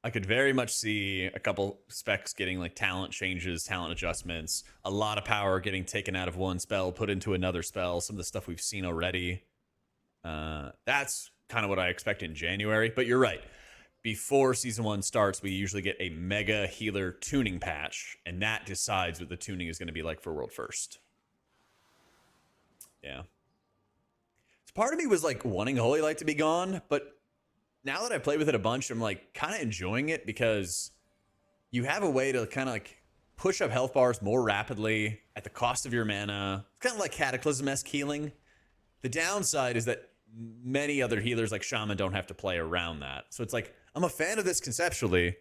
I could very much see a couple specs getting like talent changes, talent adjustments, a lot of power getting taken out of one spell, put into another spell, some of the stuff we've seen already. That's kind of what I expect in January, but you're right. Before season 1 starts, we usually get a mega healer tuning patch, and that decides what the tuning is going to be like for World First. Yeah. So part of me was like wanting Holy Light to be gone, but now that I played with it a bunch, I'm like kind of enjoying it, because you have a way to kind of like push up health bars more rapidly at the cost of your mana. It's kind of like Cataclysm-esque healing. The downside is that many other healers like Shaman don't have to play around that. So it's like, I'm a fan of this conceptually,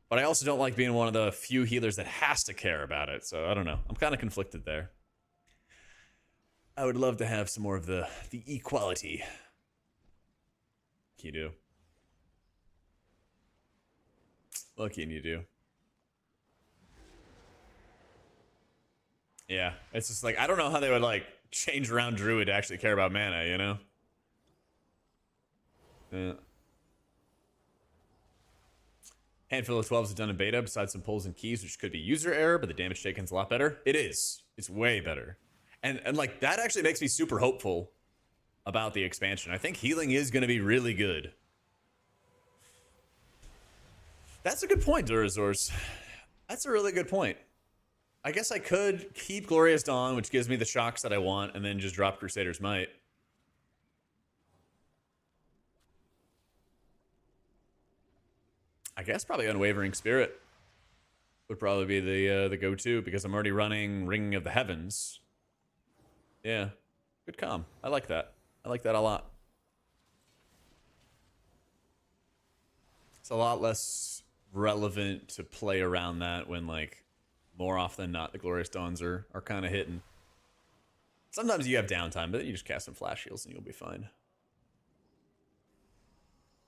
but I also don't like being one of the few healers that has to care about it. So I don't know. I'm kind of conflicted there. I would love to have some more of the equality. You do. What can you do? Yeah, it's just like, I don't know how they would like change around Druid to actually care about mana, you know? Yeah. Handful of 12s have done a beta besides some pulls and keys, which could be user error, but the damage taken's a lot better. It is. It's way better. And like that actually makes me super hopeful about the expansion. I think healing is going to be really good. That's a good point, Durazors. That's a really good point. I guess I could keep Glorious Dawn, which gives me the shocks that I want, and then just drop Crusader's Might. I guess probably Unwavering Spirit would probably be the go-to, because I'm already running Ringing of the Heavens. Yeah, good comm. I like that. I like that a lot. It's a lot less relevant to play around that when, like, more often than not, the Glorious Dawns are kind of hitting. Sometimes you have downtime, but then you just cast some flash heals and you'll be fine.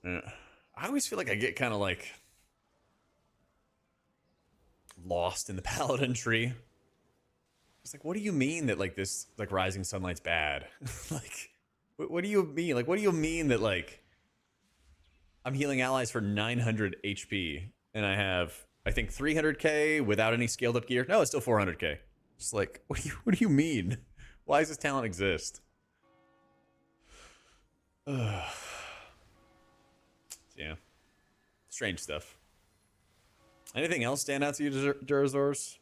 I always feel like I get kind of like lost in the paladin tree. It's like, what do you mean that like this like rising sunlight's bad? Like, what do you mean? Like, what do you mean that like I'm healing allies for 900 HP and I have I think 300k without any scaled up gear? No, it's still 400k. Just like, what do you mean? Why does this talent exist? Yeah, strange stuff. Anything else stand out to you, Durazors?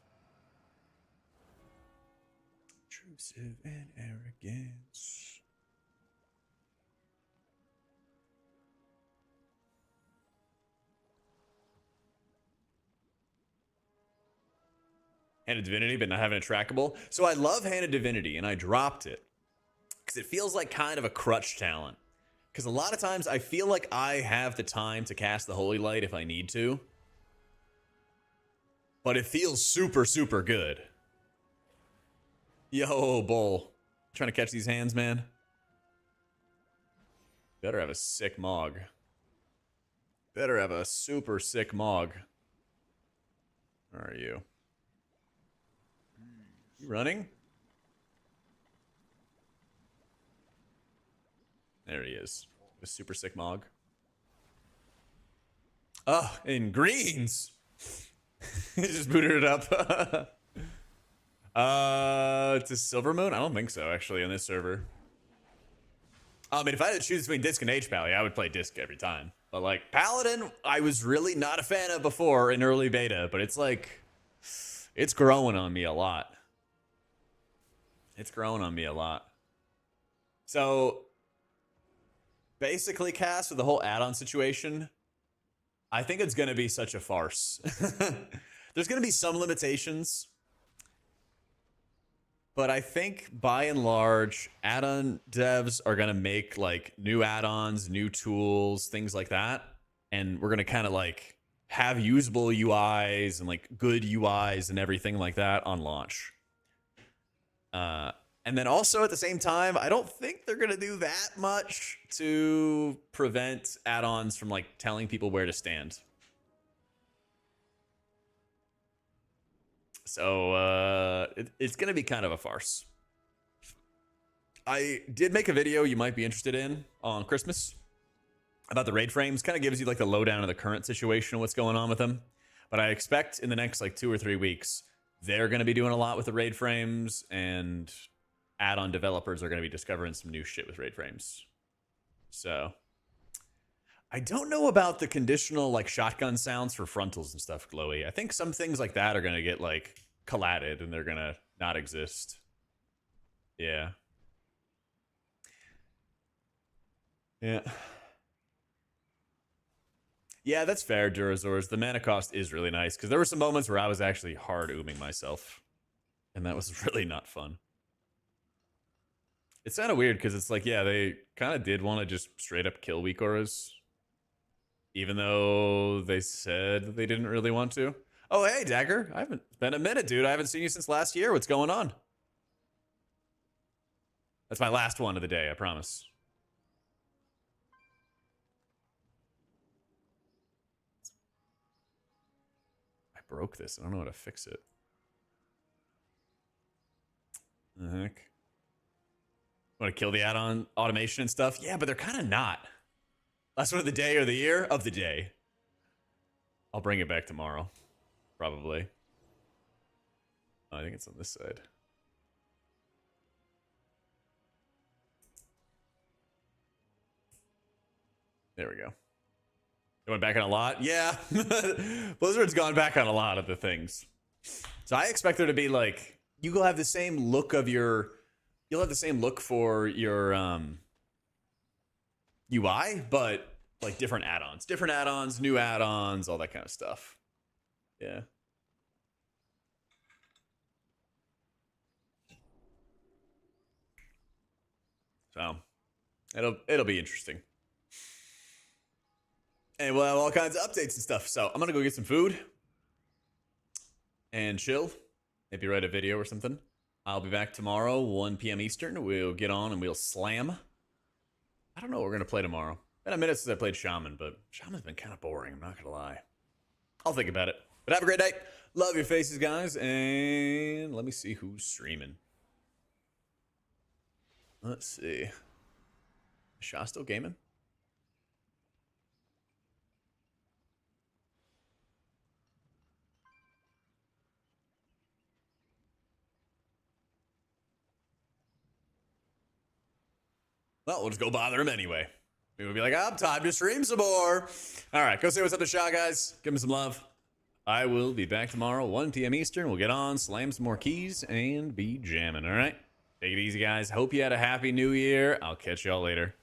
Intrusive and arrogance. Hand of Divinity, but not having a trackable. So I love Hand of Divinity, and I dropped it because it feels like kind of a crutch talent. Because a lot of times I feel like I have the time to cast the Holy Light if I need to. But it feels super, super good. Yo, Bull. Trying to catch these hands, man. Better have a sick Mog. Better have a super sick Mog. Where are you? You running? There he is. A super sick Mog. Oh, in greens. He just booted it up. To Silver Moon? I don't think so, actually, on this server. I mean, if I had to choose between Disc and HPal, yeah, I would play Disc every time. But, like, Paladin, I was really not a fan of before in early beta, but it's like, it's growing on me a lot. It's growing on me a lot. So, basically, Cass, with the whole add-on situation, I think it's going to be such a farce. There's going to be some limitations. But I think, by and large, add-on devs are going to make, like, new add-ons, new tools, things like that. And we're going to kind of, like, have usable UIs and, like, good UIs and everything like that on launch. And then also, at the same time, I don't think they're going to do that much to prevent add-ons from, like, telling people where to stand. So, it's going to be kind of a farce. I did make a video you might be interested in on Christmas about the raid frames. Kind of gives you, like, the lowdown of the current situation and what's going on with them. But I expect in the next, like, 2 or 3 weeks, they're going to be doing a lot with the raid frames, and add-on developers are going to be discovering some new shit with raid frames. So, I don't know about the conditional, like, shotgun sounds for frontals and stuff, Glowy. I think some things like that are going to get, like, collatted and they're going to not exist. Yeah. Yeah. Yeah, that's fair, Durazors. The mana cost is really nice, because there were some moments where I was actually hard ooming myself, and that was really not fun. It's kind of weird, because it's like, yeah, they kind of did want to just straight up kill weak auras, even though they said they didn't really want to. Oh, hey, Dagger. It's been a minute, dude. I haven't seen you since last year. What's going on? That's my last one of the day, I promise. I broke this. I don't know how to fix it. The heck? Want to kill the add-on automation and stuff? Yeah, but they're kind of not. Last one of the day or the year? Of the day. I'll bring it back tomorrow. Probably. Oh, I think it's on this side. There we go. It went back on a lot? Yeah. Blizzard's gone back on a lot of the things. So I expect there to be, like, you will have the same look of your... You'll have the same look for your UI, but, like, different add-ons. Different add-ons, new add-ons, all that kind of stuff. Yeah. So, it'll be interesting. And we'll have all kinds of updates and stuff. So, I'm going to go get some food and chill. Maybe write a video or something. I'll be back tomorrow, 1 p.m. Eastern. We'll get on and we'll slam. I don't know what we're going to play tomorrow. Been a minute since I played Shaman, but Shaman's been kind of boring. I'm not going to lie. I'll think about it. But have a great day. Love your faces, guys. And let me see who's streaming. Let's see. Is Shaw still gaming? Well, we'll just go bother him anyway. We'll be like, time to stream some more. All right, go say what's up to Shaw, guys. Give him some love. I will be back tomorrow, 1 p.m. Eastern. We'll get on, slam some more keys, and be jamming, all right? Take it easy, guys. Hope you had a happy new year. I'll catch y'all later.